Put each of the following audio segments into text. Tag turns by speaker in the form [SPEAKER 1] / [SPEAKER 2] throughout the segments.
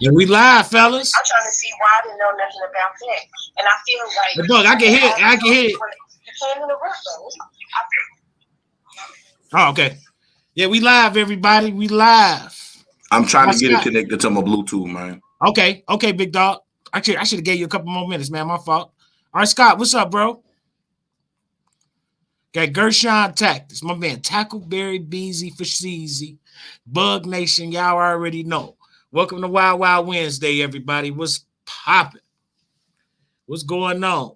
[SPEAKER 1] Yeah, we live, fellas.
[SPEAKER 2] I'm trying to see why I didn't know nothing about that. And I feel like
[SPEAKER 1] But dog, I can hear it. I can hear it.
[SPEAKER 2] You can't interrupt though.
[SPEAKER 1] Oh, okay. Yeah, we live, everybody. We live.
[SPEAKER 3] I'm trying to get it connected to my Bluetooth, man.
[SPEAKER 1] Okay, big dog. I should have gave you a couple more minutes, man. My fault. All right, Scott, what's up, bro? Got Gershon Tack. This my man, Tackleberry, Beezy for Sheezy. Bug Nation, y'all already know. Welcome to Wild Wild Wednesday, everybody. What's popping? What's going on?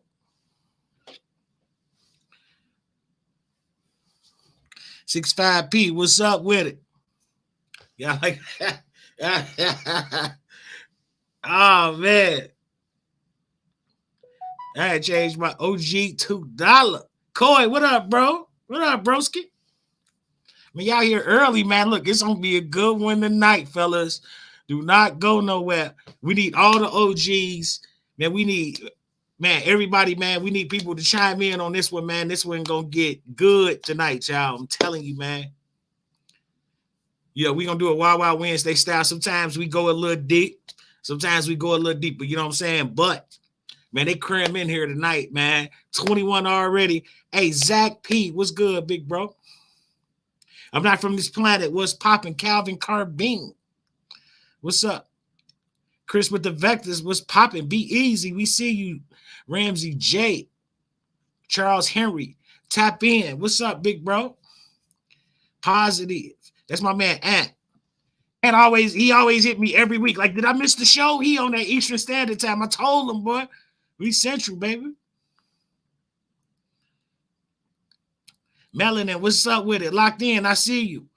[SPEAKER 1] $6.5p, what's up with it? Yeah, like oh man. I had changed my OG $2. Coy, what up, bro? What up, broski? I mean, y'all here early, man. Look, it's gonna be a good one tonight, fellas. Do not go nowhere. We need all the OGs, man. We need, man, everybody, man. We need people to chime in on this one, man. This one gonna get good tonight, y'all. I'm telling you, man. Yeah, we gonna do a Wild Wild Wednesday style. Sometimes we go a little deep. Sometimes we go a little deeper. You know what I'm saying? But man, they cram in here tonight, man. 21 already. Hey, Zach P, what's good, big bro? I'm not from this planet. What's popping? Calvin Carbine. What's up? Chris with the Vectors. What's popping? Be easy. We see you. Ramsey J. Charles Henry. Tap in. What's up, big bro? Positive. That's my man, Ant. And he always hit me every week. Like, did I miss the show? He on that Eastern Standard Time. I told him, boy. We Central, baby. Melanin, what's up with it? Locked in. I see you.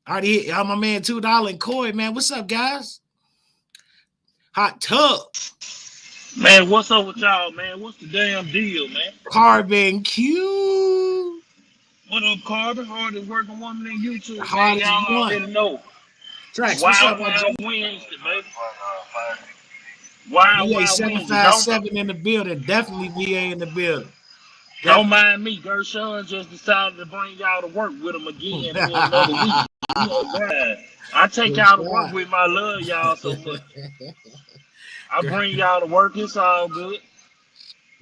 [SPEAKER 1] Already hit my man $2 and Coy, man. What's up, guys? Hot tub.
[SPEAKER 4] Man, what's up with y'all, man? What's the damn deal, man?
[SPEAKER 1] Carbon Q.
[SPEAKER 4] What up, Carbon? Hardest working woman in YouTube.
[SPEAKER 1] Hardest
[SPEAKER 4] man. Y'all
[SPEAKER 1] one.
[SPEAKER 4] already know.
[SPEAKER 1] Tracks, what's up,
[SPEAKER 4] Wild
[SPEAKER 1] Wednesday,
[SPEAKER 4] baby. Wild
[SPEAKER 1] VA 757 in the building. Definitely VA in the building.
[SPEAKER 4] Don't mind me. Gershon just decided to bring y'all to work with him again for another week. I take y'all to work with my love y'all so much. I bring y'all to work. It's all good.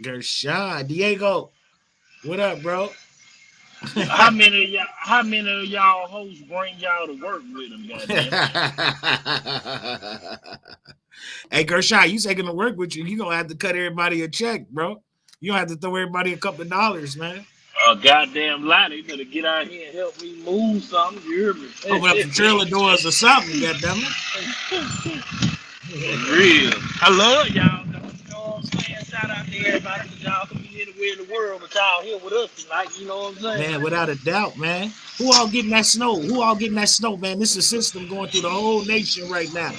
[SPEAKER 1] Gershon. Diego, what up, bro?
[SPEAKER 4] How many of y'all hosts bring y'all to work with them, goddamn?
[SPEAKER 1] Hey, Gershon, you taking to work with you. You're going to have to cut everybody a check, bro. You don't have to throw everybody a couple of dollars, man.
[SPEAKER 4] A goddamn lie. They better get out here and help me move something. You hear me?
[SPEAKER 1] Open up the trailer doors or something, goddammit.
[SPEAKER 4] Real. I love y'all. You know what I'm saying? Shout out to everybody. Y'all can be anywhere in the world, but y'all here with us tonight. You know what I'm saying?
[SPEAKER 1] Man, without a doubt, man. Who all getting that snow? Man? This is a system going through the whole nation right now.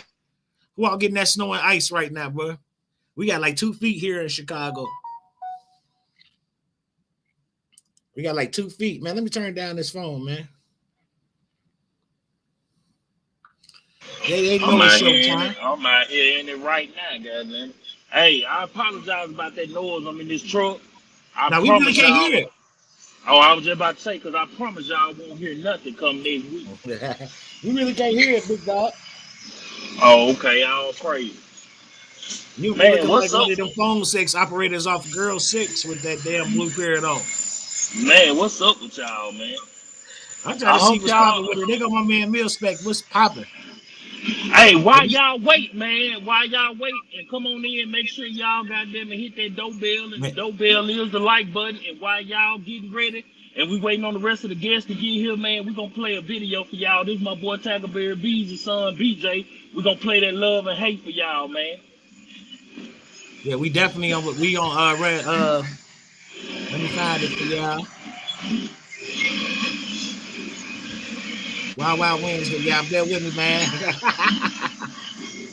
[SPEAKER 1] Who all getting that snow and ice right now, bro? We got like 2 feet here in Chicago. We got like 2 feet, man. Let me turn down this phone, man. They know it's showtime.
[SPEAKER 4] I'm out here in it right now, goddamn. Hey, I apologize about that noise. I'm in this truck.
[SPEAKER 1] Now we really can't hear it.
[SPEAKER 4] Oh, I was just about to say, because I promise y'all won't hear nothing come next week.
[SPEAKER 1] We really can't hear it, big dog.
[SPEAKER 4] Oh, okay. All praise.
[SPEAKER 1] You looking like one of them phone 6 operators off Girl 6 with that damn blue period on.
[SPEAKER 4] Man, what's up with y'all, man?
[SPEAKER 1] I'm trying to see what's popping with it. They got my man Mill Spec. What's popping?
[SPEAKER 4] Hey, why y'all wait, man? Why y'all wait and come on in? Make sure y'all goddamn hit that doorbell, and the doorbell is the like button. And while y'all getting ready, and we waiting on the rest of the guests to get here, man, we gonna play a video for y'all. This is my boy Tackleberry Beezy's son, BJ. We gonna play that love and hate for y'all, man.
[SPEAKER 1] Yeah, we definitely on. We on. Let me find it for y'all. Wild Wild Wednesday, y'all. Bear with me, man.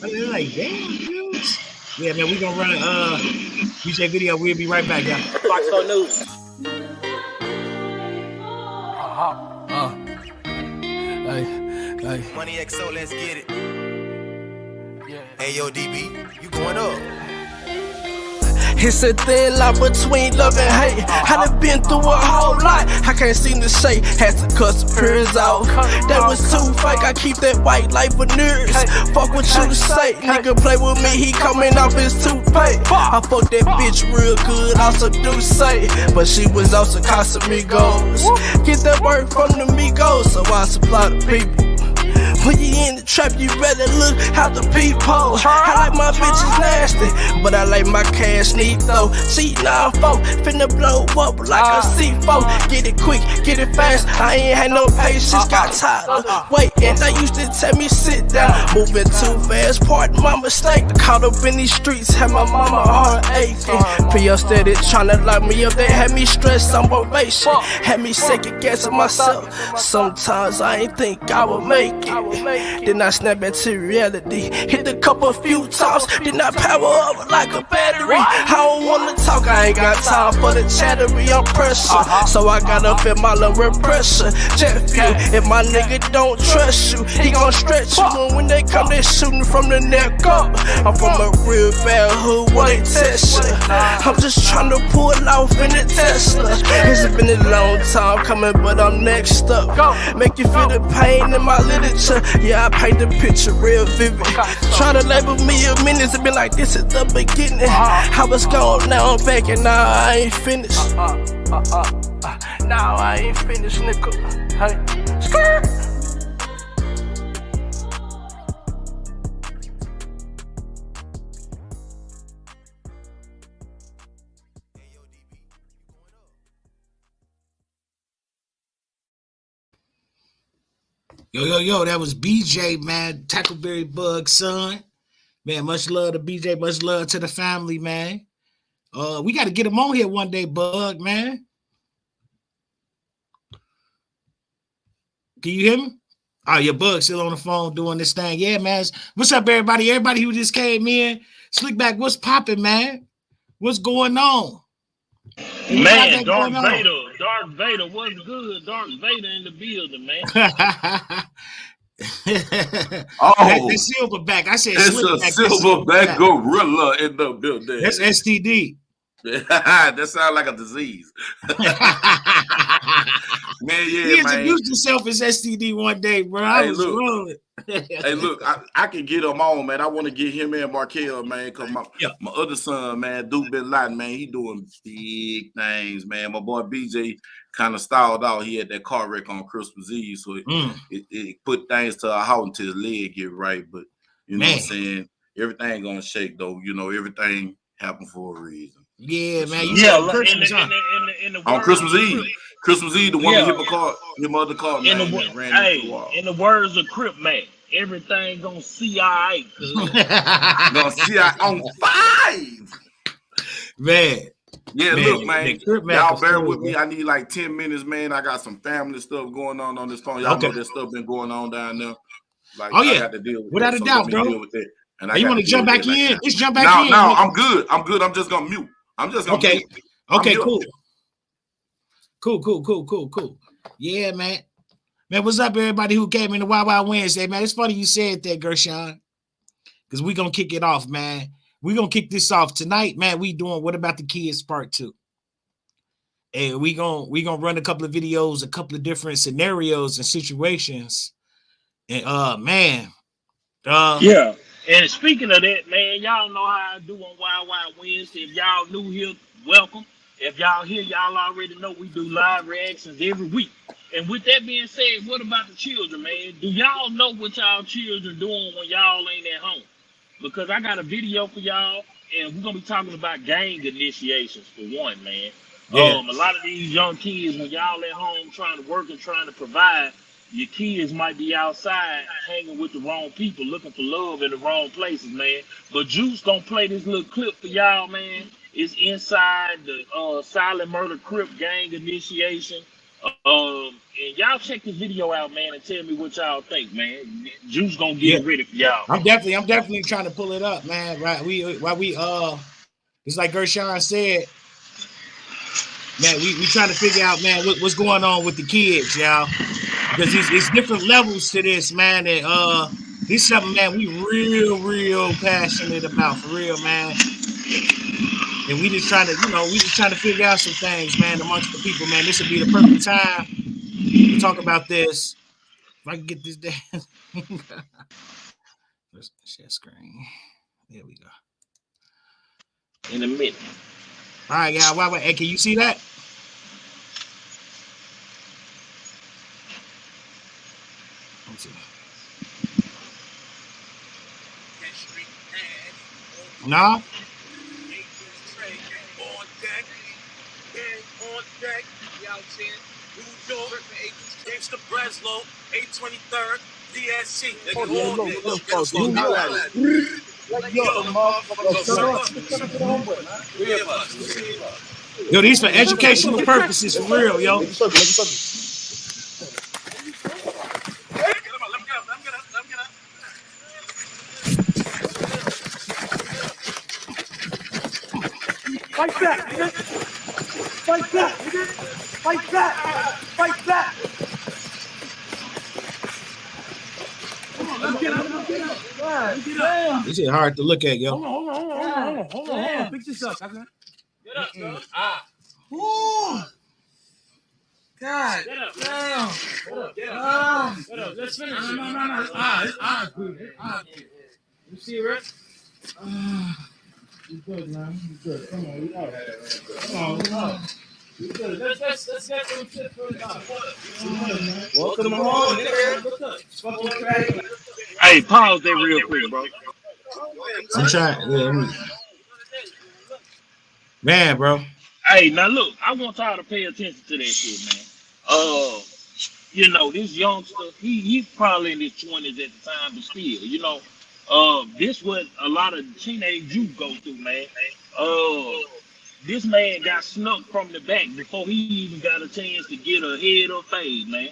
[SPEAKER 1] They're like, damn, dudes. Yeah, man, we gonna run BJ video. We'll be right back, y'all.
[SPEAKER 5] Fox 4 News.
[SPEAKER 6] Hey. Money XO, let's get it. Yeah. Hey, yo, DB, you going up.
[SPEAKER 5] It's a thin line between love and hate. I done been through a whole lot. I can't seem to say, had to cut some peers off. That was too fake, I keep that white light veneers. Fuck what you say, nigga play with me, he coming off his toupee. I fuck that bitch real good, also do say, but she was also Casamigos. Get that word from the Migos, so I supply the people. When you in the trap, you better look out the peephole. I like my bitches nasty, but I like my cash neat though. C94, finna blow up like a C4. Get it quick, get it fast, I ain't had no patience. Got tired of waiting, they used to tell me sit down. Moving too fast, pardon my mistake. Caught up in these streets, had my mama heart aching. P.O. steady tryna lock me up, they had me stressed on motivation. Had me second guessing myself. Sometimes I ain't think I would make it. Then I snap back to reality. Hit the cup a few times, then I power up like a battery. I don't wanna talk, I ain't got time for the chattery. I'm pressure, so I gotta feel my love pressure. Jet fuel, if my nigga don't trust you, he gon' stretch you. And when they come, they shooting from the neck up. I'm from a real bad hood, where they test you. I'm just tryna pull off in the Tesla. It's been a long time coming, but I'm next up. Make you feel the pain in my literature. Yeah, I paint the picture real vivid. Try to label me a minute, it's been like this at the beginning. I was gone, now I'm back, and now I ain't finished. Now I ain't finished, nigga. Hey, skirt.
[SPEAKER 1] Yo, that was BJ, man. Tackleberry Bug, son. Man, much love to BJ, much love to the family, man. We got to get him on here one day, Bug, man. Can you hear me? Oh, your Bug still on the phone doing this thing. Yeah, man. What's up, everybody? Everybody who just came in. Slickback, what's popping, man? What's going on?
[SPEAKER 4] Man, Darth Vader, what's good? Darth Vader in the building, man.
[SPEAKER 1] That's Silverback. I said
[SPEAKER 3] it's a silverback gorilla in the building.
[SPEAKER 1] That's STD.
[SPEAKER 3] That sounds like a disease. Man, yeah,
[SPEAKER 1] he
[SPEAKER 3] man.
[SPEAKER 1] introduced himself as STD one day, bro. I was rolling.
[SPEAKER 3] Hey, look, I can get him on, man. I want to get him and Markel, man, because my other son, man, Duke Bin Laden, man, he doing big things, man. My boy BJ kind of stalled out. He had that car wreck on Christmas Eve, so it put things to a halt until his leg get right. But you know what I'm saying? Everything gonna shake, though. You know, everything happened for a reason.
[SPEAKER 1] Yeah, man.
[SPEAKER 3] On Christmas Eve. Christmas Eve, the woman hit my car, hit my other car, man, ran into the wall.
[SPEAKER 4] In the words of Crip Man, everything gonna see all right.
[SPEAKER 3] Gonna see on 5.
[SPEAKER 1] Man.
[SPEAKER 3] Yeah, look, man. Y'all bear with me. I need like 10 minutes, man. I got some family stuff going on this phone. Y'all know that stuff been going on down there. Like, I got to deal with
[SPEAKER 1] without
[SPEAKER 3] that.
[SPEAKER 1] a doubt, bro.
[SPEAKER 3] And
[SPEAKER 1] you want to jump back in? Let's jump back in.
[SPEAKER 3] No, I'm good. I'm just gonna mute.
[SPEAKER 1] Okay, cool. Cool. Yeah, man. Man, what's up, everybody who came in the Wild Wild Wednesday, man? It's funny you said that, Gershon, because we're going to kick it off, man. We're going to kick this off tonight, man. We doing What About the Kids Part 2. And we gonna run a couple of videos, a couple of different scenarios and situations. And,
[SPEAKER 4] yeah. And speaking of that, man, y'all know how I do on Wild Wild Wednesday. If y'all new here, welcome. If y'all here, y'all already know we do live reactions every week. And with that being said, what about the children, man? Do y'all know what y'all children doing when y'all ain't at home? Because I got a video for y'all, and we're going to be talking about gang initiations for one, man.
[SPEAKER 1] Yeah.
[SPEAKER 4] A lot of these young kids, when y'all at home trying to work and trying to provide, your kids might be outside hanging with the wrong people, looking for love in the wrong places, man. But Juice gonna play this little clip for y'all, man. It's inside the Silent Murder Crip gang initiation. And y'all check this video out, man, and tell me what y'all think, man. Juice gonna get ready for y'all.
[SPEAKER 1] I'm definitely trying to pull it up, man. Right? It's like Gershon said, man. We trying to figure out, man, what's going on with the kids, y'all. Because it's different levels to this, man. And this is something, man, we real passionate about, for real, man. And we just trying to, we just trying to figure out some things, man, amongst the people, man. This would be the perfect time to talk about this. If I can get this down. Let's share screen. There we go.
[SPEAKER 4] In a minute.
[SPEAKER 1] All right, y'all. Wait. Hey, can you see that? Let's see. Nah.
[SPEAKER 6] Gangsta Breslow, 823rd, DSC.
[SPEAKER 1] Yo, these for educational purposes, for real, yo.
[SPEAKER 6] Fight back, nigga. Fight back, nigga. Fight back. Fight back. Come on, let's get up.
[SPEAKER 1] This is hard to look at, yo.
[SPEAKER 6] Hold on. Fix this up, cousin. Get up, son. Ooh. God. Get up. Get up. Let's finish. No. It's good. You see it, Rick? You good, man. You good. Come on, we know that. Come on. You good. Let's get some shit for the welcome on, nigga.
[SPEAKER 4] Hey, pause that real quick, bro.
[SPEAKER 1] I'm trying. Yeah, man, bro.
[SPEAKER 4] Hey, now look, I want y'all to pay attention to that shit, man. This youngster, he's probably in his 20s at the time, but still, this what a lot of teenage youth go through, man. This man got snuck from the back before he even got a chance to get a head or fade, man.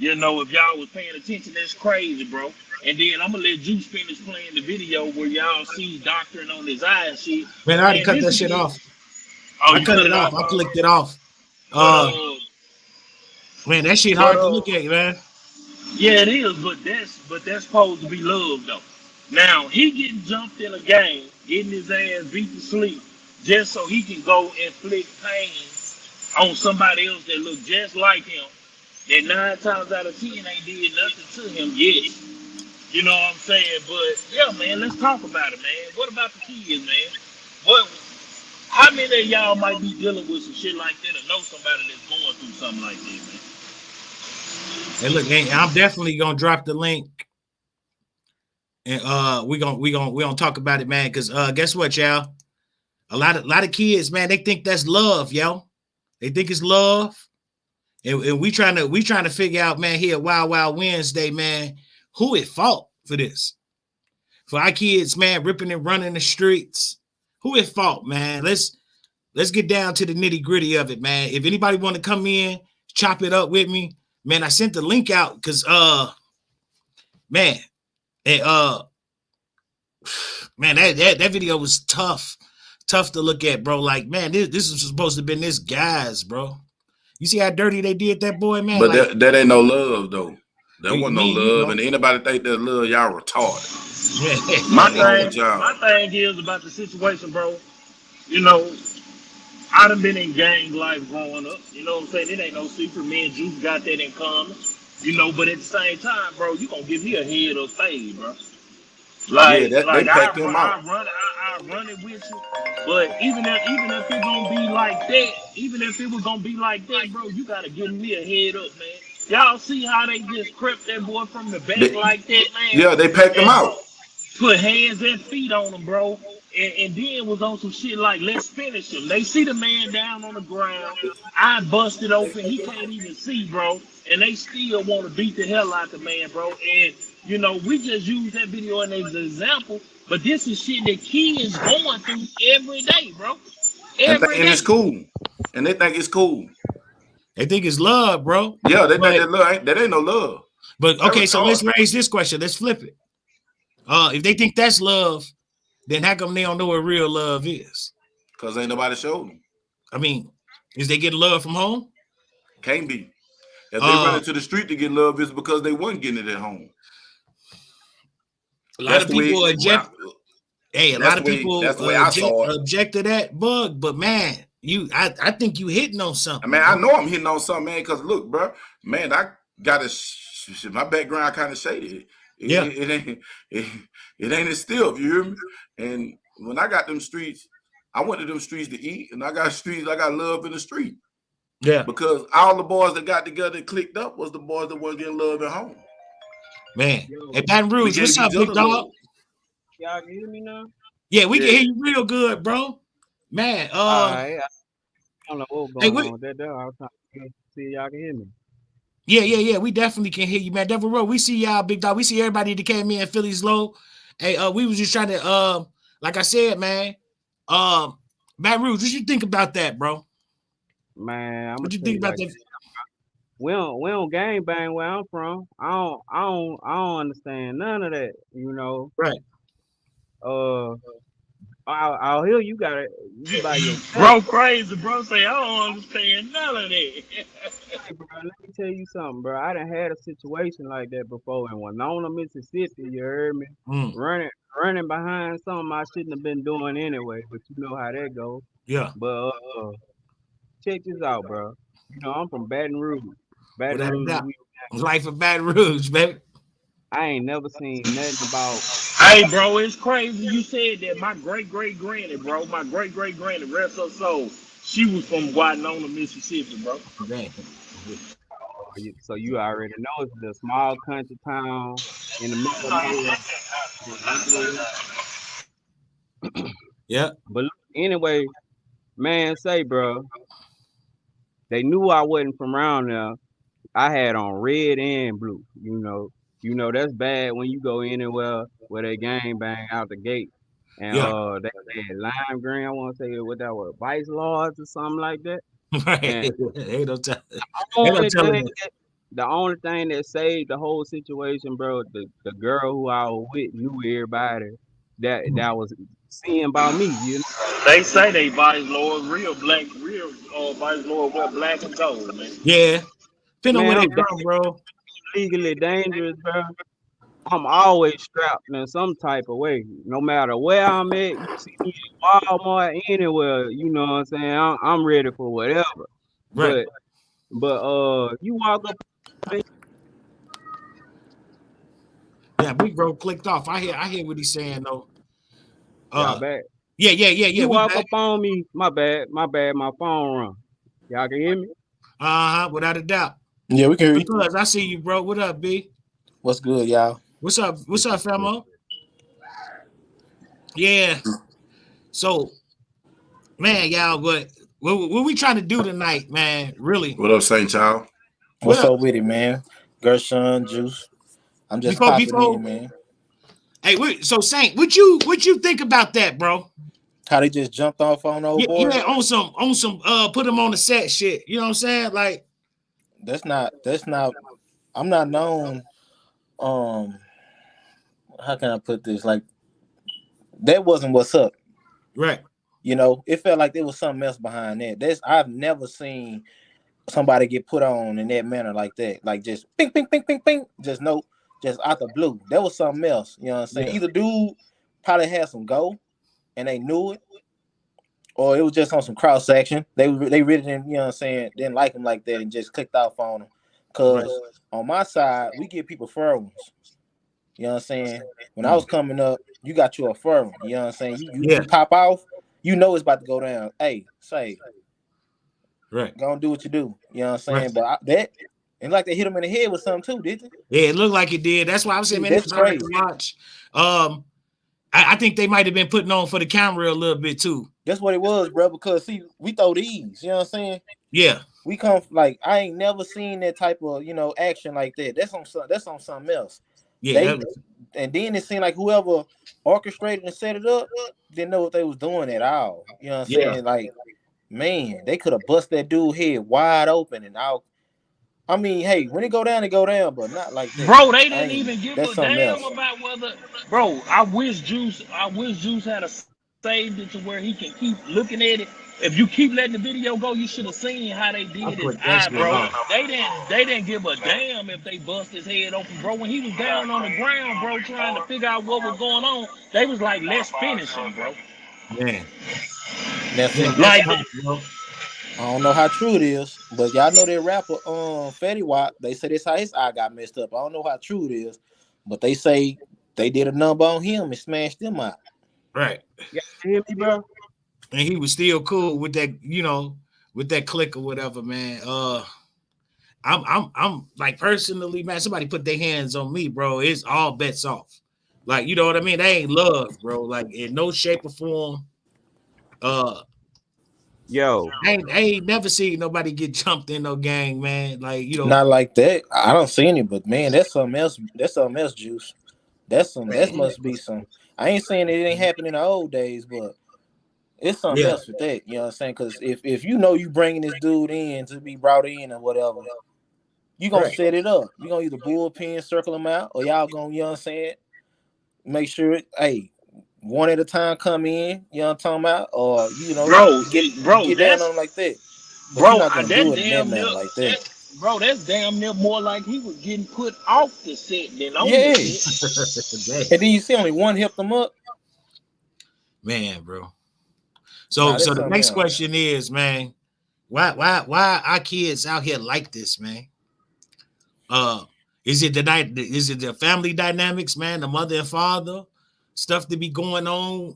[SPEAKER 4] If y'all was paying attention, that's crazy, bro. And then I'm gonna let Juice finish playing the video where y'all see doctoring on his eye and shit.
[SPEAKER 1] Man, I already cut that shit off.
[SPEAKER 4] Oh,
[SPEAKER 1] I cut it off. I clicked it off. Man, that shit hard to look at, man.
[SPEAKER 4] Yeah, it is, but that's supposed to be love, though. Now he getting jumped in a game, getting his ass beat to sleep, just so he can go inflict pain on somebody else that look just like him. That 9 times out of 10 ain't did nothing to him yet. You know what I'm saying? But yeah, man, let's talk about it, man. What about the kids, man? How many of y'all might be dealing with some shit like that or know somebody that's going through something like that, man?
[SPEAKER 1] Hey, look, I'm definitely gonna drop the link, and we gonna talk about it, man. Because guess what, y'all? A lot of kids, man, they think that's love, yo. They think it's love, and we trying to figure out, man, here Wild Wild Wednesday, man, who at fault for this? For our kids, man, ripping and running the streets. Who at fault, man? Let's get down to the nitty gritty of it, man. If anybody want to come in, chop it up with me, man. I sent the link out because man, man, that video was tough to look at, bro. Like, man, this is supposed to have been this guy's, bro. You see how dirty they did that boy, man?
[SPEAKER 3] But
[SPEAKER 1] like,
[SPEAKER 3] that ain't no love, though. That wasn't no love.
[SPEAKER 1] You know.
[SPEAKER 3] And anybody think that love, y'all retarded.
[SPEAKER 4] My thing is about the situation, bro. I done been in gang life growing up. You know what I'm saying? It ain't no secret. Me and Juice got that in common. But at the same time, bro, you gonna give me a head or fade, bro. Like,
[SPEAKER 3] yeah, they packed him out.
[SPEAKER 4] I run it with you. But even if it gonna be like that, even if it was gonna be like that, bro, you gotta give me a head up, man. Y'all see how they just crept that boy from the back like that, man?
[SPEAKER 3] Yeah, they packed him out.
[SPEAKER 4] Put hands and feet on him, bro. And then was on some shit like, let's finish him. They see the man down on the ground. I busted open. He can't even see, bro. And they still want to beat the hell out the man, bro. And, we just use that video as an example. But this is shit that kids going through every day, bro.
[SPEAKER 3] And it's cool. And they think it's cool.
[SPEAKER 1] They think it's love, bro.
[SPEAKER 3] Yeah, they think that ain't no love.
[SPEAKER 1] But, okay, so let's raise this question. Let's flip it. If they think that's love, then how come they don't know what real love is?
[SPEAKER 3] Because ain't nobody showed them.
[SPEAKER 1] I mean, is they getting love from home?
[SPEAKER 3] Can't be. If they run into the street to get love, it's because they wasn't getting it at home.
[SPEAKER 1] A lot of people are Hey, a
[SPEAKER 3] That's
[SPEAKER 1] lot of
[SPEAKER 3] the way.
[SPEAKER 1] people
[SPEAKER 3] That's the way I saw it.
[SPEAKER 1] object to that bug, but man, I think you hitting on something.
[SPEAKER 3] I mean, I know I'm hitting on something, man. Because look, bro, man, I got my background kind of shady. It ain't as stiff. You hear me? And when I got them streets, I went to them streets to eat, and I got streets. I got love in the street.
[SPEAKER 1] Yeah,
[SPEAKER 3] because all the boys that got together and clicked up was the boys that weren't getting love at home.
[SPEAKER 1] Man, hey, Baton Rouge, what's up, big dog?
[SPEAKER 7] Y'all can hear me now?
[SPEAKER 1] Yeah, we can hear you real good, bro. Man,
[SPEAKER 7] I don't know what's going on with that though. I was trying to see if y'all can hear me.
[SPEAKER 1] Yeah. We definitely can hear you, man. Devil Road, we see y'all, big dog. We see everybody that came in Philly's low. Hey, we was just trying to like I said, man. Baton Rouge, what you think about that, bro?
[SPEAKER 7] Man,
[SPEAKER 1] what you think about that?
[SPEAKER 7] We don't gang bang where I'm from. I don't understand none of that, you know.
[SPEAKER 1] Right.
[SPEAKER 7] I'll hear you got it. You by yourself.
[SPEAKER 4] Bro, crazy, bro. Say I don't understand none of that.
[SPEAKER 7] Hey, bro, let me tell you something, bro. I done had a situation like that before in Winona, Mississippi. You heard me? Running behind something I shouldn't have been doing anyway. But you know how that goes.
[SPEAKER 1] Yeah.
[SPEAKER 7] But check this out, bro. You know I'm from Baton Rouge. Baton Rouge.
[SPEAKER 1] Life of Baton Rouge, baby.
[SPEAKER 7] I ain't never seen nothing about.
[SPEAKER 4] Hey, bro, it's crazy. You said that my great granny, bro, my great granny, rest her soul, she was from Winona, Mississippi, bro.
[SPEAKER 7] So you already know it's the small country town in the middle of
[SPEAKER 1] yeah.
[SPEAKER 7] But anyway, man, say, bro, they knew I wasn't from around there. I had on red and blue, you know. You know, that's bad when you go anywhere where they gang bang out the gate. And they had lime green, I want to say what that was, Vice Lords or something like that.
[SPEAKER 1] Right.
[SPEAKER 7] The only thing that saved the whole situation, bro, the girl who I was with knew everybody that was seeing about me, you know.
[SPEAKER 4] They say they Vice Lord, real Vice Lord wear black and gold, man.
[SPEAKER 1] Yeah. Depending on where they from, bro.
[SPEAKER 7] Legally dangerous, bro. I'm always strapped in some type of way. No matter where I'm at, you see me at Walmart, anywhere, you know what I'm saying? I'm ready for whatever.
[SPEAKER 1] Right.
[SPEAKER 7] But you walk up.
[SPEAKER 1] Yeah, big bro clicked off. I hear what he's saying though.
[SPEAKER 7] Back.
[SPEAKER 1] Yeah.
[SPEAKER 7] You walk up on me. My bad. My phone run. Y'all can hear me?
[SPEAKER 1] Without a doubt.
[SPEAKER 6] Yeah, we can hear you.
[SPEAKER 1] Because I see you, bro. What up, B?
[SPEAKER 6] What's good, y'all?
[SPEAKER 1] What's up, famo? Yeah. So, man, y'all, what we trying to do tonight, man? Really?
[SPEAKER 3] What up, St. Child?
[SPEAKER 6] What's up with it, man? Gershon, Juice. I'm just popping in, man.
[SPEAKER 1] Hey, so Saint, what you think about that, bro?
[SPEAKER 6] How they just jumped off on old boy?
[SPEAKER 1] Yeah, on some put them on the set shit. You know what I'm saying? Like
[SPEAKER 6] that's not I'm not known. How can I put this? Like that wasn't what's up.
[SPEAKER 1] Right.
[SPEAKER 6] You know, it felt like there was something else behind that. I've never seen somebody get put on in that manner like that. Like just ping, ping, ping, ping, ping. Just out the blue. That was something else. You know what I'm saying? Yeah. Either dude probably had some go and they knew it, or it was just on some cross section. They really didn't, you know what I'm saying, didn't like him like that and just clicked off on him. Because on my side, we give people fur ones. You know what I'm saying? When I was coming up, you got you a fur one. You know what I'm saying? You pop off, you know it's about to go down. Hey, say,
[SPEAKER 1] right,
[SPEAKER 6] go and do what you do. You know what I'm saying? But and like they hit him in the head with something too, did they?
[SPEAKER 1] Yeah, it looked like it did. That's why I was saying, man, it's hard to watch. I think they might have been putting on for the camera a little bit too.
[SPEAKER 6] That's what it was, bro. Because see, we throw these. You know what I'm saying?
[SPEAKER 1] Yeah.
[SPEAKER 6] We come like I ain't never seen that type of action like that. That's on something else.
[SPEAKER 1] Yeah.
[SPEAKER 6] And then it seemed like whoever orchestrated and set it up didn't know what they was doing at all. You know what I'm saying? Like, man, they could have bust that dude head wide open and out. I mean, hey, when it go down, but not like that.
[SPEAKER 4] Bro, they didn't even give a damn
[SPEAKER 6] else.
[SPEAKER 4] about whether. Bro, I wish Juice had a saved it to where he can keep looking at it. If you keep letting the video go, you should have seen how they
[SPEAKER 1] I
[SPEAKER 4] did his
[SPEAKER 1] put that
[SPEAKER 4] eye,
[SPEAKER 1] shit
[SPEAKER 4] bro.
[SPEAKER 1] on.
[SPEAKER 4] They didn't give a damn if they bust his head open, bro. When he was down on the ground, bro, trying to figure out what was going on, they was like, let's finish him, bro.
[SPEAKER 1] Man,
[SPEAKER 6] That's
[SPEAKER 1] man,
[SPEAKER 6] it.
[SPEAKER 4] Like,
[SPEAKER 1] that's tough, bro.
[SPEAKER 6] I don't know how true it is, but y'all know that rapper Fetty Wap. They say that's how his eye got messed up. I don't know how true it is, but they say they did a number on him and smashed them out.
[SPEAKER 1] Right.
[SPEAKER 7] Yeah, you hear me, bro?
[SPEAKER 1] And he was still cool with that, with that click or whatever, man. I'm like personally, man, somebody put their hands on me, bro. It's all bets off. Like, you know what I mean? They ain't love, bro. Like in no shape or form.
[SPEAKER 7] Yo,
[SPEAKER 1] I ain't never seen nobody get jumped in no gang, man. Like,
[SPEAKER 6] Not like that. I don't see any, but man, that's something else. That's something else, Juice. That must be some. I ain't saying it ain't happened in the old days, but it's something
[SPEAKER 1] yeah,
[SPEAKER 6] else with that. You know what I'm saying? Because if you know you bringing this dude in to be brought in or whatever, you gonna
[SPEAKER 1] right.
[SPEAKER 6] set it up. You gonna either bullpen, circle him out, or y'all gonna, you know what I'm saying, make sure hey, one at a time come in, you know what I'm talking about, or get down on them like that. But you're not gonna do it in that manner like that.
[SPEAKER 4] that's damn near more like he was getting put off the set than on
[SPEAKER 6] Yeah.
[SPEAKER 4] the set.
[SPEAKER 6] And then you see only one helped them up.
[SPEAKER 1] Man, bro.
[SPEAKER 6] Nah,
[SPEAKER 1] So
[SPEAKER 6] that's
[SPEAKER 1] the
[SPEAKER 6] something
[SPEAKER 1] next
[SPEAKER 6] else.
[SPEAKER 1] question is, man, why our kids out here like this, man? Is it the family dynamics, man, the mother and father stuff to be going on?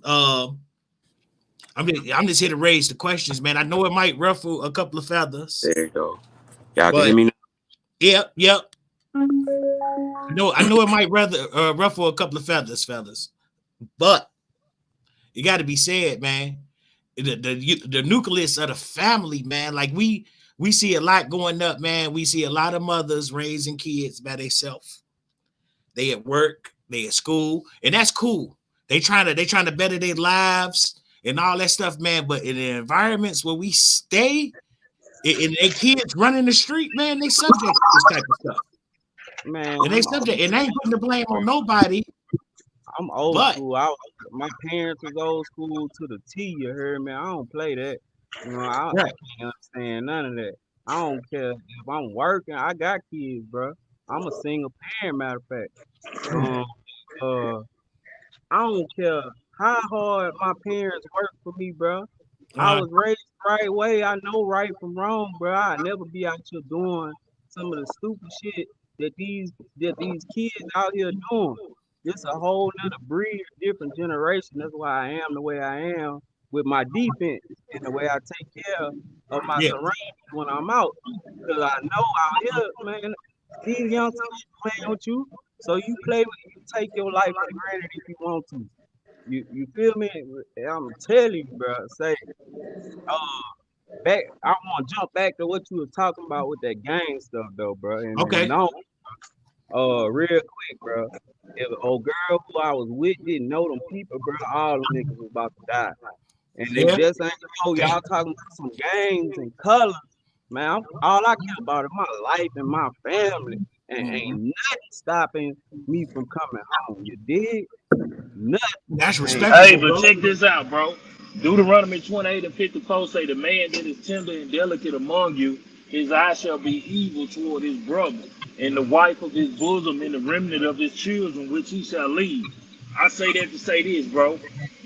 [SPEAKER 1] I'm just here to raise the questions, man. I know it might ruffle a couple of feathers.
[SPEAKER 8] There you go. Y'all can
[SPEAKER 1] But
[SPEAKER 8] hear me now?
[SPEAKER 1] yep. I know it might rather ruffle a couple of feathers, fellas. But it got to be said, man. The nucleus of the family, man. Like we see a lot going up, man. We see a lot of mothers raising kids by themselves. They at work, they at school, and that's cool. They trying to better their lives and all that stuff, man. But in the environments where we stay, and they kids running the street, man, they subject to this type of stuff.
[SPEAKER 7] man,
[SPEAKER 1] And they subject, and they ain't putting the blame on nobody.
[SPEAKER 7] I'm old
[SPEAKER 1] But
[SPEAKER 7] school. My parents was old school to the T. You heard me? I don't play that. I
[SPEAKER 1] right,
[SPEAKER 7] can't understand none of that. I don't care if I'm working. I got kids, bro. I'm a single parent, matter of fact. I don't care how hard my parents worked for me, bro. I was raised the right way. I know right from wrong, bro. I never be out here doing some of the stupid shit that these kids out here doing. It's a whole nother breed, different generation. That's why I am the way I am with my defense and the way I take care of my
[SPEAKER 1] yeah,
[SPEAKER 7] surroundings when I'm out. Because I know out here, man, these young people playing with you. So you play with you take your life for granted if you want to. You feel me? I'm telling you, bro. Say, back. I want to jump back to what you were talking about with that gang stuff, though, bro. And
[SPEAKER 1] okay,
[SPEAKER 7] no, real quick, bro. If an old girl who I was with didn't know them people, bro, all them niggas was about to die. And they
[SPEAKER 1] yeah,
[SPEAKER 7] just ain't y'all talking about some gangs and colors. Man, all I care about is my life and my family. And ain't nothing stopping me from coming home. You dig? Nothing.
[SPEAKER 1] that's
[SPEAKER 4] Hey,
[SPEAKER 1] respectable,
[SPEAKER 4] but
[SPEAKER 1] bro.
[SPEAKER 4] check this out, bro. Deuteronomy 28 and 54 say the man that is tender and delicate among you, his eye shall be evil toward his brother, and the wife of his bosom, and the remnant of his children, which he shall leave. I say that to say this, bro.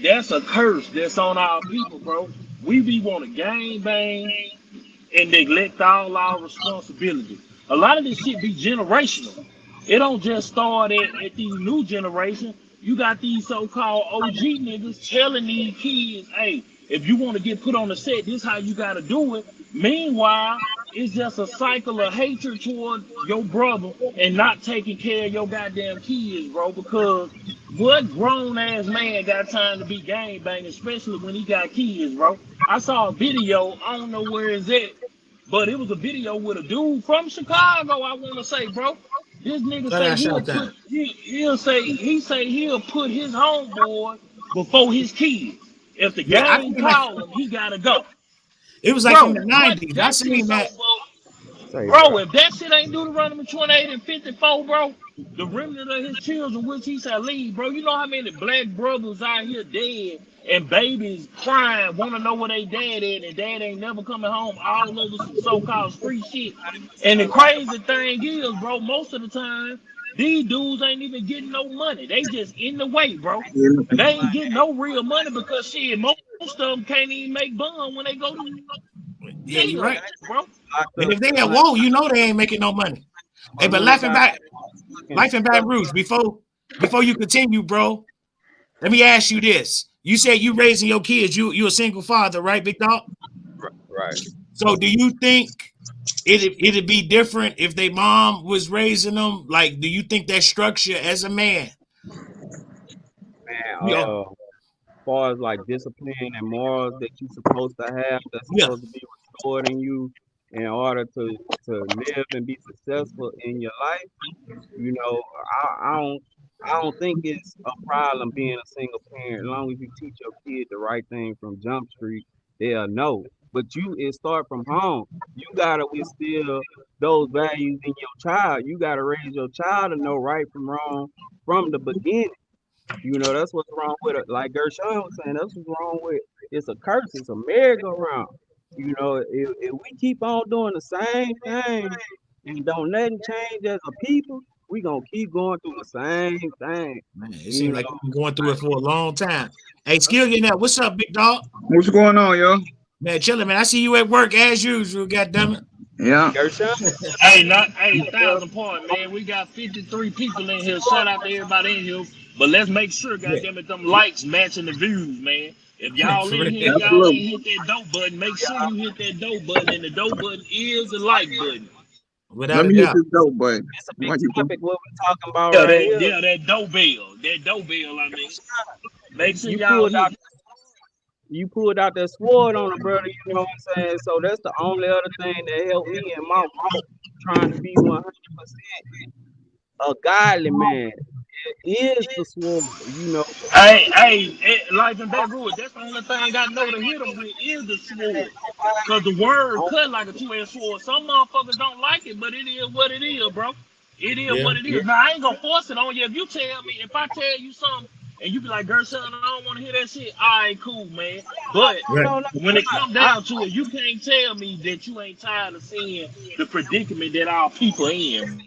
[SPEAKER 4] That's a curse that's on our people, bro. We be want to gang bang and neglect all our responsibility. A lot of this shit be generational. It don't just start at these new generation. You got these so-called OG niggas telling these kids, hey, if you want to get put on the set, this how you got to do it. Meanwhile, it's just a cycle of hatred toward your brother and not taking care of your goddamn kids, bro. Because what grown-ass man got time to be gang banging, especially when he got kids, bro? I saw a video, I don't know where it's at, but it was a video with a dude from Chicago, I want to say, bro. This nigga
[SPEAKER 1] Shout
[SPEAKER 4] say
[SPEAKER 1] out, shout out.
[SPEAKER 4] he say he'll put his homeboy before his kids. If the
[SPEAKER 1] Yeah, I
[SPEAKER 4] gang
[SPEAKER 1] think like
[SPEAKER 4] call him, he gotta go.
[SPEAKER 1] it was like in
[SPEAKER 4] Bro,
[SPEAKER 1] the
[SPEAKER 4] what?
[SPEAKER 1] 90s. I
[SPEAKER 4] That shit
[SPEAKER 1] seen
[SPEAKER 4] so
[SPEAKER 1] that.
[SPEAKER 4] bull.
[SPEAKER 7] Say,
[SPEAKER 4] Bro,
[SPEAKER 7] bro.
[SPEAKER 4] if that shit ain't Deuteronomy 28 and 54, bro, the remnant of his children, which he shall lead, bro, you know how many black brothers out here dead and babies crying, want to know where they dad at, and dad ain't never coming home, all over some so-called street shit. And the crazy thing is, bro, most of the time, these dudes ain't even getting no money. They just in the way, bro. They ain't getting no real money because shit, most of them can't even make bond when they go to
[SPEAKER 1] Yeah, you're
[SPEAKER 4] jail,
[SPEAKER 1] right.
[SPEAKER 4] bro.
[SPEAKER 1] And if they at war, you know they ain't making no money. Hey, but laughing back, life in Baton Rouge. Before you continue, bro, let me ask you this. You said you raising your kids. You a single father, right, big dog?
[SPEAKER 7] Right.
[SPEAKER 1] So do you think it'd be different if their mom was raising them? Like, do you think that structure as a man?
[SPEAKER 7] Man,
[SPEAKER 1] Yeah,
[SPEAKER 7] as far as like discipline and morals that you're supposed to have, that's
[SPEAKER 1] yeah,
[SPEAKER 7] supposed to be restored in you in order to live and be successful in your life. You know, I don't think it's a problem being a single parent. As long as you teach your kid the right thing from Jump Street, they'll know. But it start from home. You gotta instill those values in your child. You gotta raise your child to know right from wrong from the beginning. You know, that's what's wrong with it. Like Gershon was saying, that's what's wrong with it's a curse, it's a merry-go-round. You know, if we keep on doing the same thing and don't nothing change as a people, we gonna keep going through the same thing.
[SPEAKER 1] man. It
[SPEAKER 7] You
[SPEAKER 1] seems like
[SPEAKER 7] know,
[SPEAKER 1] we've been going through it for a long time. Hey, Skillion, now what's up, big dog?
[SPEAKER 9] What's going on, yo?
[SPEAKER 1] Man, chilling, man. I see you at work as usual. Goddammit.
[SPEAKER 9] Yeah.
[SPEAKER 7] Gershon,
[SPEAKER 4] Hey, 1,000 point, man. We got 53 people in here. Shout out to everybody in here. But let's make sure,
[SPEAKER 1] Yeah,
[SPEAKER 4] goddamn it, them likes matching the views, man. If y'all
[SPEAKER 1] for
[SPEAKER 4] in
[SPEAKER 1] real.
[SPEAKER 4] here, y'all
[SPEAKER 9] Absolutely.
[SPEAKER 4] ain't hit that dope button, make sure you hit that dope button. And the dope button is the like button.
[SPEAKER 1] Without
[SPEAKER 9] Let
[SPEAKER 1] a
[SPEAKER 9] me hit
[SPEAKER 1] doubt.
[SPEAKER 9] this dope button.
[SPEAKER 7] it's a big
[SPEAKER 9] Why you go?
[SPEAKER 7] topic what we talking about
[SPEAKER 4] Yeah,
[SPEAKER 7] right
[SPEAKER 4] that
[SPEAKER 7] here.
[SPEAKER 4] yeah, that dope bell. That dope bell, I mean. Make sure
[SPEAKER 7] You
[SPEAKER 4] y'all
[SPEAKER 7] pulled
[SPEAKER 4] hit
[SPEAKER 7] out that sword on a brother, you know what I'm saying? So that's the only other thing that helped me in my walk trying to be 100% a godly man. It is the sword, you know.
[SPEAKER 4] Life in Baton Rouge, that's the only thing I know to hit them with is the sword. Cause the word
[SPEAKER 7] On-
[SPEAKER 4] cut like a two-edged sword. Some motherfuckers don't like it, but it is what it is, bro. It is
[SPEAKER 1] Yeah,
[SPEAKER 4] what it
[SPEAKER 9] Yeah.
[SPEAKER 4] is. Now I ain't gonna force it on you. If you tell me, if I tell you something and you be like, girl, son, I don't want to hear that shit. All right, cool, man. But
[SPEAKER 1] right.
[SPEAKER 7] no, no,
[SPEAKER 4] when it come
[SPEAKER 7] I
[SPEAKER 4] down to it, you can't tell me that you ain't tired of seeing the predicament that our people in.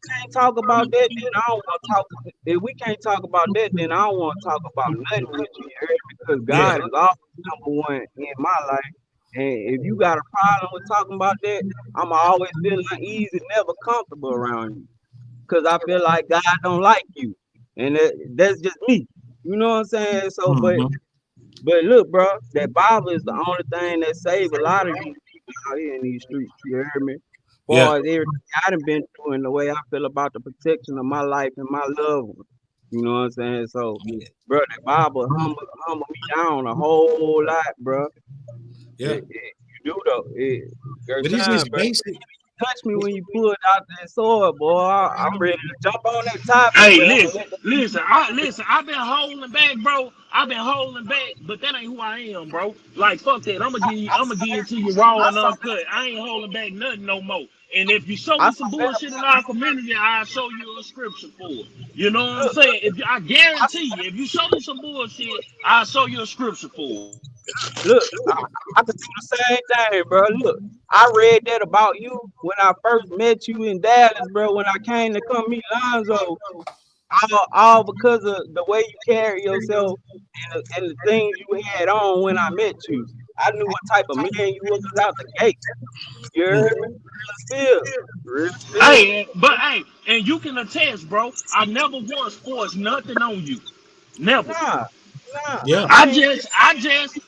[SPEAKER 7] can't talk about that, then I don't want to talk. If we can't talk about that, then I don't want to talk about nothing with you, you heard me? Because
[SPEAKER 1] Yeah,
[SPEAKER 7] God is always number one in my life. And if you got a problem with talking about that, I'm always feel uneasy, never comfortable around you. Because I feel like God don't like you. And that's just me. You know what I'm saying? So,
[SPEAKER 1] hmm
[SPEAKER 7] but look, bro, that Bible is the only thing that save a lot of these people out here in these streets. You heard me?
[SPEAKER 1] yeah,
[SPEAKER 7] Far as everything I done been through and the way I feel about the protection of my life and my loved ones. You know what I'm saying? So,
[SPEAKER 1] yeah,
[SPEAKER 7] bro, the Bible humble me down a whole lot, bro.
[SPEAKER 1] yeah.
[SPEAKER 7] You do though.
[SPEAKER 1] But it's
[SPEAKER 7] Gershon,
[SPEAKER 1] just
[SPEAKER 7] bro,
[SPEAKER 1] basic.
[SPEAKER 7] touch me when you pulled out that sword, boy. I'm ready to jump on that topic,
[SPEAKER 4] Hey,
[SPEAKER 7] but I'm gonna
[SPEAKER 4] listen,
[SPEAKER 7] let the
[SPEAKER 4] listen. I've been holding back, bro. I've been holding back, but that ain't who I am, bro. Like fuck that. I'm gonna give it to you raw and uncut. I ain't holding back nothing no more. And if you show
[SPEAKER 7] I
[SPEAKER 4] me
[SPEAKER 7] saw
[SPEAKER 4] some
[SPEAKER 7] better.
[SPEAKER 4] bullshit in our community, I'll show you a scripture for it. You know what I'm
[SPEAKER 7] Look,
[SPEAKER 4] saying? I guarantee you, if you show me some bullshit, I'll show you a scripture for it.
[SPEAKER 7] look, I could do the same thing, bro. Look, I read that about you when I first met you in Dallas, bro. When I came to come meet Lonzo, all because of the way you carry yourself and the things you had on when I met you. I knew what type of man you was out the gate. You heard me? Real spill. Real spill.
[SPEAKER 4] And you can attest, bro. I never once forced nothing on you. Never.
[SPEAKER 7] Nah, nah.
[SPEAKER 1] Yeah,
[SPEAKER 7] I ain't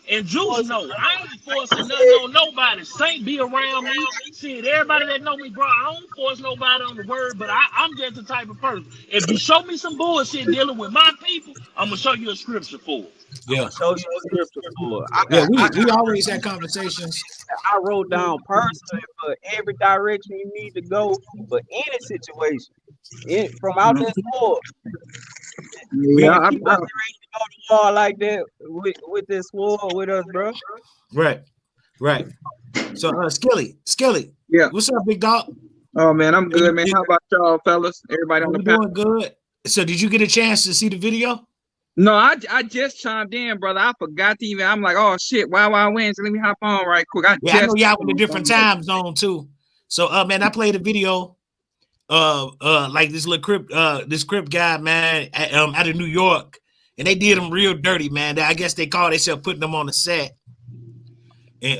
[SPEAKER 4] And Juice
[SPEAKER 7] forcing
[SPEAKER 4] know, I ain't forcing nothing
[SPEAKER 7] nothing.
[SPEAKER 4] on nobody. Saint be around me. Shit, everybody that know me, bro, I don't force nobody on the word, but I'm just the type of person. If you show me some bullshit dealing with my people, I'm gonna show you a scripture for it.
[SPEAKER 7] I'm
[SPEAKER 1] yeah,
[SPEAKER 7] gonna show you the scripture for it.
[SPEAKER 1] yeah. We always had conversations.
[SPEAKER 7] I wrote down personally for every direction you need to go for any situation. From out that sword.
[SPEAKER 1] We
[SPEAKER 9] Yeah,
[SPEAKER 7] Anybody ready to go to war like that with this sword with us, bro?
[SPEAKER 1] right, right. So Skilly.
[SPEAKER 9] Yeah.
[SPEAKER 1] What's up, big dog?
[SPEAKER 9] Oh man, I'm good, man. How about y'all, fellas? Everybody on
[SPEAKER 1] We
[SPEAKER 9] the panel?
[SPEAKER 1] doing good. So did you get a chance to see the video?
[SPEAKER 9] No, I just chimed in, brother. I forgot to even. I'm like, oh shit, Wild Wings. Let me hop on right quick.
[SPEAKER 1] I know y'all in a different time zone too. So man, I played a video like this little crip guy, man, out of New York, and they did him real dirty, man. I guess they call themselves putting them on the set. And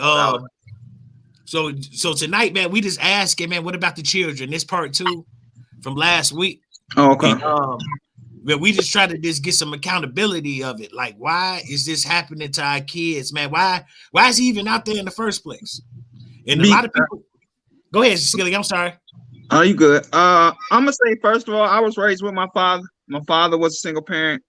[SPEAKER 1] so tonight, man, we just asking, man, what about the children? This part 2 from last week.
[SPEAKER 9] Oh, okay.
[SPEAKER 1] And, but we just try to just get some accountability of it. Like, why is this happening to our kids, man? Why is he even out there in the first place? And a lot of people. Go ahead, Skilly. I'm sorry.
[SPEAKER 9] Oh, you good? I'm gonna say first of all, I was raised with my father. My father was a single parent.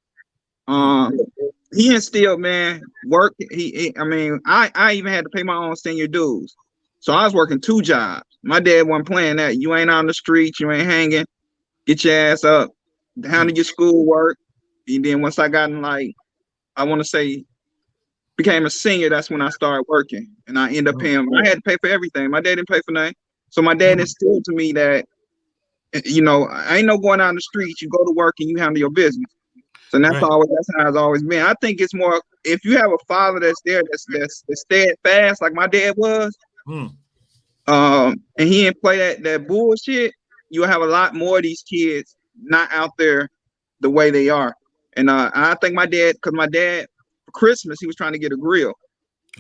[SPEAKER 9] He instilled, man, work. I mean, I even had to pay my own senior dues, so I was working 2 jobs. My dad wasn't playing that. You ain't on the streets. You ain't hanging. Get your ass up. Handle your schoolwork. And then once I got in, like, I want to say, became a senior, that's when I started working, and I ended up paying. I had to pay for everything. My dad didn't pay for nothing. So my dad instilled to me that, you know, I ain't no going out on the streets. You go to work and you handle your business. So that's how it's always been. I think it's more if you have a father that's there, that's steadfast, like my dad was, and he didn't play that bullshit. You'll have a lot more of these kids not out there the way they are. And I think my dad, because my dad for Christmas he was trying to get a grill.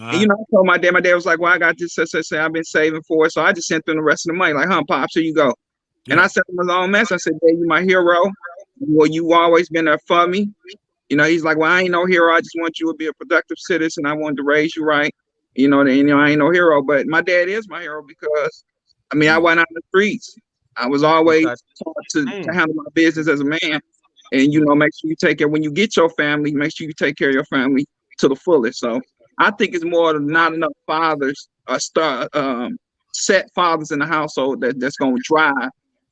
[SPEAKER 9] And, you know, I told my dad was like, well, I got this, I've been saving for it. So I just sent them the rest of the money. Like, Pops, here you go. And I sent him his own message. I said, Dad, you my hero. Well, you always been there for me. You know, he's like, well, I ain't no hero. I just want you to be a productive citizen. I wanted to raise you right. You know, I ain't no hero. But my dad is my hero because, I mean, I went out in the streets. I was always taught to handle my business as a man. And, you know, make sure you take care. When you get your family, make sure you take care of your family to the fullest. So I think it's more than not enough fathers set fathers in the household that's going to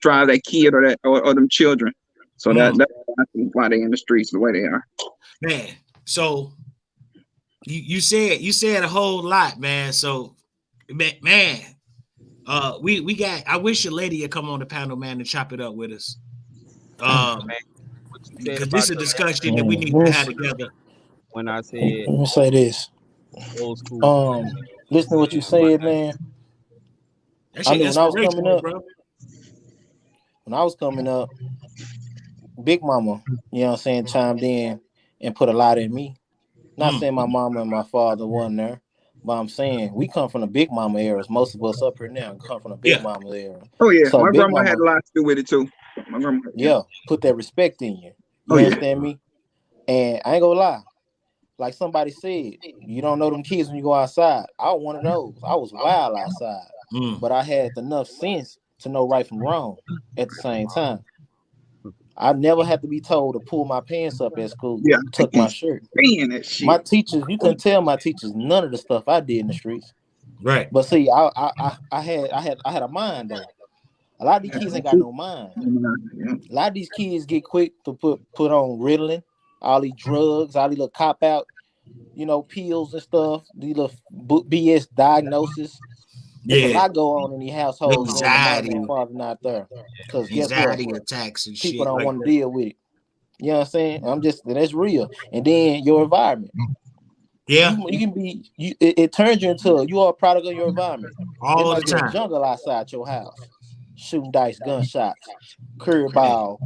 [SPEAKER 9] drive that kid or them children. So that's why they in the streets the way they are.
[SPEAKER 1] Man, so you said a whole lot, man. So man, we got. I wish a lady would come on the panel, man, and chop it up with us. Because this is a discussion that we need to have together.
[SPEAKER 7] When I said,
[SPEAKER 10] let me say this.
[SPEAKER 7] Old school.
[SPEAKER 10] Listen to what you said, man. I mean, when I was coming up, Big Mama, you know what I'm saying, chimed in and put a lot in me. Not saying my mama and my father wasn't there, but I'm saying we come from the Big Mama era. Most of us up here now come from the Big Mama era.
[SPEAKER 9] Oh yeah,
[SPEAKER 10] so
[SPEAKER 9] my grandma had a lot to do with it too. My grandma,
[SPEAKER 10] put that respect in you. You understand me? And I ain't gonna lie. Like somebody said, you don't know them kids when you go outside. I was one of those. I was wild outside, but I had enough sense to know right from wrong at the same time. I never had to be told to pull my pants up at school, tuck my shirt. My teachers, you couldn't tell my teachers none of the stuff I did in the streets.
[SPEAKER 1] Right.
[SPEAKER 10] But see, I had a mind though. A lot of these kids ain't got no mind. A lot of these kids get quick to put on Ritalin, all these drugs, all these little cop out, you know, pills and stuff, these little BS diagnosis. There's a lot go on in the households when the mother and father not there. Because guess what?
[SPEAKER 1] Attacks and
[SPEAKER 10] people
[SPEAKER 1] shit
[SPEAKER 10] don't want to deal with it. You know what I'm saying? That's real. And then your environment.
[SPEAKER 1] Yeah.
[SPEAKER 10] You can be it turns you into you are a product of your environment.
[SPEAKER 1] All the time.
[SPEAKER 10] A jungle outside your house. Shooting dice, gunshots, curb ball,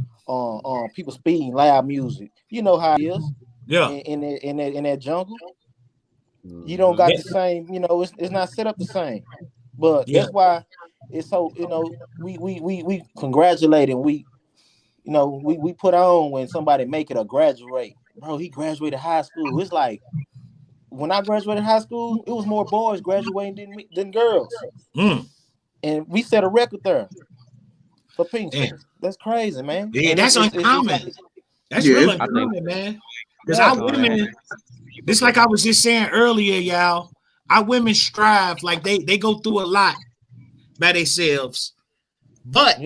[SPEAKER 10] people speeding, loud music. You know how it is.
[SPEAKER 1] Yeah.
[SPEAKER 10] In that jungle. You don't got the same, you know, it's not set up the same. But that's why it's so, you know, we congratulate and we put on when somebody make it or graduate. Bro, he graduated high school. It's like when I graduated high school, it was more boys graduating than girls. And we set a record there for Pinkston. That's crazy, man.
[SPEAKER 1] Yeah, that's uncommon. That's real uncommon, man. Because our women, just like I was just saying earlier, y'all, our women strive, like they go through a lot by themselves. But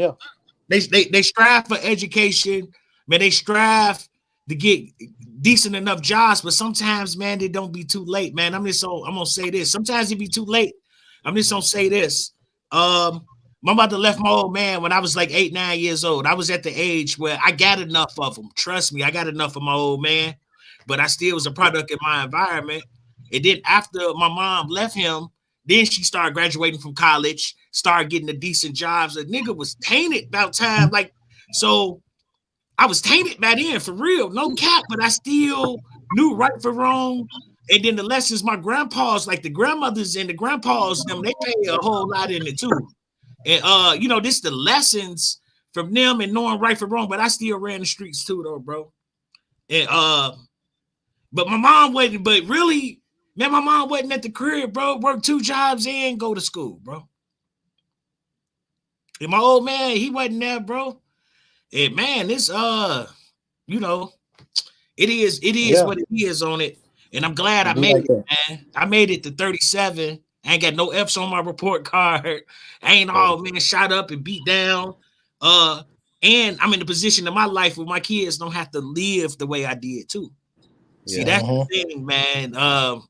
[SPEAKER 1] they strive for education, man. They strive to get decent enough jobs, but sometimes, man, they don't be too late, man. I'm gonna say this. Sometimes it be too late I'm just gonna say this. My mother left my old man when I was like 8, 9 years old. I was at the age where I got enough of him. Trust me, I got enough of my old man, but I still was a product in my environment. And then after my mom left him, then she started graduating from college, started getting the decent jobs. The nigga was tainted about time. Like, so I was tainted back then for real, no cap, but I still knew right from wrong. And then the lessons my grandpas, like the grandmothers and the grandpas, them, they pay a whole lot in it too. And you know, this the lessons from them and knowing right from wrong, but I still ran the streets too, though, bro. And but my mom wasn't, but really, man, my mom wasn't at the crib, bro. Worked 2 jobs and go to school, bro. And my old man, he wasn't there, bro. And man, this you know, it is what it is on it. And I'm glad I made it, man. I made it to 37. I ain't got no F's on my report card. I ain't all man shot up and beat down. And I'm in the position in my life where my kids don't have to live the way I did too. See, that's the thing, man.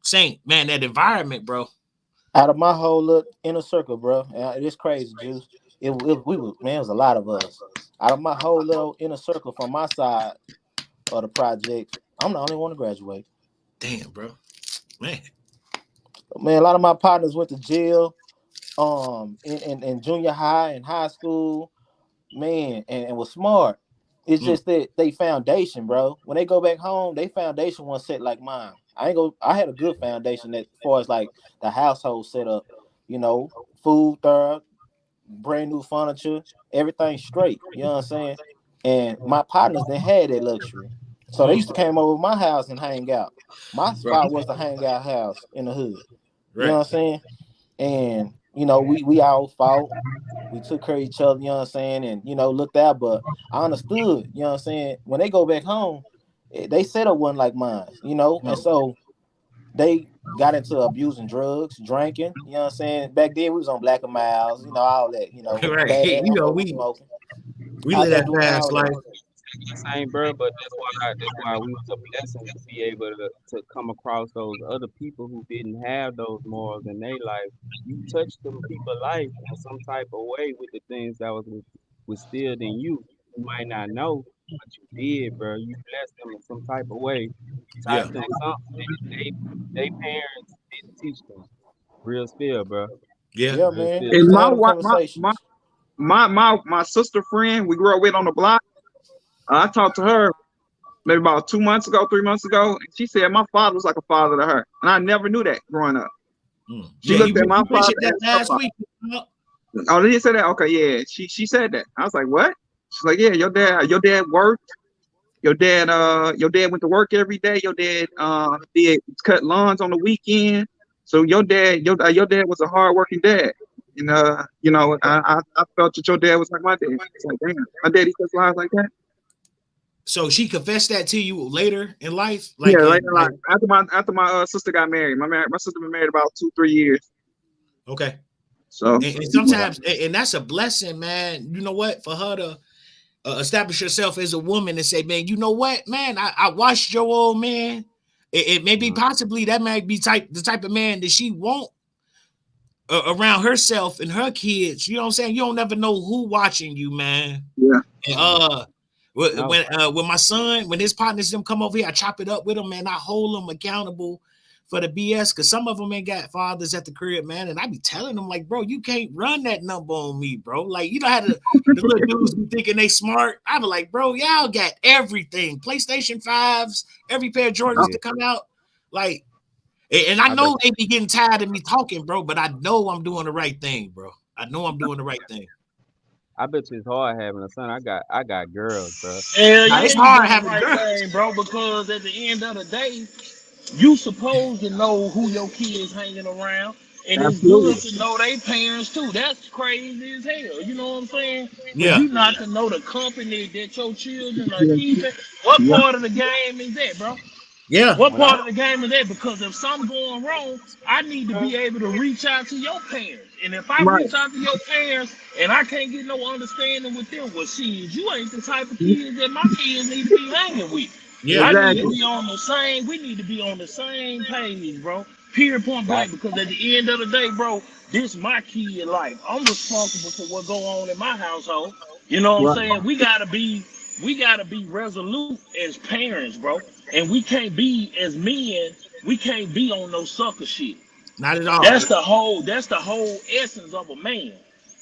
[SPEAKER 1] Saint, man, that environment, bro.
[SPEAKER 10] Out of my whole little inner circle, bro. It's crazy, Juice. It was a lot of us. Out of my whole little inner circle from my side of the project, I'm the only one to graduate.
[SPEAKER 1] Damn, bro. Man,
[SPEAKER 10] a lot of my partners went to jail in junior high and high school, man, and was smart. It's just that they foundation, bro. When they go back home, they foundation wasn't set like mine. I had a good foundation that, as far as like the household setup, you know, food there, brand new furniture, everything straight. You know what I'm saying? And my partners, they had that luxury. So they used to come over my house and hang out. My spot was the hangout house in the hood. Right. You know what I'm saying? And, you know, we all fought. We took care of each other, you know what I'm saying? And, you know, looked out. But I understood, you know what I'm saying? When they go back home, they setup wasn't like mine, you know? And so they got into abusing drugs, drinking, you know what I'm saying? Back then we was on Black and Miles, you know, all that, you know.
[SPEAKER 1] Right. You know, we live that fast life.
[SPEAKER 7] Same, bro, but that's why we was a blessing to be able to come across those other people who didn't have those morals in their life. You touched them people's life in some type of way with the things that was still in you. You might not know, but you did, bro. You blessed them in some type of way. Type thing, something they parents didn't teach them. Real spill, bro.
[SPEAKER 10] Yeah, man.
[SPEAKER 9] And my sister friend we grew up with on the block. I talked to her maybe about 3 months ago, and she said my father was like a father to her, and I never knew that growing up. She looked at my father last week. Oh, did you say that? Okay, yeah. She said that. I was like, what? She's like, yeah, your dad worked. Your dad went to work every day. Your dad did cut lawns on the weekend. So your dad was a hardworking dad. And you know, I felt that your dad was like my dad. It's like, damn, my daddy cuts lawns like that.
[SPEAKER 1] So she confessed that to you later in life? Like,
[SPEAKER 9] yeah, later in life. After my sister got married. My sister been married about 2-3 years.
[SPEAKER 1] Okay.
[SPEAKER 9] So
[SPEAKER 1] and sometimes, and that's a blessing, man. You know what? For her to establish herself as a woman and say, man, you know what, man, I watched your old man. It may be possibly that might be the type of man that she want around herself and her kids. You know what I'm saying? You don't never know who watching you, man.
[SPEAKER 9] Yeah.
[SPEAKER 1] And, when my son, when his partners them come over here, I chop it up with them, man. I hold them accountable for the BS, because some of them ain't got fathers at the crib, man. And I be telling them, like, bro, you can't run that number on me, bro. Like, you know how the little dudes be thinking they smart. I be like, bro, y'all got everything. PlayStation 5s, every pair of Jordans to come out. Like, and I know they be getting tired of me talking, bro, but I know I'm doing the right thing, bro. I know I'm doing the right thing.
[SPEAKER 7] I bet you it's hard having a son. I got girls, bro.
[SPEAKER 4] Yeah,
[SPEAKER 1] it's hard having girls,
[SPEAKER 4] thing, bro, because at the end of the day, you supposed to know who your kids hanging around, and it's good to know their parents too. That's crazy as hell. You know what I'm saying?
[SPEAKER 1] Yeah.
[SPEAKER 4] For you not to know the company that your children are keeping. What part of the game is that, bro?
[SPEAKER 1] Yeah.
[SPEAKER 4] What part of the game is that? Because if something going wrong, I need to be able to reach out to your parents. And if I reach out to your parents and I can't get no understanding with them, well, shit, you ain't the type of kids that my kids need to be hanging with.
[SPEAKER 1] Yeah,
[SPEAKER 4] I need to be on the same. We need to be on the same page, bro. Period, point blank. Because at the end of the day, bro, this my kid life. I'm responsible for what go on in my household. You know what I'm saying? We gotta be resolute as parents, bro. And we can't be as men. We can't be on no sucker shit.
[SPEAKER 1] Not at all.
[SPEAKER 4] That's the whole essence of a man.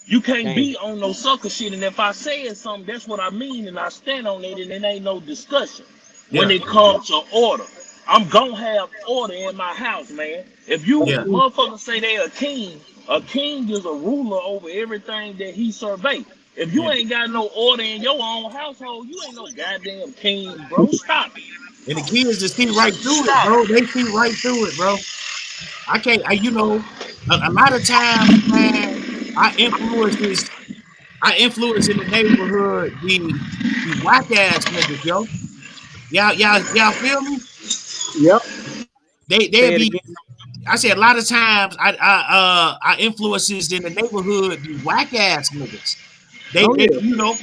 [SPEAKER 4] You can't be on no sucker shit, and if I say something, that's what I mean, and I stand on it, and it ain't no discussion. When it comes to order, I'm gonna have order in my house, man. If you motherfuckers say they a king is a ruler over everything that he surveys. If you ain't got no order in your own household, you ain't no goddamn king, bro. Stop it.
[SPEAKER 1] And the kids just see right through it, bro. They see right through it, bro. You know, a lot of times, man, I influence in the neighborhood the whack ass niggas, yo. Y'all feel me?
[SPEAKER 7] Yep.
[SPEAKER 1] They be. I said a lot of times I influences in the neighborhood the whack ass niggas. They you know,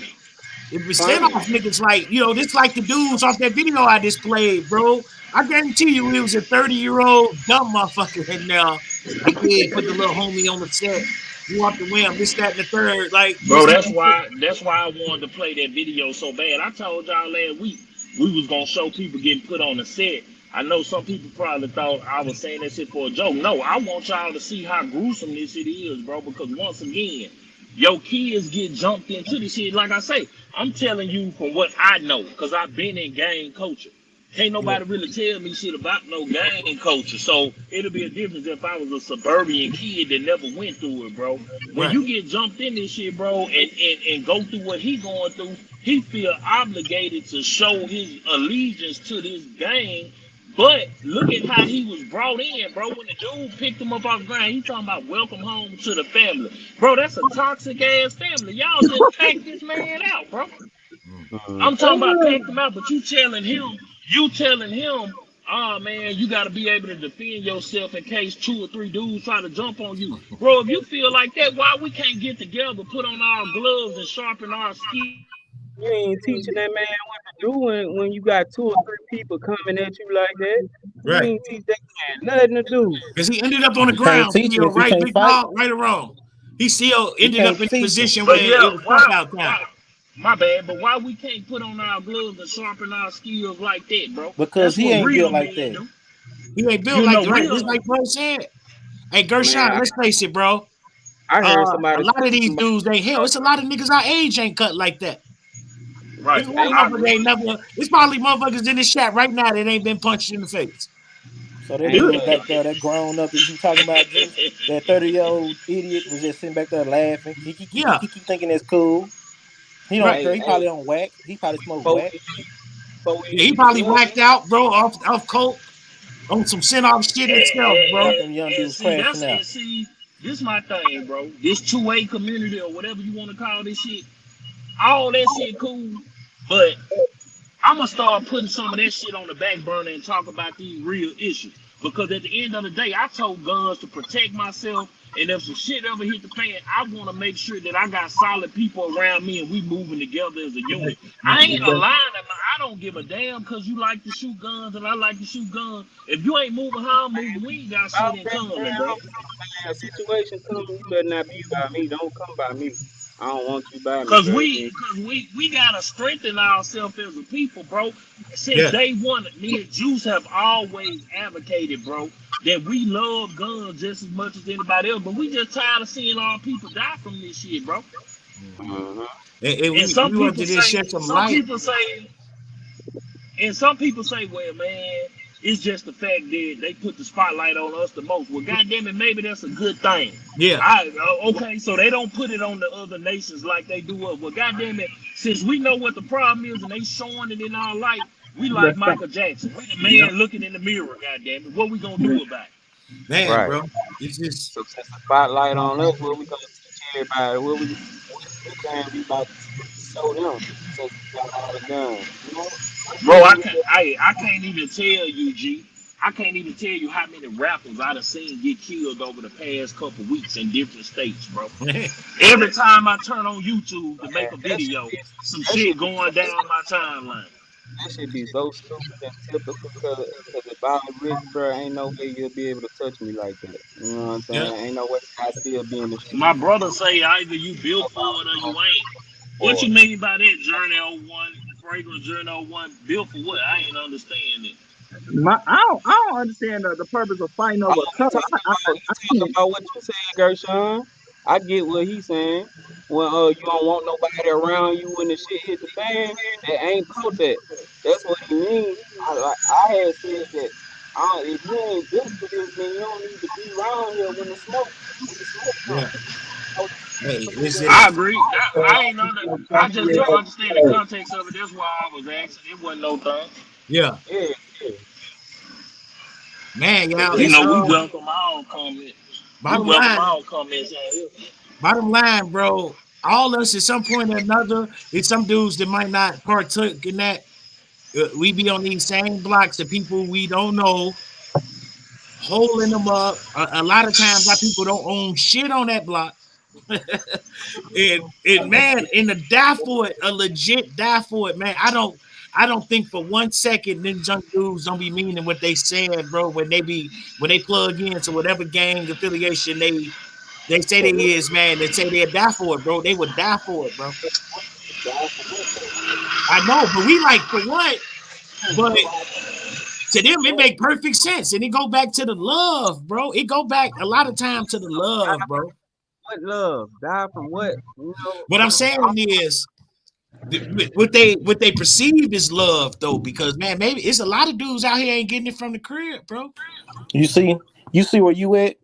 [SPEAKER 1] if we send off niggas like, you know, this like the dudes off that video I displayed, bro. I guarantee you it was a 30-year-old dumb motherfucker in there. Like, yeah, put the little homie on the set. You off the whim, this, that, and the third. Like,
[SPEAKER 4] bro, that's why I wanted to play that video so bad. I told y'all last week we was gonna show people getting put on the set. I know some people probably thought I was saying that shit for a joke. No, I want y'all to see how gruesome this shit is, bro, because once again, your kids get jumped into this shit. Like I say, I'm telling you from what I know, because I've been in gang culture. Can't nobody really tell me shit about no gang culture. So it'll be a difference if I was a suburban kid that never went through it, bro. When you get jumped in this shit, bro, and go through what he going through, he feel obligated to show his allegiance to this gang. But look at how he was brought in, bro. When the dude picked him up off the ground, he talking about welcome home to the family. Bro, that's a toxic ass family. Y'all just packed this man out, bro. I'm talking about packed him out, but you telling him, oh man, you got to be able to defend yourself in case 2 or 3 dudes try to jump on you. Bro, if you feel like that, why we can't get together, put on our gloves and sharpen our skills?
[SPEAKER 7] You ain't teaching that man what to do when you got 2 or 3 people coming at you like that. You ain't teach that man nothing to do.
[SPEAKER 1] Because he ended up on the ground, right, big dog, right or wrong. He still ended up in a position where it was tough out there.
[SPEAKER 4] My bad, but why we can't put on our gloves and sharpen our skills like that, bro?
[SPEAKER 10] Because he ain't built like that.
[SPEAKER 1] He ain't built like that. Just like bro said. Hey, Gershon, let's face it, bro.
[SPEAKER 7] I heard somebody.
[SPEAKER 1] A lot of these dudes ain't hell. It's a lot of niggas our age ain't cut like that.
[SPEAKER 4] Right.
[SPEAKER 1] It's probably motherfuckers in this chat right now that ain't been punched in the face.
[SPEAKER 10] So that dude back there, that grown up that you talking about, just, that 30-year-old idiot was just sitting back there laughing. He keep thinking that's cool. He don't care. He probably on whack. He probably smoked whack.
[SPEAKER 1] Yeah, he probably whacked out, bro, off coke, on some sent off shit himself, bro.
[SPEAKER 10] Them young dudes crashing out.
[SPEAKER 4] See, this my thing, bro. This 2A community or whatever you want to call this shit, all that shit cool, but I'm gonna start putting some of that shit on the back burner and talk about these real issues. Because at the end of the day, I told guns to protect myself, and if some shit ever hit the fan, I want to make sure that I got solid people around me and we moving together as a unit. I ain't a line. I don't give a damn because you like to shoot guns and I like to shoot guns. If you ain't moving how I'm moving, we ain't got shit in common, bro.
[SPEAKER 7] A situation comes, you better not be by me. Don't come by me. I don't want you by me.
[SPEAKER 4] Because we gotta strengthen ourselves as a people, bro. Since day one, me and Juice have always advocated, bro, that we love guns just as much as anybody else, but we just tired of seeing our people die from this shit, bro.
[SPEAKER 1] And some
[SPEAKER 4] people say, well, man, it's just the fact that they put the spotlight on us the most. Well, goddamn it, maybe that's a good thing.
[SPEAKER 1] Yeah.
[SPEAKER 4] Okay, so they don't put it on the other nations like they do us. Well, goddamn it, since we know what the problem is and they showing it in our light, we like Michael Jackson. We the man looking in the mirror, goddamn it. What we gonna do about it?
[SPEAKER 1] Man, bro, it's just
[SPEAKER 7] so since the spotlight on us, what we gonna teach everybody? What we can be about to show them since we got all the guns, you know?
[SPEAKER 4] Bro, I can't even tell you, G. I can't even tell you how many rappers I done seen get killed over the past couple weeks in different states, bro. Every time I turn on YouTube to make a video, some shit going down my timeline.
[SPEAKER 7] That should be so stupid and typical because if I was rich, bro, ain't no way you'll be able to touch me like that. You know what I'm
[SPEAKER 1] Yeah.
[SPEAKER 7] saying? Ain't no way I still be in the street
[SPEAKER 4] My brother say either you built for it or you ain't. What
[SPEAKER 7] or
[SPEAKER 4] you mean by that, Journey 01, Fragrance Journey 01, built for what? I ain't understand it.
[SPEAKER 9] I don't understand the purpose of fighting
[SPEAKER 7] oh,
[SPEAKER 9] over color. I
[SPEAKER 7] he talking
[SPEAKER 9] can't.
[SPEAKER 7] about what you saying, Gershon. I get what he's saying. When you don't want nobody around you when the shit hit the fan, that ain't about that. That's what he mean. I had said that if you ain't built for this, then you don't need to be around here when the smoke
[SPEAKER 1] Yeah.
[SPEAKER 7] comes. So,
[SPEAKER 1] Hey, is it?
[SPEAKER 4] I agree. I ain't under. I just didn't understand the context of it. That's why I was asking. It wasn't no thing.
[SPEAKER 1] Yeah,
[SPEAKER 7] yeah, yeah.
[SPEAKER 1] man,
[SPEAKER 7] But
[SPEAKER 1] y'all.
[SPEAKER 4] You
[SPEAKER 7] yeah,
[SPEAKER 1] It's
[SPEAKER 4] know, we welcome all comments. We
[SPEAKER 1] bottom
[SPEAKER 4] welcome
[SPEAKER 1] line.
[SPEAKER 4] all comments out here.
[SPEAKER 1] Bottom line, bro. All us at some point or another. It's some dudes that might not partook in that. We be on these same blocks of people we don't know, holding them up. A lot of times, our people don't own shit on that block. and man, in the die for it, a legit die for it, man. I don't think for 1 second them junk dudes don't be meaning what they said, bro. When they plug into whatever gang affiliation they say they is, man. They say they'll die for it, bro. They would die for it, bro. I know, but we like for what? But to them, it make perfect sense, and it go back to the love, bro. It go back a lot of time to the love, bro.
[SPEAKER 7] what love? Die from what? You know,
[SPEAKER 1] What I'm saying is, what they perceive is love, though, because man, maybe it's a lot of dudes out here ain't getting it from the crib, bro.
[SPEAKER 10] You see where you at?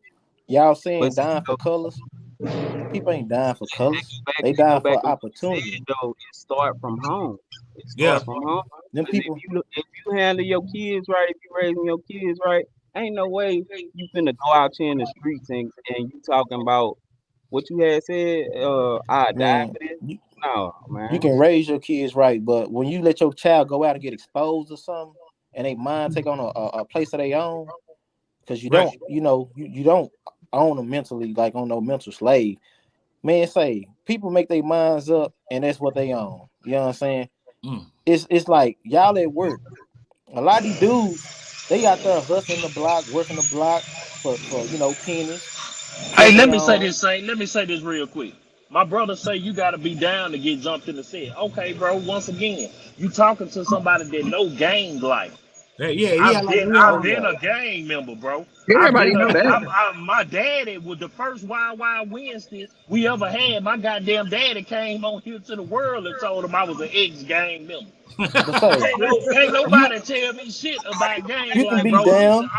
[SPEAKER 10] Y'all
[SPEAKER 7] but
[SPEAKER 10] saying
[SPEAKER 7] see,
[SPEAKER 10] dying for colors? Them people ain't dying for colors. They
[SPEAKER 7] they go
[SPEAKER 10] dying
[SPEAKER 7] back
[SPEAKER 10] for
[SPEAKER 7] to what you
[SPEAKER 10] opportunity.
[SPEAKER 7] said though. It start from home. It
[SPEAKER 1] Yeah,
[SPEAKER 7] start from home.
[SPEAKER 10] Them
[SPEAKER 7] 'Cause
[SPEAKER 10] people,
[SPEAKER 7] if you handle your kids right, if you raising your kids right, ain't no way you finna go out here in the streets and you talking about what you had said. I die
[SPEAKER 10] man,
[SPEAKER 7] for this.
[SPEAKER 10] you,
[SPEAKER 7] No,
[SPEAKER 10] you
[SPEAKER 7] man.
[SPEAKER 10] can raise your kids right, but when you let your child go out and get exposed or something, and they mind take on a place of their own, because you
[SPEAKER 1] right.
[SPEAKER 10] don't, you don't own them mentally, like on no mental slave. Man, say people make their minds up, and that's what they own. You know what I'm saying?
[SPEAKER 1] Mm.
[SPEAKER 10] It's like y'all at work. A lot of these dudes, they out there hustling the block, working the block for pennies,
[SPEAKER 4] Hey,
[SPEAKER 10] putting
[SPEAKER 4] let
[SPEAKER 10] it
[SPEAKER 4] me say
[SPEAKER 10] on.
[SPEAKER 4] this, Saint. Let me say this real quick. My brother say you got to be down to get jumped in the set. Okay, bro. Once again, you talking to somebody that know gang life.
[SPEAKER 1] Yeah, like we
[SPEAKER 4] I've
[SPEAKER 10] Oh
[SPEAKER 1] all.
[SPEAKER 4] been
[SPEAKER 10] yeah.
[SPEAKER 4] a gang member, bro.
[SPEAKER 9] Everybody know that.
[SPEAKER 4] My daddy was the first Wild Wednesday we ever had. My goddamn daddy came on here to the world and told him I was an ex-gang member.
[SPEAKER 10] But say
[SPEAKER 4] Can't
[SPEAKER 10] you
[SPEAKER 4] nobody tell me shit about gang
[SPEAKER 10] you can
[SPEAKER 4] life,
[SPEAKER 10] be
[SPEAKER 4] bro.
[SPEAKER 10] down.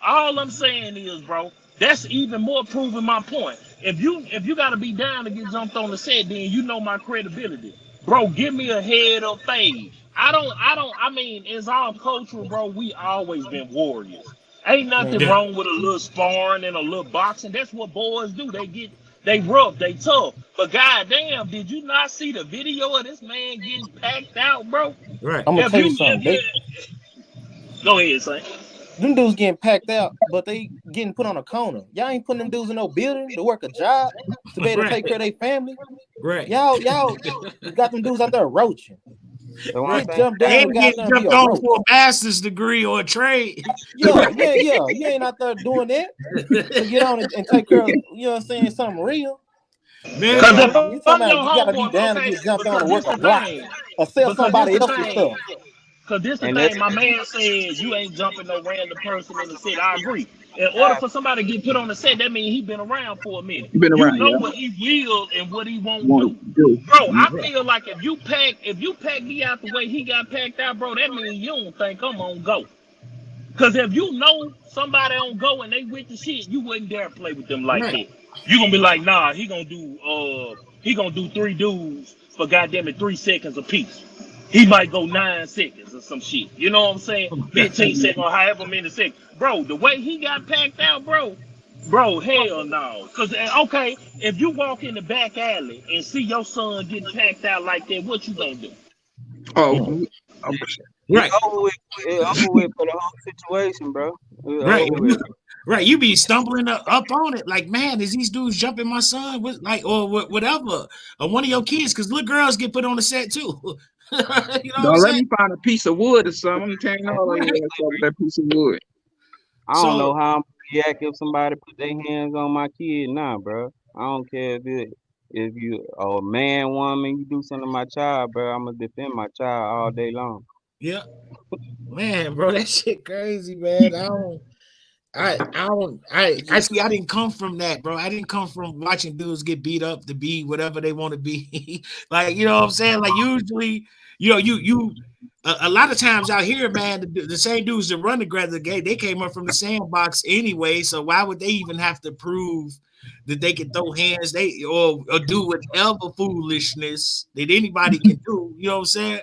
[SPEAKER 4] All I'm saying is, bro, that's even more proving my point. If you gotta be down to get jumped on the set, then you know my credibility. Bro, give me a head up fade. I mean, it's all cultural, bro. We always been warriors. Ain't nothing
[SPEAKER 10] Man,
[SPEAKER 1] Yeah,
[SPEAKER 4] wrong with a little sparring and a little boxing. That's what boys do. They rough, they tough. But goddamn, did you not see the video of this man getting packed out, bro?
[SPEAKER 1] right.
[SPEAKER 10] I'm gonna
[SPEAKER 4] If
[SPEAKER 10] tell you
[SPEAKER 4] you,
[SPEAKER 10] something. They
[SPEAKER 4] go ahead, son.
[SPEAKER 10] them dudes getting packed out, but they getting put on a corner. Y'all ain't putting them dudes in no building to work a job to be able to
[SPEAKER 1] Right,
[SPEAKER 10] take care of their family.
[SPEAKER 1] right,
[SPEAKER 10] Y'all got them dudes out there roaching.
[SPEAKER 7] That's what I'm
[SPEAKER 1] right.
[SPEAKER 10] Get
[SPEAKER 7] saying.
[SPEAKER 10] jumped
[SPEAKER 1] They
[SPEAKER 10] down and
[SPEAKER 1] ain't
[SPEAKER 10] get out
[SPEAKER 1] getting
[SPEAKER 10] there and be
[SPEAKER 1] jumped
[SPEAKER 10] a
[SPEAKER 1] on for
[SPEAKER 10] roach.
[SPEAKER 1] a master's degree or a trade.
[SPEAKER 10] Yeah, yeah, yeah. You ain't out there doing that to get on and take care of, you know what I'm saying, something real.
[SPEAKER 1] Man,
[SPEAKER 7] That's
[SPEAKER 4] Because
[SPEAKER 7] what
[SPEAKER 4] if
[SPEAKER 7] I'm
[SPEAKER 10] You talking
[SPEAKER 4] I'm your
[SPEAKER 10] about you gotta be
[SPEAKER 4] homeboy,
[SPEAKER 10] down to
[SPEAKER 4] okay,
[SPEAKER 10] get jumped on
[SPEAKER 4] because
[SPEAKER 10] and work
[SPEAKER 4] this
[SPEAKER 10] a
[SPEAKER 4] the
[SPEAKER 10] block
[SPEAKER 4] thing.
[SPEAKER 10] or sell
[SPEAKER 4] Because this
[SPEAKER 10] somebody
[SPEAKER 4] the
[SPEAKER 10] else's
[SPEAKER 4] thing.
[SPEAKER 10] stuff.
[SPEAKER 4] Because this the
[SPEAKER 7] and that's
[SPEAKER 4] thing. My man said you ain't jumping no random person in the set. I agree. In order
[SPEAKER 7] die
[SPEAKER 4] for somebody to get put on the set, that means he been around for a minute.
[SPEAKER 9] You been
[SPEAKER 4] You
[SPEAKER 9] around,
[SPEAKER 4] know
[SPEAKER 9] yeah.
[SPEAKER 4] what he will and what he won't
[SPEAKER 9] Want
[SPEAKER 4] do.
[SPEAKER 9] to do.
[SPEAKER 4] Bro, I
[SPEAKER 1] right.
[SPEAKER 4] feel like if you pack me out the way he got packed out, bro, that means you don't think I'm on go. Cause if you know somebody on go and they with the shit, you wouldn't dare play with them like
[SPEAKER 1] Right.
[SPEAKER 4] that. You gonna be like, nah, he gonna do 3 dudes for goddamn it 3 seconds a piece. He might go 9 seconds or some shit. You know what I'm saying? 15 seconds or however many seconds. Bro, the way he got packed out, bro, hell no. Cause okay, if you walk in the back alley and see your son getting packed out like that, what you gonna do?
[SPEAKER 9] Oh,
[SPEAKER 10] Mm.
[SPEAKER 7] it's
[SPEAKER 1] Right,
[SPEAKER 7] over with. It's over with for the whole situation, bro. It's
[SPEAKER 1] right.
[SPEAKER 7] over with.
[SPEAKER 1] Right, you be stumbling up on it like, man, is these dudes jumping my son? Whatever, or one of your kids? Because little girls get put on the set too. You know what I'm
[SPEAKER 9] Don't let
[SPEAKER 1] saying?
[SPEAKER 9] me find a piece of wood or something. I'm tearing all of you ass up with that piece of wood.
[SPEAKER 7] I don't know
[SPEAKER 1] So
[SPEAKER 7] how I'm gonna react if somebody put their hands on my kid now, bro. I don't care if you a man, woman, you do something to my child, bro. I'm gonna defend my child all day long.
[SPEAKER 1] yeah, man, bro, that shit crazy, man. I see. I didn't come from that, bro. I didn't come from watching dudes get beat up to be whatever they want to be. Like, you know what I'm saying? Like, usually, a lot of times out here, man, the same dudes that run the Greta Gate, they came up from the sandbox anyway. So why would they even have to prove that they can throw hands, or do whatever foolishness that anybody can do? You know what I'm saying?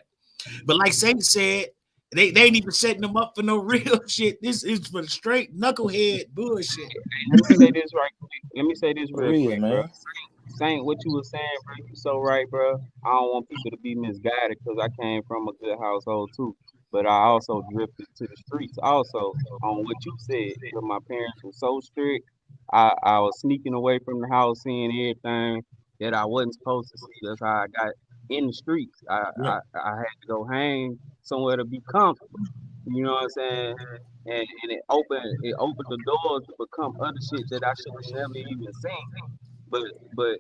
[SPEAKER 1] But like Saint said, they ain't even setting them up for no real shit. This is for the straight knucklehead bullshit.
[SPEAKER 7] Let me say this right quick. Let me say this
[SPEAKER 10] For
[SPEAKER 7] real
[SPEAKER 10] real,
[SPEAKER 7] quick, bro.
[SPEAKER 10] man.
[SPEAKER 7] Saint, what you were saying, bro, you so right, bro. I don't want people to be misguided because I came from a good household too. But I also drifted to the streets also on what you said. Because my parents were so strict. I was sneaking away from the house, seeing everything that I wasn't supposed to see. That's how I got in the streets.
[SPEAKER 1] Yeah,
[SPEAKER 7] I had to go hang somewhere to be comfortable. You know what I'm saying? And it opened the doors to become other shit that I should have never even seen. But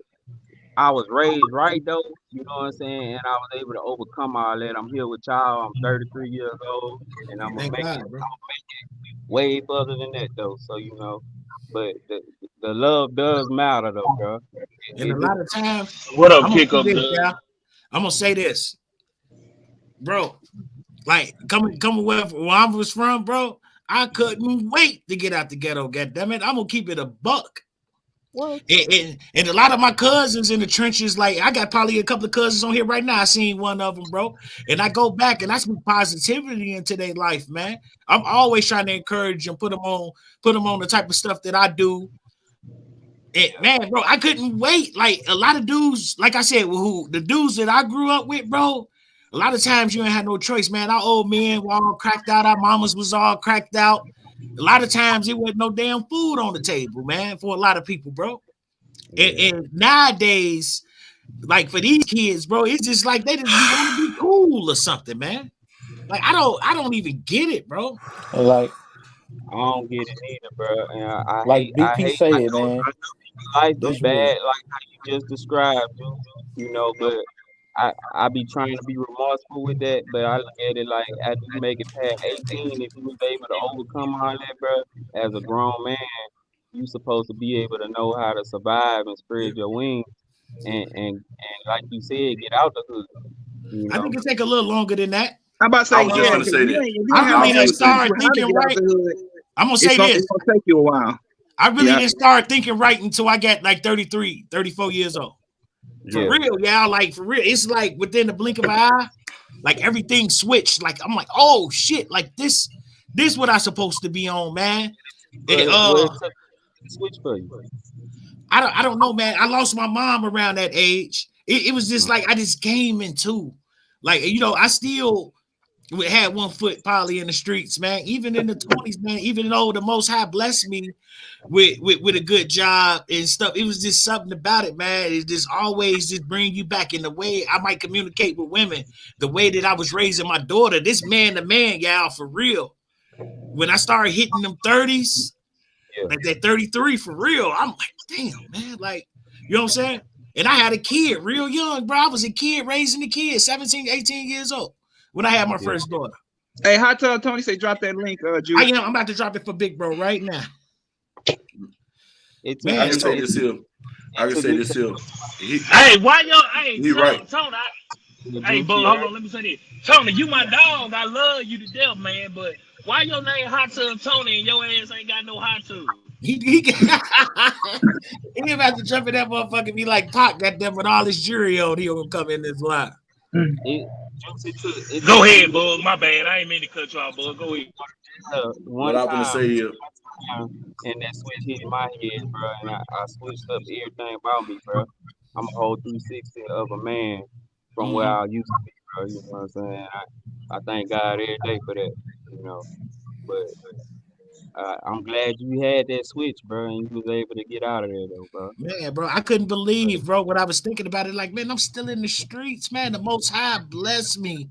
[SPEAKER 7] I was raised right though, you know what I'm saying? And I was able to overcome all that. I'm here with y'all. I'm 33 years old, and I'm gonna
[SPEAKER 1] thank
[SPEAKER 7] make
[SPEAKER 1] God,
[SPEAKER 7] it
[SPEAKER 1] bro.
[SPEAKER 7] way further than that though. So but the love does matter though, bro.
[SPEAKER 1] And a
[SPEAKER 7] It
[SPEAKER 1] lot of times,
[SPEAKER 4] What up,
[SPEAKER 1] I'm gonna
[SPEAKER 4] kick
[SPEAKER 1] say
[SPEAKER 4] up
[SPEAKER 1] this,
[SPEAKER 4] the
[SPEAKER 1] yeah. I'm gonna say this, bro. Like coming where I was from, bro. I couldn't wait to get out the ghetto. God damn it, I'm gonna keep it a buck.
[SPEAKER 7] what?
[SPEAKER 1] And a lot of my cousins in the trenches, like I got probably a couple of cousins on here right now. I seen one of them, bro. And I go back and I speak positivity into their life, man. I'm always trying to encourage them, put them on the type of stuff that I do. And man, bro, I couldn't wait. Like a lot of dudes, like I said, who the dudes that I grew up with, bro. A lot of times you ain't had no choice, man. Our old men were all cracked out. Our mamas was all cracked out. A lot of times it wasn't no damn food on the table, man, for a lot of people, bro.
[SPEAKER 7] Yeah.
[SPEAKER 1] And nowadays, like for these kids, bro, it's just like they just want to be cool or something, man. Like I don't even get it, bro.
[SPEAKER 10] And
[SPEAKER 7] I don't get it either, bro. And
[SPEAKER 10] like
[SPEAKER 7] I
[SPEAKER 10] BP
[SPEAKER 7] hate
[SPEAKER 10] said, man,
[SPEAKER 7] life be
[SPEAKER 10] that's
[SPEAKER 7] bad
[SPEAKER 10] real.
[SPEAKER 7] like how you just described, but I be trying to be remorseful with that, but I look at it like after you make it past 18, if you was able to overcome all that, bro, as a grown man, you supposed to be able to know how to survive and
[SPEAKER 1] Yeah.
[SPEAKER 7] spread your wings and like you said, get out the hood, you
[SPEAKER 1] I
[SPEAKER 7] know.
[SPEAKER 1] think it take a little longer than that.
[SPEAKER 9] I'm about to
[SPEAKER 3] I
[SPEAKER 9] say,
[SPEAKER 3] was just
[SPEAKER 9] yeah,
[SPEAKER 3] gonna
[SPEAKER 9] because
[SPEAKER 3] say that.
[SPEAKER 9] if you
[SPEAKER 1] I
[SPEAKER 9] ain't had
[SPEAKER 3] I
[SPEAKER 1] really
[SPEAKER 3] was
[SPEAKER 1] didn't
[SPEAKER 9] nobody
[SPEAKER 3] just
[SPEAKER 9] teach
[SPEAKER 1] start
[SPEAKER 9] you how to
[SPEAKER 1] thinking
[SPEAKER 9] get out
[SPEAKER 1] right.
[SPEAKER 9] the hood,
[SPEAKER 1] I'm gonna say this.
[SPEAKER 9] it's gonna take you a while.
[SPEAKER 1] I really
[SPEAKER 9] Yeah.
[SPEAKER 1] didn't start thinking right until I got like 33, 34 years old. For
[SPEAKER 7] Yeah.
[SPEAKER 1] real, yeah. Like for real. It's like within the blink of an eye, like everything switched. Like I'm like, oh shit, like this what I supposed to be on, man. It,
[SPEAKER 7] What it took to switch for you.
[SPEAKER 1] I don't know, man. I lost my mom around that age. It was just like I just came into, like, I still had one foot probably in the streets, man. Even in the 20s, man. Even though the Most High blessed me with a good job and stuff, it was just something about it, man. It just always just bring you back in the way I might communicate with women, the way that I was raising my daughter. This man to man, y'all, for real. When I started hitting them 30s,
[SPEAKER 7] Yeah.
[SPEAKER 1] like that 33 for real. I'm like, damn, man. Like, you know what I'm saying? And I had a kid real young, bro. I was a kid raising a kid, 17, 18 years old when I had my
[SPEAKER 7] Yeah.
[SPEAKER 1] first daughter.
[SPEAKER 9] Hey, Hot Tub Tony say drop that link, Judah.
[SPEAKER 1] I'm about to drop it for Big Bro right now.
[SPEAKER 7] It took
[SPEAKER 3] I
[SPEAKER 1] Man,
[SPEAKER 3] can
[SPEAKER 7] me
[SPEAKER 3] say
[SPEAKER 1] so
[SPEAKER 3] this here. I can
[SPEAKER 7] took
[SPEAKER 3] say
[SPEAKER 7] me
[SPEAKER 3] this here.
[SPEAKER 4] Hey, why yo? Hey,
[SPEAKER 3] He right.
[SPEAKER 4] Tony.
[SPEAKER 7] to
[SPEAKER 4] Hey, but hold on. Let me say this. Tony, you my dog. I love you to death, man. But why your name Hot Tub Tony and your ass ain't got no hot tub?
[SPEAKER 1] he about to jump in that motherfucker and be like, Pac, goddamn, with all his jury on, he'll come in this line.
[SPEAKER 7] it, it
[SPEAKER 4] Go
[SPEAKER 7] took me
[SPEAKER 4] ahead, Bug. My bad. I ain't mean to cut you off, Bug. Go ahead.
[SPEAKER 3] What
[SPEAKER 7] one
[SPEAKER 3] I'm gonna
[SPEAKER 7] time
[SPEAKER 3] say here.
[SPEAKER 7] and that switch hit my head, bro, and I switched up everything about me, bro. I'm a whole 360 of a man from where I used to be, bro. You know what I'm saying? I thank God every day for that, you know. But I'm glad you had that switch, bro, and you was able to get out of there, though, bro.
[SPEAKER 1] Man, bro, I couldn't believe, bro, what I was thinking about it. Like, man, I'm still in the streets, man. The Most High blessed me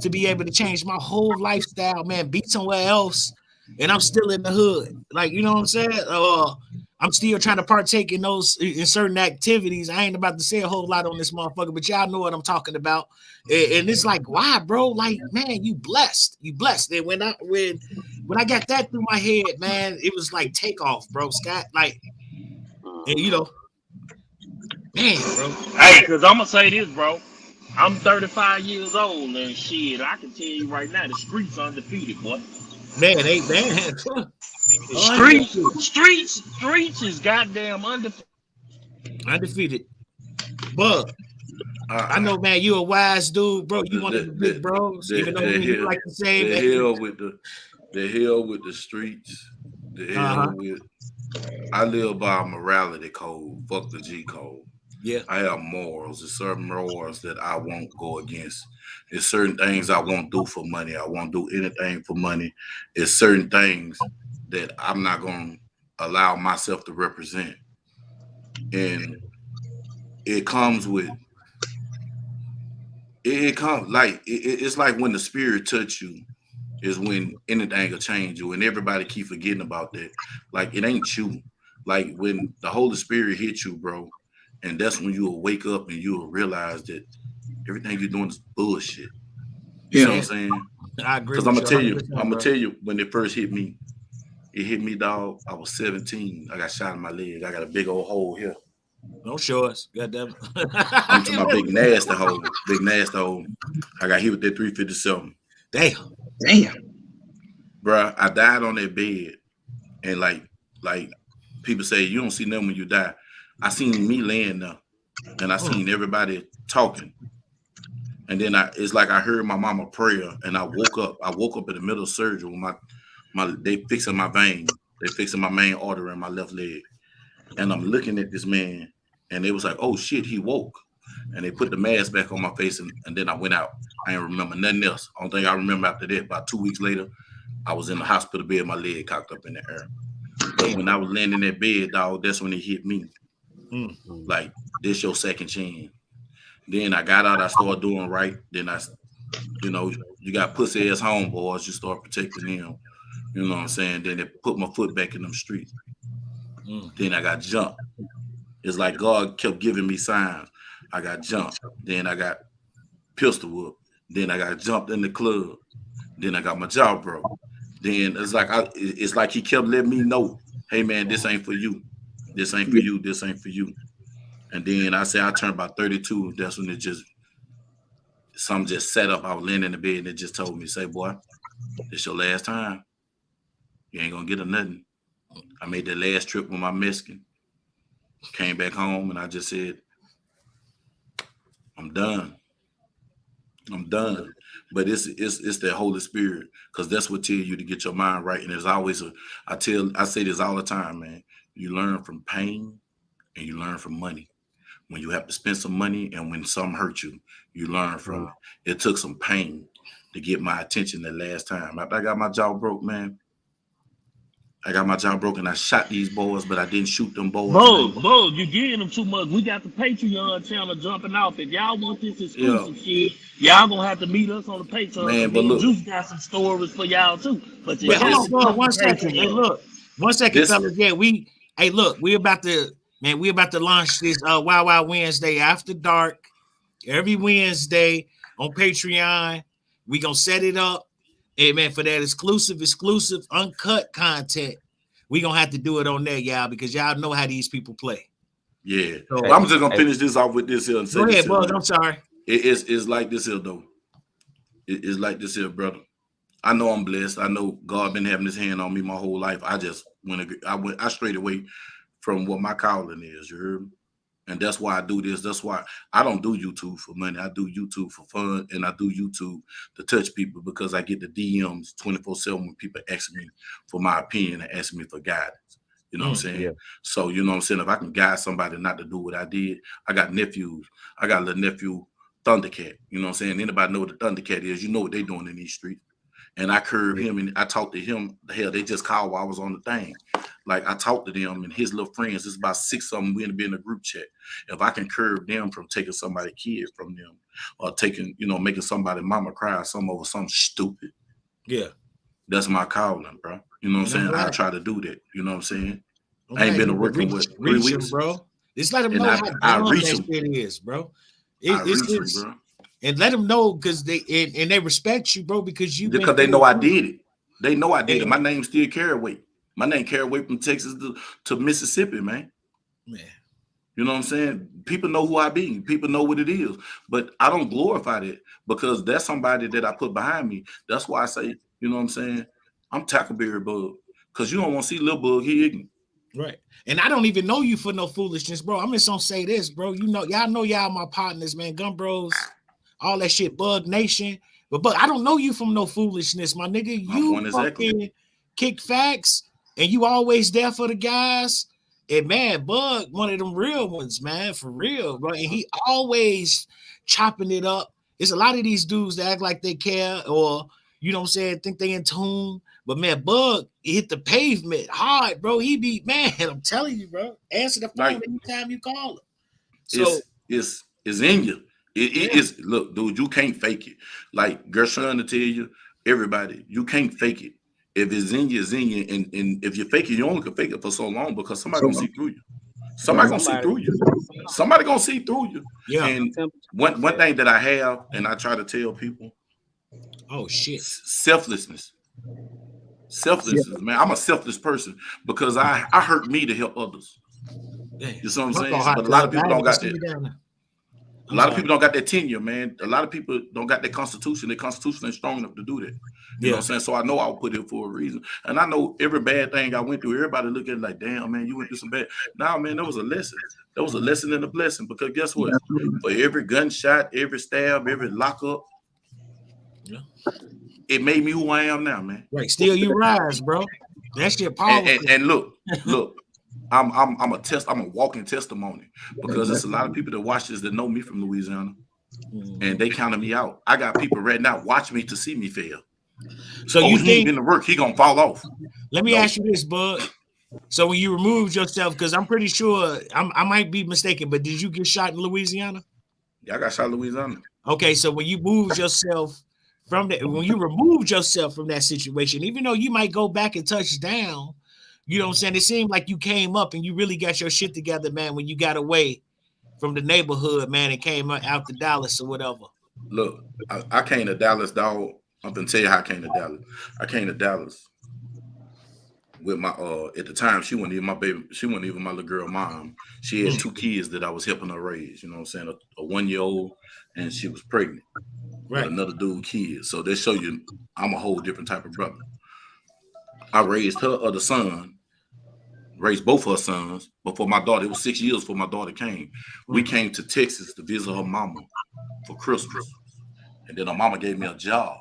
[SPEAKER 1] to be able to change my whole lifestyle, man, be somewhere else, and I'm still in the hood. Like, you know what I'm saying? I'm still trying to partake in certain activities. I ain't about to say a whole lot on this motherfucker, but y'all know what I'm talking about. And it's like, why, bro? Like, man, you blessed. And when I got that through my head, man, it was like takeoff, bro. Scott, like, and you know, man, bro.
[SPEAKER 4] Hey, cause I'm gonna say this, bro. I'm 35 years old and shit. I can tell you right now, the streets undefeated, boy.
[SPEAKER 1] Man, they man.
[SPEAKER 4] Streets is goddamn
[SPEAKER 1] Undefeated. But I know, man, you a wise dude, bro. You one of the big bros, even though you like to say
[SPEAKER 3] the hell with the streets. The hell with. I live by a morality code. Fuck the G code.
[SPEAKER 1] Yeah,
[SPEAKER 3] I have morals. There's certain morals that I won't go against. There's certain things I won't do for money. I won't do anything for money. There's certain things that I'm not going to allow myself to represent. And it comes with. It's like when the spirit touch you is when anything will change you, and everybody keep forgetting about that. Like, it ain't you. Like, when the Holy Spirit hits you, bro, and that's when you will wake up and you will realize that everything you're doing is bullshit. You know what I'm saying?
[SPEAKER 1] I agree.
[SPEAKER 3] Because I'm gonna tell you, when it first hit me, dog. I was 17. I got shot in my leg. I got a big old hole here.
[SPEAKER 1] Don't show us. Goddamn.
[SPEAKER 3] I'm talking about big nasty hole. Big nasty hole. I got hit with that 357.
[SPEAKER 1] Damn.
[SPEAKER 3] Bruh, I died on that bed. And like people say, you don't see nothing when you die. I seen me laying there. And I seen everybody talking. And then it's like I heard my mama prayer, and I woke up. I woke up in the middle of surgery with they fixing my vein. They fixing my main artery in my left leg. And I'm looking at this man, and it was like, oh shit, he woke. And they put the mask back on my face, and then I went out. I ain't remember nothing else. Only thing I remember after that, about 2 weeks later, I was in the hospital bed, my leg cocked up in the air. But when I was laying in that bed, dog, that's when it hit me. Like, this your second chance. Then I got out, I started doing right. Then you got pussy ass homeboys, you start protecting them. You know what I'm saying? Then they put my foot back in them streets. Then I got jumped. It's like God kept giving me signs. I got jumped. Then I got pistol whooped. Then I got jumped in the club. Then I got my jaw broke. Then it's like he kept letting me know, hey man, this ain't for you. This ain't for you. This ain't for you. And then I turned about 32. That's when something just set up. I was laying in the bed and it just told me, say, boy, this your last time. You ain't gonna get a nothing. I made that last trip with my Mexican. Came back home and I just said, I'm done. But it's the Holy Spirit, because that's what tell you to get your mind right. And there's always I say this all the time, man. You learn from pain and you learn from money. When you have to spend some money and when something hurt you, you learn from it. It took some pain to get my attention the last time. After I got my jaw broke, man. I got my jaw broken. I shot these boys, but I didn't shoot them boys.
[SPEAKER 4] Bro, you getting them too much. We got the Patreon channel jumping off. If y'all want this exclusive shit, y'all gonna have to meet us on the Patreon. Man, but look, Juice got some stories for y'all too. But hold on, 1 second. Hey, look, 1 second, fellas. Yeah, we're about to launch this Wild Wednesday after dark every Wednesday on Patreon. We gonna set it up. Hey man, for that exclusive, uncut content, we gonna have to do it on there, y'all, because y'all know how these people play.
[SPEAKER 3] Yeah, so, I'm just gonna finish this off with this here and say,
[SPEAKER 1] go ahead, Bug. I'm sorry.
[SPEAKER 3] It's like this here though. It's like this here, brother. I know I'm blessed. I know God been having His hand on me my whole life. I just I strayed away from what my calling is. You heard me? And that's why I do this. That's why I don't do YouTube for money. I do YouTube for fun, and I do YouTube to touch people because I get the DMs 24/7 when people ask me for my opinion and ask me for guidance. You know what I'm saying? Yeah. So, you know what I'm saying? If I can guide somebody not to do what I did, I got nephews. I got a little nephew, Thundercat. You know what I'm saying? Anybody know what the Thundercat is? You know what they doing in these streets. And I curved him and I talked to him. Hell, they just called while I was on the thing. Like I talked to them and his little friends. There's about 6 of them. We're gonna be in a group chat. If I can curve them from taking somebody's kid from them, or taking, making somebody mama cry or something over something stupid.
[SPEAKER 1] Yeah.
[SPEAKER 3] That's my calling, bro. You know what I'm saying?
[SPEAKER 1] Right.
[SPEAKER 3] I try to do that. You know what I'm saying?
[SPEAKER 1] Okay,
[SPEAKER 3] I ain't been working with 3 weeks,
[SPEAKER 1] bro. Just let them know how dumb that shit is, bro. It's bro. And let them know because they respect you, bro, because
[SPEAKER 3] they know I did it. They know I did it. My name still carry weight. My name carry weight from Texas to Mississippi, man. You know what I'm saying? People know who I be. People know what it is. But I don't glorify that because that's somebody that I put behind me. That's why I say, you know what I'm saying? I'm Tackleberry Bug. Because you don't want to see Lil Bug, he ignorant.
[SPEAKER 1] Right. And I don't even know you for no foolishness, bro. I'm just gonna say this, bro. Y'all my partners, man. Gun Bros, all that shit, Bug Nation. But I don't know you from no foolishness, my nigga. You fucking kick facts and you always there for the guys. And man, Bug, one of them real ones, man, for real, bro. And he always chopping it up. It's a lot of these dudes that act like they care or, you know what I'm saying, think they in tune. But man, Bug hit the pavement hard, bro. He be, man, I'm telling you, bro. Answer the phone anytime you call him.
[SPEAKER 3] So it's in you. It's look, dude, you can't fake it. Like Gershon to tell you, everybody, you can't fake it. If it's in you, it's in you. And if you fake it, you only can fake it for so long because somebody gonna see through you. Somebody gonna see through you. Somebody gonna see through you.
[SPEAKER 1] Yeah.
[SPEAKER 3] And one thing that I have, and I try to tell people,
[SPEAKER 1] oh shit,
[SPEAKER 3] selflessness, man. I'm a selfless person because I hurt me to help others. You see what I'm saying? But a lot of people don't got that. A lot of people don't got that tenure, man. A lot of people don't got that constitution. Their constitution ain't strong enough to do that. You know what I'm saying? So I know I'll put it for a reason. And I know every bad thing I went through, everybody look at it like, damn, man, you went through some bad. Nah, man, that was a lesson. That was a lesson and a blessing. Because guess what? For every gunshot, every stab, every lockup, it made me who I am now, man.
[SPEAKER 1] Right. Still you rise, bro. That shit powerful.
[SPEAKER 3] And look. I'm a walking testimony because there's a lot of people that watch this that know me from Louisiana, and they counted me out. I got people right now watch me to see me fail.
[SPEAKER 1] So you
[SPEAKER 3] he ain't been to work, he gonna fall off.
[SPEAKER 1] Let me ask you this, Bud. So when you removed yourself, because I'm pretty sure I might be mistaken, but did you get shot in Louisiana?
[SPEAKER 3] Yeah, I got shot in Louisiana.
[SPEAKER 1] Okay, so when you moved yourself from that, when you removed yourself from that situation, even though you might go back and touch down. You know what I'm saying? It seemed like you came up and you really got your shit together, man, when you got away from the neighborhood, man, and came out to Dallas or whatever.
[SPEAKER 3] Look, I came to Dallas, dog. I'm gonna tell you how I came to Dallas. I came to Dallas with my at the time she wasn't even my baby, she wasn't even my little girl mom. She had 2 kids that I was helping her raise, you know what I'm saying? A 1-year-old and she was pregnant. Right. With another dude kid. So they show you I'm a whole different type of brother. I raised her other son, raised both her sons before my daughter. It was 6 years before my daughter came. We came to Texas to visit her mama for Christmas. And then her mama gave me a job.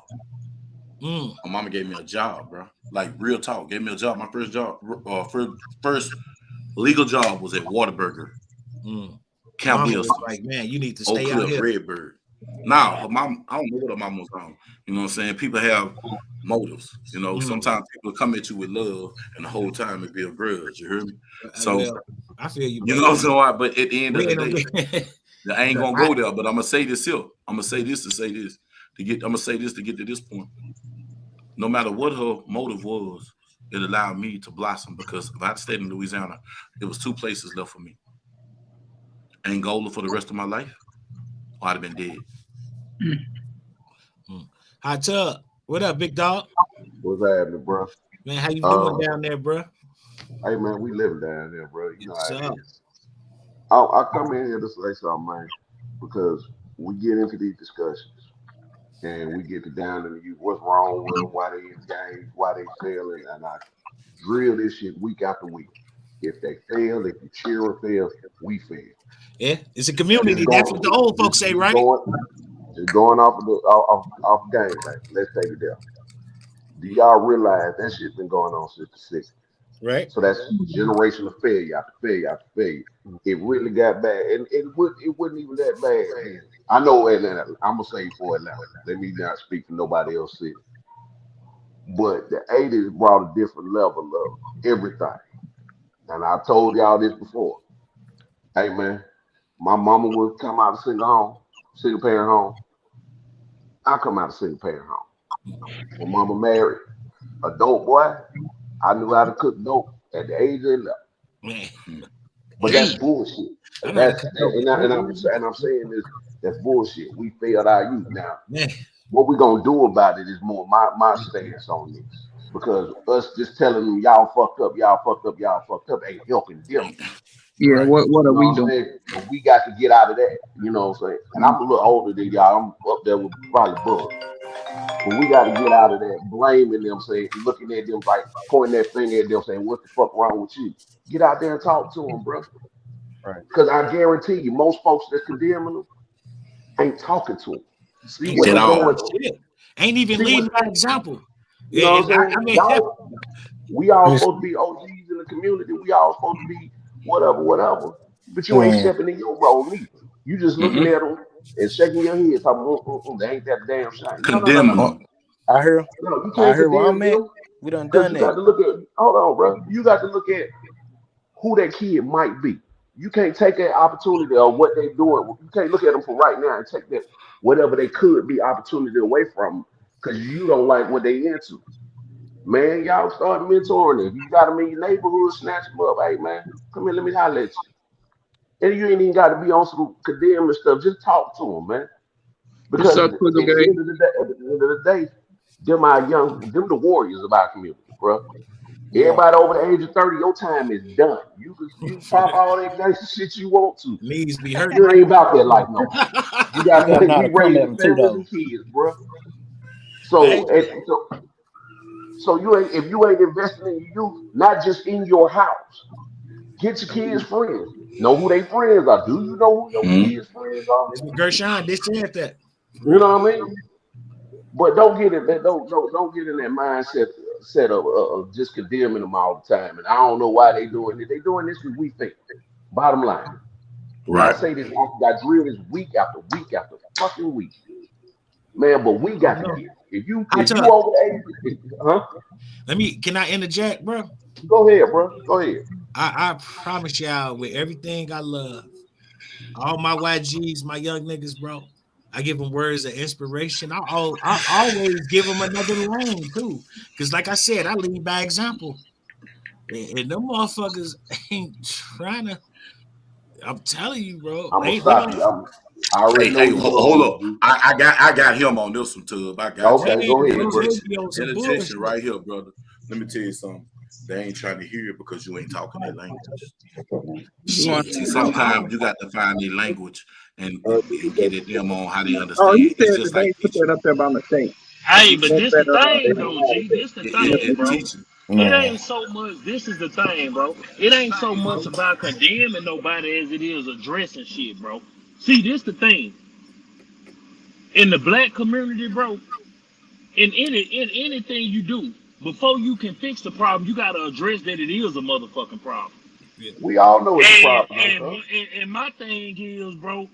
[SPEAKER 3] Her mama gave me a job, bro. Like real talk. Gave me a job. My first job, first legal job was at Whataburger. Camp Wilson.
[SPEAKER 1] Like, man, you need to stay
[SPEAKER 3] Oak
[SPEAKER 1] out
[SPEAKER 3] Cliff,
[SPEAKER 1] here.
[SPEAKER 3] Redbird. Now, her mom, I don't know what her mom was on. You know what I'm saying? People have motives. You know, sometimes people come at you with love, and the whole time it be a grudge. You hear me? So
[SPEAKER 1] I feel you.
[SPEAKER 3] You know what I'm saying? But at the end of the day, I ain't gonna go there. But I'm gonna say this here. I'm gonna say this to say this to get. I'm gonna say this to get to this point. No matter what her motive was, it allowed me to blossom because if I'd stayed in Louisiana, there was 2 places left for me: Angola for the rest of my life, or I'd have been dead.
[SPEAKER 1] Hot Tub, what up, big dog?
[SPEAKER 11] What's happening, bro?
[SPEAKER 1] Man, how you doing down there, bro?
[SPEAKER 11] Hey, man, we living down there, bro. You know how it is. I come in here to say something, man, because we get into these discussions and we get to down into what's wrong with them, why they engaged, why they failing, and I drill this shit week after week. If they fail, if you cheer or fail, we fail.
[SPEAKER 1] Yeah, it's a community. That's what the old folks say, right?
[SPEAKER 11] Just going off game, man. Let's take it there. Do y'all realize that shit's been going on since the 60s?
[SPEAKER 1] Right.
[SPEAKER 11] So that's generation of failure after failure after failure. It really got bad, and it wasn't even that bad. Man. I know Atlanta. I'm gonna say for Atlanta. Let me not speak for nobody else. But the 80s brought a different level of everything. And I told y'all this before. Hey man, my mama would come out of single parent home. I come out of single parent home. My mama married a dope boy. I knew how to cook dope at the age of 11.
[SPEAKER 1] Man,
[SPEAKER 11] But that's bullshit.
[SPEAKER 1] I know how to
[SPEAKER 11] That's
[SPEAKER 1] cut dope.
[SPEAKER 11] and I'm saying this. That's bullshit. We failed our youth. Now,
[SPEAKER 1] Man,
[SPEAKER 11] what we gonna do about it is more my stance on this. Because us just telling them y'all fucked up, y'all fucked up, y'all fucked up ain't helping them.
[SPEAKER 9] Yeah,
[SPEAKER 1] right.
[SPEAKER 9] what
[SPEAKER 11] You
[SPEAKER 9] are
[SPEAKER 11] know
[SPEAKER 9] we
[SPEAKER 11] what I'm
[SPEAKER 9] doing?
[SPEAKER 11] saying? So we got to get out of that. You know what I'm saying? And I'm a little older than y'all. I'm up there with probably Bug. But we got to get out of that blaming them, saying, looking at them like pointing that finger at them, saying, "What the fuck wrong with you?" Get out there and talk to them, bro.
[SPEAKER 10] Right.
[SPEAKER 11] Because I guarantee you, most folks that's condemning them ain't talking to them. See
[SPEAKER 1] Ain't
[SPEAKER 11] what
[SPEAKER 3] At
[SPEAKER 11] they
[SPEAKER 1] saying
[SPEAKER 11] going
[SPEAKER 3] all.
[SPEAKER 11] through.
[SPEAKER 1] shit. Ain't even
[SPEAKER 11] See what
[SPEAKER 1] leading by example.
[SPEAKER 11] you know
[SPEAKER 1] And
[SPEAKER 11] what I'm saying?
[SPEAKER 1] I mean,
[SPEAKER 11] Y'all, we all supposed to be OGs in the community. We all supposed to be whatever, whatever. But you ain't
[SPEAKER 10] Man,
[SPEAKER 11] stepping in your role neither. You just looking
[SPEAKER 3] Mm-mm.
[SPEAKER 11] at them and shaking your head, talking, they ain't that damn shine. No, no, no, no,
[SPEAKER 3] Condemning
[SPEAKER 11] no.
[SPEAKER 10] oh,
[SPEAKER 3] them.
[SPEAKER 10] I hear,
[SPEAKER 11] No, you
[SPEAKER 10] I
[SPEAKER 11] can't
[SPEAKER 10] hear where
[SPEAKER 11] condemn
[SPEAKER 10] I'm at.
[SPEAKER 11] them
[SPEAKER 10] We
[SPEAKER 11] because
[SPEAKER 10] done
[SPEAKER 11] you got
[SPEAKER 10] that.
[SPEAKER 11] to look at. Hold on, bro. You got to look at who that kid might be. You can't take that opportunity or what they doing. You can't look at them for right now and take that whatever they could be opportunity away from because you don't like what they into. Man, y'all start mentoring. If you got them in your neighborhood, snatch them up. Hey, man, come here, let me holler at you. And you ain't even got to be on some condemning stuff. Just talk to them, man.
[SPEAKER 9] What's
[SPEAKER 11] Because
[SPEAKER 9] up,
[SPEAKER 11] at
[SPEAKER 9] Quizzle
[SPEAKER 11] the
[SPEAKER 9] Gang?
[SPEAKER 11] end of the day, at the end of the day, them the warriors of our community, bro.
[SPEAKER 10] Yeah.
[SPEAKER 11] Everybody over the age of 30, your time is done. You can pop all that gangster shit you want to.
[SPEAKER 1] knees be hurting
[SPEAKER 11] You
[SPEAKER 1] like
[SPEAKER 11] ain't
[SPEAKER 1] a
[SPEAKER 11] about that life no more. We
[SPEAKER 10] You
[SPEAKER 11] got
[SPEAKER 10] gotta know how
[SPEAKER 11] we
[SPEAKER 10] to come at
[SPEAKER 11] raising
[SPEAKER 10] them too,
[SPEAKER 11] families
[SPEAKER 10] though.
[SPEAKER 11] and kids, bro.
[SPEAKER 1] Hey,
[SPEAKER 11] So so you ain't if you ain't investing in your youth, not just in your house, get your kids friends. Know who they friends are. Do you know who your
[SPEAKER 3] Mm-hmm.
[SPEAKER 11] kids friends are?
[SPEAKER 1] that's what Gershon just said that.
[SPEAKER 11] You know what I mean? But don't get in that don't get in that mindset set of just condemning them all the time. And I don't know why they doing it. They doing this because we think. Bottom line. And I
[SPEAKER 3] Right.
[SPEAKER 11] say this, I drill this week after week after fucking week. Man, but we
[SPEAKER 1] Oh
[SPEAKER 11] got to
[SPEAKER 1] no.
[SPEAKER 11] get it. If you
[SPEAKER 1] I
[SPEAKER 11] if
[SPEAKER 1] tell
[SPEAKER 11] you
[SPEAKER 1] her,
[SPEAKER 11] over the age, huh?
[SPEAKER 1] can I interject, bro?
[SPEAKER 11] Go ahead, bro. Go ahead.
[SPEAKER 1] I promise y'all with everything I love, all my YGs, my young niggas, bro. I give them words of inspiration. I always give them another lane too, because like I said, I lead by example, and them motherfuckers ain't trying to. I'm telling you, bro.
[SPEAKER 11] I'm gonna
[SPEAKER 1] They
[SPEAKER 11] stop
[SPEAKER 1] don't.
[SPEAKER 11] you. I already know where you're
[SPEAKER 3] Hold
[SPEAKER 11] going,
[SPEAKER 3] up.
[SPEAKER 11] G.
[SPEAKER 3] I got him on this one, Tub. I got you.
[SPEAKER 11] Okay,
[SPEAKER 1] Man,
[SPEAKER 11] go ahead,
[SPEAKER 1] bro,
[SPEAKER 11] bro.
[SPEAKER 1] they
[SPEAKER 3] Interjection.
[SPEAKER 1] be on some
[SPEAKER 3] Interjection
[SPEAKER 1] bullshit.
[SPEAKER 3] right here, brother. Let me tell you something. They ain't trying to hear you because you ain't talking their language.
[SPEAKER 9] You want?
[SPEAKER 1] Shit,
[SPEAKER 3] See,
[SPEAKER 1] bro.
[SPEAKER 3] sometimes you got to find their language and get at them on how they
[SPEAKER 9] Oh, he
[SPEAKER 3] understand. It's
[SPEAKER 9] said that
[SPEAKER 3] just like
[SPEAKER 9] they put
[SPEAKER 3] teaching.
[SPEAKER 9] that up there by mistake.
[SPEAKER 4] Hey, but
[SPEAKER 3] Teaching.
[SPEAKER 4] this the thing though, G. This the thing,
[SPEAKER 3] It
[SPEAKER 4] bro.
[SPEAKER 3] teaching.
[SPEAKER 4] It
[SPEAKER 10] Man,
[SPEAKER 4] ain't so much. This is the thing, bro. It ain't so much about condemning nobody as it is addressing shit, bro. See, this the thing. In the black community, bro, in anything you do, before you can fix the problem, you gotta address that it is a motherfucking problem.
[SPEAKER 1] Yeah.
[SPEAKER 11] We all know it's a
[SPEAKER 4] And
[SPEAKER 11] problem,
[SPEAKER 4] and
[SPEAKER 11] huh?
[SPEAKER 4] and my thing is, bro,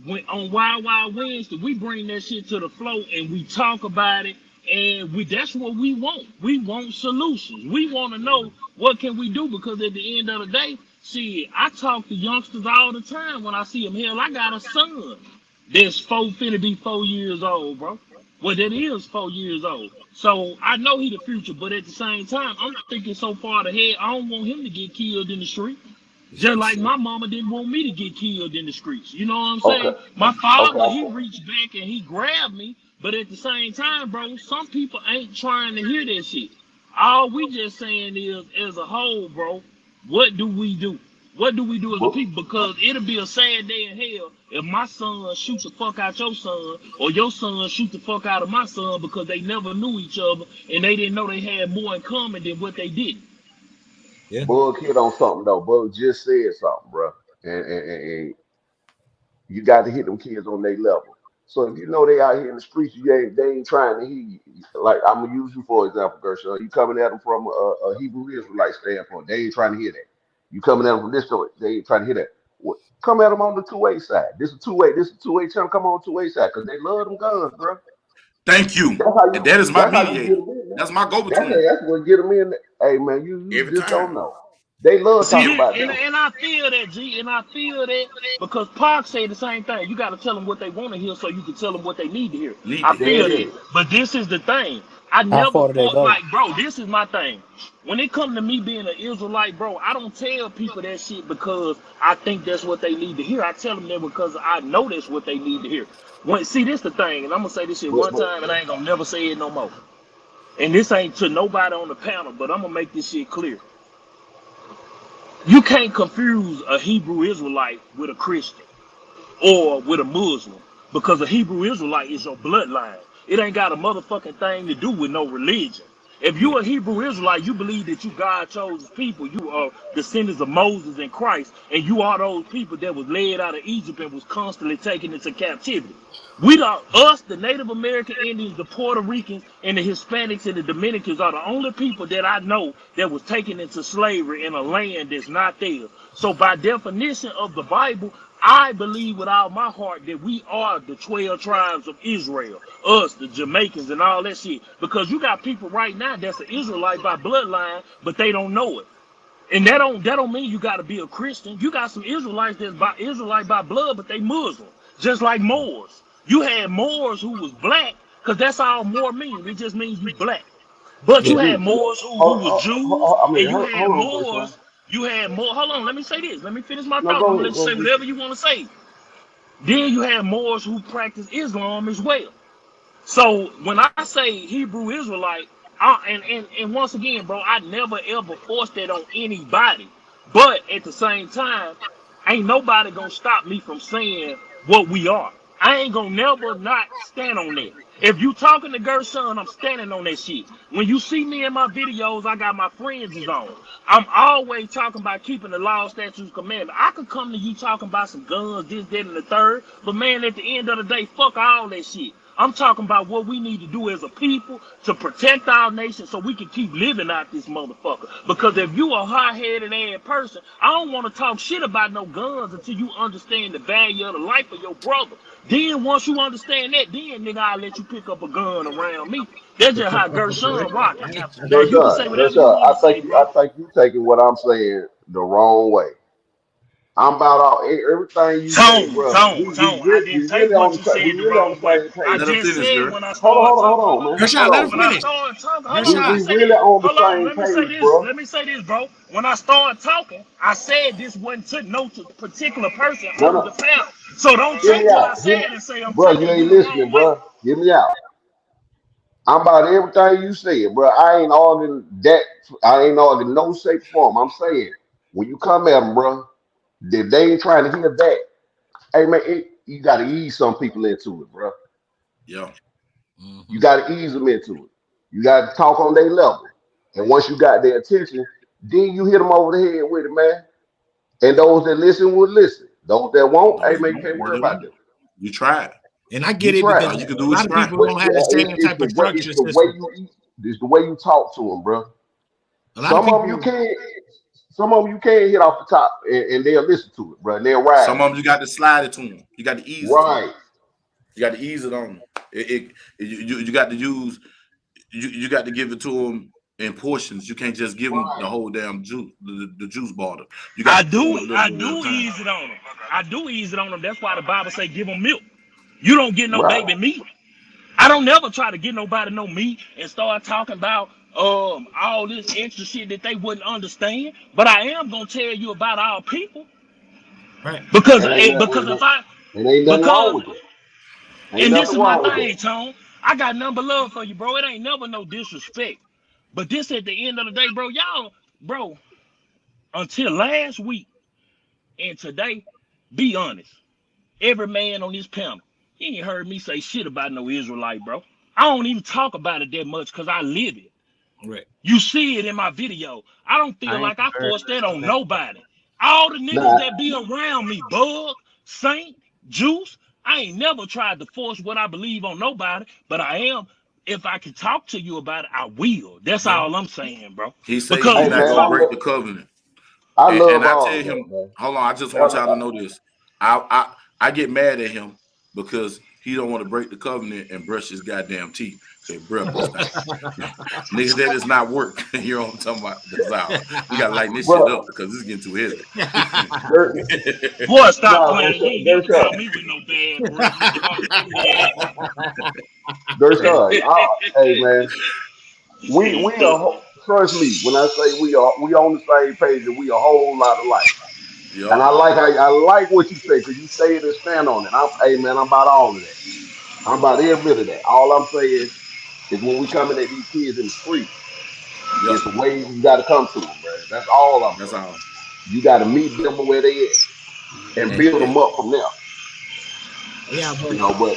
[SPEAKER 4] when on Wild Wild Wednesday, we bring that shit to the float and we talk about it, and we that's what we want. We want solutions. We want to know what can we do because at the end of the day, see, I talk to youngsters all the time when I see them. Hell, I got a son that's finna be 4 years old, bro. Well, that is 4 years old. So I know he the future, but at the same time, I'm thinking so far ahead. I don't want him to get killed in the street. Just
[SPEAKER 1] For
[SPEAKER 4] like
[SPEAKER 1] sure.
[SPEAKER 4] my mama didn't want me to get killed in the streets. You know what I'm saying?
[SPEAKER 11] Okay.
[SPEAKER 4] My father,
[SPEAKER 11] Okay.
[SPEAKER 4] he reached back and he grabbed me, but at the same time, bro, some people ain't trying to hear that shit. All we just saying is, as a whole, bro, what do we do? What do we do as a
[SPEAKER 11] But,
[SPEAKER 4] people? Because it'll be a sad day in hell if my son shoot the fuck out your son, or your son shoot the fuck out of my son because they never knew each other and they didn't know they had more in common than what they did.
[SPEAKER 1] Yeah.
[SPEAKER 11] Bug hit on something though. Bug just said something, bro. And you got to hit them kids on their level. So if you know they out here in the streets, they ain't trying to hear you. Like I'm gonna use you for example, Gershon. You coming at them from a Hebrew Israelite standpoint, they ain't trying to hear that. You coming at them from this story, they ain't trying to hear that. Come at them on the two-way side. This is two-way. This is two-way channel. Come on two-way side because they love them guns, bro.
[SPEAKER 3] Thank you. And that is my mediator. That's my go-between.
[SPEAKER 11] That's what get them in. Hey man, you just don't know. They love talking about
[SPEAKER 4] and I feel that, G, and I feel that because Pac say the same thing. You got to tell them what they want to hear so you can tell them what they need to hear. I feel that. But this is the thing. I never fought, like, bro, this is my thing. When it comes to me being an Israelite, bro, I don't tell people that shit because I think that's what they need to hear. I tell them that because I know that's what they need to hear. See, this the thing, and I'm going to say this shit one time, and I ain't going to never say it no more. And this ain't to nobody on the panel, but I'm going to make this shit clear. You can't confuse a Hebrew Israelite with a Christian or with a Muslim because a Hebrew Israelite is your bloodline. It ain't got a motherfucking thing to do with no religion. If you a Hebrew Israelite, you believe that you God chose people. You are descendants of Moses and Christ, and you are those people that was led out of Egypt and was constantly taken into captivity. Us, the Native American Indians, the Puerto Ricans, and the Hispanics and the Dominicans are the only people that I know that was taken into slavery in a land that's not theirs. So by definition of the Bible, I believe with all my heart that we are the 12 tribes of Israel, us, the Jamaicans, and all that shit. Because you got people right now that's an Israelite by bloodline, but they don't know it. And that don't mean you got to be a Christian. You got some Israelites that's by Israelite by blood, but they Muslim, just like Moors. You had Moors who was black, because that's all Moor mean. It just means you black. But you had Moors who was Jews, and you had Moors. You had more. Hold on, let me say this. Let me finish my thought. I'm gonna let you say whatever you want to say. Then you have Moors who practice Islam as well. So when I say Hebrew Israelite, and once again, bro, I never ever forced that on anybody. But at the same time, ain't nobody gonna stop me from saying what we are. I ain't gonna never not stand on that. If you talking to Gershon, I'm standing on that shit. When you see me in my videos, I got my friends is on. I'm always talking about keeping the law, statutes, commandments. I could come to you talking about some guns, this, that, and the third, but man, at the end of the day, fuck all that shit. I'm talking about what we need to do as a people to protect our nation so we can keep living out this motherfucker. Because if you a hard-headed ass person, I don't want to talk shit about no guns until you understand the value of the life of your brother. Then once you understand that, then nigga, I'll let you pick up a gun around me. That's just how Gershon rocking. Now you can say whatever you want to say, bro.
[SPEAKER 11] I think you taking what I'm saying the wrong way. I'm about everything you say, bro.
[SPEAKER 4] Tone. I didn't take what you said the wrong way. I just said when I started
[SPEAKER 11] hold on, man.
[SPEAKER 1] Gershon, let him
[SPEAKER 4] when I
[SPEAKER 1] finish.
[SPEAKER 4] started talking, let me say this,
[SPEAKER 11] bro.
[SPEAKER 4] Let me say this, bro. When I started talking, I said this wasn't to no particular person on the panel. So don't take what I said and say I'm
[SPEAKER 11] bro,
[SPEAKER 4] taking
[SPEAKER 11] you ain't
[SPEAKER 4] you the wrong
[SPEAKER 11] listening,
[SPEAKER 4] way.
[SPEAKER 11] bro. Get me out. I'm about everything you said, bro. I ain't arguing that. I ain't arguing no shape form. I'm saying when you come at them, bro, if they ain't trying to hear that, hey man, you got to ease some people into it, bro.
[SPEAKER 3] Yeah.
[SPEAKER 11] You got to ease them into it. You got to talk on their level, and once you got their attention, then you hit them over the head with it, man. And those that listen will listen. Those that won't, hey man, you can't worry about them.
[SPEAKER 3] You tried.
[SPEAKER 1] And I get it because
[SPEAKER 3] all you can do
[SPEAKER 1] a lot
[SPEAKER 3] is
[SPEAKER 1] of
[SPEAKER 3] try.
[SPEAKER 1] people don't have the same type of structure
[SPEAKER 11] It's the way you eat. It's the way you talk to them, bro. Some of you can't hit off the top, and they'll listen to it, bro. And they'll ride.
[SPEAKER 3] Some of them you got to slide it to them. You got to ease it.
[SPEAKER 11] Right.
[SPEAKER 3] You got to ease it on them. You got to use. You got to give it to them in portions. You can't just give them the whole damn juice, the juice bottle. You got
[SPEAKER 4] I do ease it on them. I do ease it on them. That's why the Bible say give them milk. You don't get no baby meat. I don't never try to get nobody no meat and start talking about all this extra shit that they wouldn't understand. But I am gonna tell you about our people.
[SPEAKER 1] Right.
[SPEAKER 4] Because
[SPEAKER 11] ain't nothing wrong with it.
[SPEAKER 4] And this is my thing, Tone. I got nothing but love for you, bro. It ain't never no disrespect. But this at the end of the day, bro, bro, until last week and today, be honest. Every man on this panel, he ain't heard me say shit about no Israelite, bro. I don't even talk about it that much because I live it.
[SPEAKER 1] Right.
[SPEAKER 4] You see it in my video. I don't feel like I forced that on nobody. All the niggas that be around me, Bug, Saint, Juice, I ain't never tried to force what I believe on nobody, but I am. If I can talk to you about it, I will. That's all I'm saying, bro.
[SPEAKER 3] He said he's not gonna break the covenant.
[SPEAKER 11] I
[SPEAKER 3] tell him, hold on, I just want y'all to know this. I get mad at him because he don't want to break the covenant and brush his goddamn teeth. Say breath this time. Nigga, that does not work. You know what I'm talking about? That's how we gotta lighten this shit up because it's getting too heavy.
[SPEAKER 4] Boy, stop playing. You ain't call me with no bad breath.
[SPEAKER 11] Hey man, we are. Trust me when I say we on the same page and we a whole lot alike.
[SPEAKER 3] Yep.
[SPEAKER 11] And I like what you say because you say it and stand on it. Hey man, I'm about all of that. I'm about every bit of that. All I'm saying is when we coming at these kids in the street, it's the ways you got to come to them, bro. That's all I'm saying.
[SPEAKER 3] All.
[SPEAKER 11] You got to meet them where they at and build them up from there.
[SPEAKER 1] Yeah, bro.
[SPEAKER 11] You know,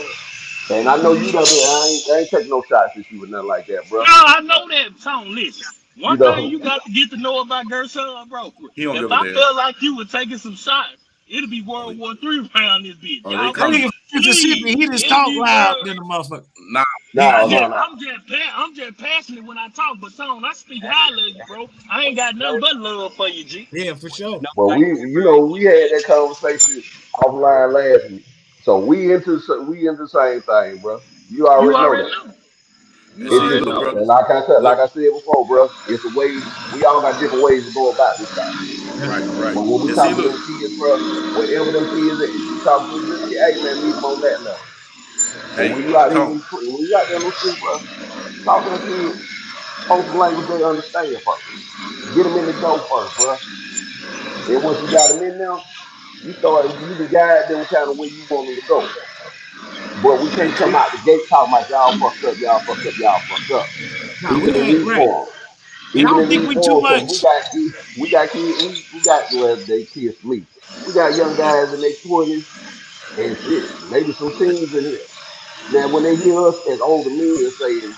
[SPEAKER 11] and I know you done been, I ain't taking no shots at you with nothing like that, bro.
[SPEAKER 4] No, I know that. Tom, listen. One thing you got to get to know about Gershon, bro. If I felt like you were taking some shots, it'll be World War III around this bitch.
[SPEAKER 1] Y'all Mississippi, he just talk loud than the motherfucker.
[SPEAKER 4] I'm just passionate when I talk, but Tom, I speak highly, bro. I ain't got nothing but love for you, G.
[SPEAKER 1] Yeah, for sure.
[SPEAKER 11] Well, we had that conversation offline last week, so we into the same thing, bro. You already know that. And like I said before, bro, it's a way. We all got different ways to go about this thing.
[SPEAKER 3] Right.
[SPEAKER 11] But when we talk to them kids, bro, wherever them kids at, if we talk to a little kid, hey man, meet them on that level. But when you out there in the street, bro, talk to them kids on some language they understand first. Get them in the door first, bro. And once you got them in there, you can guide them kind of where you want them to go. But we can't come out the gate talking about y'all fucked up.
[SPEAKER 1] Nah, we ain't right. And I don't think we too much.
[SPEAKER 11] We got they kids for me. We got young guys in their 20s and shit, maybe some teens in here. Now when they hear us as older men saying,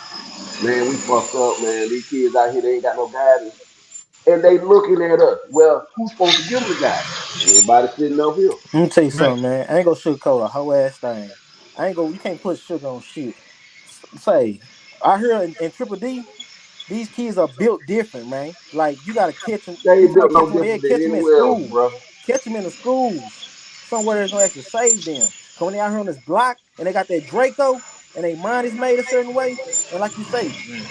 [SPEAKER 11] man, we fucked up, man, these kids out here, they ain't got no guidance. And they looking at us. Well, who's supposed to give them the guidance? Everybody sitting up here.
[SPEAKER 10] Let me tell you something, man. I ain't gonna sugarcoat a whole ass thing. You can't put sugar on shit. Say, I heard in Triple D, these kids are built different, man. Like you gotta catch them.
[SPEAKER 11] They ain't built no
[SPEAKER 10] catch them
[SPEAKER 11] different
[SPEAKER 10] at
[SPEAKER 11] school,
[SPEAKER 10] bro. Catch them in the schools. Somewhere that's gonna actually save them. Cause when they out here on this block and they got that Draco and their mind is made a certain way, and like you say,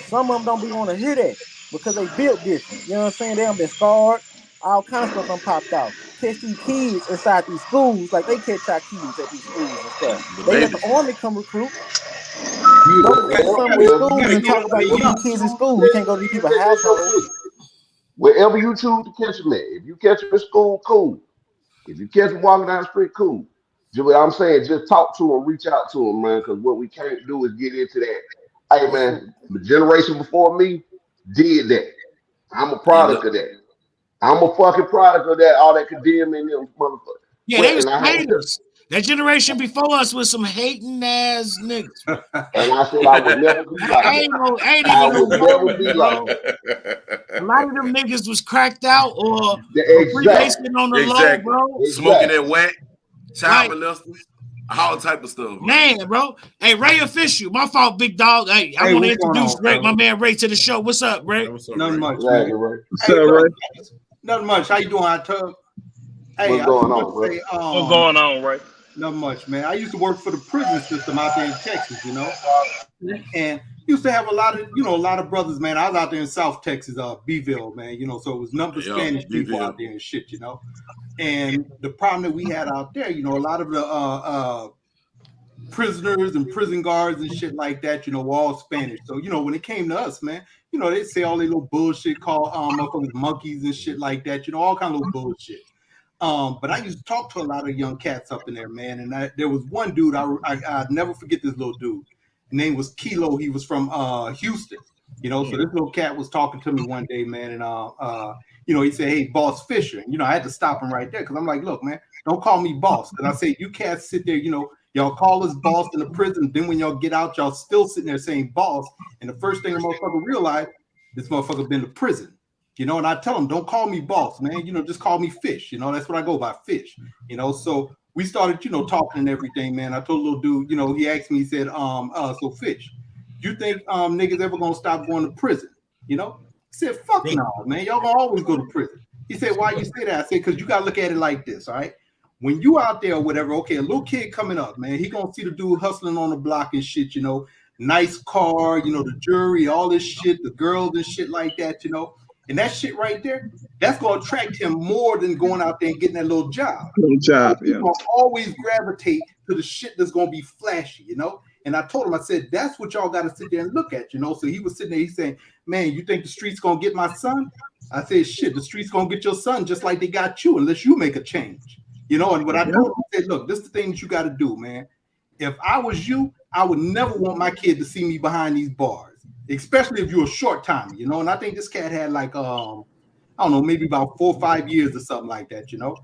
[SPEAKER 10] some of them don't be want to hear that because they built different. You know what I'm saying? They done been scarred. All kind of stuff done popped out. Catch these kids inside these schools like they catch our kids at these schools and stuff. They let the army come recruit. Don't catch some of these schools and talk about these kids in school. We can't go to these people's households.
[SPEAKER 11] Wherever you choose to catch them at. If you catch them in school, cool. If you catch them walking down the street, cool. I'm saying just talk to them, reach out to them, man, because what we can't do is get into that. Hey, man, the generation before me did that. I'm a product of that. I'm a fucking product of that, all that condemning them motherfuckers.
[SPEAKER 1] Yeah, they was haters. That generation before us was some hating ass niggas.
[SPEAKER 11] And I said I would never be like that. I would never be like that.
[SPEAKER 1] A lot of them niggas was cracked out or
[SPEAKER 11] exactly
[SPEAKER 1] on the low, bro.
[SPEAKER 3] Smoking that whack, child molesters, all type of stuff.
[SPEAKER 1] Man, bro. Hey, Ray Official. My fault, big dog. Hey, I want to introduce Ray, my man Ray, to the show. What's up, Ray?
[SPEAKER 6] Nothing much,
[SPEAKER 11] man.
[SPEAKER 6] What's up, Ray? Nothing much. How you doing, Hot Tub? Hey,
[SPEAKER 11] what's going on,
[SPEAKER 6] bro?
[SPEAKER 4] What's going on, Ray?
[SPEAKER 6] Not much, man. I used to work for the prison system out there in Texas, you know, and used to have a lot of brothers, man. I was out there in South Texas, Beeville, man, you know, so it was number Spanish people out there and shit, you know. And the problem that we had out there, you know, a lot of the prisoners and prison guards and shit like that, you know, were all Spanish. So, you know, when it came to us, man, you know, they'd say all these little bullshit, call motherfuckers monkeys and shit like that, you know, all kind of little bullshit. But I used to talk to a lot of young cats up in there, man. And there was one dude, I'd never forget this little dude. His name was Kilo. He was from Houston, you know. So this little cat was talking to me one day, man. And, you know, he said, hey, Boss Fisher. And, you know, I had to stop him right there because I'm like, look, man, don't call me boss. Because I say, you cats sit there, you know, y'all call us boss in the prison. Then when y'all get out, y'all still sitting there saying boss. And the first thing the motherfucker realized, this motherfucker been to prison. You know, and I tell him, don't call me boss, man. You know, just call me Fish. You know, that's what I go by, Fish. You know, so we started, you know, talking and everything, man. I told little dude, you know, he asked me, he said, so Fish, you think niggas ever gonna stop going to prison? You know? I said, fuck no, man. Y'all gonna always go to prison. He said, why you say that? I said, because you gotta look at it like this, all right?
[SPEAKER 12] when you out there or whatever, okay, a little kid coming up, man, he gonna see the dude hustling on the block and shit, you know, nice car, you know, the jewelry, all this shit, the girls and shit like that, you know, and that shit right there, that's gonna attract him more than going out there and getting that little job. He's gonna always gravitate to the shit that's gonna be flashy, you know. And I told him, I said, that's what y'all gotta sit there and look at, you know. So he was sitting there, he's saying, man, you think the streets gonna get my son? I said, shit, the streets gonna get your son just like they got you, unless you make a change. You know, and what I told him, I said, look, this is the thing that you got to do, man. If I was you, I would never want my kid to see me behind these bars, especially if you're a short timer, you know. And I think this cat had like, I don't know, maybe about 4 or 5 years or something like that, you know.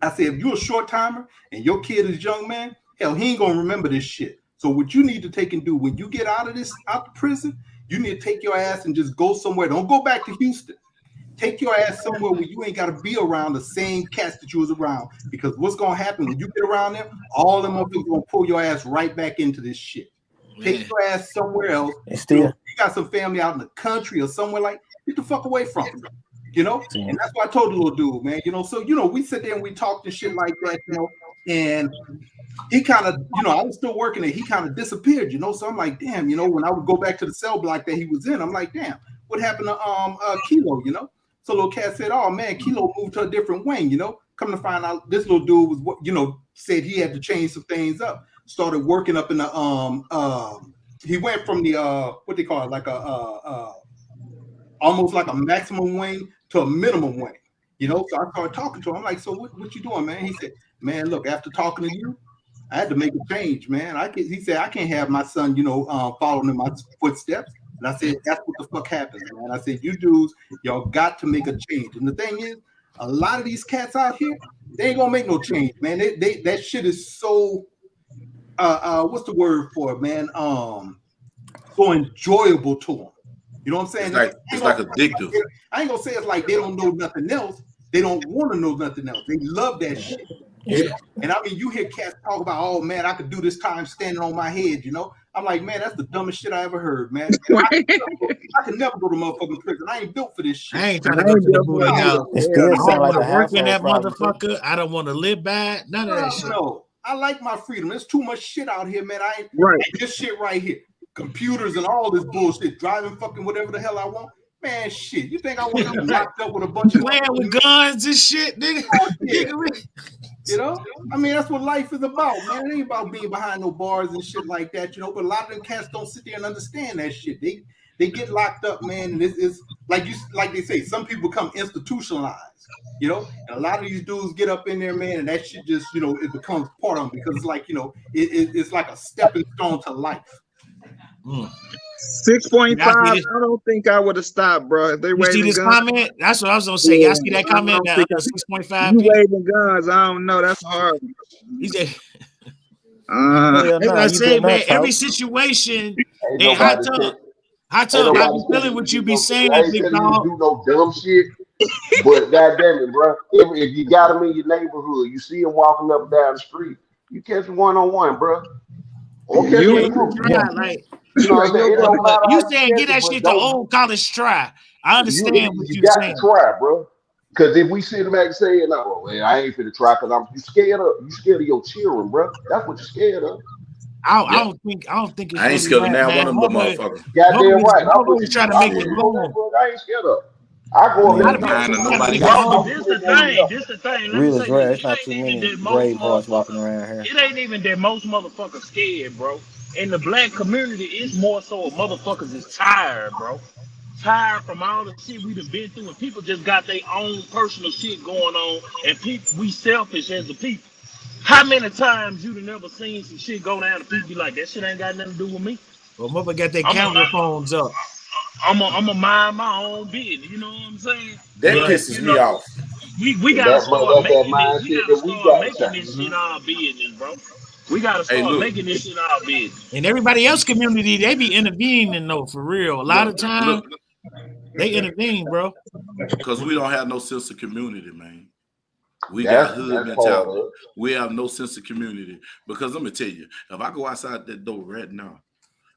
[SPEAKER 12] I said, if you're a short timer and your kid is young, man, hell, he ain't gonna remember this shit. So what you need to take and do when you get out of the prison, you need to take your ass and just go somewhere. Don't go back to Houston. Take your ass somewhere where you ain't got to be around the same cats that you was around. Because what's going to happen when you get around them, all them motherfuckers going to pull your ass right back into this shit. Take your ass somewhere else. You know, you got some family out in the country or somewhere like, get the fuck away from them. You know? And that's what I told the little dude, man. You know, so, you know, we sit there and we talked and shit like that, you know, and he kind of, you know, I was still working and he kind of disappeared, you know. So I'm like, damn, you know, when I would go back to the cell block that he was in, I'm like, damn, what happened to Kilo, you know? So little cat said, oh man, Kilo moved to a different wing, you know. Come to find out this little dude was, you know, said he had to change some things up. Started working up in the he went from the what they call it, like a almost like a maximum wing to a minimum wing, you know. So I started talking to him. I'm like, so what you doing, man? He said, man, look, after talking to you, I had to make a change, man. He said, I can't have my son, you know, following in my footsteps. And I said, that's what the fuck happens, man. I said, you dudes, y'all got to make a change. And the thing is, a lot of these cats out here, they ain't gonna make no change, man. They that shit is so what's the word for it, man? So enjoyable to them. You know what I'm saying?
[SPEAKER 3] It's like addictive.
[SPEAKER 12] I ain't gonna say it's like they don't know nothing else. They don't want to know nothing else. They love that shit. Yeah. And I mean, you hear cats talk about, oh man, I could do this time standing on my head, you know. I'm like, man, that's the dumbest shit I ever heard, man. I could never go to motherfucking prison. I ain't built for this shit.
[SPEAKER 1] I ain't trying to go to the booty house. I don't want to work in that motherfucker. I don't want to live bad. None of that shit.
[SPEAKER 12] No, I like my freedom. There's too much shit out here, man. I ain't this shit right here. Computers and all this bullshit. Driving fucking whatever the hell I want. Man, shit. You think I want to be locked up with a bunch of
[SPEAKER 1] playing with guns and shit, nigga?
[SPEAKER 12] You know, I mean, that's what life is about, man. It ain't about being behind no bars and shit like that, you know. But a lot of them cats don't sit there and understand that shit. They get locked up, man, and it's like they say, some people become institutionalized, you know. And a lot of these dudes get up in there, man, and that shit just, you know, it becomes part of them because it's like, you know, it's like a stepping stone to life.
[SPEAKER 9] 6.5. I don't think I would have stopped, bro. If they
[SPEAKER 1] you see this guns. Comment? That's what I was gonna say. Y'all see that comment? 6.5.
[SPEAKER 9] You waving guns? I don't know. That's hard.
[SPEAKER 1] He said. I say, man, every situation. Hey, hot tub. I be feeling what you be saying, big dog.
[SPEAKER 11] Do no dumb shit. But goddamn it, bro. If you got them in your neighborhood, you see them walking up and down the street, you catch them one-on-one, bro. Or catch
[SPEAKER 1] you saying get that shit to old college try. I understand what you're saying.
[SPEAKER 11] To try, bro. Because if we sit back saying, "No, well, I ain't finna try," because you scared of your children, bro. That's what you're scared of.
[SPEAKER 1] I don't think it's
[SPEAKER 3] I ain't scared of now one of them motherfuckers.
[SPEAKER 11] Goddamn right.
[SPEAKER 1] Nobody's trying to make it wrong.
[SPEAKER 11] I ain't scared of. I go up
[SPEAKER 4] there. This the thing.
[SPEAKER 10] Real is rare. It's not too many brave hearts walking around here.
[SPEAKER 4] It ain't even that most motherfuckers scared, bro. In the black community, it's more so motherfuckers is tired, bro. Tired from all the shit we done been through, and people just got their own personal shit going on, and people, we selfish as a people. How many times you done never seen some shit go down and people be like, that shit ain't got nothing to do with me?
[SPEAKER 1] Well, mother got their camera phones up.
[SPEAKER 4] I'm a mind my own business, you know what I'm saying?
[SPEAKER 3] That pisses me off.
[SPEAKER 4] We gotta start making this. We gotta start making this shit our business, bro. We gotta start making this shit our business.
[SPEAKER 1] And everybody else community, they be intervening though, for real. A lot of times they intervene, bro.
[SPEAKER 3] Because we don't have no sense of community, man. We got hood mentality. We have no sense of community. Because let me tell you, if I go outside that door right now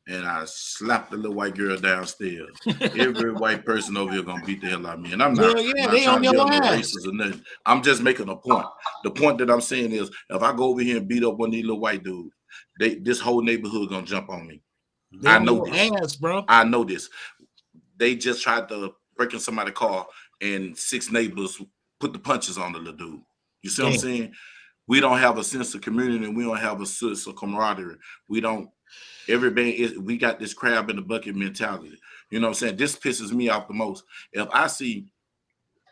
[SPEAKER 3] and I slapped the little white girl downstairs. Every white person over here gonna beat the hell out of me, and I'm not
[SPEAKER 1] they
[SPEAKER 3] trying
[SPEAKER 1] on
[SPEAKER 3] to
[SPEAKER 1] your
[SPEAKER 3] be no
[SPEAKER 1] ass.
[SPEAKER 3] racist or nothing. I'm just making a point. The point that I'm saying is, if I go over here and beat up one of these little white dudes, this whole neighborhood gonna jump on me.
[SPEAKER 1] They
[SPEAKER 3] I
[SPEAKER 1] on
[SPEAKER 3] know
[SPEAKER 1] your
[SPEAKER 3] this,
[SPEAKER 1] ass, bro.
[SPEAKER 3] I know this. They just tried to break in somebody's car, and 6 neighbors put the punches on the little dude. You see what I'm saying? We don't have a sense of community, and we don't have a sense of camaraderie. We don't. We got this crab in the bucket mentality. You know what I'm saying? This pisses me off the most. If I see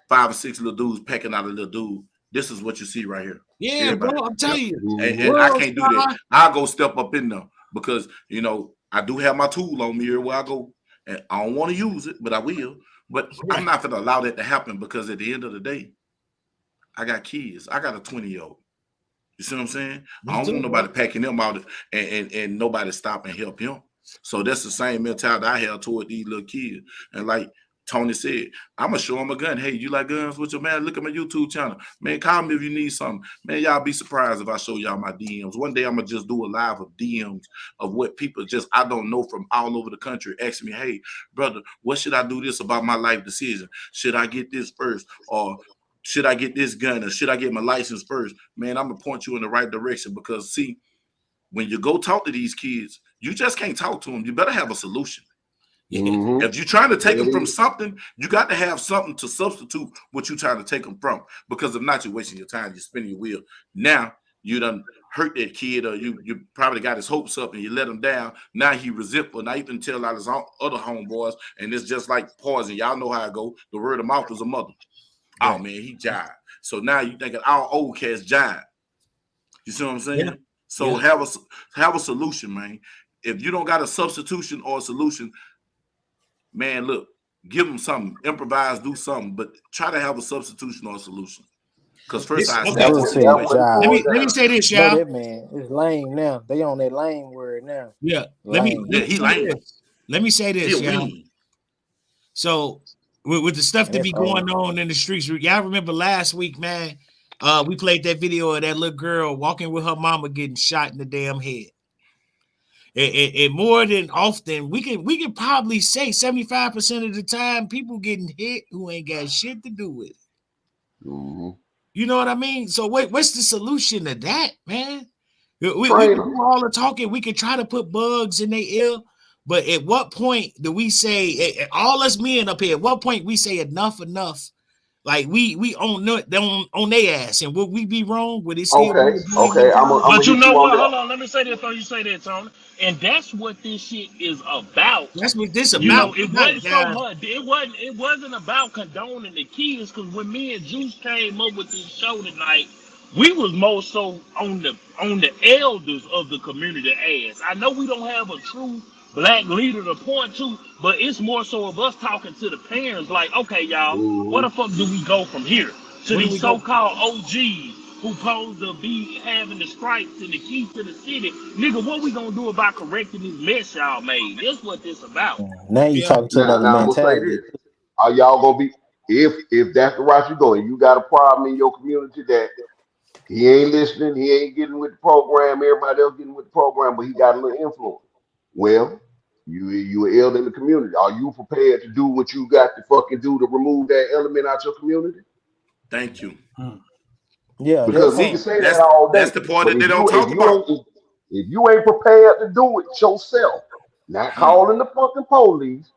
[SPEAKER 3] 5 or 6 little dudes pecking out a little dude, this is what you see right here.
[SPEAKER 1] Yeah,
[SPEAKER 3] everybody.
[SPEAKER 1] Bro, I'm telling you.
[SPEAKER 3] And I can't do that. I'll go step up in there because, you know, I do have my tool on me here where I go, and I don't want to use it, but I will. But I'm not going to allow that to happen because at the end of the day, I got kids. I got a 20-year-old. You see what I'm saying? I don't want nobody packing him out and nobody stop and help him. So that's the same mentality I have toward these little kids. And like Tony said, I'm going to show him a gun. Hey, you like guns with your man? Look at my YouTube channel. Man, call me if you need something. Man, y'all be surprised if I show y'all my DMs. One day I'm going to just do a live of DMs of what people I don't know from all over the country asking me, hey, brother, what should I do this about my life decision? Should I get this first? Or should I get this gun, or should I get my license first? Man, I'm going to point you in the right direction because, see, when you go talk to these kids, you just can't talk to them. You better have a solution.
[SPEAKER 11] Mm-hmm.
[SPEAKER 3] If you're trying to take them from something, you got to have something to substitute what you're trying to take them from. Because if not, you're wasting your time. You're spinning your wheel. Now, you done hurt that kid, or you probably got his hopes up and you let him down. Now he resentful. Now you can tell out his other homeboys, and it's just like poison. Y'all know how it go. The word of mouth is a mother. Oh man, he jive. So now you thinking our old cats jive. You see what I'm saying? So have a solution, man. If you don't got a substitution or a solution, man, look, give them something, improvise, do something, but try to have a substitution or a solution. Because first let
[SPEAKER 1] me say this, y'all.
[SPEAKER 10] That man is lame now. They on that lame word now.
[SPEAKER 1] Yeah.
[SPEAKER 10] Lame.
[SPEAKER 1] Let me say this, y'all. So with the stuff that be going on in the streets, y'all remember last week, man? We played that video of that little girl walking with her mama getting shot in the damn head. And more than often, we can probably say 75% of the time, people getting hit who ain't got shit to do with it.
[SPEAKER 11] Mm-hmm.
[SPEAKER 1] You know what I mean? So what's the solution to that, man? We can do all the talking. We can try to put bugs in their ear. But at what point do we say, all us men up here, at what point we say enough? Like we on their ass, and will we be wrong? Would it still
[SPEAKER 11] okay?
[SPEAKER 4] But you know what? Hold on, let me say this before you say that, Tony. And that's what this shit is about.
[SPEAKER 1] That's what this
[SPEAKER 4] about.
[SPEAKER 1] You know,
[SPEAKER 4] it wasn't so much. It wasn't about condoning the kids, because when me and Juice came up with this show tonight, we was more so on the elders of the community ass. I know we don't have a true black leader to point to, but it's more so of us talking to the parents like, okay, y'all, what the fuck do we go from here? To these so-called OGs who supposed to be having the stripes and the key to the city. Nigga, what we gonna do about correcting this mess y'all made? That's what this about.
[SPEAKER 10] Now you talking to another
[SPEAKER 11] I'm
[SPEAKER 10] mentality.
[SPEAKER 11] gonna say this. Are y'all gonna be, if that's the route you go, and you got a problem in your community that he ain't listening, he ain't getting with the program, everybody else getting with the program, but he got a little influence. Well, you an elder in the community. Are you prepared to do what you got to fucking do to remove that element out your community?
[SPEAKER 3] Thank you.
[SPEAKER 10] Yeah,
[SPEAKER 11] because we can say that all day.
[SPEAKER 3] That's the part that they don't talk about.
[SPEAKER 11] If you ain't prepared to do it yourself, not calling the fucking police,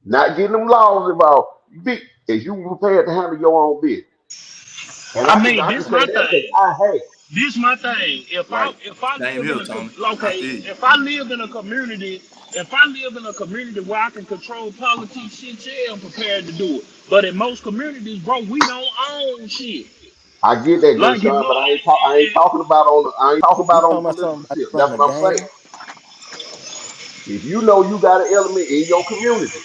[SPEAKER 11] not getting them laws involved, is you prepared to handle your own business? And
[SPEAKER 4] I mean, this my thing. This my thing. If I live in a community, where I can control politics, shit, yeah, I'm prepared to do it. But in most communities, bro, we don't own shit.
[SPEAKER 11] I get that, good son, but I ain't talking about on the political tip. That's what I'm saying. If you know you got an element in your community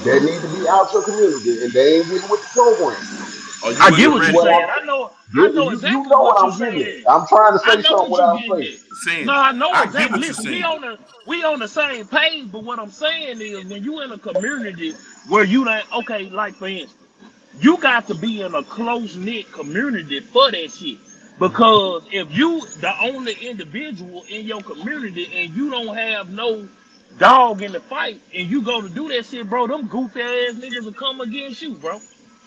[SPEAKER 11] that need to be out your community and they ain't getting with the program.
[SPEAKER 4] I get what you're saying. I know exactly
[SPEAKER 11] you know what I'm getting at. I'm trying to say something without saying.
[SPEAKER 4] No, I know exactly. Listen, we on the same page, but what I'm saying is when you in a community where you like for instance, you got to be in a close-knit community for that shit. Because if you the only individual in your community and you don't have no dog in the fight and you go to do that shit, bro, them goofy ass niggas will come against you, bro.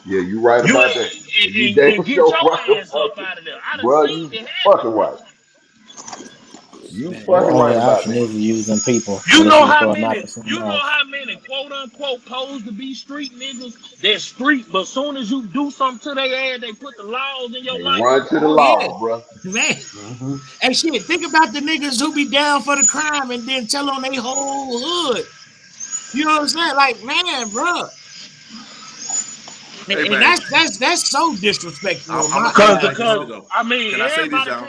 [SPEAKER 11] Yeah, you right
[SPEAKER 4] You
[SPEAKER 11] about that. You damn
[SPEAKER 4] and get
[SPEAKER 11] sure
[SPEAKER 4] your
[SPEAKER 11] right
[SPEAKER 4] ass
[SPEAKER 11] about
[SPEAKER 4] up
[SPEAKER 11] that.
[SPEAKER 4] out of there. I done
[SPEAKER 11] Bro,
[SPEAKER 4] seen
[SPEAKER 11] you
[SPEAKER 4] it happen,
[SPEAKER 11] fucking
[SPEAKER 4] bro.
[SPEAKER 11] right. You
[SPEAKER 10] Man, your
[SPEAKER 11] fucking
[SPEAKER 10] only
[SPEAKER 11] right about
[SPEAKER 10] option
[SPEAKER 11] that.
[SPEAKER 10] is using people
[SPEAKER 4] You
[SPEAKER 10] unless
[SPEAKER 4] know
[SPEAKER 10] you
[SPEAKER 4] how
[SPEAKER 10] start
[SPEAKER 4] many
[SPEAKER 10] knocking something off.
[SPEAKER 4] quote unquote pose to be street niggas that street, but soon as you do something to their ass, they put the laws in your
[SPEAKER 11] They
[SPEAKER 4] life.
[SPEAKER 11] run to the
[SPEAKER 1] Oh yeah,
[SPEAKER 11] law, bro.
[SPEAKER 1] man.
[SPEAKER 12] Mm-hmm.
[SPEAKER 1] Hey, shit. Think about the niggas who be down for the crime and then tell on their whole hood. You know what I'm saying? Like, man, bro.
[SPEAKER 3] Hey
[SPEAKER 1] And
[SPEAKER 3] man,
[SPEAKER 1] that's so disrespectful in
[SPEAKER 3] I'm
[SPEAKER 1] my
[SPEAKER 3] gonna tell you
[SPEAKER 1] eyes,
[SPEAKER 3] like this
[SPEAKER 4] Because
[SPEAKER 3] here
[SPEAKER 1] bro.
[SPEAKER 3] though.
[SPEAKER 4] I mean,
[SPEAKER 3] Can I say this, y'all?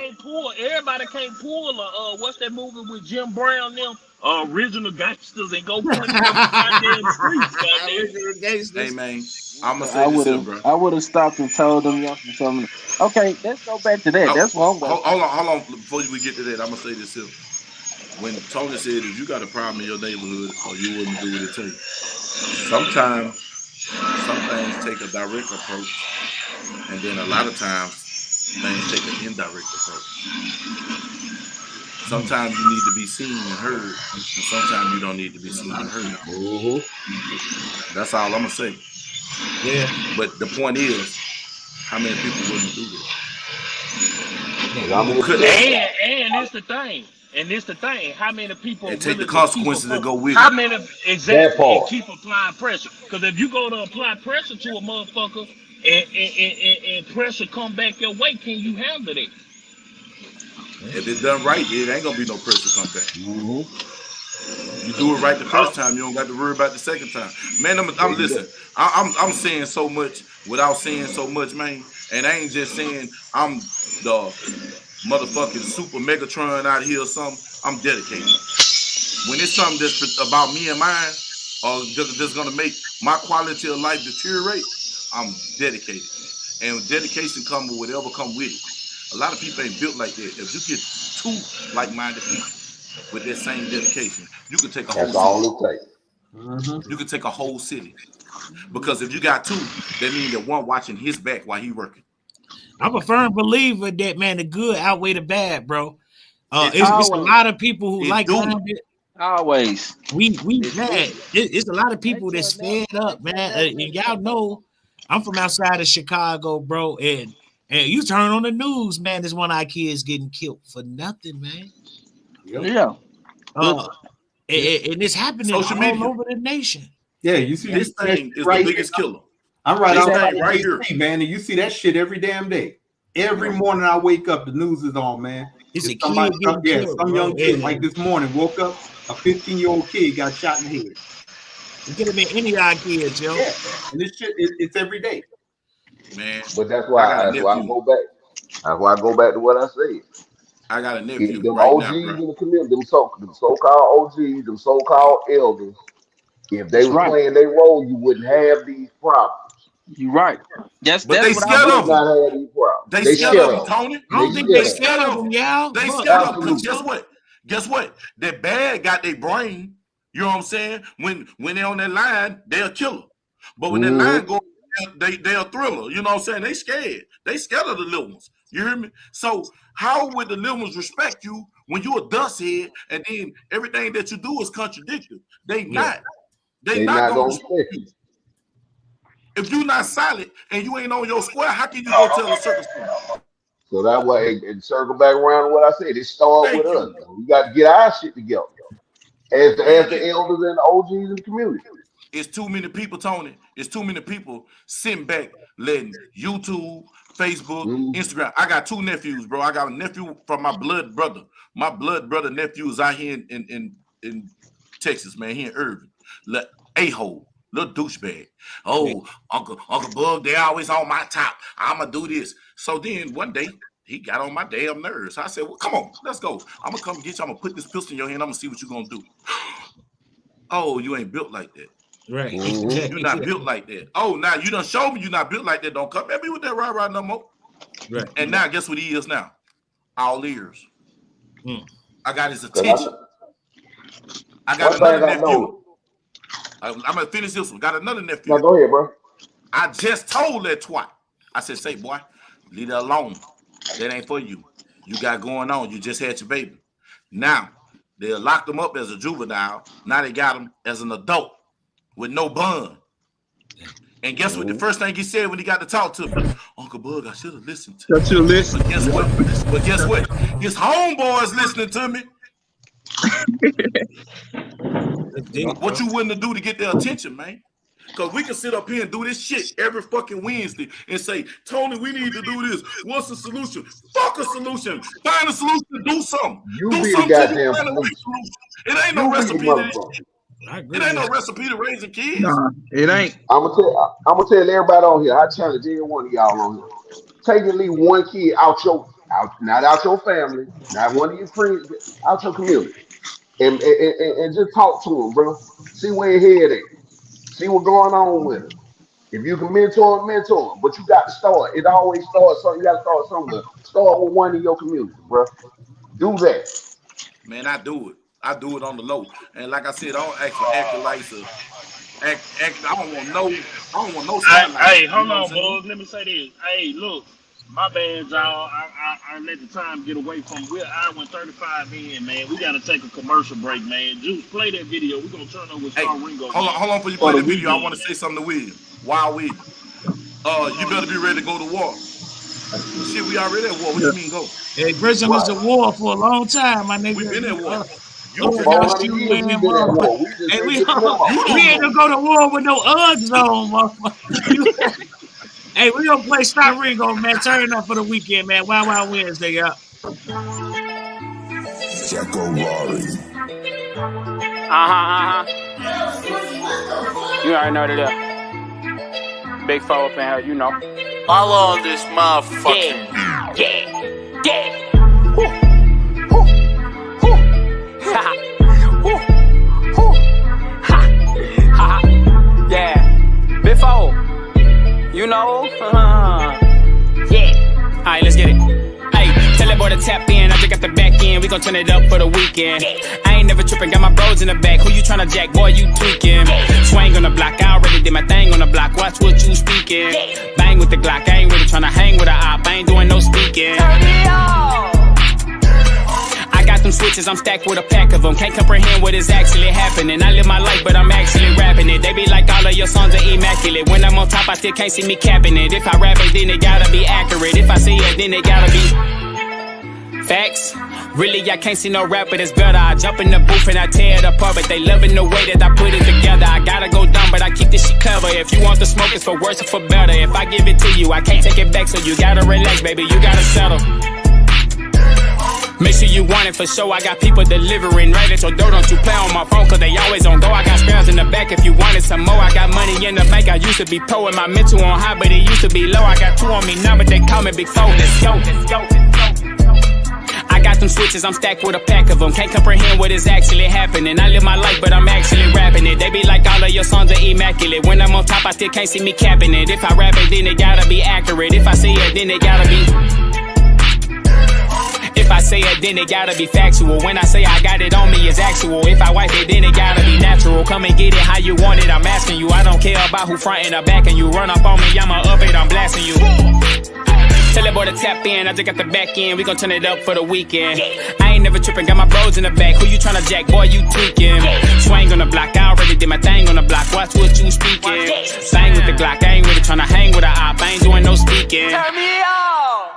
[SPEAKER 4] everybody can't pull a what's that movie with Jim Brown them original gangsters and go put it on the goddamn streets, goddamn.
[SPEAKER 1] Original
[SPEAKER 3] Hey
[SPEAKER 1] gangsters.
[SPEAKER 3] man, I'm gonna say
[SPEAKER 7] I
[SPEAKER 3] this
[SPEAKER 7] would
[SPEAKER 3] here,
[SPEAKER 7] have,
[SPEAKER 3] bro.
[SPEAKER 7] I would have stopped and told them youngsters something. Okay, let's go back to that.
[SPEAKER 3] Oh,
[SPEAKER 7] That's what I'm waiting.
[SPEAKER 3] hold on. Before we get to that, I'm gonna say this here. When Tony said, if you got a problem in your neighborhood, or you wouldn't do what it takes. Sometimes some things take a direct approach, and then a lot of times things take an indirect approach. Sometimes you need to be seen and heard, and sometimes you don't need to be seen and heard.
[SPEAKER 11] Mm-hmm.
[SPEAKER 3] That's all I'm gonna say.
[SPEAKER 1] Yeah.
[SPEAKER 3] But the point is, how many people wouldn't do that?
[SPEAKER 11] I mean,
[SPEAKER 3] Could
[SPEAKER 4] And it's the thing. And it's the thing. How many people
[SPEAKER 3] and take the
[SPEAKER 4] really just keep
[SPEAKER 3] consequences that go with
[SPEAKER 4] how
[SPEAKER 3] it.
[SPEAKER 4] many
[SPEAKER 11] that
[SPEAKER 4] exactly and
[SPEAKER 11] part.
[SPEAKER 4] keep applying pressure? Because if you go to apply pressure to a motherfucker and pressure come back your way, can you handle that?
[SPEAKER 3] If it's done right, it ain't gonna be no pressure come back.
[SPEAKER 11] Mm-hmm.
[SPEAKER 3] You do it right the first time, you don't got to worry about the second time. Man,
[SPEAKER 11] There
[SPEAKER 3] I'm
[SPEAKER 11] you go.
[SPEAKER 3] listen. I'm saying so much without saying so much, man. And I ain't just saying I'm the motherfucking super Megatron out here or something. I'm dedicated. When it's something that's about me and mine, or that's gonna make my quality of life deteriorate, I'm dedicated. And dedication comes with whatever come with it. A lot of people ain't built like that. If you get two like-minded people with that same dedication, you could take a whole
[SPEAKER 11] That's
[SPEAKER 3] city.
[SPEAKER 11] all it takes.
[SPEAKER 12] Mm-hmm.
[SPEAKER 3] You could take a whole city. Because if you got two, that means that one watching his back while he working.
[SPEAKER 1] I'm a firm believer that, man, the good outweigh the bad, bro.
[SPEAKER 3] It
[SPEAKER 1] It's
[SPEAKER 3] do.
[SPEAKER 1] a lot of people who
[SPEAKER 3] It do.
[SPEAKER 1] like-minded.
[SPEAKER 7] Always.
[SPEAKER 1] We man, it's a lot of people that's fed up, man. And y'all know I'm from outside of Chicago, bro. And you turn on the news, man, there's one of our kids getting killed for nothing, man.
[SPEAKER 12] Yep.
[SPEAKER 7] Yeah.
[SPEAKER 1] And it's happening
[SPEAKER 3] Social
[SPEAKER 1] all
[SPEAKER 3] media.
[SPEAKER 1] over the nation.
[SPEAKER 12] Yeah, you see
[SPEAKER 3] This
[SPEAKER 12] that
[SPEAKER 3] thing
[SPEAKER 12] shit
[SPEAKER 3] is
[SPEAKER 12] right
[SPEAKER 3] the
[SPEAKER 12] here.
[SPEAKER 3] biggest killer.
[SPEAKER 12] I'm right
[SPEAKER 3] This
[SPEAKER 12] outside
[SPEAKER 3] thing
[SPEAKER 12] of
[SPEAKER 3] right
[SPEAKER 12] DC,
[SPEAKER 3] here.
[SPEAKER 12] man, and you see that shit every damn day. Every morning I wake up, the news is on, man.
[SPEAKER 1] It's a
[SPEAKER 12] somebody,
[SPEAKER 1] kid getting killed,
[SPEAKER 12] some
[SPEAKER 1] bro.
[SPEAKER 12] young kid. Like this morning, woke up, a 15-year-old kid got shot in the head.
[SPEAKER 1] It could have been any of our kids, yo.
[SPEAKER 12] Yeah, and this shit, it's every day.
[SPEAKER 3] Man,
[SPEAKER 11] But that's
[SPEAKER 3] I
[SPEAKER 11] why
[SPEAKER 3] got a
[SPEAKER 11] I
[SPEAKER 3] nephew.
[SPEAKER 11] go back. That's why I go back to what I said.
[SPEAKER 3] I got a nephew
[SPEAKER 11] If them
[SPEAKER 3] right
[SPEAKER 11] OGs
[SPEAKER 3] now, bro.
[SPEAKER 11] in the community, them so-called OGs, them so-called elders, if they
[SPEAKER 7] That's
[SPEAKER 11] was
[SPEAKER 7] right.
[SPEAKER 11] playing their role, you wouldn't have these problems.
[SPEAKER 7] You're right.
[SPEAKER 3] But
[SPEAKER 7] That's
[SPEAKER 3] they
[SPEAKER 7] what
[SPEAKER 11] You
[SPEAKER 3] scared
[SPEAKER 11] would
[SPEAKER 3] of him.
[SPEAKER 11] not have these problems.
[SPEAKER 3] They
[SPEAKER 11] They
[SPEAKER 3] scared
[SPEAKER 11] scared
[SPEAKER 3] of him,
[SPEAKER 11] of them.
[SPEAKER 3] Tony.
[SPEAKER 1] I don't think
[SPEAKER 11] They
[SPEAKER 1] they
[SPEAKER 11] scared
[SPEAKER 1] scared
[SPEAKER 11] of
[SPEAKER 1] of
[SPEAKER 11] them.
[SPEAKER 1] them, y'all.
[SPEAKER 3] They
[SPEAKER 1] But
[SPEAKER 3] scared of him because
[SPEAKER 11] Absolutely.
[SPEAKER 3] guess what? That bad got their brain. You know what I'm saying? When they on that line, they'll kill them. But when that line
[SPEAKER 11] Mm-hmm.
[SPEAKER 3] goes, they'll thriller. You know what I'm saying? They scared. They scared of the little ones. You hear me? So how would the little ones respect you when you a dust head and then everything that you do is contradictory? They not. They
[SPEAKER 11] They
[SPEAKER 3] not
[SPEAKER 11] not
[SPEAKER 3] gonna
[SPEAKER 11] gonna
[SPEAKER 3] respect
[SPEAKER 11] respect
[SPEAKER 3] you.
[SPEAKER 11] you.
[SPEAKER 3] If you're not solid and you ain't on your square, how can you go tell a circus story?
[SPEAKER 11] So that way, and circle back around to what I said, it started with
[SPEAKER 3] Thank
[SPEAKER 11] us.
[SPEAKER 3] you.
[SPEAKER 11] We got to get our shit together as
[SPEAKER 3] Man,
[SPEAKER 11] the elders and the OGs in the community.
[SPEAKER 3] it's too many people, Tony. It's too many people sitting back letting YouTube, Facebook,
[SPEAKER 11] Mm-hmm.
[SPEAKER 3] Instagram. I got two nephews, bro. I got a nephew from my blood brother. My blood brother nephew is out here in Texas, man. He in Irving. A-hole, little douchebag. Oh, Uncle Bug, they always on my top. I'ma do this. So then one day he got on my damn nerves. I said, well, come on, let's go. I'm gonna come get you. I'm gonna put this pistol in your hand. I'm gonna see what you're gonna do. Oh, you ain't built like that.
[SPEAKER 1] right.
[SPEAKER 11] Mm-hmm.
[SPEAKER 3] You're not built like that. Oh, now you done showed me you're not built like that. Don't come at me with that rah-rah no more.
[SPEAKER 1] Right.
[SPEAKER 3] And now guess what he is now? All ears. I got his
[SPEAKER 11] 'Cause
[SPEAKER 3] attention. I got
[SPEAKER 11] one
[SPEAKER 3] another
[SPEAKER 11] thing I
[SPEAKER 3] nephew.
[SPEAKER 11] know.
[SPEAKER 3] I'm gonna finish this one. Got another
[SPEAKER 11] Now
[SPEAKER 3] nephew.
[SPEAKER 11] go ahead, bro.
[SPEAKER 3] I just told that twat. I said, say, boy, leave that alone. That ain't for you. You got going on. You just had your baby. Now, they locked him up as a juvenile. Now they got him as an adult with no bond. And guess what? The first thing he said when he got to talk to me, Uncle Bug, I should have listened to you. But guess what? His homeboys listening to me. What you wouldn't do to get their attention, man? Because we can sit up here and do this shit every fucking Wednesday and say, Tony, we need to do this. What's the solution? Fuck a solution. Find a solution. Do something.
[SPEAKER 11] You
[SPEAKER 3] do
[SPEAKER 11] be
[SPEAKER 3] something
[SPEAKER 11] the goddamn
[SPEAKER 3] solution. It ain't no recipe to this shit. It ain't no recipe to raising kids.
[SPEAKER 9] Nah, it ain't.
[SPEAKER 11] I'm gonna tell everybody on here. I challenge every one of y'all on here. Take at least one kid not out your family, not one of your friends, out your community, and just talk to them, bro. See where his head at. See what's going on with him. If you can mentor him. But you got to start. It always starts something. You got to start somewhere. Start with one in your community, bro. Do that.
[SPEAKER 3] Man, I do it. I do it on the low. And like I said, I don't ask for acting license. I don't want no spotlight.
[SPEAKER 4] Hey, hold on, boys. Let me say this. Hey, look, my bad, y'all. I let the time get away from. We're hour and 35 in, man. We gotta take a commercial break, man. Juice, play that video. We're gonna turn over with Star Ringo.
[SPEAKER 3] Hold on, before you play the video, I want to say something to William. Wild William. You better be ready to go to war. Shit, we already at war. What you mean go?
[SPEAKER 1] Hey, Grissom was at war for a long time, my nigga.
[SPEAKER 3] We've been at war.
[SPEAKER 1] We ain't gonna go to war with no Uggs on, motherfucker. Hey, we gonna play Stop Ringo, man. Turn it up for the weekend, man. Wild Wednesday, y'all.
[SPEAKER 13] You already know that. Big foe up in here, you know.
[SPEAKER 14] I love this motherfucker.
[SPEAKER 13] Yeah. Yeah, before, you know, yeah. Alright, let's get it. Hey, tell that boy to tap in. I just got the back end. We gon' turn it up for the weekend. I ain't never tripping. Got my bros in the back. Who you tryna jack? Boy, you tweaking. Swing on the block. I already did my thing on the block. Watch what you speaking. Bang with the Glock. I ain't really tryna hang with a op. I ain't doing no speaking. Turn me on. I got them switches, I'm stacked with a pack of them. Can't comprehend what is actually happening. I live my life, but I'm actually rapping it. They be like all of your songs are immaculate. When I'm on top, I still can't see me capping it. If I rap it, then it gotta be accurate. If I say it, then it gotta be facts. Really, I can't see no rapper that's better. I jump in the booth and I tear it apart, but they loving the way that I put it together. I gotta go dumb, but I keep this shit clever. If you want the smoke, it's for worse or for better. If I give it to you, I can't take it back, so you gotta relax, baby. You gotta settle. Make sure you want it for sure. I got people delivering right at your door. Don't you play on my phone, cause they always on go. I got spares in the back if you wanted some more. I got money in the bank. I used to be pro and my mental on high, but it used to be low. I got 2 on me now, but they call me Big Four. Let's go. I got them switches, I'm stacked with a pack of them. Can't comprehend what is actually happening. I live my life, but I'm actually rapping it. They be like all of your songs are immaculate. When I'm on top, I still can't see me capping it. If I rap it, then it gotta be accurate. If I say it, then it gotta be. If I say it, then it gotta be factual. When I say I got it on me, it's actual. If I wipe it, then it gotta be natural. Come and get it how you want it, I'm asking you. I don't care about who frontin' or backing you. Run up on me, I'ma up it, I'm blasting you. Tell that boy to tap in, I just got the back end. We gon' turn it up for the weekend. I ain't never tripping, got my bros in the back. Who you tryna jack, boy, you tweaking. Swing on the block, I already did my thing on the block. Watch what you speaking. Bang with the Glock, I ain't really tryna hang with a op. I ain't doing no speaking.
[SPEAKER 14] Turn me on.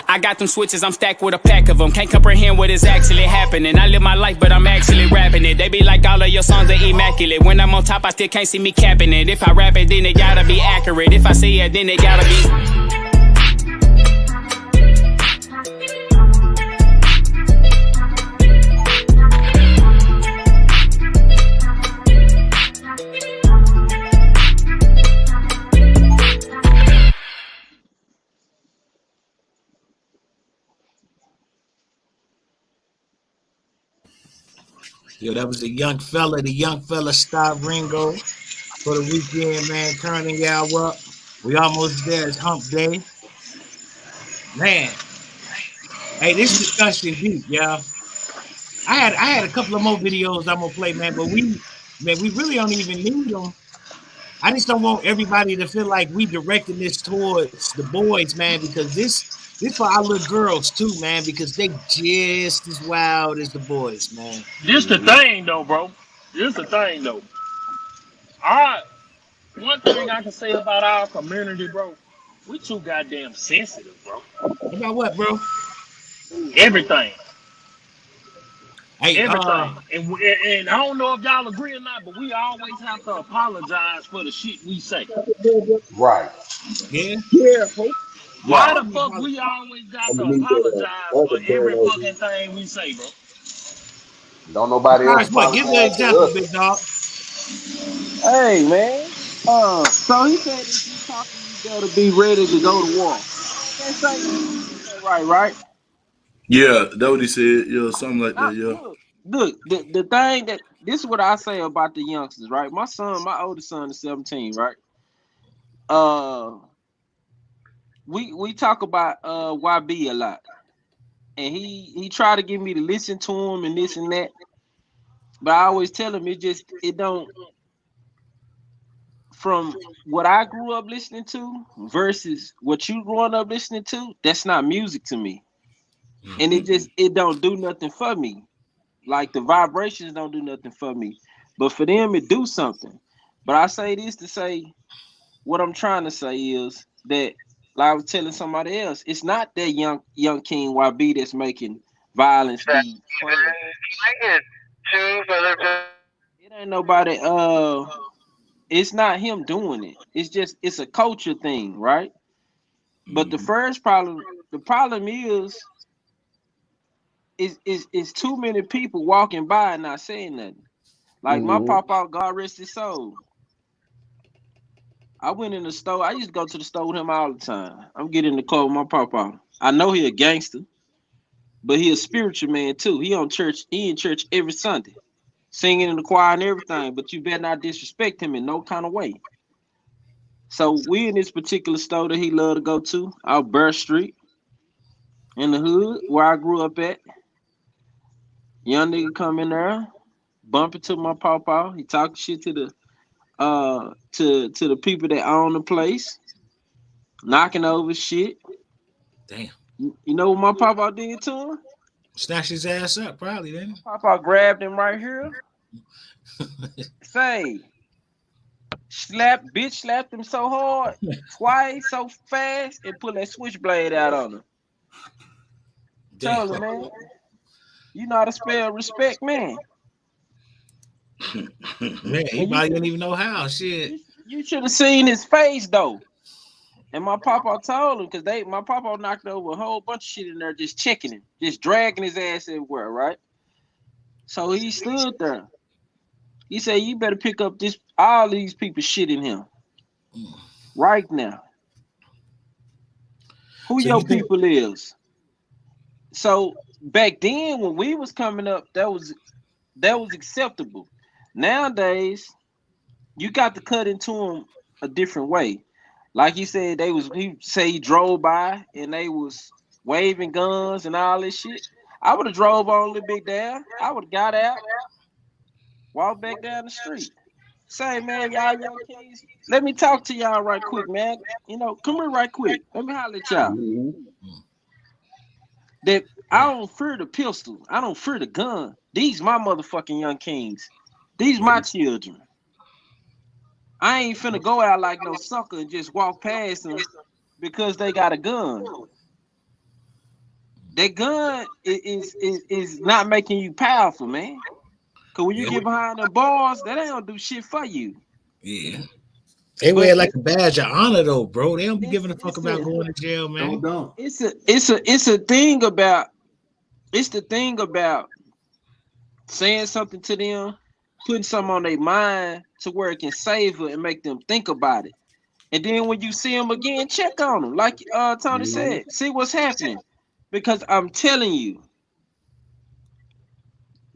[SPEAKER 13] I got them switches, I'm stacked with a pack of them. Can't comprehend what is actually happening. I live my life, but I'm actually rapping it. They be like all of your songs are immaculate. When I'm on top, I still can't see me capping it. If I rap it, then it gotta be accurate. If I say it, then it gotta be.
[SPEAKER 1] Yo, that was the young fella Stop Ringo for the weekend, man. Turning y'all up. We almost there. It's hump day. Man. Hey, this discussion deep, y'all. I had a couple of more videos I'm gonna play, man, but we really don't even need them. I just don't want everybody to feel like we directing this towards the boys, man, because this This for our little girls too, man, because they just as wild as the boys, man.
[SPEAKER 4] This the thing though, bro. This the thing though. One thing I can say about our community, bro, we too goddamn sensitive, bro.
[SPEAKER 1] About what, bro?
[SPEAKER 4] Everything.
[SPEAKER 1] Hey,
[SPEAKER 4] Everything. And I don't know if y'all agree or not, but we always have to apologize for the shit we say.
[SPEAKER 11] Right.
[SPEAKER 1] Yeah.
[SPEAKER 6] Yeah.
[SPEAKER 4] Why the fuck we always got to apologize for every fucking thing we say, bro?
[SPEAKER 11] Don't nobody else
[SPEAKER 1] What? Give me an
[SPEAKER 11] apologize to
[SPEAKER 1] example,
[SPEAKER 11] us.
[SPEAKER 1] big dog.
[SPEAKER 7] Hey man. So he said if you talking, you better be ready to go to war. Can't say right.
[SPEAKER 3] Yeah, that what he said. Yeah, something like
[SPEAKER 7] Now,
[SPEAKER 3] that. Yeah.
[SPEAKER 7] look, the thing that this is what I say about the youngsters, right? My oldest son is 17, right? We talk about YB a lot, and he tried to get me to listen to him and this and that, but I always tell him it don't, from what I grew up listening to versus what you growing up listening to, that's not music to me, and it don't do nothing for me. Like the vibrations don't do nothing for me, but for them it do something. But I say this to say what I'm trying to say is that, like I was telling somebody else, it's not that young King YB that's making violence be fun. It ain't nobody. It's not him doing it. It's a culture thing, right? But the problem is too many people walking by and not saying nothing. Like my papa, God rest his soul. I went in the store. I used to go to the store with him all the time. I'm getting in the car with my papa. I know he a gangster, but he a spiritual man too. He in church every Sunday, singing in the choir and everything. But you better not disrespect him in no kind of way. So we in this particular store that he loved to go to, out Burr Street, in the hood where I grew up at. Young nigga come in there, bump into my papa. He talking shit to the to the people that own the place, knocking over shit.
[SPEAKER 1] Damn.
[SPEAKER 7] You know what my papa did to him?
[SPEAKER 1] Snatch his ass up, probably, then.
[SPEAKER 7] Papa grabbed him right here. Say, slapped him so hard, twice, so fast, and pulled that switchblade out on him.
[SPEAKER 1] Damn.
[SPEAKER 7] Told him, man, you know how to spell respect, man.
[SPEAKER 1] Man, he probably didn't even know how. Shit.
[SPEAKER 7] You should have seen his face though. And my papa told him, because my papa knocked over a whole bunch of shit in there, just checking him, just dragging his ass everywhere, right? So he stood there. He said, "You better pick up all these people shit in him right now. Who
[SPEAKER 1] So
[SPEAKER 7] your people is?" So back then, when we was coming up, that was acceptable. Nowadays, you got to cut into them a different way. Like he said, he say he drove by and they was waving guns and all this shit. I would have drove on a little bit down. I would have got out, walked back down the street. Say, man, y'all young kids, let me talk to y'all right quick, man. You know, come here right quick. Let me holler at y'all. That I don't fear the pistol. I don't fear the gun. These my motherfucking young kings. These my children. I ain't finna go out like no sucker and just walk past them because they got a gun. That gun is not making you powerful, man. Cause when you get behind the bars, that ain't gonna do shit for you.
[SPEAKER 1] Yeah. They wear like a badge of honor though, bro. They don't be giving a fuck about going to jail, man.
[SPEAKER 12] Don't.
[SPEAKER 7] It's the thing about saying something to them, putting something on their mind to where it can savor and make them think about it. And then when you see them again, check on them. Like Tony said, see what's happening. Because I'm telling you,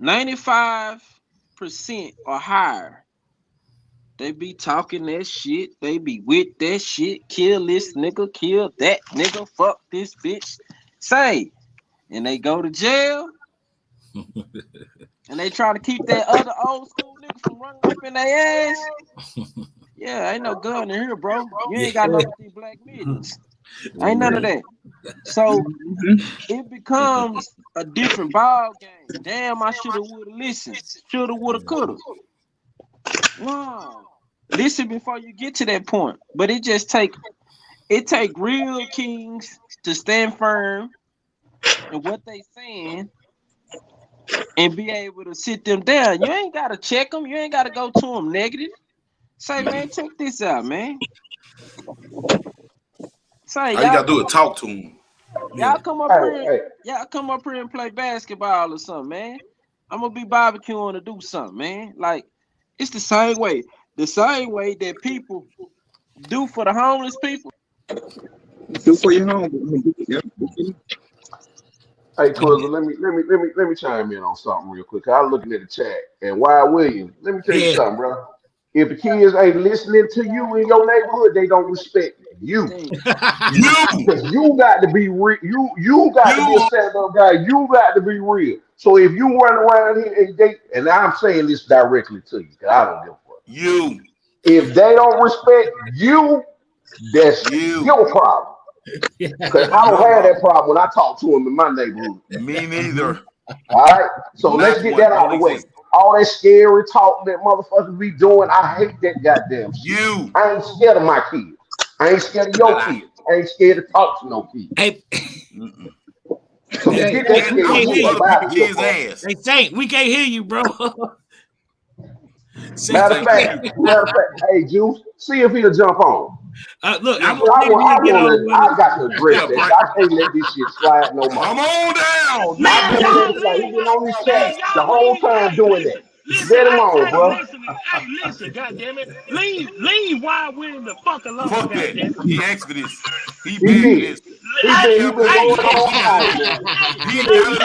[SPEAKER 7] 95% or higher, they be talking that shit. They be with that shit. Kill this nigga, kill that nigga, fuck this bitch. Say, and they go to jail. And they try to keep that other old school nigga from running up in their ass. Yeah, ain't no gun in here, bro. You ain't got no black mittens. Ain't none of that.
[SPEAKER 5] So it becomes a different ball game. Damn, I shoulda woulda listened. Shoulda woulda coulda. No. Listen before you get to that point. But it take real kings to stand firm in what they saying and be able to sit them down. You ain't gotta check them. You ain't gotta go to them negative. Say, man, check this out, man. Say,
[SPEAKER 3] all you gotta do is talk to them.
[SPEAKER 5] Y'all come up here and play basketball or something, man. I'm gonna be barbecuing to do something, man. Like, it's the same way that people do for the homeless people.
[SPEAKER 9] Do for your home.
[SPEAKER 11] Hey, Twizzle, let me chime in on something real quick. I was looking at the chat, and Wild Williams, let me tell you something, bro. If the kids ain't listening to you in your neighborhood, they don't respect you. Because you got to be real. You got to be a stand-up guy. You got to be real. So if you run around here and I'm saying this directly to you, because I don't give a fuck.
[SPEAKER 3] You.
[SPEAKER 11] If they don't respect you, that's your problem. Because I don't have that problem when I talk to them in my neighborhood.
[SPEAKER 3] Me neither.
[SPEAKER 11] All right, so let's get that out of the way. All that scary talk that motherfuckers be doing, I hate that goddamn shit. I ain't scared of my kids. I ain't scared of your kids. I ain't scared to talk to no kids. So get that shit.
[SPEAKER 1] Hey, Saint, we can't hear you, bro.
[SPEAKER 11] Matter of fact, hey, Juice, see if he'll jump on.
[SPEAKER 1] Look,
[SPEAKER 11] I got to address that. I can't let this shit slide no more.
[SPEAKER 3] Come on down.
[SPEAKER 11] He's been on this chat the whole time doing that. Let him on, bro.
[SPEAKER 4] Listen, goddammit. Leave Wild Williams the fuck alone.
[SPEAKER 3] Fuck that. He asked for this. He
[SPEAKER 11] been going on.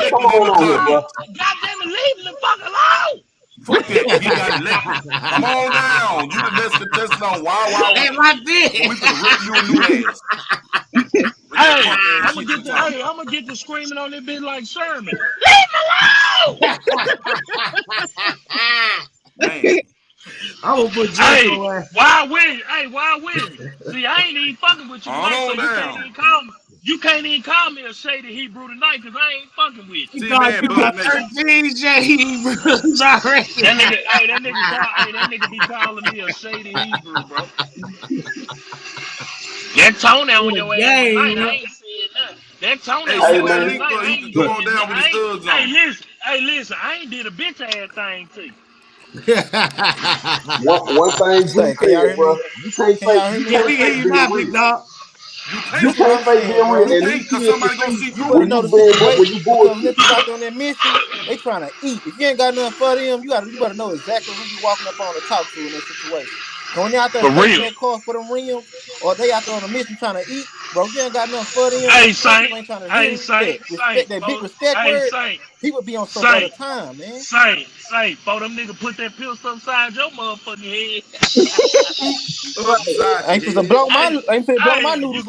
[SPEAKER 11] Come on here, bro.
[SPEAKER 4] Goddammit, leave him the fuck alone.
[SPEAKER 3] Fuck that. He got electric. Come on down. You the best contestant on Wild.
[SPEAKER 1] Hey, my bitch.
[SPEAKER 3] We finna rip you a new ass.
[SPEAKER 4] Hey, I'm gonna get to screaming on this bitch like Sherman. Leave him
[SPEAKER 3] alone.
[SPEAKER 1] I will put
[SPEAKER 4] Wild Williams. See, I ain't even fucking with you tonight, so you can't even call me a shady Hebrew tonight because I ain't fucking with you.
[SPEAKER 3] See, man,
[SPEAKER 4] that nigga be calling me a shady Hebrew, bro. That toenail on your ass tonight, I ain't said nothing. That toenail on your ass tonight, Hey, listen, I ain't did a bitch ass thing to you.
[SPEAKER 11] One thing you said, bro, you can't fake being real. You can't fake being real. And these kids can see you when you bullshit.
[SPEAKER 10] Out on that mission, they trying to eat. If you ain't got nothing for them, you better know exactly who you walking up on to talk to in that situation. So when they out there taking that car for them rims, or they out there on a mission trying to eat, bro, you ain't got nothing for them.
[SPEAKER 4] Hey, Saint.
[SPEAKER 10] Ain't trying to respect that big respect word. People be on some other time, man.
[SPEAKER 4] Saint, for them nigga put that pistol inside your motherfucking head.
[SPEAKER 10] Ain't finna blow my noodles.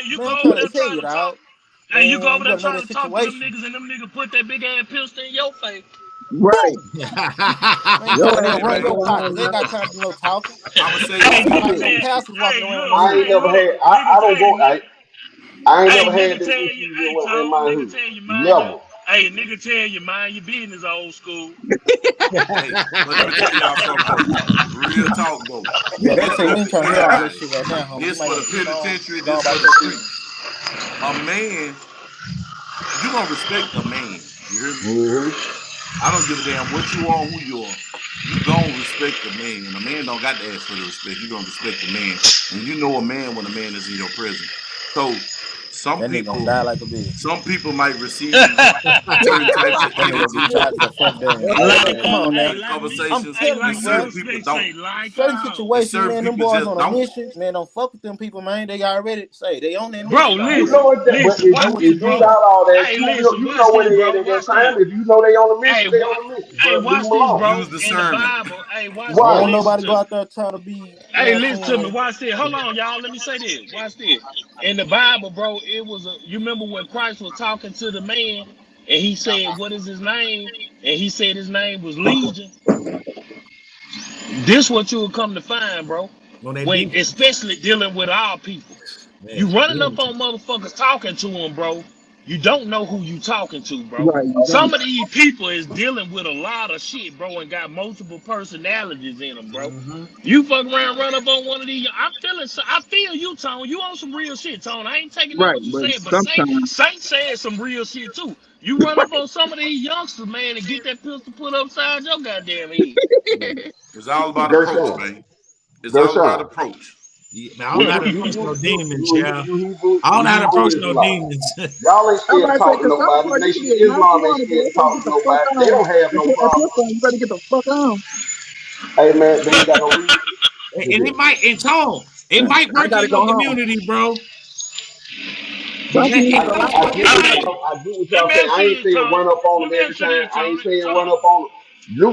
[SPEAKER 4] You go over there trying to talk. Hey, you go over there trying to talk to them niggas, and them niggas put that big ass pistol in your face.
[SPEAKER 10] Right. They got time to do no talking.
[SPEAKER 3] I'ma say
[SPEAKER 11] I ain't never had. I don't go. I ain't never had this issue in my hood. Never.
[SPEAKER 4] Hey, nigga, tell you, mind your business, old school.
[SPEAKER 3] Hey, let me tell y'all something. Real talk, though.
[SPEAKER 10] This for the
[SPEAKER 3] penitentiary. This for the street. A man, you gonna respect a man. You hear me? I don't give a damn what you are, who you are. You gonna respect the man, and a man don't got to ask for the respect. You gonna respect the man, and you know a man when a man is in your presence. So some people might receive certain types of energy.
[SPEAKER 10] Come on, man.
[SPEAKER 3] Conversations, and certain people don't.
[SPEAKER 10] Certain situations, man, them boys on a mission, man, don't fuck with them people, man. They already say they on that mission.
[SPEAKER 4] Bro, listen,
[SPEAKER 11] if you got all that, you know where they at in that time. If you know they on a mission, they on a mission.
[SPEAKER 4] Hey, watch this, bro.
[SPEAKER 3] Use discernment.
[SPEAKER 4] Hey, watch
[SPEAKER 10] this. Why don't nobody go out there trying to be?
[SPEAKER 4] Hey, listen to me. Watch this. Hold on, y'all. Let me say this. Watch this. In the Bible, bro, it was you remember when Christ was talking to the man and he said, what is his name? And he said his name was Legion. This what you will come to find, bro. When especially dealing with our people.
[SPEAKER 1] Man,
[SPEAKER 4] You running up on motherfuckers talking to them, bro. You don't know who you talking to, bro.
[SPEAKER 9] Right, you
[SPEAKER 4] Some
[SPEAKER 9] don't.
[SPEAKER 4] of these people is dealing with a lot of shit, bro, and got multiple personalities in them, bro. You fuck around, run up on one of these. I feel you, Tone. You on some real shit, Tone. I ain't taking that
[SPEAKER 9] Right,
[SPEAKER 4] what you
[SPEAKER 9] but
[SPEAKER 4] said, but
[SPEAKER 9] sometimes
[SPEAKER 4] Saint said some real shit too. You run up on some of these youngsters, man, and get that pistol put upside your goddamn head.
[SPEAKER 3] It's all about approach,
[SPEAKER 11] Gershon,
[SPEAKER 3] man. It's all about
[SPEAKER 11] Gershon,
[SPEAKER 3] approach.
[SPEAKER 1] Yeah, man, I don't know how to approach no demons, yeah. I don't
[SPEAKER 11] you
[SPEAKER 1] know how to approach
[SPEAKER 11] Hebrew
[SPEAKER 1] no
[SPEAKER 11] Israelite.
[SPEAKER 1] demons.
[SPEAKER 11] Y'all ain't
[SPEAKER 9] I'm
[SPEAKER 11] scared to
[SPEAKER 9] about to say,
[SPEAKER 11] talk to
[SPEAKER 9] cause some
[SPEAKER 11] nobody.
[SPEAKER 9] boy, you
[SPEAKER 11] Nation
[SPEAKER 9] can
[SPEAKER 11] of
[SPEAKER 9] get knocked
[SPEAKER 11] Islam ain't
[SPEAKER 9] around a
[SPEAKER 11] scared
[SPEAKER 9] boy,
[SPEAKER 11] to
[SPEAKER 9] so
[SPEAKER 11] talk
[SPEAKER 9] get
[SPEAKER 11] to
[SPEAKER 9] the fuck
[SPEAKER 11] nobody. They
[SPEAKER 9] on.
[SPEAKER 11] don't have
[SPEAKER 9] At
[SPEAKER 11] no
[SPEAKER 9] this
[SPEAKER 11] problem.
[SPEAKER 9] point, you better get the fuck on.
[SPEAKER 11] Hey man, they ain't got no reason.
[SPEAKER 1] And it might, in tone, it might
[SPEAKER 9] I
[SPEAKER 1] work
[SPEAKER 9] gotta
[SPEAKER 1] in
[SPEAKER 9] go
[SPEAKER 1] your
[SPEAKER 9] home.
[SPEAKER 1] community, bro.
[SPEAKER 9] Some people
[SPEAKER 11] I
[SPEAKER 9] get a
[SPEAKER 11] get,
[SPEAKER 9] lot
[SPEAKER 11] I
[SPEAKER 9] of
[SPEAKER 11] get
[SPEAKER 9] fuck
[SPEAKER 11] what
[SPEAKER 4] Hey,
[SPEAKER 9] on.
[SPEAKER 11] y'all, I get what
[SPEAKER 4] let
[SPEAKER 11] y'all
[SPEAKER 4] me
[SPEAKER 11] saying.
[SPEAKER 4] ask
[SPEAKER 11] I
[SPEAKER 4] you
[SPEAKER 11] ain't
[SPEAKER 4] this,
[SPEAKER 11] saying
[SPEAKER 4] Tony.
[SPEAKER 11] run up on
[SPEAKER 4] Let
[SPEAKER 11] them
[SPEAKER 4] me
[SPEAKER 11] every
[SPEAKER 4] ask you
[SPEAKER 11] time.
[SPEAKER 4] this,
[SPEAKER 11] I ain't
[SPEAKER 4] Tony.
[SPEAKER 11] saying run
[SPEAKER 4] Tony.
[SPEAKER 11] up on them.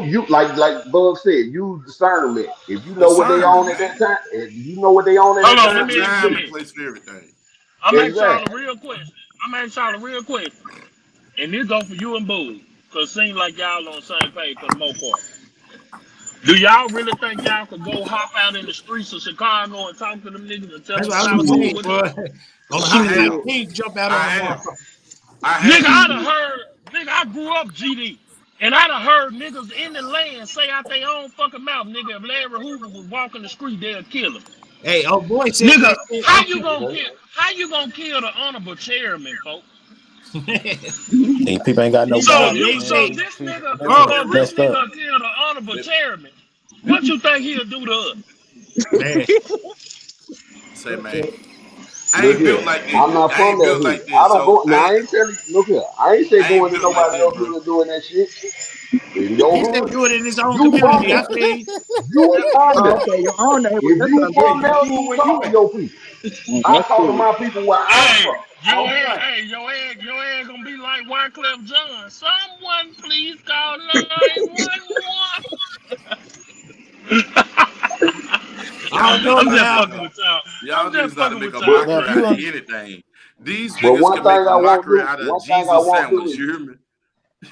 [SPEAKER 11] You like Bug said, use discernment. If you know what they
[SPEAKER 3] Discernment,
[SPEAKER 11] on at
[SPEAKER 3] man.
[SPEAKER 11] that time, if you know what they on at
[SPEAKER 4] Hold
[SPEAKER 11] that
[SPEAKER 3] There's
[SPEAKER 4] on, let
[SPEAKER 3] a
[SPEAKER 11] time,
[SPEAKER 4] me
[SPEAKER 11] then
[SPEAKER 4] ask
[SPEAKER 11] you
[SPEAKER 4] you
[SPEAKER 3] time
[SPEAKER 11] do.
[SPEAKER 3] and
[SPEAKER 4] this.
[SPEAKER 3] place for everything.
[SPEAKER 4] I'm asking y'all a
[SPEAKER 11] Exactly.
[SPEAKER 4] real question. And this go for you and Boo, cause it seems like y'all on the same page for the most part. Do y'all really think y'all could go hop out in the streets of Chicago and talk to them niggas and tell
[SPEAKER 1] That's
[SPEAKER 4] them
[SPEAKER 1] what I was
[SPEAKER 4] stop
[SPEAKER 1] gonna
[SPEAKER 4] fucking
[SPEAKER 1] say,
[SPEAKER 4] with
[SPEAKER 1] bro.
[SPEAKER 4] them?
[SPEAKER 1] On the
[SPEAKER 3] I
[SPEAKER 1] hot
[SPEAKER 3] have.
[SPEAKER 1] 16, jump out on
[SPEAKER 3] I
[SPEAKER 1] the
[SPEAKER 3] have.
[SPEAKER 1] motherfucker.
[SPEAKER 3] I
[SPEAKER 4] Nigga,
[SPEAKER 3] have.
[SPEAKER 4] I done heard, nigga, I grew up GD. And I done heard niggas in the land say out their own fucking mouth, nigga, if Larry Hoover was walking the street, they'll kill him.
[SPEAKER 1] Hey, oh boy said
[SPEAKER 4] Nigga,
[SPEAKER 1] that shit.
[SPEAKER 4] how you gonna kill? How you gonna kill the honorable chairman, folks?
[SPEAKER 10] These people ain't got no
[SPEAKER 1] He
[SPEAKER 4] So
[SPEAKER 1] said,
[SPEAKER 10] balance,
[SPEAKER 1] they
[SPEAKER 4] you, so
[SPEAKER 1] say,
[SPEAKER 10] man.
[SPEAKER 4] this
[SPEAKER 10] People
[SPEAKER 4] nigga,
[SPEAKER 1] bro,
[SPEAKER 10] mentally
[SPEAKER 4] so this
[SPEAKER 10] messed up.
[SPEAKER 4] nigga killed the honorable
[SPEAKER 3] Let-
[SPEAKER 4] chairman. What you think he'll do to us?
[SPEAKER 1] man,
[SPEAKER 3] Say, man. I
[SPEAKER 11] Look
[SPEAKER 3] ain't built
[SPEAKER 11] here.
[SPEAKER 3] like this.
[SPEAKER 11] I'm not
[SPEAKER 3] I
[SPEAKER 11] from
[SPEAKER 3] ain't
[SPEAKER 11] that
[SPEAKER 3] built
[SPEAKER 11] hood.
[SPEAKER 3] like
[SPEAKER 11] I
[SPEAKER 3] this.
[SPEAKER 11] don't
[SPEAKER 3] So
[SPEAKER 11] go now. I ain't telling you, look here. I ain't say
[SPEAKER 3] I ain't
[SPEAKER 11] going to
[SPEAKER 3] built like
[SPEAKER 11] nobody
[SPEAKER 3] this,
[SPEAKER 11] else
[SPEAKER 3] bro.
[SPEAKER 11] hood and doing that shit. In your
[SPEAKER 1] he said
[SPEAKER 11] hood,
[SPEAKER 1] do it in his own
[SPEAKER 11] you from
[SPEAKER 1] community. I
[SPEAKER 11] there.
[SPEAKER 1] feel you.
[SPEAKER 11] You from
[SPEAKER 9] Oh,
[SPEAKER 11] there.
[SPEAKER 9] okay, your own neighbor.
[SPEAKER 11] If
[SPEAKER 9] That's
[SPEAKER 11] you
[SPEAKER 9] what I'm
[SPEAKER 11] from
[SPEAKER 9] saying.
[SPEAKER 11] there,
[SPEAKER 9] You
[SPEAKER 11] you
[SPEAKER 9] where
[SPEAKER 11] talk
[SPEAKER 9] you
[SPEAKER 11] to
[SPEAKER 9] at?
[SPEAKER 11] your people. I
[SPEAKER 9] That's
[SPEAKER 11] talk to
[SPEAKER 9] cool.
[SPEAKER 11] my people where I'm
[SPEAKER 4] Hey,
[SPEAKER 11] from. I'm from.
[SPEAKER 4] your head gonna be like Wyclef John. Someone please call 911.
[SPEAKER 1] I don't know
[SPEAKER 4] I'm just
[SPEAKER 1] now.
[SPEAKER 4] fucking with y'all.
[SPEAKER 3] Y'all
[SPEAKER 4] I'm just
[SPEAKER 3] niggas know how to
[SPEAKER 4] fucking
[SPEAKER 3] make
[SPEAKER 4] with
[SPEAKER 3] a
[SPEAKER 4] y'all,
[SPEAKER 10] Now, if
[SPEAKER 3] mockery
[SPEAKER 4] man.
[SPEAKER 3] out
[SPEAKER 10] you
[SPEAKER 3] of
[SPEAKER 10] under,
[SPEAKER 3] anything. These
[SPEAKER 11] But
[SPEAKER 3] niggas can make a mockery out of a
[SPEAKER 11] one thing I
[SPEAKER 3] Jesus
[SPEAKER 11] won't do
[SPEAKER 3] sandwich.
[SPEAKER 11] is
[SPEAKER 3] You hear me?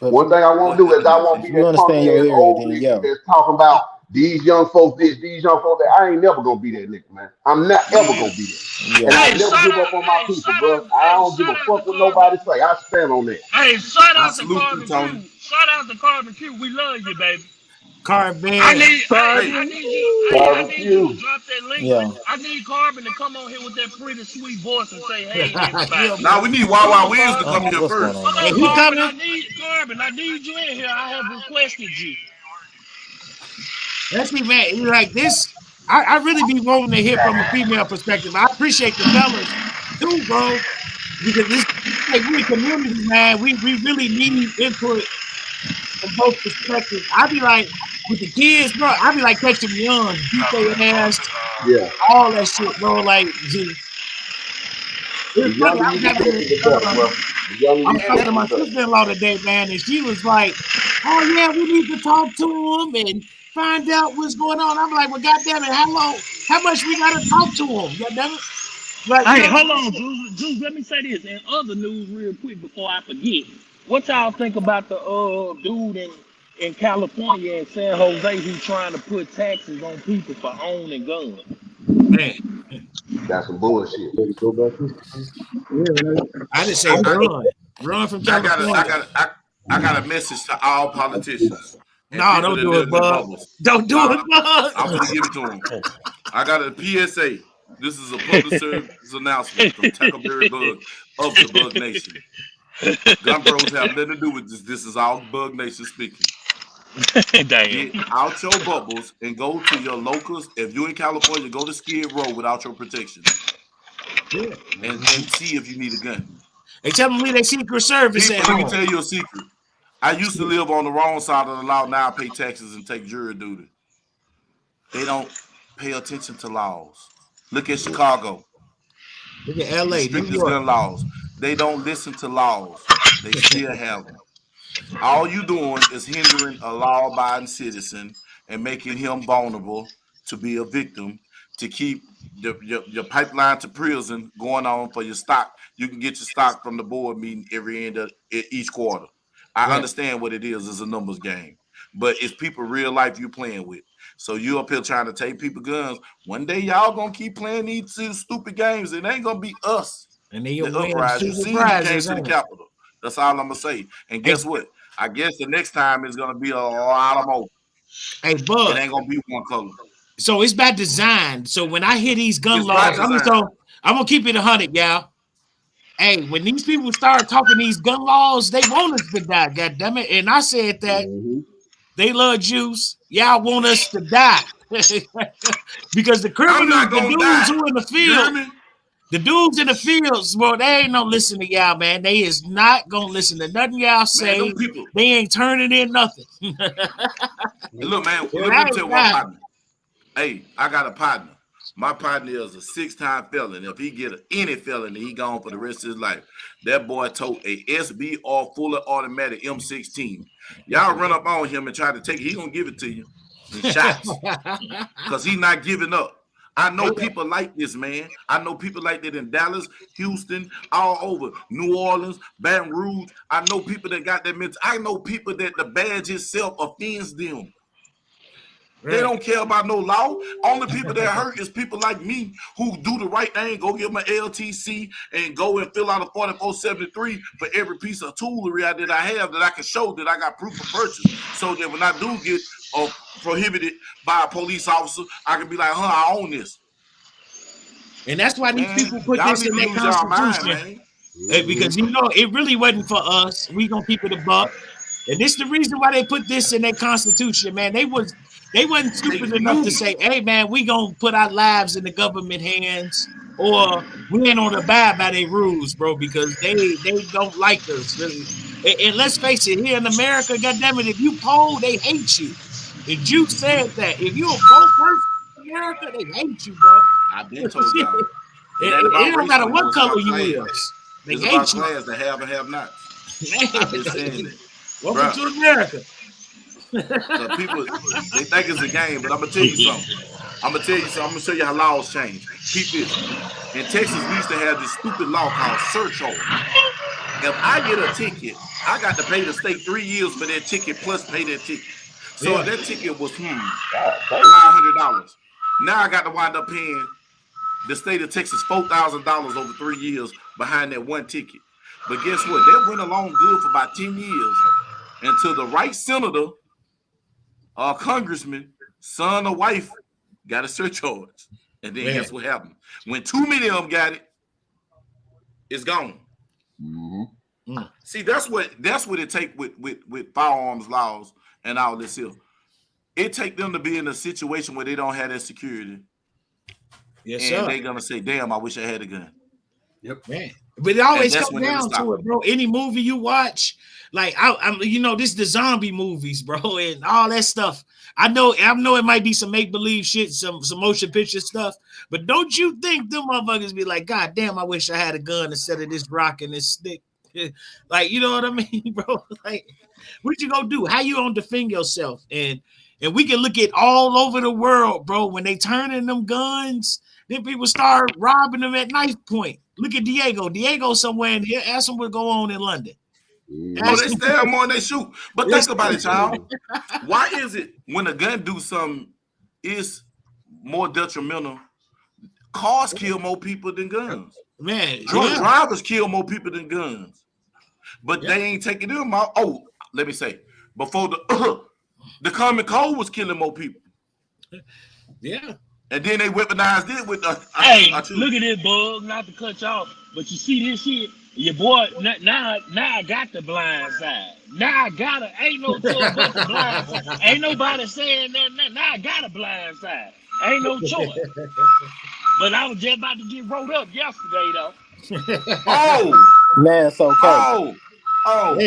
[SPEAKER 11] one thing I won't do is I won't
[SPEAKER 10] if
[SPEAKER 11] be
[SPEAKER 10] you
[SPEAKER 11] that punk
[SPEAKER 10] understand your
[SPEAKER 11] ass
[SPEAKER 10] area,
[SPEAKER 11] old
[SPEAKER 10] then
[SPEAKER 11] nigga
[SPEAKER 10] yo,
[SPEAKER 11] that's talking about these young folks this, these young folks that. I ain't never gonna be that nigga, man. I'm not
[SPEAKER 3] Me
[SPEAKER 11] ever gonna
[SPEAKER 3] either.
[SPEAKER 11] be that. And
[SPEAKER 10] yo,
[SPEAKER 11] I never give up on my people, bro. I don't give a
[SPEAKER 4] Shout out to
[SPEAKER 11] fuck what
[SPEAKER 4] Carbon.
[SPEAKER 11] nobody say. I stand on that.
[SPEAKER 4] Hey, shout
[SPEAKER 3] I
[SPEAKER 4] out to
[SPEAKER 3] salute you,
[SPEAKER 4] Carbon
[SPEAKER 3] Tony.
[SPEAKER 4] Q. Shout out to Carbon Q. We love you, baby.
[SPEAKER 1] Car man.
[SPEAKER 3] Hey,
[SPEAKER 4] I need you. Hey, I need you to
[SPEAKER 11] Barbecue.
[SPEAKER 4] drop that link.
[SPEAKER 10] yeah.
[SPEAKER 4] I need Carbon to come on here with that pretty sweet voice and say, "Hey,
[SPEAKER 1] Yeah,
[SPEAKER 4] everybody."
[SPEAKER 3] now
[SPEAKER 1] man.
[SPEAKER 3] we need
[SPEAKER 4] Come
[SPEAKER 3] Wawa
[SPEAKER 4] on,
[SPEAKER 3] Wiz to come
[SPEAKER 4] Carbon.
[SPEAKER 3] here
[SPEAKER 10] What's going
[SPEAKER 3] first.
[SPEAKER 10] on,
[SPEAKER 4] Come
[SPEAKER 1] Hey,
[SPEAKER 10] man?
[SPEAKER 4] on,
[SPEAKER 1] he
[SPEAKER 4] Carbon.
[SPEAKER 1] coming.
[SPEAKER 4] I need you in here. I have requested you.
[SPEAKER 1] That's me, man. It's like this. I really be wanting to hear from a female perspective. I appreciate the fellas too, bro, because this like we a community, man. We really need input from both perspectives. I be like with the kids, bro. I be like catch them young, beat their ass,
[SPEAKER 11] Yeah.
[SPEAKER 1] all that shit, bro. Like it was
[SPEAKER 11] The
[SPEAKER 1] funny.
[SPEAKER 11] younger
[SPEAKER 1] I
[SPEAKER 11] you
[SPEAKER 1] was
[SPEAKER 11] can catch
[SPEAKER 1] having
[SPEAKER 11] it, the better, bro. The younger
[SPEAKER 1] I
[SPEAKER 11] you
[SPEAKER 1] was talking
[SPEAKER 11] catch
[SPEAKER 1] to
[SPEAKER 11] it, the
[SPEAKER 1] my
[SPEAKER 11] better.
[SPEAKER 1] sister-in-law today, man, and she was like, "Oh yeah, we need to talk to him and find out what's going on." I'm like, "Well, goddamn it, how long? How much we gotta talk to him? Goddamn it!" Like, you
[SPEAKER 4] Hey,
[SPEAKER 1] know what
[SPEAKER 4] hold
[SPEAKER 1] I'm
[SPEAKER 4] on,
[SPEAKER 1] saying?
[SPEAKER 4] Juice. Let me say this. In other news, real quick, before I forget, what y'all think about the dude in California and San Jose who trying to put taxes on people for owning guns?
[SPEAKER 1] Man,
[SPEAKER 11] That's some bullshit.
[SPEAKER 1] I just say
[SPEAKER 3] I,
[SPEAKER 1] run from
[SPEAKER 3] I got a, I
[SPEAKER 1] California.
[SPEAKER 3] got a, I, I got a message to all politicians and
[SPEAKER 1] No,
[SPEAKER 3] people
[SPEAKER 1] don't
[SPEAKER 3] that
[SPEAKER 1] do
[SPEAKER 3] live
[SPEAKER 1] it,
[SPEAKER 3] in
[SPEAKER 1] bud.
[SPEAKER 3] bubbles.
[SPEAKER 1] Don't do
[SPEAKER 3] Now
[SPEAKER 1] it, bud.
[SPEAKER 3] I'm gonna give it to them. I got a PSA. This is a public service announcement from Tackleberry Bug of the Bug Nation. Gun Bros have nothing to do with this. This is all Bug Nation speaking.
[SPEAKER 4] Damn.
[SPEAKER 3] Get out your bubbles and go to your locals. If you're in California, go to Skid Row without your protection
[SPEAKER 1] Yeah.
[SPEAKER 3] and see if you need a gun.
[SPEAKER 1] They tell them leave their Secret Service at
[SPEAKER 3] People, let me
[SPEAKER 1] home.
[SPEAKER 3] tell you a secret. I used to live on the wrong side of the law. Now I pay taxes and take jury duty. They don't pay attention to laws. Look at Chicago,
[SPEAKER 1] Look at
[SPEAKER 3] the
[SPEAKER 1] L.A., New
[SPEAKER 3] strictest
[SPEAKER 1] York.
[SPEAKER 3] gun laws. They don't listen to laws. They still have them. All you doing is hindering a law-abiding citizen and making him vulnerable to be a victim, to keep your pipeline to prison going on for your stock. You can get your stock from the board meeting every end of each quarter. I
[SPEAKER 1] Right.
[SPEAKER 3] understand what it is. It's a numbers game. but it's people real life you playing with. So you up here trying to take people guns. One day y'all gonna keep playing these stupid games. It ain't gonna be us.
[SPEAKER 1] And they
[SPEAKER 3] The
[SPEAKER 1] win
[SPEAKER 3] uprise. You
[SPEAKER 1] super
[SPEAKER 3] see, we came
[SPEAKER 1] prizes.
[SPEAKER 3] to the Capitol. That's all I'm gonna say. And guess what? I guess the next time is gonna be a lot of more.
[SPEAKER 1] Hey, Bud.
[SPEAKER 3] It ain't gonna be one color.
[SPEAKER 1] So it's by design. So when I hear these gun laws, I'm gonna keep it 100, y'all. Hey, when these people start talking these gun laws, they want us to die. God damn it! And I said that they love Jews. Y'all want us to die because the criminals, the dudes who in the field, the dudes in the fields, bro, they ain't no listen to y'all, man. They is not gonna listen to nothing y'all say.
[SPEAKER 3] Man, people,
[SPEAKER 1] they ain't turning in nothing.
[SPEAKER 3] Look, man, let me tell my partner. Hey, I got a partner. My partner is a 6-time felon. If he get any felony, he gone for the rest of his life. That boy told a SBR fully automatic M16. Y'all run up on him and try to take it. He gonna give it to you in shots because he not giving up. I know people like this, man. I know people like that in Dallas, Houston, all over, New Orleans, Baton Rouge. I know people that got that mental. I know people that the badge itself offends them. They don't care about no law. Only people that hurt is people like me who do the right thing, go get my LTC and go and fill out a 4473 for every piece of toolery that I have that I can show that I got proof of purchase. So that when I do get prohibited by a police officer, I can be like, I own this.
[SPEAKER 1] And that's why these people put this in their Constitution. Because it really wasn't for us. We gonna keep it a buck. And this is the reason why they put this in their Constitution, man. They wasn't stupid enough to say, hey, man, we gonna put our lives in the government hands, or we ain't gonna abide by their rules, bro, because they don't like us. And let's face it, here in America, goddammit, if you poll, they hate you. And you said that. If you a poll person in America, they hate you, bro.
[SPEAKER 3] I've been told y'all.
[SPEAKER 1] It don't matter what color you is. They
[SPEAKER 3] it's
[SPEAKER 1] hate
[SPEAKER 3] about
[SPEAKER 1] you.
[SPEAKER 3] Class, the have and have not. I've been saying it.
[SPEAKER 1] Welcome to America.
[SPEAKER 3] So people, they think it's a game, but I'm gonna tell you something. I'm gonna show you how laws change. Keep this. In Texas, we used to have this stupid law called surcharge. If I get a ticket, I got to pay the state 3 years for that ticket plus pay that ticket. So that ticket was $900. Now I got to wind up paying the state of Texas $4,000 over 3 years behind that one ticket. But guess what? That went along good for about 10 years until the right senator or congressman, son or wife, got a surcharge. And then guess what happened? When too many of them got it, it's gone. Mm-hmm. See, that's what it take with firearms laws and all this here. It take them to be in a situation where they don't have that security. Yes, and they're gonna say, damn, I wish I had a gun.
[SPEAKER 1] Yep, man. But it always comes down to it, bro. Any movie you watch, like I'm this is the zombie movies, bro, and all that stuff. I know it might be some make-believe shit, some motion picture stuff, but don't you think them motherfuckers be like, God damn, I wish I had a gun instead of this rock and this stick? Like, you know what I mean, bro? Like, what you gonna do? How you gonna defend yourself? And we can look at all over the world, bro. When they turn in them guns, then people start robbing them at knife point. Look at Diego. Diego somewhere in here. Ask him what's going on in London.
[SPEAKER 3] Oh, they stab more than they shoot. But think about it, child. Why is it when a gun do something, it's more detrimental? Cars kill more people than guns.
[SPEAKER 1] Man,
[SPEAKER 3] drunk drivers kill more people than guns. But they ain't taking them out. Oh, let me say, before the common cold was killing more people.
[SPEAKER 1] Yeah.
[SPEAKER 3] And then they weaponized it with the.
[SPEAKER 4] Hey, look at this, bug. Not to cut you off, but you see this shit. Your boy, now I got the blind side. Now I got it. Ain't no choice but the blind side. Ain't nobody saying that. Now I got a blind side. Ain't no choice. But I was just about to get rolled up yesterday, though.
[SPEAKER 10] Now it's okay.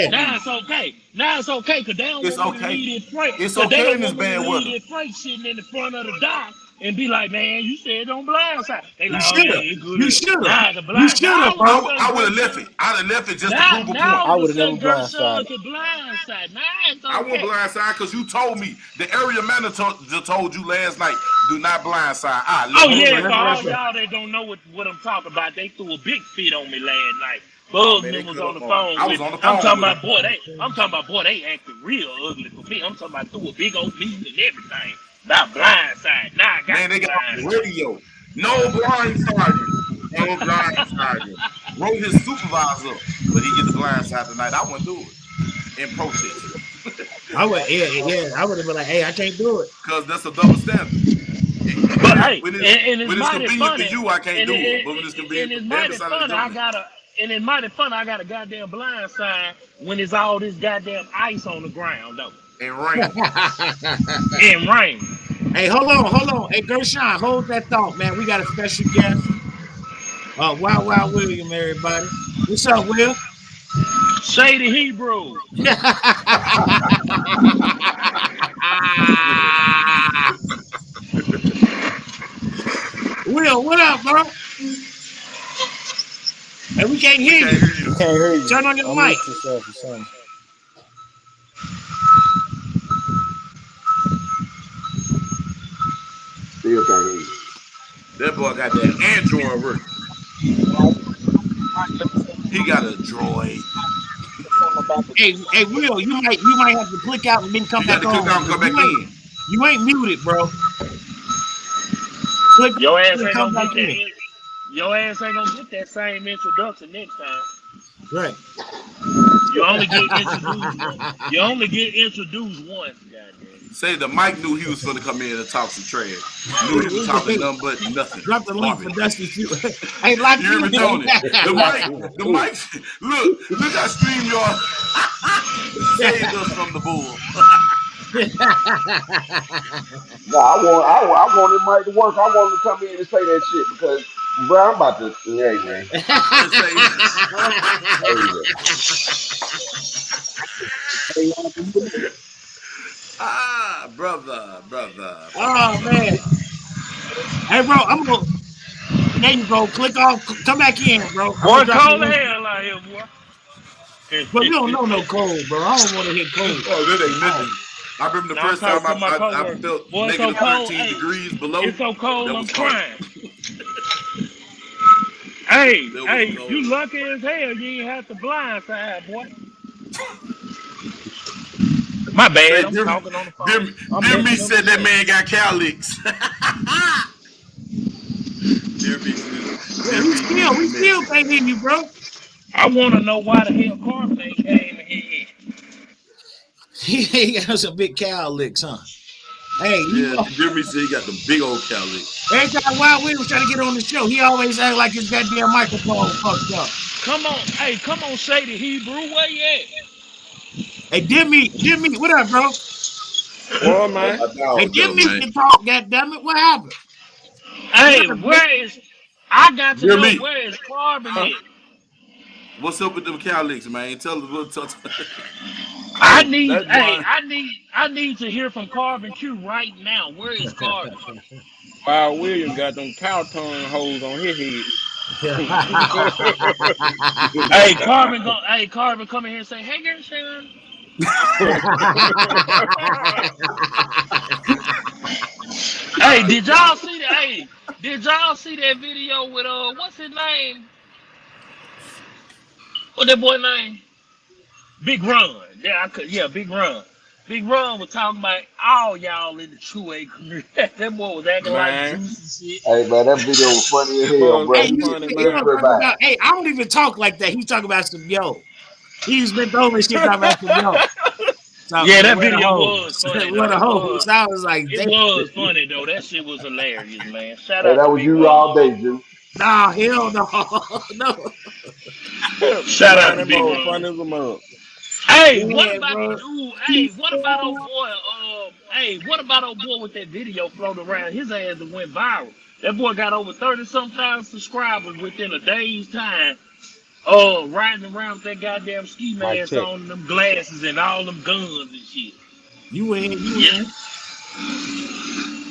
[SPEAKER 4] Now it's okay. Now it's okay because they don't want to leave it freight.
[SPEAKER 3] It's okay in this bad weather.
[SPEAKER 4] Leave it freight sitting in the front of the dock and be like, man, you said don't blindside. They like,
[SPEAKER 1] you should have.
[SPEAKER 3] I would have left it. I'd have left it just to prove a point.
[SPEAKER 10] I would have never blindsided.
[SPEAKER 3] I won't blindside because you told me. The area manager told you last night, do not blindside.
[SPEAKER 4] For all y'all that don't know what I'm talking about, they threw a big fit on me last night.
[SPEAKER 3] Oh,
[SPEAKER 4] Bug
[SPEAKER 3] man, they
[SPEAKER 4] them was
[SPEAKER 3] cut
[SPEAKER 4] on
[SPEAKER 3] up
[SPEAKER 4] the
[SPEAKER 3] on me.
[SPEAKER 4] phone
[SPEAKER 3] I
[SPEAKER 4] with
[SPEAKER 3] was
[SPEAKER 4] me.
[SPEAKER 3] on the
[SPEAKER 4] I'm
[SPEAKER 3] phone
[SPEAKER 4] talking
[SPEAKER 3] with
[SPEAKER 4] about boy, they acting real ugly for me. I'm talking about through a big old meeting and everything. Not blindside. Now I got
[SPEAKER 3] Man, they got on the
[SPEAKER 4] blindside.
[SPEAKER 3] radio. No blind sergeant. No blind sergeant. Wrote his supervisor up, but he get the blind side tonight. I wouldn't do it in protest.
[SPEAKER 1] I would, I would have been like, hey, I can't do it.
[SPEAKER 3] Because that's a double standard.
[SPEAKER 4] But hey,
[SPEAKER 3] when
[SPEAKER 4] and it's
[SPEAKER 3] it's
[SPEAKER 4] mighty
[SPEAKER 3] convenient
[SPEAKER 4] funny.
[SPEAKER 3] for you, I can't
[SPEAKER 4] And,
[SPEAKER 3] do it.
[SPEAKER 4] it,
[SPEAKER 3] But when it's
[SPEAKER 4] and
[SPEAKER 3] convenient
[SPEAKER 4] it's
[SPEAKER 3] for every
[SPEAKER 4] mighty
[SPEAKER 3] side of the
[SPEAKER 4] funny. I
[SPEAKER 3] government,
[SPEAKER 4] got a goddamn blind sign when it's all this goddamn ice on the ground though.
[SPEAKER 3] and rain.
[SPEAKER 4] And rain.
[SPEAKER 1] Hey, hold on. Hey, Gershon, hold that thought, man. We got a special guest. Wow, William, everybody. What's up, Will?
[SPEAKER 4] Shady Hebrew.
[SPEAKER 1] Will, what up, bro? Hey, we can't hear you.
[SPEAKER 10] We can't hear you.
[SPEAKER 1] Turn on your
[SPEAKER 10] Unmute
[SPEAKER 1] mic.
[SPEAKER 10] yourself or something.
[SPEAKER 11] Still can't hear you.
[SPEAKER 3] That boy got that Android working. He got a droid.
[SPEAKER 1] Hey, Will, you might have to click out and then come back on.
[SPEAKER 3] Click out and come back in.
[SPEAKER 1] You ain't muted, bro. Click
[SPEAKER 4] Your ass ain't
[SPEAKER 1] come
[SPEAKER 4] gonna
[SPEAKER 1] back
[SPEAKER 4] get
[SPEAKER 1] in.
[SPEAKER 4] that. Your ass ain't gonna get that same introduction next time.
[SPEAKER 1] Right.
[SPEAKER 4] You only get introduced. You only get introduced once. Goddamn.
[SPEAKER 3] Say the Mike knew he was going to come in and talk some trash. Knew he was talking nothing but nothing.
[SPEAKER 1] Drop the link for Dusty. Hey, like
[SPEAKER 3] you hear me, Tony? The mic. Look how StreamYard saved us from the bull.
[SPEAKER 11] No, I wanted Mike to work. I wanted to come in and say that shit because, bro, I'm about to. Hey, man.
[SPEAKER 3] Brother.
[SPEAKER 1] Oh man. Hey, bro, I'm gonna. There you go. Click off. Come back in, bro.
[SPEAKER 4] Boy, cold the hell out here, boy.
[SPEAKER 1] But we don't know no cold, bro. I don't want to hit cold.
[SPEAKER 3] Oh, that ain't nothing. I remember the first time I felt negative 13 degrees below.
[SPEAKER 4] It's so cold, I'm crying. Hey, you lucky as hell you ain't have to blindside, boy. My bad, I'm talking on the phone.
[SPEAKER 3] Dear me said that man got cow licks.
[SPEAKER 1] We still can't hear you, bro.
[SPEAKER 4] I want to know why the hell Carmen ain't came in here.
[SPEAKER 1] He got some big cow licks, huh? Hey,
[SPEAKER 3] Jimmy said he got them big old cow licks.
[SPEAKER 1] Every time Wild Will was trying to get on the show, he always act like his goddamn microphone fucked up.
[SPEAKER 4] Come on, Shady Hebrew, where you at?
[SPEAKER 1] Hey, Jimmy, what up, bro?
[SPEAKER 6] Well, man.
[SPEAKER 1] Hey, Jimmy can talk, goddammit. What happened?
[SPEAKER 4] Hey, I got to know where is Carbon at?
[SPEAKER 3] What's up with them cow licks, man? Tell us what's up.
[SPEAKER 4] I need to hear from Carbon Q right now. Where is Carbon?
[SPEAKER 6] Wild William got them cow tongue holes on his head.
[SPEAKER 4] Hey, Carbon, come in here and say, "Hey, Gershon." Hey, did y'all see that? Hey, did y'all see that video with what's his name? What that boy name? Big Run. Yeah, Big Run. Big Run was talking about all y'all in the True A community. That boy was acting like juice and shit.
[SPEAKER 11] Hey man, that video was funny as hell, bro.
[SPEAKER 1] Hey, I don't even talk like that. He's talking about some yo. He's been throwing shit talking about some yo.
[SPEAKER 4] Yeah, that video was funny.
[SPEAKER 1] What a hose. I was like,
[SPEAKER 4] it was funny though. That shit was hilarious, man. Shout
[SPEAKER 11] out.
[SPEAKER 4] That
[SPEAKER 11] was you all day, Juice.
[SPEAKER 1] Nah, hell no. No.
[SPEAKER 4] Shout out to Big Run.
[SPEAKER 6] Funny as a mug.
[SPEAKER 4] Hey, what about the dude? Hey, what about old boy? What about old boy with that video floating around? His ass that went viral. That boy got over 30-something thousand subscribers within a day's time. Riding around with that goddamn ski mask on, and them glasses, and all them guns and shit.
[SPEAKER 1] You in?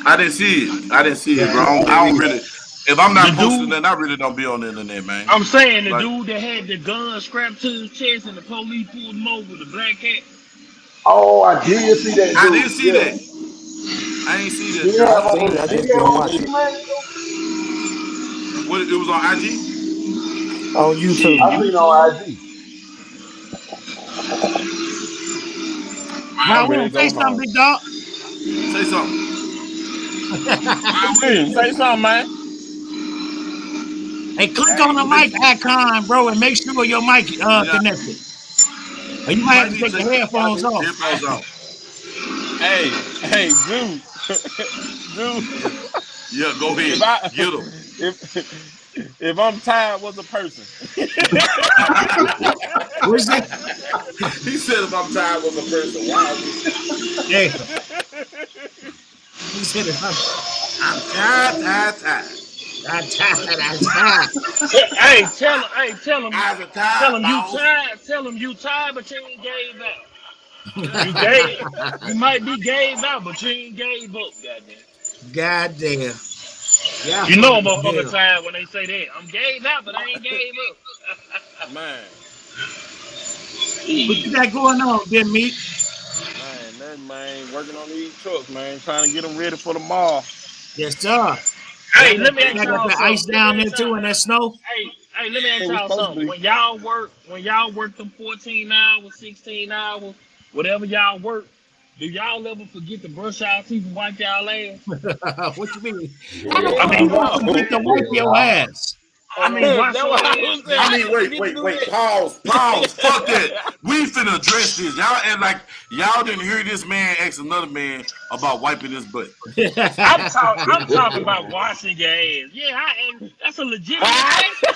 [SPEAKER 3] I didn't see it, bro. I don't really. If I'm not posting that, I really don't be on the internet, man.
[SPEAKER 4] I'm saying the dude that had the gun strapped to his chest and the police pulled him over, the black cat.
[SPEAKER 11] Oh, I did see that.
[SPEAKER 3] I didn't see that. I ain't see that.
[SPEAKER 10] I just didn't watch it.
[SPEAKER 3] What, it was on IG?
[SPEAKER 10] On YouTube.
[SPEAKER 11] I seen on IG.
[SPEAKER 1] Wow,
[SPEAKER 4] I'm
[SPEAKER 1] we
[SPEAKER 4] ready
[SPEAKER 1] don't
[SPEAKER 4] to
[SPEAKER 1] say
[SPEAKER 4] go
[SPEAKER 1] something,
[SPEAKER 4] home.
[SPEAKER 1] big dog.
[SPEAKER 3] Say something.
[SPEAKER 4] William, say something, man.
[SPEAKER 1] Hey, click on the mic icon, bro, and make sure your mic
[SPEAKER 3] Yeah,
[SPEAKER 1] connected. Or you
[SPEAKER 3] you
[SPEAKER 1] might have
[SPEAKER 3] might
[SPEAKER 1] to
[SPEAKER 3] need
[SPEAKER 1] take
[SPEAKER 3] to
[SPEAKER 1] the
[SPEAKER 3] take
[SPEAKER 1] headphones
[SPEAKER 3] the
[SPEAKER 1] off.
[SPEAKER 3] headphones off.
[SPEAKER 4] Hey, Zeus. Zeus.
[SPEAKER 3] Yeah, go ahead.
[SPEAKER 4] If I
[SPEAKER 3] Get them.
[SPEAKER 4] if I'm tired, what's a person?
[SPEAKER 1] What's that?
[SPEAKER 3] He said if I'm tired with a person, wow.
[SPEAKER 1] Yeah. He said if I'm
[SPEAKER 3] tired.
[SPEAKER 1] tired.
[SPEAKER 4] Hey, tell him.
[SPEAKER 3] I'm
[SPEAKER 4] Tell
[SPEAKER 3] tired,
[SPEAKER 4] him you
[SPEAKER 3] boss.
[SPEAKER 4] tired. Tell him you tired, but you ain't gave up. You gave. You might be gave out, but you ain't gave up. Goddamn.
[SPEAKER 1] Goddamn. Yeah,
[SPEAKER 4] You know a
[SPEAKER 1] funny as
[SPEAKER 4] motherfucker
[SPEAKER 1] hell.
[SPEAKER 4] tired when they say that. I'm gave out, but I ain't gave up.
[SPEAKER 1] What
[SPEAKER 4] Man.
[SPEAKER 1] you got going on, Ben Meat?
[SPEAKER 4] Man, that man working on these trucks, man, trying to get them ready for tomorrow.
[SPEAKER 1] Yes, sir.
[SPEAKER 4] Hey, let me ask
[SPEAKER 1] Y'all got
[SPEAKER 4] y'all
[SPEAKER 1] that
[SPEAKER 4] something.
[SPEAKER 1] ice down there too and that snow?
[SPEAKER 4] Hey, let me ask It was y'all supposed to something. be. When y'all work them 14 hours, 16 hours, whatever y'all work, do y'all ever forget to brush y'all teeth and wipe y'all ass?
[SPEAKER 1] What you mean? How the
[SPEAKER 11] Hell
[SPEAKER 4] I
[SPEAKER 1] fuck
[SPEAKER 4] mean,
[SPEAKER 1] you
[SPEAKER 11] no.
[SPEAKER 1] gonna
[SPEAKER 4] no.
[SPEAKER 1] forget to wipe
[SPEAKER 11] Hell
[SPEAKER 1] your
[SPEAKER 11] no.
[SPEAKER 1] ass?
[SPEAKER 4] I mean, wash
[SPEAKER 7] That's
[SPEAKER 4] your
[SPEAKER 7] what I
[SPEAKER 4] ass,
[SPEAKER 7] was saying.
[SPEAKER 3] I
[SPEAKER 4] man.
[SPEAKER 3] mean, wait. Pause. Fuck that. We finna address this. Y'all act like y'all didn't hear this man ask another man about wiping his butt.
[SPEAKER 4] I'm talking about washing your ass. Yeah, and that's a legitimate question.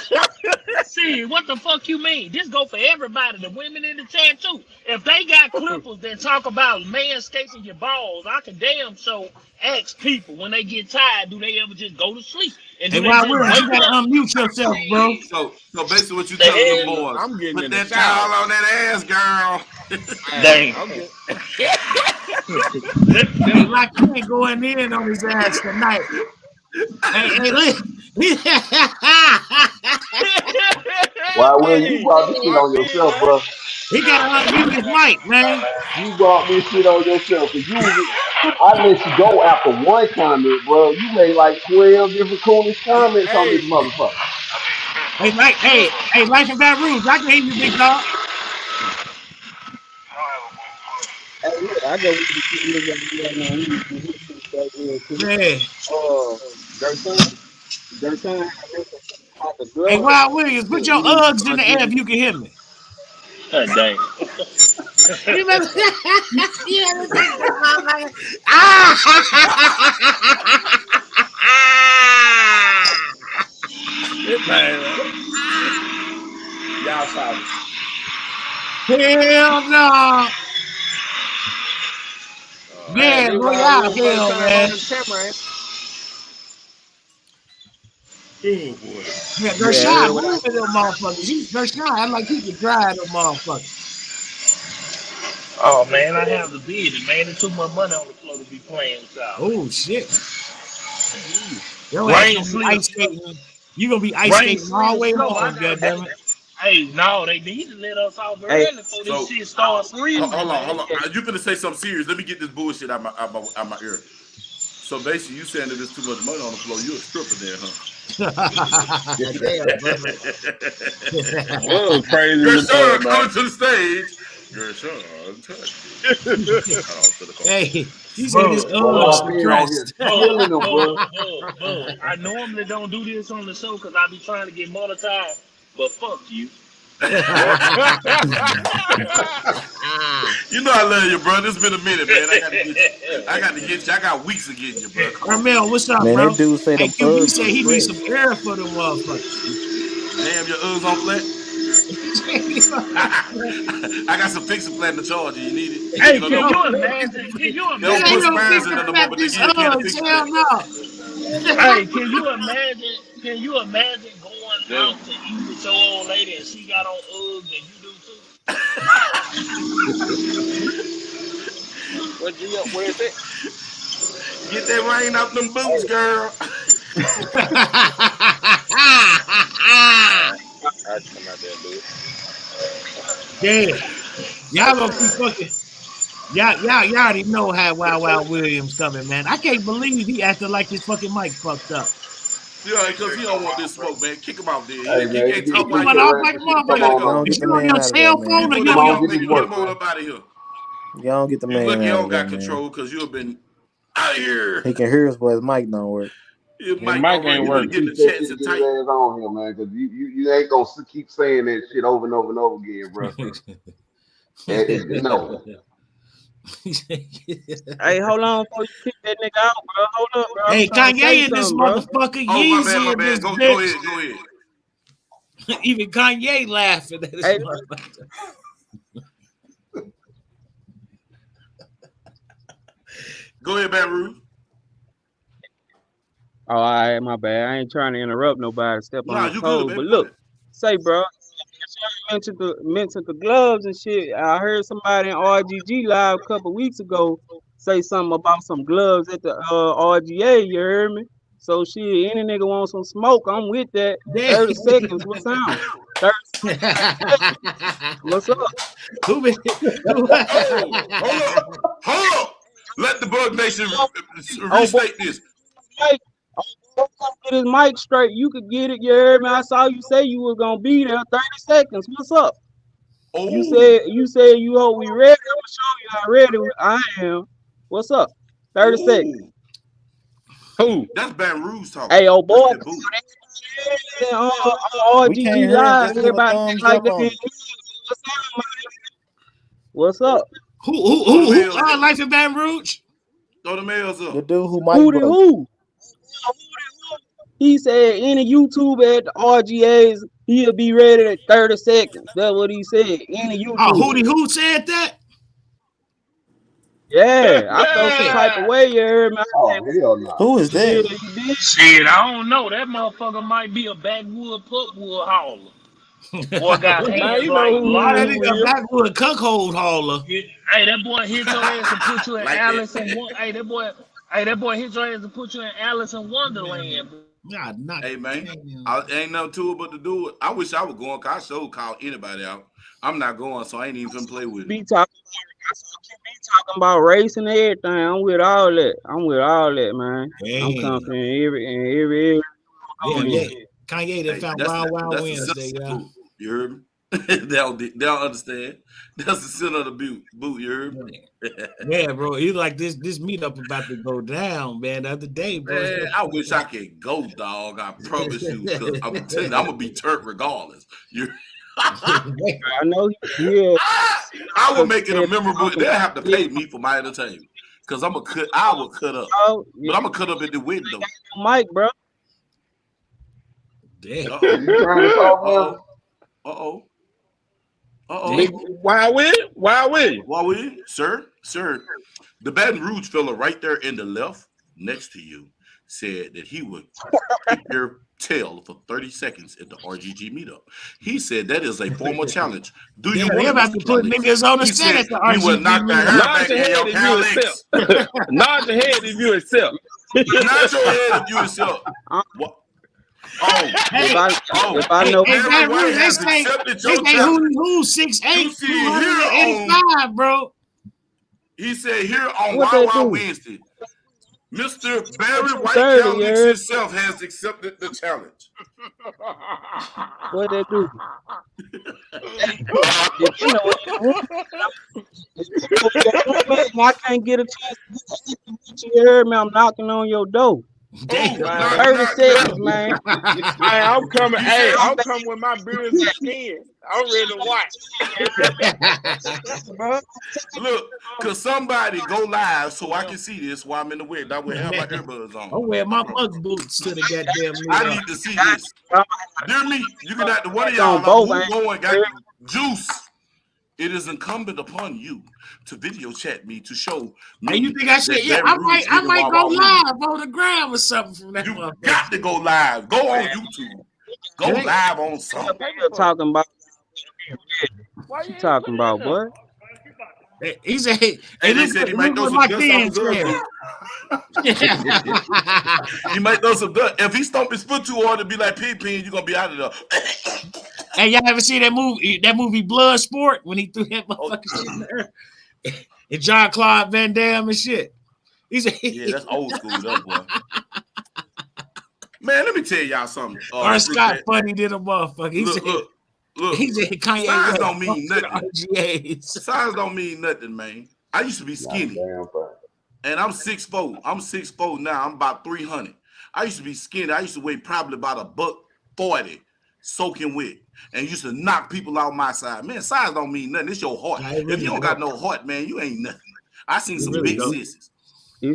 [SPEAKER 4] See, what the fuck you mean? This go for everybody, the women in the chat too. If they got clippers that talk about manscaping your balls, I can damn sure ask people when they get tired, do they ever just go to sleep? And
[SPEAKER 1] Hey,
[SPEAKER 4] do they
[SPEAKER 1] Wild
[SPEAKER 4] just
[SPEAKER 1] Williams, you
[SPEAKER 4] wake
[SPEAKER 1] gotta
[SPEAKER 4] up?
[SPEAKER 1] unmute yourself, bro.
[SPEAKER 3] So basically what you
[SPEAKER 4] The
[SPEAKER 3] telling them
[SPEAKER 4] hell?
[SPEAKER 3] boys,
[SPEAKER 7] I'm getting
[SPEAKER 3] put
[SPEAKER 7] in the
[SPEAKER 3] that
[SPEAKER 7] shower.
[SPEAKER 3] towel on that ass, girl.
[SPEAKER 4] Dang.
[SPEAKER 7] I'm getting.
[SPEAKER 1] Hey, like you ain't going in on his ass tonight. Hey, look.
[SPEAKER 11] Why will you
[SPEAKER 7] Hey,
[SPEAKER 11] brought this shit
[SPEAKER 7] lock
[SPEAKER 11] on
[SPEAKER 7] in,
[SPEAKER 11] yourself,
[SPEAKER 7] man.
[SPEAKER 11] bro?
[SPEAKER 1] He gotta unmute his mic, man.
[SPEAKER 11] You brought this shit on yourself because I let you go after one comment, bro. You made like 12 different coolest comments on this
[SPEAKER 7] Hey,
[SPEAKER 11] motherfucker.
[SPEAKER 1] Hey, life and bad rules. I can hear you, big dog.
[SPEAKER 7] hey, look, I just want to see this man. We back here too.
[SPEAKER 1] Man.
[SPEAKER 7] Gerson had the
[SPEAKER 1] Hey,
[SPEAKER 7] glove.
[SPEAKER 1] Wild Williams, put
[SPEAKER 7] We
[SPEAKER 1] your
[SPEAKER 7] need to
[SPEAKER 1] Uggs in
[SPEAKER 7] start
[SPEAKER 1] the air if
[SPEAKER 7] getting.
[SPEAKER 1] you can hear me.
[SPEAKER 4] Dang.
[SPEAKER 1] You remember? Yeah, this motherfucker. Ah!
[SPEAKER 4] This man, y'all talking.
[SPEAKER 1] Hell no.
[SPEAKER 7] Hey,
[SPEAKER 1] Yeah,
[SPEAKER 7] this
[SPEAKER 1] boy,
[SPEAKER 7] why we
[SPEAKER 1] y'all
[SPEAKER 7] don't first
[SPEAKER 1] hell,
[SPEAKER 7] time on
[SPEAKER 1] man.
[SPEAKER 7] this camera, man.
[SPEAKER 3] Oh boy.
[SPEAKER 1] Yeah,
[SPEAKER 7] Yeah,
[SPEAKER 1] Gershon,
[SPEAKER 7] that's what
[SPEAKER 1] move to them motherfuckers. Gershon, I like he can drive them motherfuckers.
[SPEAKER 4] Oh man, I have the bid, and man, it took my money on the floor to be playing with y'all, man.
[SPEAKER 1] Oh shit. Your ass
[SPEAKER 4] Rain,
[SPEAKER 1] gonna be
[SPEAKER 4] sleet,
[SPEAKER 1] ice skating. You gonna be ice
[SPEAKER 4] rain,
[SPEAKER 1] skating all
[SPEAKER 4] sleet,
[SPEAKER 1] the
[SPEAKER 4] or
[SPEAKER 1] way
[SPEAKER 4] snow. I
[SPEAKER 1] home,
[SPEAKER 4] got.
[SPEAKER 1] goddammit.
[SPEAKER 4] Hey, no, they need to let us off
[SPEAKER 7] hey,
[SPEAKER 4] early before this
[SPEAKER 3] So
[SPEAKER 4] shit starts freezing,
[SPEAKER 3] hold
[SPEAKER 4] man.
[SPEAKER 3] on. You finna say something serious. Let me get this bullshit out my ear. So basically you saying that there's too much money on the floor, you a stripper there, huh?
[SPEAKER 1] Damn, brother.
[SPEAKER 4] Oh, crazy as
[SPEAKER 3] Gershon
[SPEAKER 4] fuck,
[SPEAKER 3] coming
[SPEAKER 4] man.
[SPEAKER 3] to the stage. Gershon, touch.
[SPEAKER 1] Hey, he said his
[SPEAKER 4] Bug,
[SPEAKER 11] Boy,
[SPEAKER 1] Uggs
[SPEAKER 11] I've been on
[SPEAKER 1] suppressed.
[SPEAKER 11] here killing them, bro.
[SPEAKER 4] I normally don't do this on the show because I be trying to get monetized, but fuck you.
[SPEAKER 3] You know I love you, bro. It's been a minute, man. I gotta get you. I got weeks of getting you, bro. Come on.
[SPEAKER 1] Ramel, what's up,
[SPEAKER 10] Man,
[SPEAKER 1] bro?
[SPEAKER 10] that dude say
[SPEAKER 1] Hey,
[SPEAKER 10] them
[SPEAKER 1] QB
[SPEAKER 10] Uggs
[SPEAKER 1] said he needs some
[SPEAKER 10] suppressed.
[SPEAKER 1] air for them motherfuckers.
[SPEAKER 3] Damn, your Uggs on flat. I got some fixing flat in the charger. You need it?
[SPEAKER 4] Hey,
[SPEAKER 3] You
[SPEAKER 4] can
[SPEAKER 3] know,
[SPEAKER 4] you imagine? Can you
[SPEAKER 3] they don't
[SPEAKER 1] This ain't
[SPEAKER 3] put
[SPEAKER 4] imagine
[SPEAKER 1] no
[SPEAKER 3] spines
[SPEAKER 1] fix
[SPEAKER 3] in
[SPEAKER 1] the
[SPEAKER 3] there no more,
[SPEAKER 1] flat,
[SPEAKER 3] but they
[SPEAKER 1] this
[SPEAKER 3] give you a can of
[SPEAKER 1] Uggs.
[SPEAKER 3] fixing
[SPEAKER 1] Hell
[SPEAKER 3] flat.
[SPEAKER 1] no.
[SPEAKER 4] Hey, can you imagine? Can you imagine going out to eat with your old lady and she got on Uggs and you do too?
[SPEAKER 7] where is it?
[SPEAKER 3] Get that rain off them boots, girl.
[SPEAKER 7] I come out there and do
[SPEAKER 1] Damn. Y'all gonna keep fucking. Y'all already know how Wild Williams coming, man. I can't believe he acted like his fucking mic fucked up.
[SPEAKER 3] Yeah, because he don't want this smoke, man. Kick him out there.
[SPEAKER 11] Hey,
[SPEAKER 3] He
[SPEAKER 11] man,
[SPEAKER 3] can't
[SPEAKER 11] you
[SPEAKER 3] talk
[SPEAKER 11] get
[SPEAKER 3] while
[SPEAKER 11] your
[SPEAKER 3] you
[SPEAKER 1] off
[SPEAKER 11] ass
[SPEAKER 1] like
[SPEAKER 11] to
[SPEAKER 1] a
[SPEAKER 11] shit. Come
[SPEAKER 1] motherfucker.
[SPEAKER 11] on,
[SPEAKER 10] Go on,
[SPEAKER 11] man.
[SPEAKER 10] get the
[SPEAKER 1] You on
[SPEAKER 10] man
[SPEAKER 1] your
[SPEAKER 10] out of
[SPEAKER 1] cell
[SPEAKER 10] there,
[SPEAKER 1] phone
[SPEAKER 10] man.
[SPEAKER 1] or
[SPEAKER 3] People
[SPEAKER 1] you
[SPEAKER 11] Come
[SPEAKER 1] on
[SPEAKER 11] on,
[SPEAKER 1] your
[SPEAKER 11] get to
[SPEAKER 3] nigga, get
[SPEAKER 11] work,
[SPEAKER 3] him on
[SPEAKER 11] man.
[SPEAKER 3] up out of here.
[SPEAKER 10] Go on, get the
[SPEAKER 3] You
[SPEAKER 10] man
[SPEAKER 3] lucky you
[SPEAKER 10] out
[SPEAKER 3] don't
[SPEAKER 10] of there,
[SPEAKER 3] got
[SPEAKER 10] man.
[SPEAKER 3] control because you've been out here.
[SPEAKER 10] He can hear us, but his mic don't work.
[SPEAKER 3] Your
[SPEAKER 4] Your
[SPEAKER 3] mic
[SPEAKER 4] mic
[SPEAKER 3] don't work.
[SPEAKER 4] ain't
[SPEAKER 3] You need to
[SPEAKER 11] He
[SPEAKER 3] get
[SPEAKER 4] working.
[SPEAKER 3] the
[SPEAKER 11] teach that
[SPEAKER 3] chats
[SPEAKER 11] shit to
[SPEAKER 3] and
[SPEAKER 11] get his
[SPEAKER 3] tight.
[SPEAKER 11] ass on here, man, because you ain't gonna keep saying that shit over and over and over again, bro. No.
[SPEAKER 7] Hey, hold on before you kick that nigga out, bro. Hold up, bro. I'm
[SPEAKER 1] Hey,
[SPEAKER 7] trying to say
[SPEAKER 1] Kanye in this
[SPEAKER 7] something, bro.
[SPEAKER 1] motherfucker.
[SPEAKER 3] Oh, my
[SPEAKER 1] Yeezy in
[SPEAKER 3] bad.
[SPEAKER 1] this
[SPEAKER 3] Go
[SPEAKER 1] bitch.
[SPEAKER 3] ahead.
[SPEAKER 1] Even Kanye laughing at this
[SPEAKER 7] Hey,
[SPEAKER 1] motherfucker.
[SPEAKER 3] Go ahead, Baton Rouge.
[SPEAKER 7] oh, all right, my bad. I ain't trying to interrupt nobody, step on
[SPEAKER 3] Nah,
[SPEAKER 7] no
[SPEAKER 3] you good,
[SPEAKER 7] toes.
[SPEAKER 3] baby.
[SPEAKER 7] But
[SPEAKER 3] Go
[SPEAKER 7] look,
[SPEAKER 3] ahead.
[SPEAKER 7] say, bro, mentioned the gloves and shit. I heard somebody in RGG live a couple weeks ago say something about some gloves at the RGA. You heard me? So shit, any nigga want some smoke? I'm with that. 30 seconds. What sound? 30 What's up?
[SPEAKER 1] Who been?
[SPEAKER 3] Oh, hold up. Let the Bug Nation
[SPEAKER 7] Oh, boy,
[SPEAKER 3] restate this.
[SPEAKER 7] Mike, get his mic straight. You could get it. You heard me? I saw you say you was gonna be there. 30 seconds. What's up?
[SPEAKER 3] Oh,
[SPEAKER 7] You said you hope we ready. I'm gonna show you how ready I am. What's up? 30 seconds.
[SPEAKER 4] Who?
[SPEAKER 3] That's Baton Rouge talking.
[SPEAKER 7] Hey, oh boy,
[SPEAKER 3] That's that
[SPEAKER 10] We can't
[SPEAKER 7] RGG
[SPEAKER 10] hear him.
[SPEAKER 7] live.
[SPEAKER 10] Just give a
[SPEAKER 7] Everybody
[SPEAKER 10] thumbs
[SPEAKER 7] like
[SPEAKER 10] up
[SPEAKER 7] they
[SPEAKER 10] on
[SPEAKER 7] did.
[SPEAKER 10] it.
[SPEAKER 7] What's up?
[SPEAKER 3] Throw the mails up.
[SPEAKER 1] Life in Baton Rouge?
[SPEAKER 3] Throw the mails up.
[SPEAKER 10] The dude who mic
[SPEAKER 7] Who did
[SPEAKER 10] broke.
[SPEAKER 7] who? He said any YouTube at the RGAs, he'll be ready at 30 seconds. That's what he said. Any
[SPEAKER 1] Oh,
[SPEAKER 7] YouTube.
[SPEAKER 1] who said that?
[SPEAKER 7] Yeah, I felt some type of way. You heard me?
[SPEAKER 11] Oh, hell no.
[SPEAKER 10] Who is
[SPEAKER 7] Yeah,
[SPEAKER 10] that?
[SPEAKER 7] you did.
[SPEAKER 4] Shit, I don't know. That motherfucker might be a backwood putwood hauler. Boy got Now hands you know like
[SPEAKER 1] Oh, that
[SPEAKER 4] lightning.
[SPEAKER 1] nigga a backwood cuckold hauler.
[SPEAKER 4] Hey, that boy hit your ass and put you in
[SPEAKER 3] Like
[SPEAKER 4] Alice
[SPEAKER 3] that.
[SPEAKER 4] in one. Hey, that boy hit your ass and put you in Alice in Wonderland.
[SPEAKER 1] Nah, not.
[SPEAKER 3] Hey, man. Ain't nothing to it but to do it. I wish I was going because I sure call anybody out. I'm not going, so I ain't even finna play with it.
[SPEAKER 7] Be talking about race and everything. I'm with all that. Man. I'm confident in every
[SPEAKER 1] Kanye done found Wild
[SPEAKER 3] that's
[SPEAKER 1] Wednesday,
[SPEAKER 3] the
[SPEAKER 1] yeah.
[SPEAKER 3] boot. You heard me? they'll understand. That's the center of the boot. You heard me?
[SPEAKER 1] Yeah, bro. He like this meetup about to go down, man. The other day, bro.
[SPEAKER 3] Man, I wish I could go, dog. I promise you, because I'm telling you, I'm gonna be turned regardless.
[SPEAKER 7] I know. Yeah.
[SPEAKER 3] I will make it a memorable. They'll have to pay me for my entertainment because I will cut up, but I'm gonna cut up at the window.
[SPEAKER 7] Mike, bro.
[SPEAKER 1] Damn.
[SPEAKER 3] Uh-oh.
[SPEAKER 4] Why we?
[SPEAKER 3] Sir. The Baton Rouge fella right there in the left next to you said that he would keep your tail for 30 seconds at the RGG meetup. He said that is a formal challenge. Do you want
[SPEAKER 1] about to put niggas on the set at the RGG?
[SPEAKER 3] He would knock the hair back in your calyx.
[SPEAKER 4] Nod your head if you accept.
[SPEAKER 3] Nod your head if you accept. What?
[SPEAKER 7] If I know,
[SPEAKER 1] they say who 6'8", 285, bro.
[SPEAKER 3] He said here on Wild Wednesday, Mr. Barry White
[SPEAKER 7] 30,
[SPEAKER 3] Calyx himself has accepted the challenge.
[SPEAKER 7] What they do? I can't get a chance to you heard me. I'm knocking on your door.
[SPEAKER 4] Damn,
[SPEAKER 7] 30 seconds, man.
[SPEAKER 4] Hey, I'm coming. Hey, I'm coming with my beers and skin. I'm ready to watch.
[SPEAKER 3] Look, cause somebody go live so I can see this while I'm in the wind. I will have my earbuds on.
[SPEAKER 1] I wear my mug boots to the goddamn.
[SPEAKER 3] I need to see this. Dear me, you can have to one of y'all going got juice. It is incumbent upon you to video chat me to show me.
[SPEAKER 1] Hey, you think I should? Yeah, I might go live on the ground or something from that.
[SPEAKER 3] You got to go live. Go on YouTube. Go live on something.
[SPEAKER 7] Talking about. What you talking about, boy?
[SPEAKER 1] He said,
[SPEAKER 3] "Hey, they said he might throw some dust off his hood. He might throw some dust. If he stomp his foot too hard to be like Pig, you're gonna be out of there."
[SPEAKER 1] Hey, y'all ever see that movie? That movie Bloodsport when he threw that motherfucking shit in there, and Jean-Claude Van Damme and shit. He said,
[SPEAKER 3] "Yeah, that's old school, though, boy." Man, let me tell y'all something.
[SPEAKER 1] Or Scott funny than a motherfucker. He said, he said Kanye
[SPEAKER 3] size
[SPEAKER 1] West
[SPEAKER 3] don't mean nothing.
[SPEAKER 1] RGAs.
[SPEAKER 3] Size don't mean nothing, man. I used to be skinny. And I'm 6'4". I'm 6'4" now. I'm about 300. I used to be skinny. I used to weigh probably about $140 soaking wet. And used to knock people out my side. Man, size don't mean nothing. It's your heart.
[SPEAKER 1] Really
[SPEAKER 3] if you don't got no heart, man, you ain't nothing. I seen some
[SPEAKER 1] really
[SPEAKER 3] big
[SPEAKER 1] don't.
[SPEAKER 3] sissies.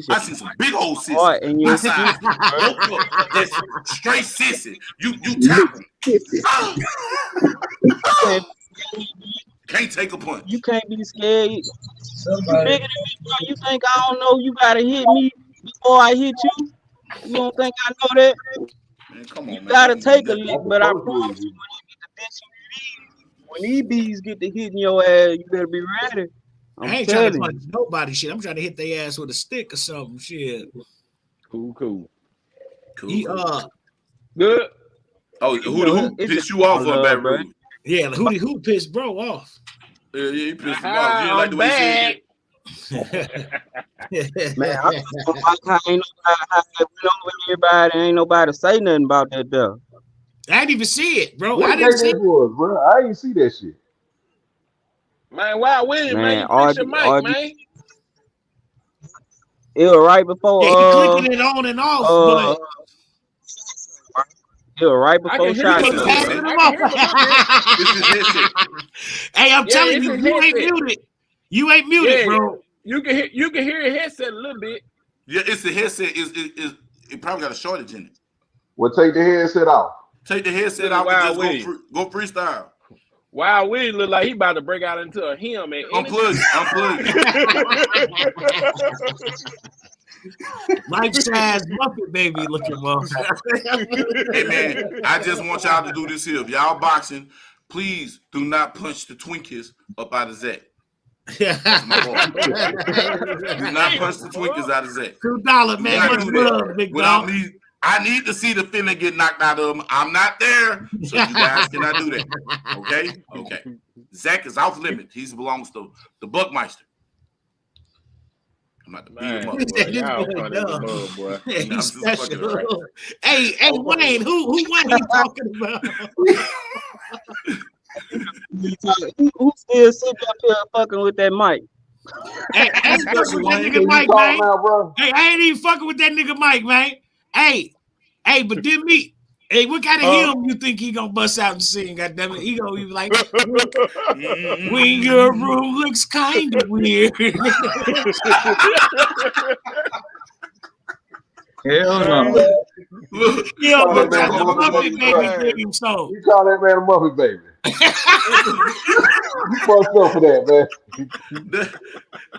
[SPEAKER 3] I seen some big old sissies.
[SPEAKER 7] Heart in your
[SPEAKER 3] size. That's straight sissy. You tap them. Can't take a punch.
[SPEAKER 7] You can't be scared. You bigger than me, bro. You think I don't know you gotta hit me before I hit you? You don't think I know that?
[SPEAKER 3] Man, come on,
[SPEAKER 7] you
[SPEAKER 3] man.
[SPEAKER 7] Gotta take a lick, but I promise you, when these bees get to hitting your ass, you better be ready.
[SPEAKER 1] I ain't trying to punch nobody shit. I'm trying to hit their ass with a stick or something. Shit.
[SPEAKER 15] Cool.
[SPEAKER 1] He
[SPEAKER 15] good.
[SPEAKER 3] Oh, who pissed you off on that road?
[SPEAKER 1] Yeah, like who pissed bro off?
[SPEAKER 3] Yeah, he pissed him off. You like the way he said
[SPEAKER 7] it. Man, I ain't nobody, ain't nobody say nothing about that though.
[SPEAKER 1] I didn't even see it, bro.
[SPEAKER 11] What
[SPEAKER 1] I didn't see
[SPEAKER 11] it was, bro. I didn't see that shit.
[SPEAKER 15] Man, why Willie, man? You fix your mic, man.
[SPEAKER 7] It was right before.
[SPEAKER 1] Yeah, he clicking it on and off, but
[SPEAKER 7] it was right before shot.
[SPEAKER 1] Hey, I'm telling you, you ain't muted. You ain't muted, bro.
[SPEAKER 15] You can hear your headset a little bit.
[SPEAKER 3] Yeah, it's the headset. It probably got a shortage in it.
[SPEAKER 11] Well, take the headset off.
[SPEAKER 3] Take the headset off and just go freestyle.
[SPEAKER 15] Wow, Willie look like he about to break out into a hymn, man.
[SPEAKER 3] Unplug.
[SPEAKER 1] Life-size Muppet baby looking motherfucker.
[SPEAKER 3] Hey man, I just want y'all to do this here. If y'all boxing, please do not punch the Twinkies up out of Zach. That's my boy. Do not punch the Twinkies out of Zach.
[SPEAKER 1] $2, man. Much love, big dog.
[SPEAKER 3] I need to see the feeling get knocked out of him. I'm not there, so you guys cannot do that. Okay. Zach is off limit. He belongs to the Buckmeister. I'm not the beat him up.
[SPEAKER 15] Boy.
[SPEAKER 1] He's special. Hey, Wayne, who Wayne you talking about?
[SPEAKER 7] Who still sitting up here fucking with that mic?
[SPEAKER 1] Hey, I ain't fucking with that nigga Mike, man. Hey, I ain't even fucking with that nigga Mike, man. Hey, but then me. Hey, what kind of hymn you think he gonna bust out and sing? Goddamn it, he gonna be like, "When your room looks kind of weird."
[SPEAKER 9] Hell no.
[SPEAKER 1] You call that man a Muppet baby.
[SPEAKER 11] You call that man a Muppet baby. You fucked up for that, man.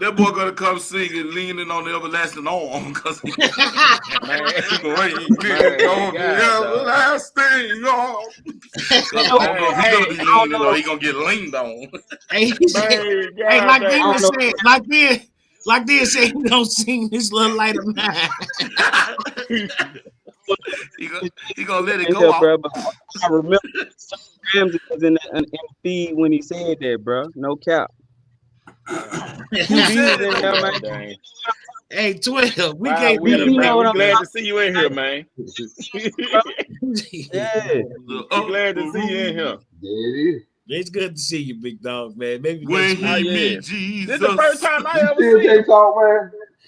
[SPEAKER 3] That boy gonna come singing, leaning on the everlasting arm, cause he gonna the everlasting arm. He gonna be leaning or he gonna get leaned on.
[SPEAKER 1] Hey, like they said, he don't sing this little light of mine.
[SPEAKER 3] he gonna let it go out.
[SPEAKER 7] Bro, I remember Ramsey was in the feed when he said that, bro. No cap.
[SPEAKER 1] Hey, 12. We can't be
[SPEAKER 15] we're glad to see you in here, man.
[SPEAKER 7] Yeah.
[SPEAKER 15] We're glad to see you in here.
[SPEAKER 1] It's good to see you, big dog, man. Maybe
[SPEAKER 3] when he meet Jesus.
[SPEAKER 15] This is the first time I ever seen him.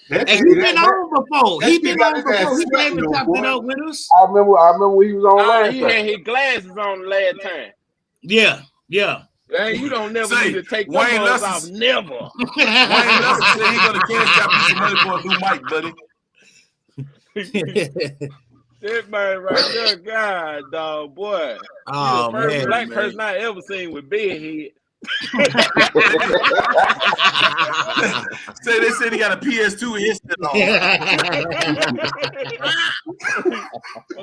[SPEAKER 1] Hey, he been on before. He been on before. He came and chopped it up with us.
[SPEAKER 11] I remember when he was on last
[SPEAKER 15] he
[SPEAKER 11] time.
[SPEAKER 15] had his glasses on the last time.
[SPEAKER 1] Yeah.
[SPEAKER 15] Man, you don't never need to take those off. Never.
[SPEAKER 3] Wayne Lester said he gonna cash out you some money for a new mic, buddy.
[SPEAKER 15] That man right there, God, dog, boy.
[SPEAKER 1] Oh,
[SPEAKER 15] the first
[SPEAKER 1] man,
[SPEAKER 15] black person I ever seen with big head.
[SPEAKER 3] They said he got a PS2 headset on.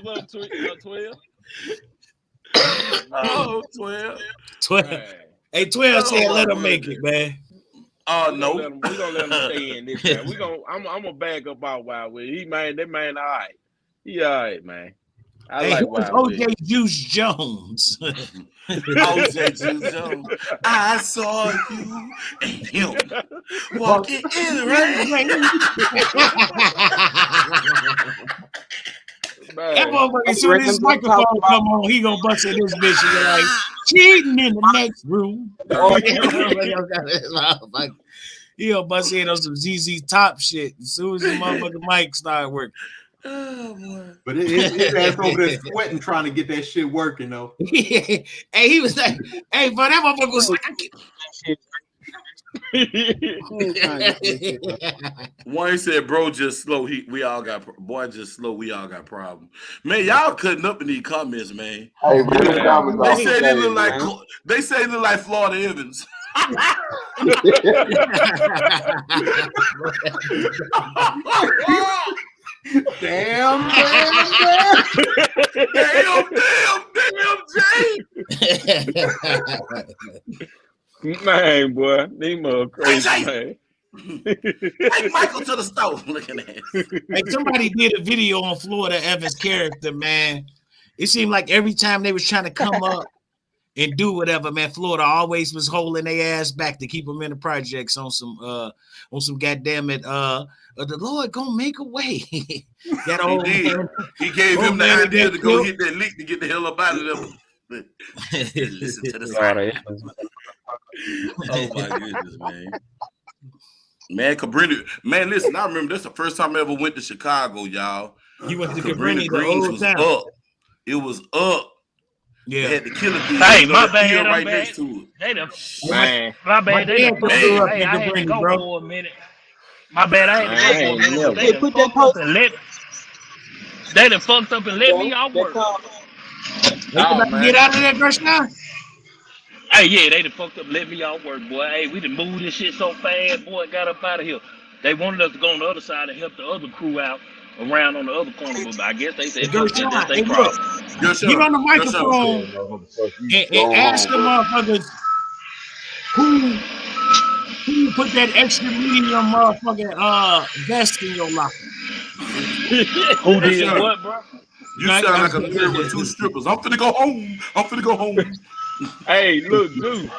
[SPEAKER 15] What's up, 12?
[SPEAKER 3] Oh, 12.
[SPEAKER 1] Hey, 12 said let him make it, man.
[SPEAKER 3] No.
[SPEAKER 15] We gonna let him stay in this time. I'm gonna back up our Wild Willie. That man all right. He all right, man. I like Wild
[SPEAKER 1] OJ Juice Jones.
[SPEAKER 3] OJ Juice Jones. I saw you and him walking in the rain.
[SPEAKER 1] That motherfucker, as soon as his microphone come on, he gonna bust in this bitch and be like, cheating in the next room. He'll bust in on some ZZ Top shit as soon as the motherfucking mic start working.
[SPEAKER 12] Oh boy! But his ass over there sweating trying to get that shit working though.
[SPEAKER 1] Hey, he was like, "Hey, but that motherfucker was like,
[SPEAKER 3] One he said, "Bro, just slow. We all got boy, just slow. We all got problems." Man, y'all cutting up in these comments, man.
[SPEAKER 11] Hey, man,
[SPEAKER 3] They say they look like Florida Evans.
[SPEAKER 12] Damn,
[SPEAKER 3] Jay.
[SPEAKER 15] Man, boy, they mother crazy, man.
[SPEAKER 3] Take Michael to the stove. Looking at it.
[SPEAKER 1] Hey, somebody did a video on Florida Evans' character, man. It seemed like every time they was trying to come up and do whatever, man, Florida always was holding their ass back to keep them in the projects on some goddamn it, the Lord gonna make a way. That old man,
[SPEAKER 3] he gave him the idea to go hit that leak to get the hell up out of there. Listen to the side. Oh my goodness, man. Man, Cabrini, man, listen, I remember that's the first time I ever went to Chicago, y'all.
[SPEAKER 1] You went to
[SPEAKER 3] Cabrini Greens was up. It was up.
[SPEAKER 1] Yeah.
[SPEAKER 3] They had the killer dude.
[SPEAKER 4] Hey, my bad.
[SPEAKER 3] Right next to it.
[SPEAKER 4] Man, my bad. Hey, I had to go for a minute. My bad. I had to go for a minute. They done fucked up and let me out work.
[SPEAKER 1] Get out of that rush now.
[SPEAKER 4] Hey, yeah, they done fucked up, let me out work, boy. Hey, we done moved this shit so fast, boy, got up out of here. They wanted us to go on the other side and help the other crew out around on the other corner, but I guess they said that's their problem.
[SPEAKER 1] Get on the microphone and ask the motherfuckers who put that extra medium motherfucking vest in your locker.
[SPEAKER 4] Who did what, bro?
[SPEAKER 3] You sound like a nigga with two strippers. I'm finna go home.
[SPEAKER 15] Hey, look, dude.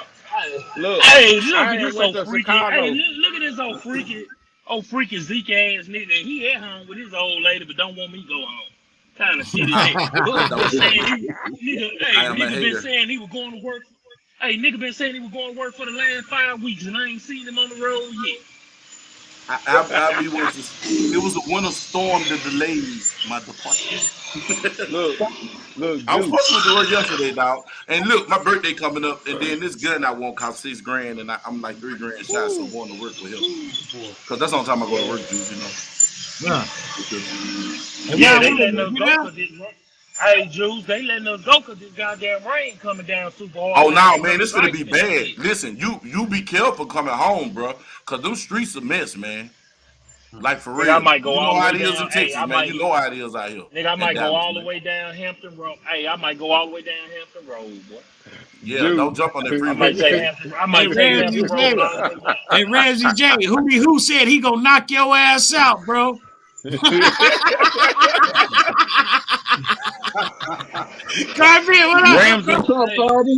[SPEAKER 15] Look.
[SPEAKER 4] Hey, look at this old freaky. Hey, look at this old freaky Zeke ass nigga. He at home with his old lady, but don't want me to go home. Kind of shit is that. Nigga been saying he was going to work. Hey, nigga been saying he was going to work for the last 5 weeks, and I ain't seen him on the road yet.
[SPEAKER 3] It was a winter storm that delayed my departure.
[SPEAKER 15] Look,
[SPEAKER 3] I was supposed to work yesterday, dog. And look, my birthday coming up, and then this gun I want cost $6,000, and I'm like $3,000 shy, so I'm going to work with him. Because that's the only time I go to work, dude, you know.
[SPEAKER 4] Yeah, they letting us go for this. Hey, Jules, they letting us go because this goddamn rain coming down super hard.
[SPEAKER 3] Oh, no, man, this gonna be bad. Listen, you be careful coming home, bro, because them streets a mess, man. Like, for real.
[SPEAKER 4] I might go
[SPEAKER 3] all
[SPEAKER 4] the
[SPEAKER 3] way down. In Texas, man. You know how it is out here.
[SPEAKER 4] Nigga, I might go all the way down Hampton Road. Hey, I might go all the way down Hampton Road, boy.
[SPEAKER 3] Yeah, don't jump on that freeway.
[SPEAKER 4] I might take Hampton Road.
[SPEAKER 1] Hey, Ramsey J, who said he gonna knock your ass out, bro? Carvin, what up?
[SPEAKER 7] Rams, what's up, party?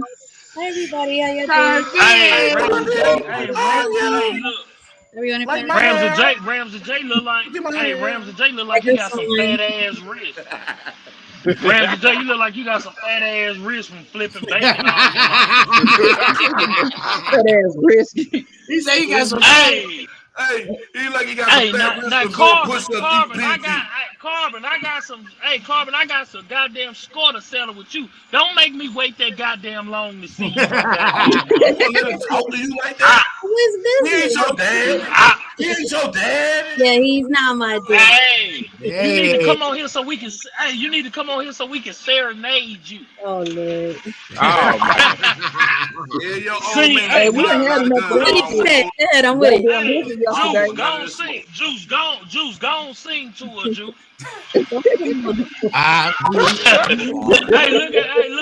[SPEAKER 16] Hi, everybody. How you doing?
[SPEAKER 4] Ramsey J look like you got some fat ass wrist. Ramsey J, you look like you got some fat ass wrist from flipping bacon.
[SPEAKER 7] Fat ass wrist.
[SPEAKER 1] He said he got some.
[SPEAKER 3] Hey, he like he got some fat wrist
[SPEAKER 4] Carbon, I got some goddamn score to settle with you. Don't make me wait that goddamn long to see you.
[SPEAKER 3] Let him talk to you like that.
[SPEAKER 16] Who's
[SPEAKER 3] He ain't
[SPEAKER 16] business?
[SPEAKER 3] your dad. He ain't your dad.
[SPEAKER 16] Yeah, he's not my dad.
[SPEAKER 4] Hey, you need to come on here so we can. Hey, you need to come on here so we can serenade you.
[SPEAKER 16] Oh Lord.
[SPEAKER 3] Yeah, your old man.
[SPEAKER 7] Hey, we done had enough of
[SPEAKER 16] Good, I'm with it.
[SPEAKER 4] Juice, go on, sing to her, Juice.
[SPEAKER 3] Hey,
[SPEAKER 4] look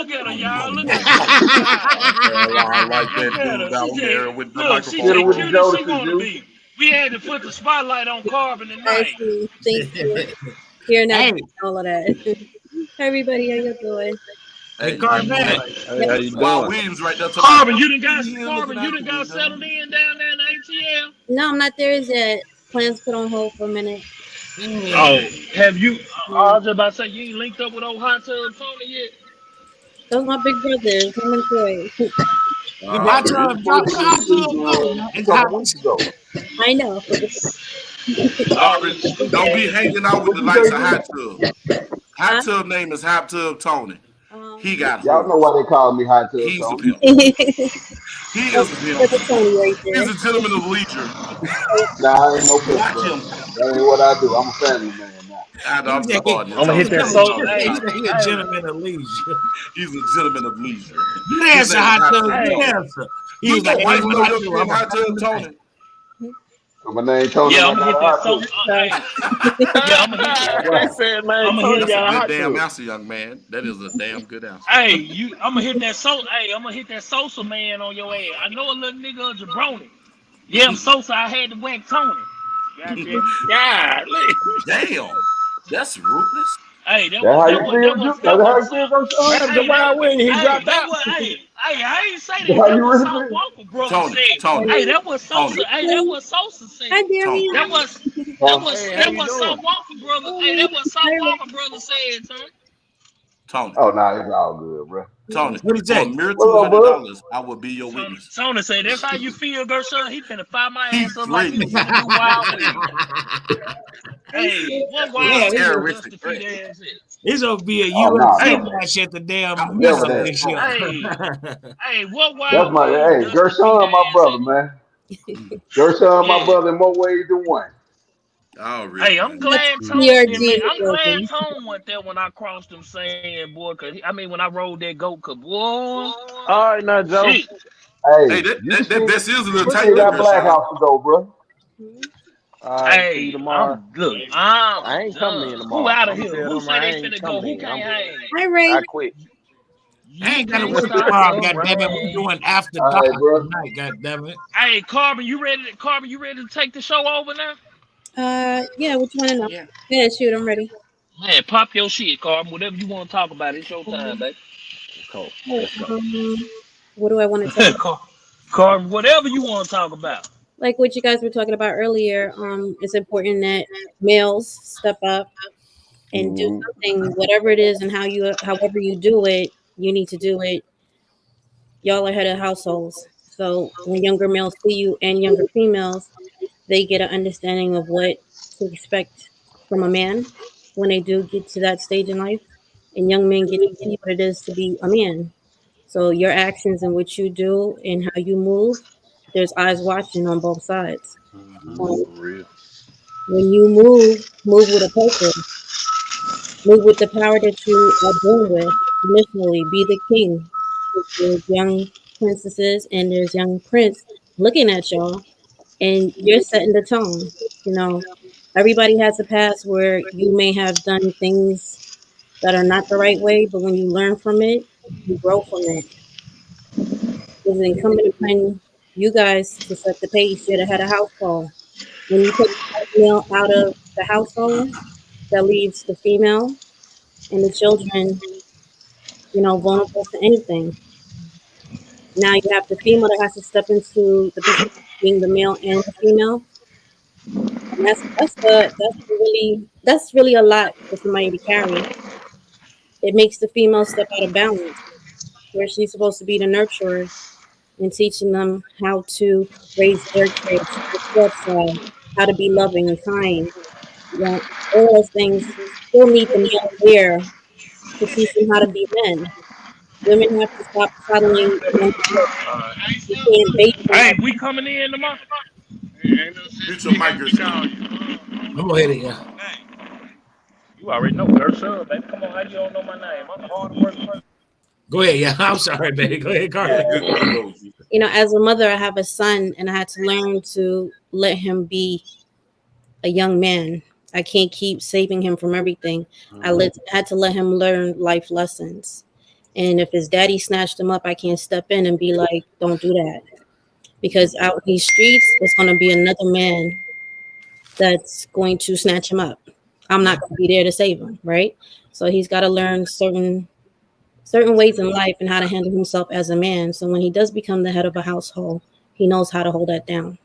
[SPEAKER 4] at her, y'all. Look at her.
[SPEAKER 3] I like that dude down there with the
[SPEAKER 4] Look, she
[SPEAKER 3] microphone.
[SPEAKER 4] cute as she want to be. We had to put the spotlight on Carbon tonight.
[SPEAKER 16] Thank you. Here now, all of that. Hi, everybody, how you doing?
[SPEAKER 3] Hey,
[SPEAKER 1] Carbon.
[SPEAKER 7] Hey, how you doing?
[SPEAKER 3] Williams right there.
[SPEAKER 4] Carbon, you done got settled in down there in the ATL?
[SPEAKER 16] No, I'm not there yet. Plans put on hold for a minute.
[SPEAKER 4] Oh, have you? I was about to say you ain't linked up with old Hot Tub Tony yet.
[SPEAKER 16] Those my big brothers. I'm enjoying.
[SPEAKER 1] Hot
[SPEAKER 11] We
[SPEAKER 1] Tub,
[SPEAKER 11] were supposed to
[SPEAKER 1] where
[SPEAKER 11] do
[SPEAKER 1] Hot
[SPEAKER 11] these
[SPEAKER 1] Tub
[SPEAKER 11] things
[SPEAKER 1] go, man?
[SPEAKER 11] a
[SPEAKER 1] It's
[SPEAKER 11] couple
[SPEAKER 1] hot.
[SPEAKER 11] weeks ago.
[SPEAKER 16] I know.
[SPEAKER 3] Aubrey, don't be hanging out with
[SPEAKER 11] What
[SPEAKER 3] the
[SPEAKER 11] you say,
[SPEAKER 3] likes of
[SPEAKER 11] G?
[SPEAKER 3] Hot Tub. Hot Tub name is Hot Tub Tony. He got
[SPEAKER 11] Y'all know
[SPEAKER 3] hoes.
[SPEAKER 11] why they call me Hot Tub
[SPEAKER 3] He's the
[SPEAKER 11] Tony.
[SPEAKER 3] pimp. He is the pimp.
[SPEAKER 16] That's a Tony right
[SPEAKER 3] He's
[SPEAKER 16] there.
[SPEAKER 3] a gentleman of leisure.
[SPEAKER 11] Nah, I ain't no pimp,
[SPEAKER 3] Watch
[SPEAKER 11] bro.
[SPEAKER 3] him.
[SPEAKER 11] That ain't what I do. I'm a family man now.
[SPEAKER 3] I know, I'm starting it,
[SPEAKER 4] I'm gonna
[SPEAKER 3] Tony.
[SPEAKER 4] hit that
[SPEAKER 3] You
[SPEAKER 1] He
[SPEAKER 3] know
[SPEAKER 4] soul.
[SPEAKER 3] all the
[SPEAKER 4] Hey,
[SPEAKER 3] time.
[SPEAKER 1] a
[SPEAKER 4] hey,
[SPEAKER 1] gentleman of leisure.
[SPEAKER 3] He's a gentleman of leisure.
[SPEAKER 1] Good
[SPEAKER 3] His
[SPEAKER 1] answer,
[SPEAKER 3] name is
[SPEAKER 1] Hot
[SPEAKER 3] Hot
[SPEAKER 1] Tub.
[SPEAKER 3] Tub
[SPEAKER 1] Good
[SPEAKER 3] Tony.
[SPEAKER 1] answer. He
[SPEAKER 3] Do
[SPEAKER 1] was like,
[SPEAKER 3] your
[SPEAKER 1] it
[SPEAKER 3] wife
[SPEAKER 1] ain't what
[SPEAKER 3] know
[SPEAKER 1] I
[SPEAKER 3] your
[SPEAKER 1] do.
[SPEAKER 3] name
[SPEAKER 1] I'm a
[SPEAKER 3] Hot Tub
[SPEAKER 1] family man.
[SPEAKER 3] Tony?
[SPEAKER 11] So my name Tony
[SPEAKER 4] yeah,
[SPEAKER 11] and
[SPEAKER 4] I'm
[SPEAKER 11] I
[SPEAKER 4] gonna
[SPEAKER 11] got
[SPEAKER 4] hit
[SPEAKER 11] a
[SPEAKER 4] that
[SPEAKER 11] hot
[SPEAKER 4] soul.
[SPEAKER 11] tub.
[SPEAKER 4] Yeah, I'm gonna hit.
[SPEAKER 15] He said, man,
[SPEAKER 4] I'm gonna hit.
[SPEAKER 15] Tony
[SPEAKER 3] That's a
[SPEAKER 15] got a
[SPEAKER 3] good
[SPEAKER 15] hot
[SPEAKER 3] damn
[SPEAKER 15] tub.
[SPEAKER 3] answer, young man. That is a damn good answer.
[SPEAKER 4] Hey, I'm gonna hit that Sosa. Hey, I'm gonna hit that Sosa man on your ass. I know a little nigga a jabroni. Yeah, I'm Sosa. I had to whack Tony. Goddamn.
[SPEAKER 15] Golly.
[SPEAKER 3] Damn. That's ruthless.
[SPEAKER 4] Hey,
[SPEAKER 11] That's how you
[SPEAKER 4] that
[SPEAKER 11] feel,
[SPEAKER 4] was
[SPEAKER 11] Juice? That's how you feel,
[SPEAKER 15] What
[SPEAKER 11] Gershon?
[SPEAKER 15] happened to Wild Wing? He dropped
[SPEAKER 4] that
[SPEAKER 15] out.
[SPEAKER 4] was I ain't say
[SPEAKER 11] That's
[SPEAKER 4] that.
[SPEAKER 11] how
[SPEAKER 4] That
[SPEAKER 11] you
[SPEAKER 4] was
[SPEAKER 11] really
[SPEAKER 4] South
[SPEAKER 11] feel?
[SPEAKER 4] Walker brother
[SPEAKER 3] Tony,
[SPEAKER 4] said.
[SPEAKER 3] Tony,
[SPEAKER 4] Hey, that was
[SPEAKER 3] Tony.
[SPEAKER 4] Sosa. Hey, that was Sosa said.
[SPEAKER 16] Hi, dear
[SPEAKER 3] Tony.
[SPEAKER 16] me.
[SPEAKER 11] Huh?
[SPEAKER 15] Hey, how you
[SPEAKER 4] That was South
[SPEAKER 15] doing?
[SPEAKER 4] Walker brother. Hey, that was South Walker brother said, Tony.
[SPEAKER 3] Tony.
[SPEAKER 11] Oh, nah, it's all good, bro.
[SPEAKER 3] Tony.
[SPEAKER 1] What did he
[SPEAKER 3] For a
[SPEAKER 1] say?
[SPEAKER 3] mere
[SPEAKER 11] What's up, bud?
[SPEAKER 3] $200, I will be your witness.
[SPEAKER 4] Tony said, that's how you feel, Gershon. He finna fire my
[SPEAKER 3] He
[SPEAKER 4] ass up like he
[SPEAKER 3] threatened
[SPEAKER 4] was
[SPEAKER 3] me.
[SPEAKER 4] finna do Wild Wing. Hey, what
[SPEAKER 1] Yeah,
[SPEAKER 4] Wild
[SPEAKER 3] A
[SPEAKER 4] Wing
[SPEAKER 3] terroristic
[SPEAKER 4] dusty feet
[SPEAKER 3] threat.
[SPEAKER 4] ass is?
[SPEAKER 1] it's gonna be a
[SPEAKER 11] Oh, nah,
[SPEAKER 1] UFC
[SPEAKER 4] Hey,
[SPEAKER 11] never.
[SPEAKER 1] match at the damn
[SPEAKER 3] I would
[SPEAKER 11] Never
[SPEAKER 1] meetup
[SPEAKER 11] that.
[SPEAKER 1] this year.
[SPEAKER 4] hey, what
[SPEAKER 11] That's
[SPEAKER 4] Wild
[SPEAKER 11] my,
[SPEAKER 4] Wing
[SPEAKER 11] hey,
[SPEAKER 4] dusty feet
[SPEAKER 11] Gershon, my
[SPEAKER 4] ass
[SPEAKER 11] brother,
[SPEAKER 4] is?
[SPEAKER 11] man. Gershon, my
[SPEAKER 4] Yeah.
[SPEAKER 11] brother, in more ways than one.
[SPEAKER 3] Already,
[SPEAKER 4] Hey, I'm
[SPEAKER 3] man.
[SPEAKER 16] That's
[SPEAKER 4] glad Tony didn't make.
[SPEAKER 16] PRG
[SPEAKER 4] I'm glad
[SPEAKER 16] brothers.
[SPEAKER 4] Tony went there when I crossed him, saying, "Boy, when I rode that goat, cause boy,
[SPEAKER 15] All right, now, Joe.
[SPEAKER 4] shit."
[SPEAKER 3] Hey,
[SPEAKER 11] Hey,
[SPEAKER 3] that,
[SPEAKER 11] you
[SPEAKER 3] that,
[SPEAKER 11] can
[SPEAKER 3] that
[SPEAKER 11] still,
[SPEAKER 3] vest is a little
[SPEAKER 11] you
[SPEAKER 3] tight
[SPEAKER 11] still
[SPEAKER 3] there,
[SPEAKER 11] got Black
[SPEAKER 3] Gershon.
[SPEAKER 11] House to go, bro.
[SPEAKER 15] All right, see you
[SPEAKER 4] Hey,
[SPEAKER 15] tomorrow.
[SPEAKER 4] I'm
[SPEAKER 15] I ain't coming in
[SPEAKER 4] done. Who
[SPEAKER 15] tomorrow.
[SPEAKER 4] out of
[SPEAKER 15] I'm gonna
[SPEAKER 4] here?
[SPEAKER 15] tell
[SPEAKER 4] Who
[SPEAKER 15] them
[SPEAKER 4] say
[SPEAKER 15] I
[SPEAKER 4] they
[SPEAKER 15] ain't
[SPEAKER 4] finna go?
[SPEAKER 15] coming
[SPEAKER 4] Who
[SPEAKER 15] in.
[SPEAKER 4] can't hang?
[SPEAKER 16] Hi, Ray.
[SPEAKER 15] I quit.
[SPEAKER 1] I
[SPEAKER 4] You
[SPEAKER 1] ain't gotta
[SPEAKER 4] can't
[SPEAKER 1] work
[SPEAKER 4] stop
[SPEAKER 1] tomorrow,
[SPEAKER 4] the
[SPEAKER 1] goddammit. We
[SPEAKER 4] rain.
[SPEAKER 1] doing after
[SPEAKER 11] All
[SPEAKER 1] dark
[SPEAKER 11] right, bro.
[SPEAKER 1] tonight, goddammit.
[SPEAKER 4] Hey, Carbon, you ready? Carbon, you ready to take the show over now?
[SPEAKER 16] Yeah, what you want to know? Yeah, shoot, I'm ready.
[SPEAKER 4] Man, pop your shit, Carbon. Whatever you want to talk about, it's your time, baby.
[SPEAKER 15] Cool.
[SPEAKER 16] Oh,
[SPEAKER 15] Let's go.
[SPEAKER 16] what do I want to talk about?
[SPEAKER 4] Carbon, whatever you want to talk about.
[SPEAKER 16] Like what you guys were talking about earlier, it's important that males step up and do
[SPEAKER 11] Mm-hmm.
[SPEAKER 16] something, whatever it is, and however you do it, you need to do it. Y'all are head of households, so when younger males see you and younger females, they get an understanding of what to expect from a man when they do get to that stage in life, and young men get to see what it is to be a man. So your actions and what you do and how you move, there's eyes watching on both sides.
[SPEAKER 11] Mm-hmm.
[SPEAKER 16] Um,
[SPEAKER 11] For real.
[SPEAKER 16] when you move with a purpose. Move with the power that you are born with. Initially, be the king. There's young princesses and there's young prince looking at y'all, and you're setting the tone. You know, everybody has a past where you may have done things that are not the right way, but when you learn from it, you grow from it. It's incumbent upon you guys to set the pace. You're the head of household. When you take the male out of the household, that leaves the female and the children, vulnerable to anything. Now you have the female that has to step into the position of being the male and the female, and that's really a lot for somebody to carry. It makes the female step out of balance, where she's supposed to be the nurturer and teaching them how to raise their kids, the flip side, how to be loving and kind. All those things still need the male there to teach them how to be men. Women have to stop coddling men. You can't bait them
[SPEAKER 4] Hey,
[SPEAKER 16] like
[SPEAKER 4] we coming in tomorrow. Ain't no
[SPEAKER 3] Mute
[SPEAKER 4] sense
[SPEAKER 3] your
[SPEAKER 4] in
[SPEAKER 3] mic,
[SPEAKER 4] making me call
[SPEAKER 3] Gershon.
[SPEAKER 4] you.
[SPEAKER 1] I'm gonna hit it, yeah.
[SPEAKER 4] You already know Gershon, baby. Come on, how you don't know my name? I'm the hardest working person.
[SPEAKER 1] Go ahead, yeah. I'm sorry, baby. Go ahead,
[SPEAKER 3] Yeah,
[SPEAKER 1] Carter.
[SPEAKER 3] good go.
[SPEAKER 16] as a mother, I have a son, and I had to learn to let him be a young man. I can't keep saving him from everything. Had to let him learn life lessons. And if his daddy snatched him up, I can't step in and be like, "Don't do that," because out in these streets, there's going to be another man that's going to snatch him up. I'm not going to be there to save him, right? So he's got to learn certain ways in life and how to handle himself as a man. So when he does become the head of a household, he knows how to hold that down.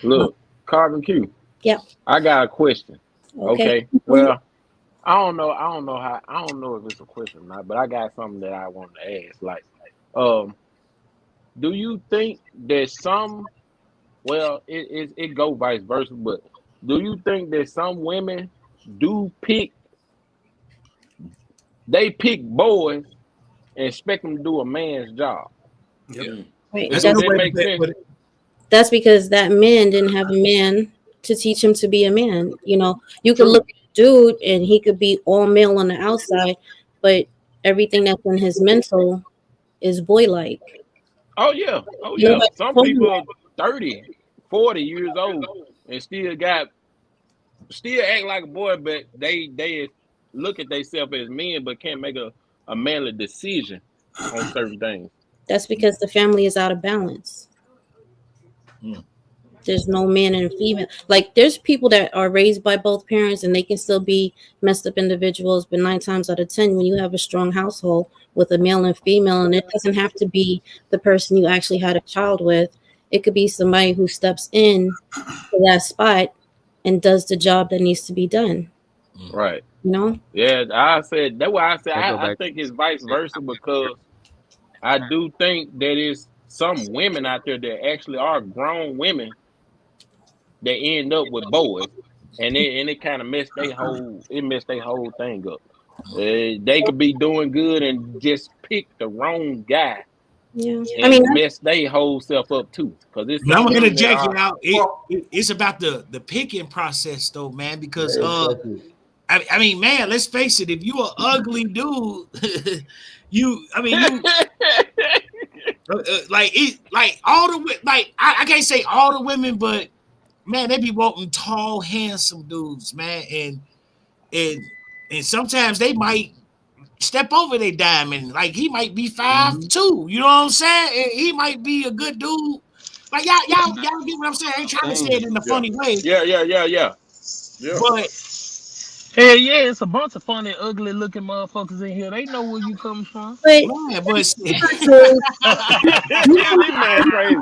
[SPEAKER 15] Look, Carbon Q.
[SPEAKER 16] Yep.
[SPEAKER 15] I got a question.
[SPEAKER 16] Okay.
[SPEAKER 15] Okay. Well, I don't know if it's a question or not, but I got something that I want to ask. Like, do you think that it go vice versa, but do you think that some women do pick boys and expect them to do a man's job?
[SPEAKER 1] Yeah.
[SPEAKER 16] Right.
[SPEAKER 15] Does
[SPEAKER 1] That's a good
[SPEAKER 15] that
[SPEAKER 1] way to
[SPEAKER 15] make sense?
[SPEAKER 1] put it.
[SPEAKER 16] That's because that man didn't have a man to teach him to be a man. You know, you could look
[SPEAKER 15] True.
[SPEAKER 16] at a dude and he could be all male on the outside, but everything that's in his mental is boy like.
[SPEAKER 15] Oh yeah. Oh yeah.
[SPEAKER 16] Nobody
[SPEAKER 15] Some
[SPEAKER 16] told him
[SPEAKER 15] people
[SPEAKER 16] that.
[SPEAKER 15] are 30, 40 years old and still act like a boy, but they look at themselves as men but can't make a manly decision on certain things.
[SPEAKER 16] That's because the family is out of balance. There's no man and female. Like there's people that are raised by both parents and they can still be messed up individuals, but 9 times out of 10, when you have a strong household with a male and female, and it doesn't have to be the person you actually had a child with, it could be somebody who steps in to that spot and does the job that needs to be done.
[SPEAKER 15] Right.
[SPEAKER 16] You know?
[SPEAKER 15] Yeah, that's why I said
[SPEAKER 7] That go
[SPEAKER 15] I
[SPEAKER 7] back
[SPEAKER 15] think it's vice versa, because I do think that it's some women out there that actually are grown women that end up with boys, and it kind of messed their whole thing up. They could be doing good and just pick the wrong guy
[SPEAKER 16] Yeah. I mean,
[SPEAKER 15] and mess their whole self up too. Because it's
[SPEAKER 1] Now I'm
[SPEAKER 15] some
[SPEAKER 1] gonna
[SPEAKER 15] women that
[SPEAKER 1] interject you
[SPEAKER 15] are.
[SPEAKER 1] out. It's about the picking process though, man. Because
[SPEAKER 15] Exactly.
[SPEAKER 1] I mean, man, let's face it. If you an ugly dude, you like all the I can't say all the women, but man, they be wanting tall, handsome dudes, man, and sometimes they might step over their diamond. Like he might be 5'2", you know what I'm saying? And he might be a good dude. Like y'all get what I'm saying? I ain't trying to say it in a funny way.
[SPEAKER 15] Yeah.
[SPEAKER 1] But
[SPEAKER 4] hell yeah, it's a bunch of funny, ugly looking motherfuckers in here. They know where you come from.
[SPEAKER 16] but
[SPEAKER 1] man, but
[SPEAKER 15] This man crazy.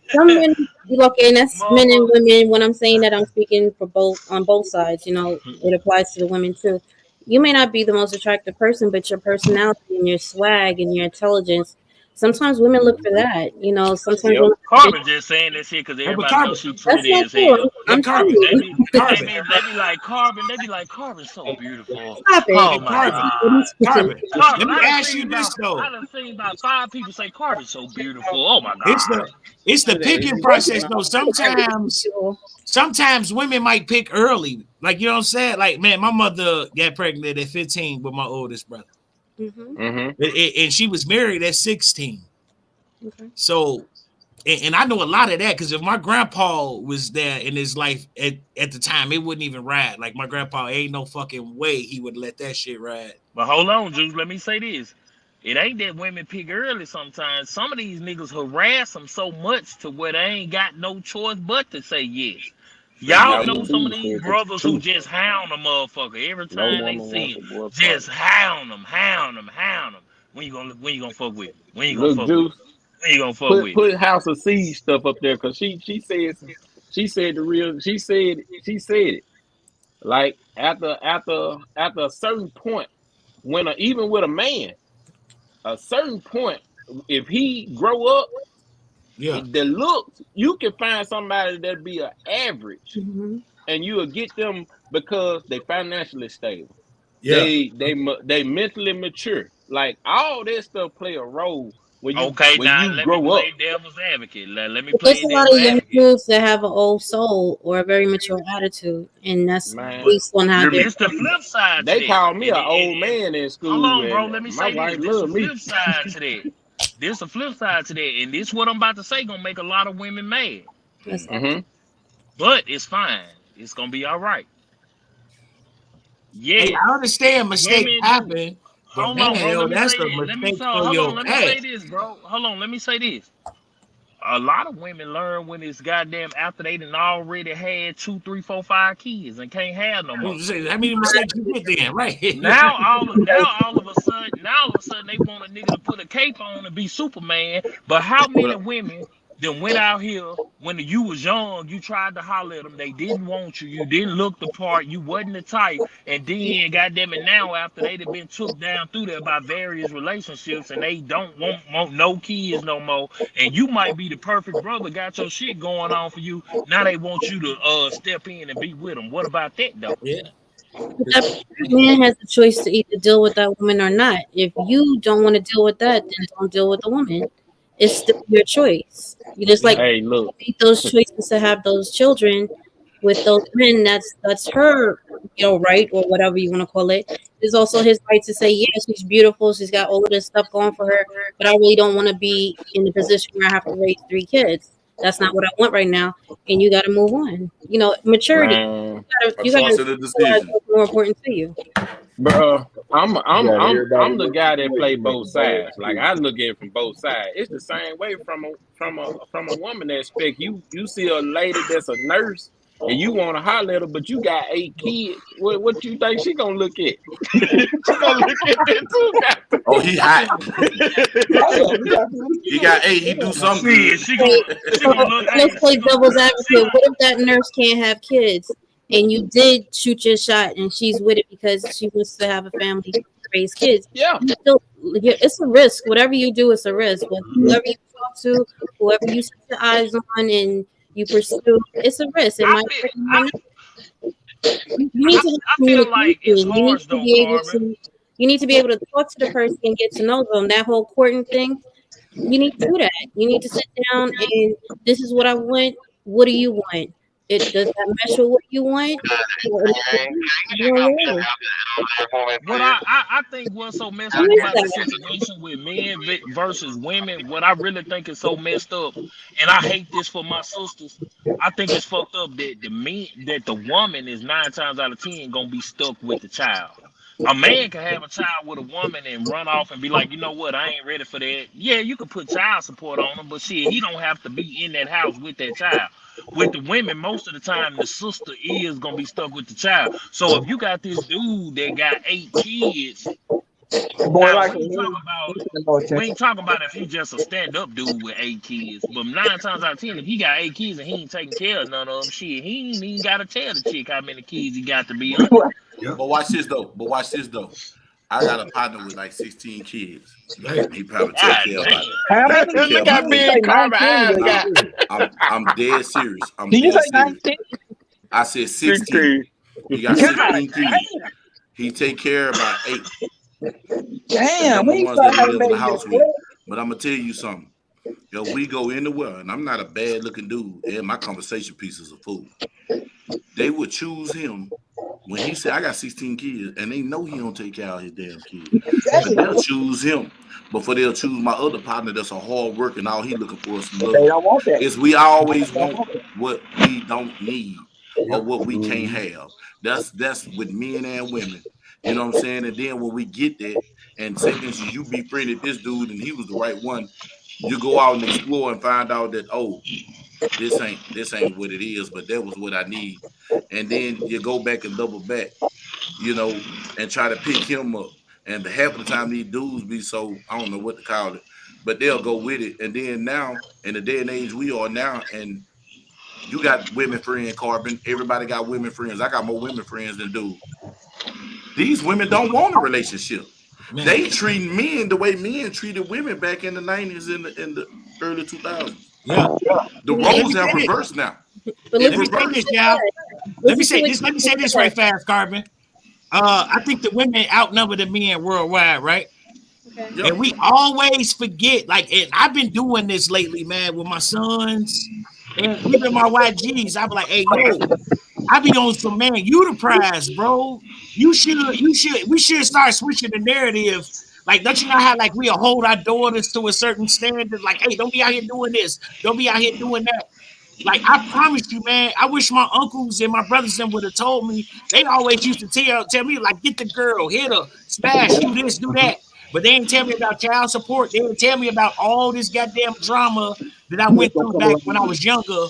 [SPEAKER 16] some men, okay, and that's men and women. When I'm saying that, I'm speaking for both on both sides. You know, it applies to the women too. You may not be the most attractive person, but your personality and your swag and your intelligence. Sometimes women look for that. You know, sometimes
[SPEAKER 4] Yep.
[SPEAKER 16] women.
[SPEAKER 4] Carbon just saying that shit because
[SPEAKER 1] but
[SPEAKER 4] everybody knows
[SPEAKER 1] Carbon,
[SPEAKER 4] she
[SPEAKER 16] That's
[SPEAKER 4] pretty
[SPEAKER 16] not
[SPEAKER 4] as
[SPEAKER 16] true.
[SPEAKER 4] hell.
[SPEAKER 16] I'm telling you.
[SPEAKER 4] They be like Carbon. They be like Carbon so beautiful.
[SPEAKER 16] Stop it.
[SPEAKER 4] Oh my
[SPEAKER 1] Carbon,
[SPEAKER 4] god.
[SPEAKER 1] Carbon. Let
[SPEAKER 4] Carbon,
[SPEAKER 1] me ask you this though.
[SPEAKER 4] I done seen about 5 people say Carbon so beautiful. Oh my god.
[SPEAKER 1] It's the picking process though. Sometimes women might pick early. Like you know what I'm saying? Like, man, my mother got pregnant at 15 with my oldest brother.
[SPEAKER 16] Mm-hmm.
[SPEAKER 1] And she was married at 16.
[SPEAKER 16] Okay.
[SPEAKER 1] So and I know a lot of that because if my grandpa was there in his life at the time, it wouldn't even ride. Like my grandpa, ain't no fucking way he would let that shit ride.
[SPEAKER 4] But hold on, Juice. Let me say this. It ain't that women pick early sometimes. Some of these niggas harass them so much to where they ain't got no choice but to say yes. Y'all know some of these brothers who just hound a motherfucker every time they see him. Just hound them. When you gonna fuck with him? When you gonna
[SPEAKER 15] Look,
[SPEAKER 4] fuck with him?
[SPEAKER 15] Juice,
[SPEAKER 4] When you gonna fuck with him?
[SPEAKER 15] put House of Siege stuff up there because she said it. Like after a certain point, when even with a man, a certain point, if he grow up, the looks, you can find somebody that be an average, and you will get them because they financially stable.
[SPEAKER 1] Yeah.
[SPEAKER 15] They mentally mature. Like all that stuff play a role when you
[SPEAKER 4] Okay, now
[SPEAKER 15] you
[SPEAKER 4] let me
[SPEAKER 15] grow up.
[SPEAKER 4] play devil's advocate. Let me
[SPEAKER 16] But there's
[SPEAKER 4] play
[SPEAKER 16] a lot
[SPEAKER 4] devil's
[SPEAKER 16] of young
[SPEAKER 4] advocate.
[SPEAKER 16] dudes that have an old soul or a very mature attitude, and that's
[SPEAKER 15] Man,
[SPEAKER 16] based on how they're.
[SPEAKER 4] It's the flip side to
[SPEAKER 15] they
[SPEAKER 4] that.
[SPEAKER 15] call me an old man in
[SPEAKER 4] Hold
[SPEAKER 15] school,
[SPEAKER 4] on, bro.
[SPEAKER 15] and
[SPEAKER 4] Let me
[SPEAKER 15] my
[SPEAKER 4] say
[SPEAKER 15] wife
[SPEAKER 4] this. This the
[SPEAKER 15] love me.
[SPEAKER 4] flip side to that. This the flip side to that. And this what I'm about to say gonna make a lot of women mad. But it's fine. It's gonna be all right. Yeah.
[SPEAKER 1] Hey, I understand mistakes happen, but
[SPEAKER 4] Hold
[SPEAKER 1] man,
[SPEAKER 4] on, bro. Let me
[SPEAKER 1] that's
[SPEAKER 4] say
[SPEAKER 1] a
[SPEAKER 4] this.
[SPEAKER 1] mistake for your
[SPEAKER 4] Let me
[SPEAKER 1] past.
[SPEAKER 4] say this, bro. Hold on, let me say this. A lot of women learn when it's goddamn after they done already had 2, 3, 4, 5 kids and can't have no more.
[SPEAKER 1] How many mistakes you did then, right?
[SPEAKER 4] Now all of a sudden they want a nigga to put a cape on and be Superman. But how many women then went out here when you was young, you tried to holler at them, they didn't want you, you didn't look the part, you wasn't the type, and then goddamn it, now after they'd been took down through there by various relationships and they don't want no kids no more, and you might be the perfect brother, got your shit going on for you, now they want you to step in and be with them. What about that though?
[SPEAKER 1] Yeah.
[SPEAKER 16] But that man has the choice to either deal with that woman or not. If you don't want to deal with that, then don't deal with the woman. It's still your choice. You just like
[SPEAKER 15] Hey, look.
[SPEAKER 16] make those choices to have those children with those men. That's her, right, or whatever you want to call it. It's also his right to say, yeah, she's beautiful, she's got all of this stuff going for her, but I really don't want to be in the position where I have to raise 3 kids. That's not what I want right now, and you got to move on. Maturity.
[SPEAKER 15] Man,
[SPEAKER 16] You got
[SPEAKER 3] Trust in
[SPEAKER 16] to
[SPEAKER 3] the decision.
[SPEAKER 16] what's more important to you.
[SPEAKER 15] bro, I'm
[SPEAKER 11] everybody
[SPEAKER 15] the
[SPEAKER 11] look
[SPEAKER 15] guy that
[SPEAKER 11] good.
[SPEAKER 15] play both sides. Like I look at it from both sides. It's the same way from a woman aspect. You see a lady that's a nurse and you want to holler at her, but you got 8 kids. What you think she gonna look at? She gonna look at that too.
[SPEAKER 3] Oh, he hot. He got 8. He do something good.
[SPEAKER 4] She gonna look.
[SPEAKER 16] Let's play devil's advocate. What if that nurse can't have kids, and you did shoot your shot, and she's with it because she wants to have a family, raise kids?
[SPEAKER 15] Yeah,
[SPEAKER 16] it's a risk. Whatever you do, it's a risk. But whoever you talk to, whoever you set your eyes on, and you pursue, it's a risk. It might. You need to
[SPEAKER 4] I feel like it's
[SPEAKER 16] you need
[SPEAKER 4] hard
[SPEAKER 16] to
[SPEAKER 4] though,
[SPEAKER 16] be able
[SPEAKER 4] Carmen.
[SPEAKER 16] to. You need to be able to talk to the person and get to know them. That whole courting thing, you need to do that. You need to sit down and this is what I want. What do you want? It does that mesh with what you want?
[SPEAKER 4] What I think what's so messed up about the situation with men versus women, what I really think is so messed up, and I hate this for my sisters. I think it's fucked up that the woman is 9 times out of 10 gonna be stuck with the child. A man can have a child with a woman and run off and be like, you know what, I ain't ready for that. Yeah, you can put child support on him, but shit, he don't have to be in that house with that child. With the women, most of the time, the sister is gonna be stuck with the child. So if you got this dude that got 8 kids, now, we ain't talking about if he just a stand-up dude with 8 kids. But 9 times out of 10, if he got 8 kids and he ain't taking care of none of them, shit, he ain't even got to tell the chick how many kids he got to be on.
[SPEAKER 3] But watch this though. I got a partner with like 16 kids. He probably take care of it.
[SPEAKER 15] Look how big Carmen eyes got.
[SPEAKER 3] I'm dead serious.
[SPEAKER 9] Did you say 19?
[SPEAKER 3] I said 16. He got 16 kids. He take care of about 8.
[SPEAKER 9] Damn,
[SPEAKER 3] the ones that he live in the house with. But I'm gonna tell you something. Yo, we go anywhere, and I'm not a bad looking dude, and my conversation pieces are food. They would choose him when he said, I got 16 kids, and they know he don't take care of his damn kids. So they'll choose him. Before they'll choose my other partner that's a hard work and all he looking for is some love.
[SPEAKER 9] They don't want that.
[SPEAKER 3] Is we always want what we don't need or what we can't have. That's with men and women. You know what I'm saying? And then when we get that, and say for instance, you befriended this dude and he was the right one, you go out and explore and find out that, oh, this ain't what it is, but that was what I need. And then you go back and double back, and try to pick him up. And half of the time these dudes be so, I don't know what to call it, but they'll go with it. And then now, in the day and age we are now, and you got women friends, Carbon. Everybody got women friends. I got more women friends than dudes. These women don't want a relationship. Man. They treat men the way men treated women back in the 90s and in the early 2000s.
[SPEAKER 1] Yeah.
[SPEAKER 3] The roles have reversed now.
[SPEAKER 1] Let me say this, y'all. Let me say this right fast, Carbon. I think the women outnumber the men worldwide, right? Okay. And we always forget, and I've been doing this lately, man, with my sons and even my YGs. I be like, hey, yo, I be on some, man, you the prize, bro. We should start switching the narrative. Like, don't you know how we'll hold our daughters to a certain standard? Like, hey, don't be out here doing this. Don't be out here doing that. Like, I promise you, man, I wish my uncles and my brothers would have told me. They always used to tell me, get the girl, hit her, smash, do this, do that. But they didn't tell me about child support. They didn't tell me about all this goddamn drama that I went through back when I was younger.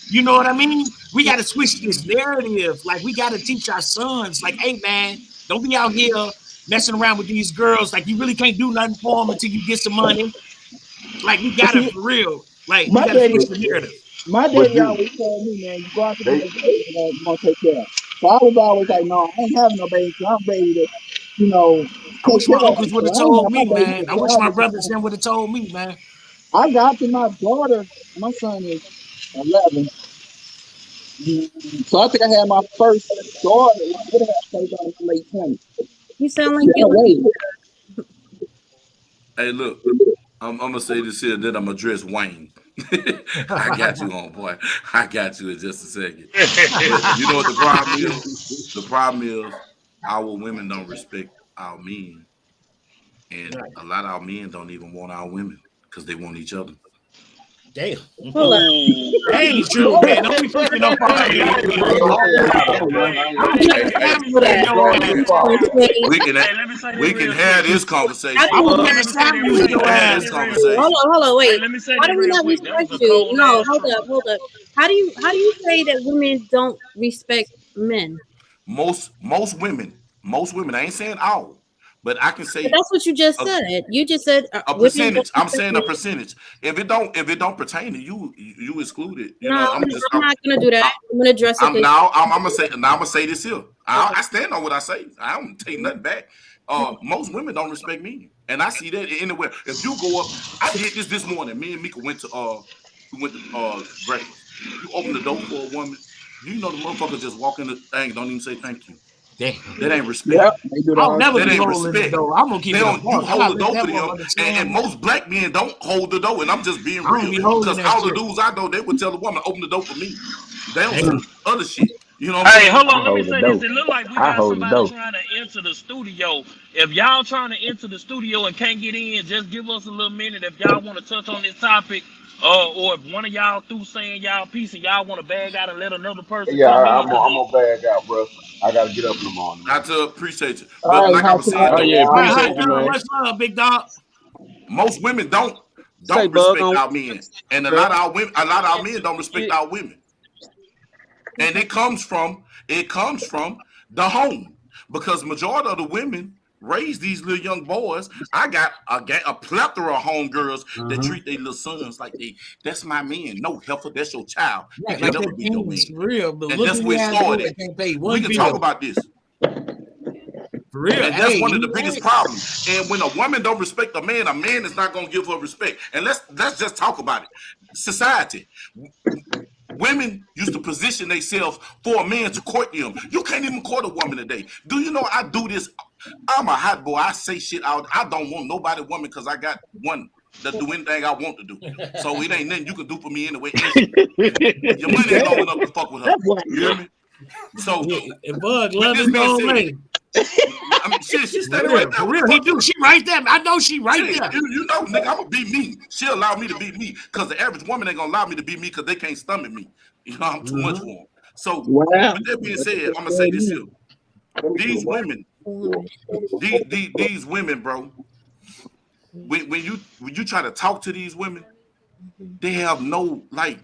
[SPEAKER 1] You know what I mean? We got to switch this narrative. We got to teach our sons, hey, man, don't be out here messing around with these girls. You really can't do nothing for them until you get some money. We got it for real. Like,
[SPEAKER 9] My
[SPEAKER 1] you gotta
[SPEAKER 9] daddy,
[SPEAKER 1] switch the narrative.
[SPEAKER 9] my
[SPEAKER 11] But
[SPEAKER 9] daddy
[SPEAKER 11] dude,
[SPEAKER 9] always told me, man, you go out there
[SPEAKER 11] they
[SPEAKER 9] and you're gonna take care of. So I was always like, no, I ain't having no baby. So I'm ready to,
[SPEAKER 1] I
[SPEAKER 9] take
[SPEAKER 1] wish my
[SPEAKER 9] care of
[SPEAKER 1] uncles
[SPEAKER 9] them.
[SPEAKER 1] would
[SPEAKER 9] So
[SPEAKER 1] have
[SPEAKER 9] I ain't
[SPEAKER 1] told
[SPEAKER 9] have my
[SPEAKER 1] me,
[SPEAKER 9] baby
[SPEAKER 1] man.
[SPEAKER 9] to
[SPEAKER 1] I wish my
[SPEAKER 9] travel.
[SPEAKER 1] brothers then would have told me, man.
[SPEAKER 9] I got to my daughter. My son is 11. So I think I had my first daughter. I would have had first daughter in my late 20s.
[SPEAKER 16] You sound like
[SPEAKER 9] Yeah,
[SPEAKER 16] you.
[SPEAKER 9] wait.
[SPEAKER 3] Hey, look, I'm gonna say this here, then I'm gonna address Wayne. I got you on, boy. I got you in just a second. Look, you know what the problem is? The problem is our women don't respect our men, and a lot of our men don't even want our women because they want each other.
[SPEAKER 1] Damn.
[SPEAKER 16] Hold up.
[SPEAKER 1] That ain't true, man. Don't be putting no false narrative.
[SPEAKER 3] Hey, hey, hey,
[SPEAKER 16] That.
[SPEAKER 3] we can have this conversation,
[SPEAKER 1] I would
[SPEAKER 3] bro.
[SPEAKER 1] never stop you
[SPEAKER 3] We
[SPEAKER 1] with
[SPEAKER 3] can
[SPEAKER 1] your
[SPEAKER 3] have
[SPEAKER 1] ass.
[SPEAKER 3] this
[SPEAKER 16] Hold
[SPEAKER 3] conversation.
[SPEAKER 16] on, wait.
[SPEAKER 4] Let me say
[SPEAKER 16] Why
[SPEAKER 4] this
[SPEAKER 16] do we
[SPEAKER 4] real
[SPEAKER 16] not
[SPEAKER 4] quick. That was
[SPEAKER 16] respect
[SPEAKER 4] a
[SPEAKER 16] you?
[SPEAKER 4] cold
[SPEAKER 16] No,
[SPEAKER 4] ass truth.
[SPEAKER 16] hold up. How do you say that women don't respect men?
[SPEAKER 3] Most women, I ain't saying all, but I can
[SPEAKER 16] But
[SPEAKER 3] say
[SPEAKER 16] that's what you just
[SPEAKER 3] a,
[SPEAKER 16] said. You just said
[SPEAKER 3] a
[SPEAKER 16] women don't
[SPEAKER 3] percentage. I'm
[SPEAKER 16] respect
[SPEAKER 3] saying a
[SPEAKER 16] men.
[SPEAKER 3] percentage. If it don't pertain to you, you exclude it. You
[SPEAKER 16] No,
[SPEAKER 3] know,
[SPEAKER 16] I'm not gonna do that. I'm gonna address it.
[SPEAKER 3] I'm gonna say this here. I stand on what I say. I don't take nothing back. Most women don't respect me, and I see that anywhere. If you go up, I did this morning. Me and Mika went to breakfast. You open the door for a woman. Do you know the motherfucker just walk in the thing, don't even say thank you?
[SPEAKER 1] Damn.
[SPEAKER 3] That ain't respect.
[SPEAKER 9] Yeah, they do that
[SPEAKER 1] I'll
[SPEAKER 9] all the
[SPEAKER 1] never
[SPEAKER 3] That
[SPEAKER 1] be
[SPEAKER 9] time.
[SPEAKER 3] ain't
[SPEAKER 1] holding the
[SPEAKER 3] respect.
[SPEAKER 1] door. I'm gonna keep
[SPEAKER 3] They
[SPEAKER 1] it a
[SPEAKER 3] don't. You
[SPEAKER 1] buck. I
[SPEAKER 3] hold
[SPEAKER 1] gotta
[SPEAKER 3] the
[SPEAKER 1] let
[SPEAKER 3] door
[SPEAKER 1] that
[SPEAKER 3] for them,
[SPEAKER 1] woman understand.
[SPEAKER 3] and most black men don't hold the door. And I'm just being
[SPEAKER 1] I don't
[SPEAKER 3] real
[SPEAKER 1] be holding
[SPEAKER 3] because
[SPEAKER 1] that
[SPEAKER 3] all the
[SPEAKER 1] shit.
[SPEAKER 3] dudes I know, they would tell the woman open the door for me. They on
[SPEAKER 1] Damn.
[SPEAKER 3] some other shit. You know what I'm
[SPEAKER 4] Hey,
[SPEAKER 3] saying?
[SPEAKER 4] hold
[SPEAKER 7] I
[SPEAKER 4] on. Let me
[SPEAKER 7] hold the
[SPEAKER 4] say this.
[SPEAKER 7] dope.
[SPEAKER 4] It look like we
[SPEAKER 7] I
[SPEAKER 4] got
[SPEAKER 7] hold the
[SPEAKER 4] somebody
[SPEAKER 7] dope.
[SPEAKER 4] trying to enter the studio. If y'all trying to enter the studio and can't get in, just give us a little minute. If y'all want to touch on this topic, or if one of y'all through saying y'all piece and y'all want to bag out and let another person
[SPEAKER 11] yeah,
[SPEAKER 4] come in,
[SPEAKER 11] I'm gonna bag out, bro. I gotta get up in the morning,
[SPEAKER 3] I
[SPEAKER 11] man.
[SPEAKER 3] to appreciate you,
[SPEAKER 9] All
[SPEAKER 3] but
[SPEAKER 9] right,
[SPEAKER 3] like I was saying
[SPEAKER 7] Oh
[SPEAKER 3] though,
[SPEAKER 7] yeah,
[SPEAKER 1] All right, how
[SPEAKER 7] appreciate
[SPEAKER 1] you
[SPEAKER 7] you,
[SPEAKER 1] doing?
[SPEAKER 7] man.
[SPEAKER 1] What's up, big dog?
[SPEAKER 3] most women don't
[SPEAKER 7] Say bug
[SPEAKER 3] respect
[SPEAKER 7] on
[SPEAKER 3] our men, and
[SPEAKER 7] bro.
[SPEAKER 3] a lot of our men don't respect our women, and it comes from the home because majority of the women raise these little young boys. I got a plethora of homegirls that treat their little sons like that's my man. No, heifer, that's your child. He
[SPEAKER 1] Like,
[SPEAKER 3] can
[SPEAKER 1] like
[SPEAKER 3] never
[SPEAKER 1] that
[SPEAKER 3] be your
[SPEAKER 1] thing is
[SPEAKER 3] man.
[SPEAKER 1] real, but
[SPEAKER 3] And
[SPEAKER 1] look
[SPEAKER 3] that's
[SPEAKER 1] at
[SPEAKER 3] where
[SPEAKER 1] the
[SPEAKER 3] it
[SPEAKER 1] ass boy
[SPEAKER 3] started.
[SPEAKER 1] can't pay
[SPEAKER 3] We
[SPEAKER 1] one
[SPEAKER 3] can talk
[SPEAKER 1] bill.
[SPEAKER 3] about this.
[SPEAKER 1] For real.
[SPEAKER 3] And that's
[SPEAKER 1] Hey,
[SPEAKER 3] one of
[SPEAKER 1] you
[SPEAKER 3] the biggest
[SPEAKER 1] right.
[SPEAKER 3] problems. And when a woman don't respect a man is not going to give her respect. And let's just talk about it. Society. Women used to position themselves for a man to court them. You can't even court a woman today. Do you know I do this? I'm a hot boy. I say shit out. I don't want nobody woman because I got one that do anything I want to do. So it ain't nothing you can do for me anyway. Your money ain't long enough to fuck with her. You hear me? So
[SPEAKER 1] And Bug
[SPEAKER 3] with
[SPEAKER 1] love
[SPEAKER 3] this
[SPEAKER 1] his
[SPEAKER 3] being
[SPEAKER 1] old
[SPEAKER 3] said,
[SPEAKER 1] lady.
[SPEAKER 3] I mean, shit, she's
[SPEAKER 1] For
[SPEAKER 3] standing right
[SPEAKER 1] real,
[SPEAKER 3] there.
[SPEAKER 1] for
[SPEAKER 3] What
[SPEAKER 1] real.
[SPEAKER 3] the
[SPEAKER 1] He
[SPEAKER 3] fuck?
[SPEAKER 1] do. She right there. I know she right
[SPEAKER 3] Shit,
[SPEAKER 1] there.
[SPEAKER 3] you know, nigga, I'm gonna be me. She allow me to be me because the average woman ain't gonna allow me to be me because they can't stomach me. You know, I'm too much for them. So,
[SPEAKER 9] Wow.
[SPEAKER 3] with that being
[SPEAKER 9] That's
[SPEAKER 3] said,
[SPEAKER 9] just
[SPEAKER 3] I'm gonna say this
[SPEAKER 9] me.
[SPEAKER 3] here: these women, these women, bro. When you try to talk to these women, they have no like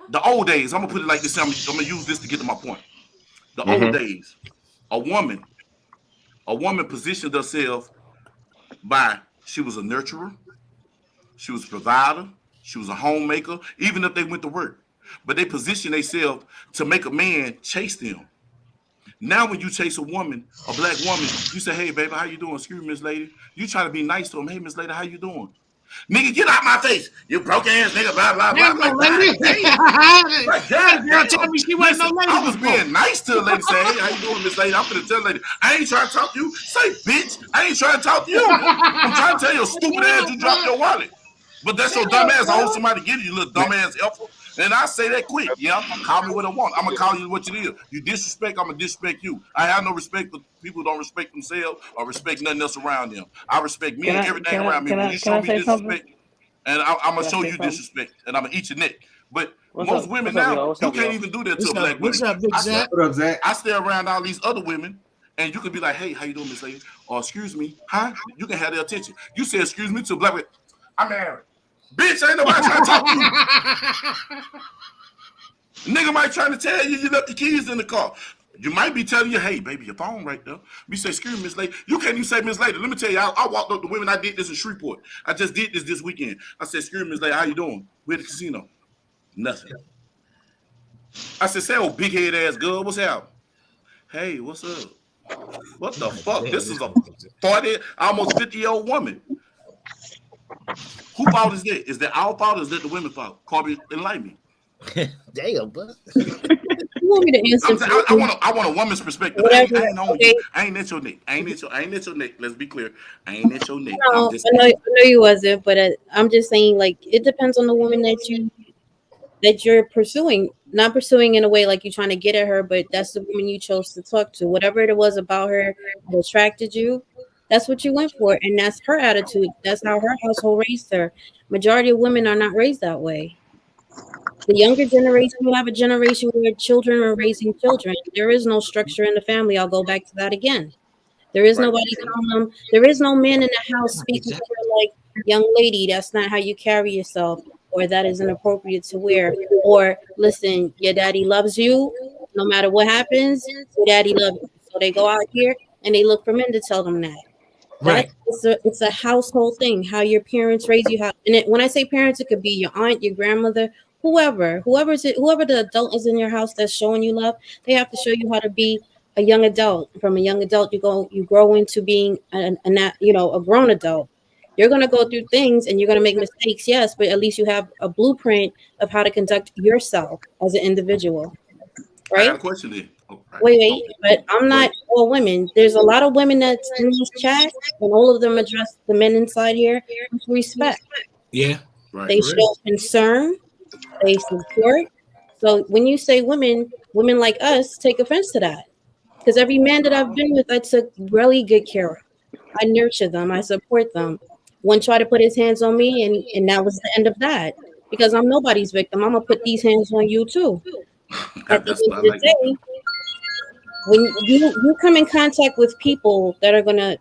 [SPEAKER 3] the old days. I'm gonna put it like this. I'm gonna use this to get to my point. The old days, a woman positioned herself by she was a nurturer, she was a provider, she was a homemaker, even if they went to work. But they positioned themselves to make a man chase them. Now, when you chase a woman, a black woman, you say, "Hey, baby, how you doing? Excuse me, Miss Lady." You try to be nice to them. "Hey, Miss Lady, how you doing?" Nigga, get out my face. You broke ass nigga, blah, blah, blah.
[SPEAKER 1] Ain't no
[SPEAKER 3] Like, God
[SPEAKER 1] lady.
[SPEAKER 3] damn.
[SPEAKER 1] I
[SPEAKER 3] Like,
[SPEAKER 1] had a
[SPEAKER 3] God
[SPEAKER 1] girl tell
[SPEAKER 3] damn.
[SPEAKER 1] me she wasn't no
[SPEAKER 3] Listen,
[SPEAKER 1] lady
[SPEAKER 3] I was
[SPEAKER 1] before.
[SPEAKER 3] being nice to a lady, say, "Hey, how you doing, Miss Lady?" I'm gonna tell a lady, I ain't trying to talk to you. Say, bitch, I ain't trying to talk to you. I'm trying to tell your stupid ass you dropped your wallet. But that's your dumb ass. I hope somebody get you little dumb ass helpful. And I say that quick. Yeah, call me what I want. I'm gonna call you what it is. You disrespect, I'm gonna disrespect you. I have no respect for people who don't respect themselves or respect nothing else around them. I respect me and everything around me. When you show me
[SPEAKER 15] say something?
[SPEAKER 3] disrespect, and I'm gonna
[SPEAKER 15] Can I
[SPEAKER 3] show
[SPEAKER 15] say
[SPEAKER 3] you
[SPEAKER 15] something?
[SPEAKER 3] disrespect, and I'm gonna eat your neck. But
[SPEAKER 15] What's
[SPEAKER 3] most
[SPEAKER 15] up?
[SPEAKER 3] women
[SPEAKER 15] What's up,
[SPEAKER 3] now,
[SPEAKER 15] y'all? What's
[SPEAKER 3] you
[SPEAKER 15] up,
[SPEAKER 3] can't
[SPEAKER 15] y'all?
[SPEAKER 3] even do that to
[SPEAKER 1] What's
[SPEAKER 3] a
[SPEAKER 1] up?
[SPEAKER 3] black
[SPEAKER 1] What's
[SPEAKER 3] woman.
[SPEAKER 1] up, Big Zach?
[SPEAKER 12] What up, Zach?
[SPEAKER 3] I stay around all these other women, and you could be like, "Hey, how you doing, Miss Lady?" Or "Excuse me, huh?" You can have their attention. You say "excuse me" to a black woman. I'm married. Bitch, ain't nobody trying to talk to you. Nigga might trying to tell you left the keys in the car. You might be telling you, hey, baby, your phone right there. You say, excuse me, Miss Lady. You can't even say Miss Lady. Let me tell you, I walked up to women. I did this in Shreveport. I just did this weekend. I said, excuse me, Miss Lady, how you doing? We're at the casino. Nothing. I said, say, old big head ass girl, what's up? Hey, what's up? What the fuck? This is a 40, almost 50-year-old woman. Who fault is that? Is that our fault or is that the women's fault? Corby, enlighten me.
[SPEAKER 1] Damn, but
[SPEAKER 16] You want me to answer?
[SPEAKER 3] I want a woman's perspective. I ain't on
[SPEAKER 16] okay.
[SPEAKER 3] you. I ain't at your neck. I ain't at your neck. Let's be clear. I ain't at your neck.
[SPEAKER 16] No,
[SPEAKER 3] I'm just
[SPEAKER 16] I know you wasn't, but I'm just saying, like, it depends on the woman that you're pursuing. Not pursuing in a way like you're trying to get at her, but that's the woman you chose to talk to. Whatever it was about her that attracted you, that's what you went for, and that's her attitude. That's how her household raised her. Majority of women are not raised that way. The younger generation will have a generation where children are raising children. There is no structure in the family. I'll go back to that again. There is nobody telling them. There is no man in the house speaking to her like, young lady, that's not how you carry yourself, or that is inappropriate to wear. Or listen, your daddy loves you. No matter what happens, your daddy loves you. So they go out here and they look for men to tell them that.
[SPEAKER 1] Right.
[SPEAKER 16] It's a household thing. How your parents raise you. When I say parents, it could be your aunt, your grandmother, whoever the adult is in your house that's showing you love. They have to show you how to be a young adult. From a young adult, you grow into being a grown adult. You're gonna go through things and you're gonna make mistakes, yes, but at least you have a blueprint of how to conduct yourself as an individual,
[SPEAKER 3] I got
[SPEAKER 16] right?
[SPEAKER 3] a question then. Oh, right.
[SPEAKER 16] Wait, but I'm not all women. There's a lot of women that's in these chats, and all of them address the men inside here with respect.
[SPEAKER 1] Yeah.
[SPEAKER 3] Right.
[SPEAKER 16] They show concern, they support. So when you say women like us take offense to that. Because every man that I've been with, I took really good care of. I nurture them, I support them. One tried to put his hands on me, and that was the end of that. Because I'm nobody's victim. I'm gonna put these hands on you too. At the
[SPEAKER 3] That's
[SPEAKER 16] end
[SPEAKER 3] what I
[SPEAKER 16] of the
[SPEAKER 3] like.
[SPEAKER 16] day, when you come in contact with people that are gonna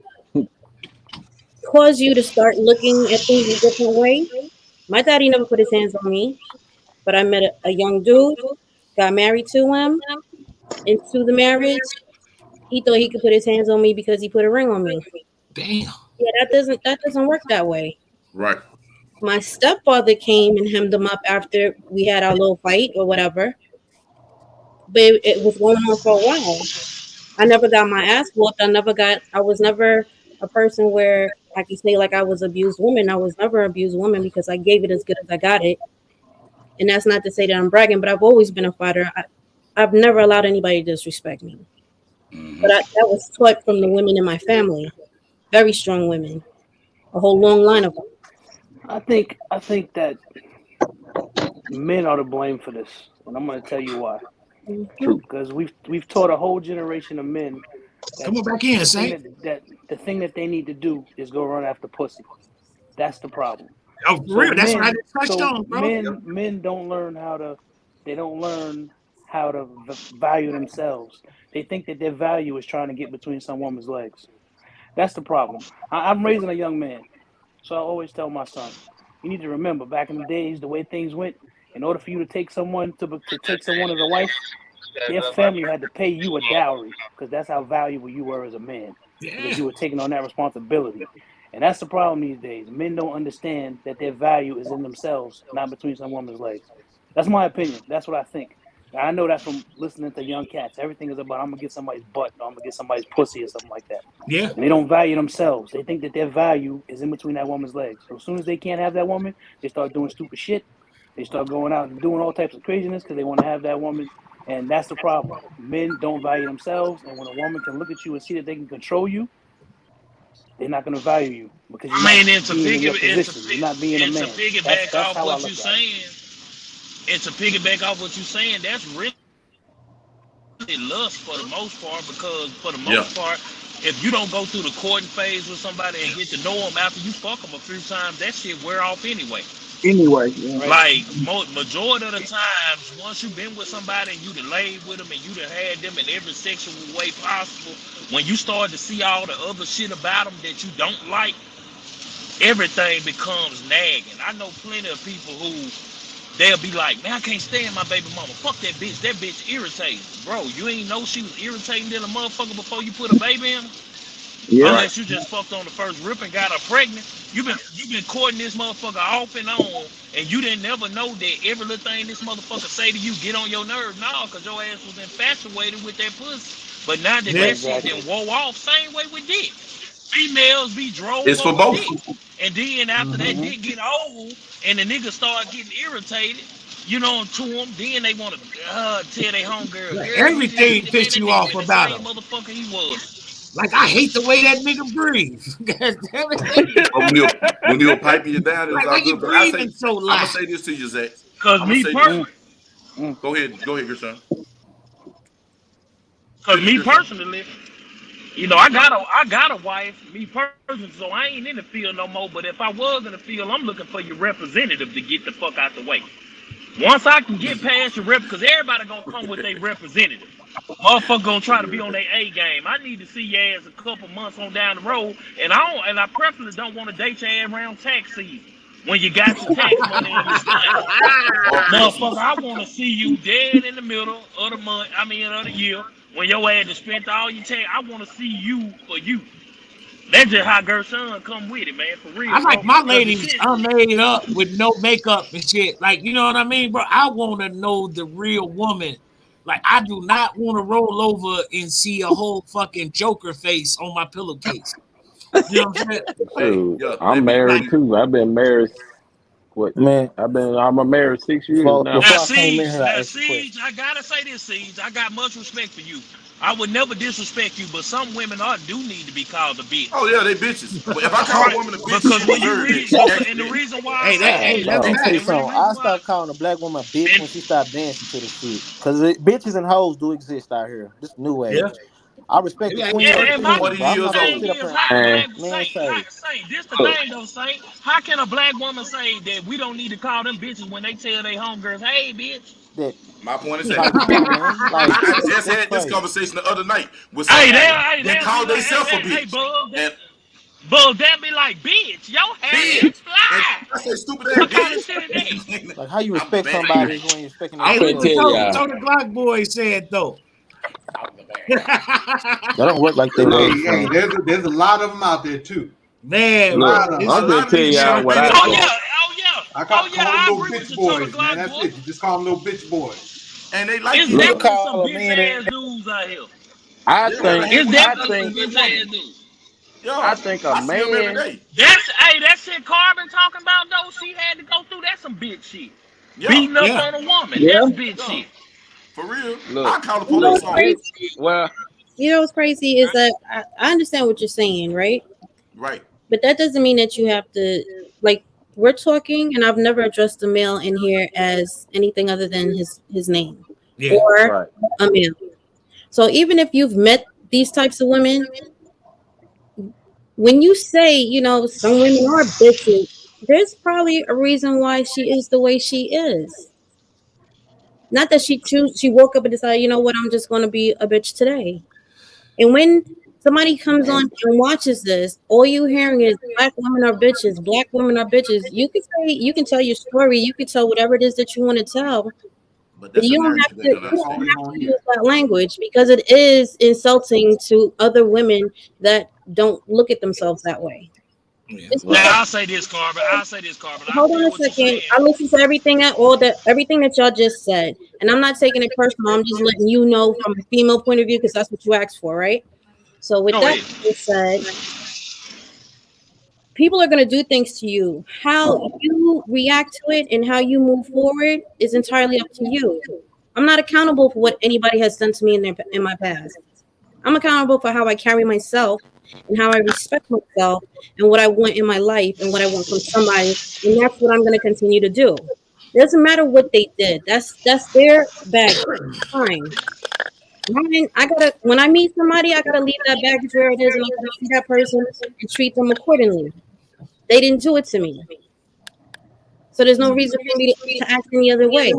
[SPEAKER 16] cause you to start looking at things a different way. My daddy never put his hands on me, but I met a young dude, got married to him. Into the marriage, he thought he could put his hands on me because he put a ring on me.
[SPEAKER 1] Damn.
[SPEAKER 16] Yeah, that doesn't work that way.
[SPEAKER 3] Right.
[SPEAKER 16] My stepfather came and hemmed him up after we had our little fight or whatever, but it was going on for a while. I never got my ass whooped. I was never a person where I can say like I was abused woman. I was never an abused woman because I gave it as good as I got it. And that's not to say that I'm bragging, but I've always been a fighter. I've never allowed anybody to disrespect me. But that was taught from the women in my family. Very strong women. A whole long line of them.
[SPEAKER 6] I think that men are to blame for this, and I'm going to tell you why.
[SPEAKER 16] Mm-hmm.
[SPEAKER 6] Because we've taught a whole generation of men that
[SPEAKER 1] Come on back in, Saint.
[SPEAKER 6] the thing that they need to do is go run after pussy. That's the problem.
[SPEAKER 1] Oh, for real. That's what I just touched on, bro.
[SPEAKER 6] Men don't learn how to. They don't learn how to value themselves. They think that their value is trying to get between some woman's legs. That's the problem. I'm raising a young man, so I always tell my son, you need to remember back in the days, the way things went. In order for you to take someone to take someone as a wife, their family had to pay you a dowry because that's how valuable you were as a man. Because you were taking on that responsibility. And that's the problem these days. Men don't understand that their value is in themselves, not between some woman's legs. That's my opinion. That's what I think. I know that from listening to young cats. Everything is about I'm gonna get somebody's butt, or I'm gonna get somebody's pussy, or something like that.
[SPEAKER 1] Yeah.
[SPEAKER 6] And they don't value themselves. They think that their value is in between that woman's legs. So as soon as they can't have that woman, they start doing stupid shit. They start going out and doing all types of craziness because they want to have that woman. And that's the problem. Men don't value themselves. And when a woman can look at you and see that they can control you, they're not going to value you because you're not being in your position. You're not being a man.
[SPEAKER 4] Piggyback
[SPEAKER 6] That's
[SPEAKER 4] off
[SPEAKER 6] how I
[SPEAKER 4] what
[SPEAKER 6] look
[SPEAKER 4] you're
[SPEAKER 6] at it.
[SPEAKER 4] saying. And to piggyback off what you're saying, that's really lust for the most part, because for the most part, if you don't go through the courting phase with somebody and get to know them after you fuck them a few times, that shit wear off anyway.
[SPEAKER 9] Anyway, yeah.
[SPEAKER 4] Like majority of the times, once you've been with somebody and you done laid with them and you done had them in every sexual way possible, when you start to see all the other shit about them that you don't like, everything becomes nagging. I know plenty of people who they'll be like, man, I can't stand my baby mama. Fuck that bitch. That bitch irritating. Bro, you ain't know she was irritating than a motherfucker before you put a baby in her?
[SPEAKER 7] Yeah.
[SPEAKER 4] Unless you just fucked on the first rip and got her pregnant. You've been courting this motherfucker off and on, and you didn't never know that every little thing this motherfucker say to you get on your nerves. No, because your ass was infatuated with that pussy. But now that that shit then wore off, same way with dick. Females be drove
[SPEAKER 3] It's for
[SPEAKER 4] over
[SPEAKER 3] both.
[SPEAKER 4] dick. And then after that dick get old and the niggas start getting irritated, you know, to them, then they want to tell their homegirl, girl,
[SPEAKER 1] everything pissed you off about him.
[SPEAKER 4] Motherfucker he was.
[SPEAKER 1] Like, I hate the way that nigga breathes. God damn it.
[SPEAKER 3] When he'll pipe you down, it's all
[SPEAKER 1] you
[SPEAKER 3] good. But I'm
[SPEAKER 1] breathing so loud?
[SPEAKER 3] gonna say this to you, Zach.
[SPEAKER 4] Cause me personally,
[SPEAKER 3] go ahead, Gershon.
[SPEAKER 4] Cause me personally, you know, I got a wife, me personally, so I ain't in the field no more. But if I was in the field, I'm looking for your representative to get the fuck out the way. Once I can get past your rep, because everybody gonna come with their representative. Motherfucker gonna try to be on their A game. I need to see your ass a couple months on down the road, and I preferably don't want to date your ass around tax season when you got your tax money in your stomach. Motherfucker, I want to see you dead in the middle of the month. I mean, of the year when your ass has spent all your tax. I want to see you for you. That's just how Gershon come with it, man. For real.
[SPEAKER 1] I like my ladies made up with no makeup and shit. Like, you know what I mean, bro? I want to know the real woman. Like, I do not want to roll over and see a whole fucking Joker face on my pillowcase. You know what I'm saying?
[SPEAKER 15] Hey, I'm married too. I've been married. What, man? I'm married 6 years now.
[SPEAKER 4] Now, Siege, I gotta say this, Siege. I got much respect for you. I would never disrespect you, but some women do need to be called a bitch.
[SPEAKER 3] Oh yeah, they bitches. But if I call a woman a bitch,
[SPEAKER 4] because when you read, and the reason why
[SPEAKER 10] I stopped calling a black woman a bitch when she stopped dancing to the shit. Because bitches and hoes do exist out here. This new age. Yeah. I respect the queen.
[SPEAKER 4] And my thing is, how can a black Saint, this the thing though, Saint. How can a black woman say that we don't need to call them bitches when they tell their homegirls, hey, bitch?
[SPEAKER 3] My point is that I just had this conversation the other night with somebody that called themselves a bitch.
[SPEAKER 4] Bug, that be like, bitch, your hair is fly.
[SPEAKER 3] I said, stupid ass
[SPEAKER 10] bitch. Like, how you respect somebody who ain't respecting them?
[SPEAKER 1] Hey, look what Tony Glock boy said though.
[SPEAKER 10] That don't work like that.
[SPEAKER 12] There's a lot of them out there too.
[SPEAKER 1] Man,
[SPEAKER 15] I'm gonna tell y'all what I
[SPEAKER 12] call them little bitch boys, man. That's it. You just call them little bitch boys.
[SPEAKER 3] And they like
[SPEAKER 4] you. It's call some bitch ass dudes out here.
[SPEAKER 15] I think a man.
[SPEAKER 4] That shit Carbon talking about though. She had to go through. That's some bitch shit. Beating up on a woman. That's bitch shit.
[SPEAKER 3] For real.
[SPEAKER 15] Look,
[SPEAKER 3] I call the police on it.
[SPEAKER 16] Well, you know what's crazy is that I understand what you're saying, right?
[SPEAKER 3] Right.
[SPEAKER 16] But that doesn't mean that you have to, like, we're talking, and I've never addressed a male in here as anything other than his name or a male. So even if you've met these types of women, when you say, you know, some women are bitches, there's probably a reason why she is the way she is. Not that she woke up and decided, you know what, I'm just going to be a bitch today. And when somebody comes on and watches this, all you hearing is black women are bitches, black women are bitches. You can tell your story, you can tell whatever it is that you want to tell. But you don't have to use that language because it is insulting to other women that don't look at themselves that way.
[SPEAKER 4] Now I'll say this, Carbon.
[SPEAKER 16] Hold on a second. I listened to everything that y'all just said, and I'm not taking it personal. I'm just letting you know from a female point of view because that's what you asked for, right? So with that being said, people are going to do things to you. How you react to it and how you move forward is entirely up to you. I'm not accountable for what anybody has done to me in my past. I'm accountable for how I carry myself and how I respect myself and what I want in my life and what I want from somebody. And that's what I'm going to continue to do. It doesn't matter what they did. That's their bag. Fine. When I meet somebody, I gotta leave that baggage where it is and I gotta see that person and treat them accordingly. They didn't do it to me. So there's no reason for me to act any other way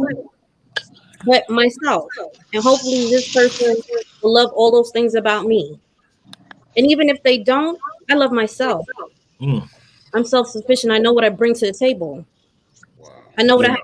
[SPEAKER 16] but myself. And hopefully this person will love all those things about me. And even if they don't, I love myself. I'm self-sufficient. I know what I bring to the table. I know what I have to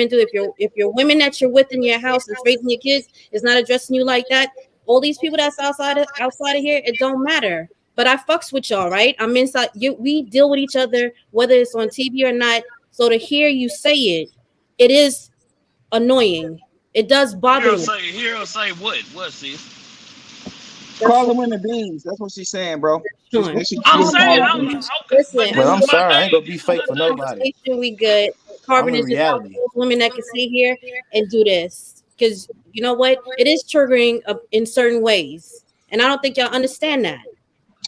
[SPEAKER 16] women do. If your women that you're with in your house and raising your kids is not addressing you like that, all these people that's outside of here, it don't matter. But I fucks with y'all, right? I'm inside. We deal with each other, whether it's on TV or not. So to hear you say it, it is annoying. It does bother me.
[SPEAKER 4] Hero say what? What, sis?
[SPEAKER 9] Calling women bees. That's what she's saying, bro.
[SPEAKER 16] Sean.
[SPEAKER 9] She
[SPEAKER 15] I'm
[SPEAKER 9] shouldn't
[SPEAKER 15] saying,
[SPEAKER 9] call
[SPEAKER 15] okay,
[SPEAKER 9] them bees.
[SPEAKER 15] but
[SPEAKER 16] Listen,
[SPEAKER 15] this
[SPEAKER 10] But
[SPEAKER 15] is
[SPEAKER 10] I'm
[SPEAKER 15] my
[SPEAKER 10] sorry, I ain't
[SPEAKER 15] thing.
[SPEAKER 10] gonna be
[SPEAKER 15] This is
[SPEAKER 10] fake
[SPEAKER 15] my
[SPEAKER 10] for
[SPEAKER 15] thing.
[SPEAKER 10] nobody.
[SPEAKER 16] we good.
[SPEAKER 10] I'm
[SPEAKER 16] Carbon
[SPEAKER 10] in
[SPEAKER 16] is just one of
[SPEAKER 10] reality.
[SPEAKER 16] those women that can sit here and do this. Because you know what? It is triggering in certain ways. And I don't think y'all understand that.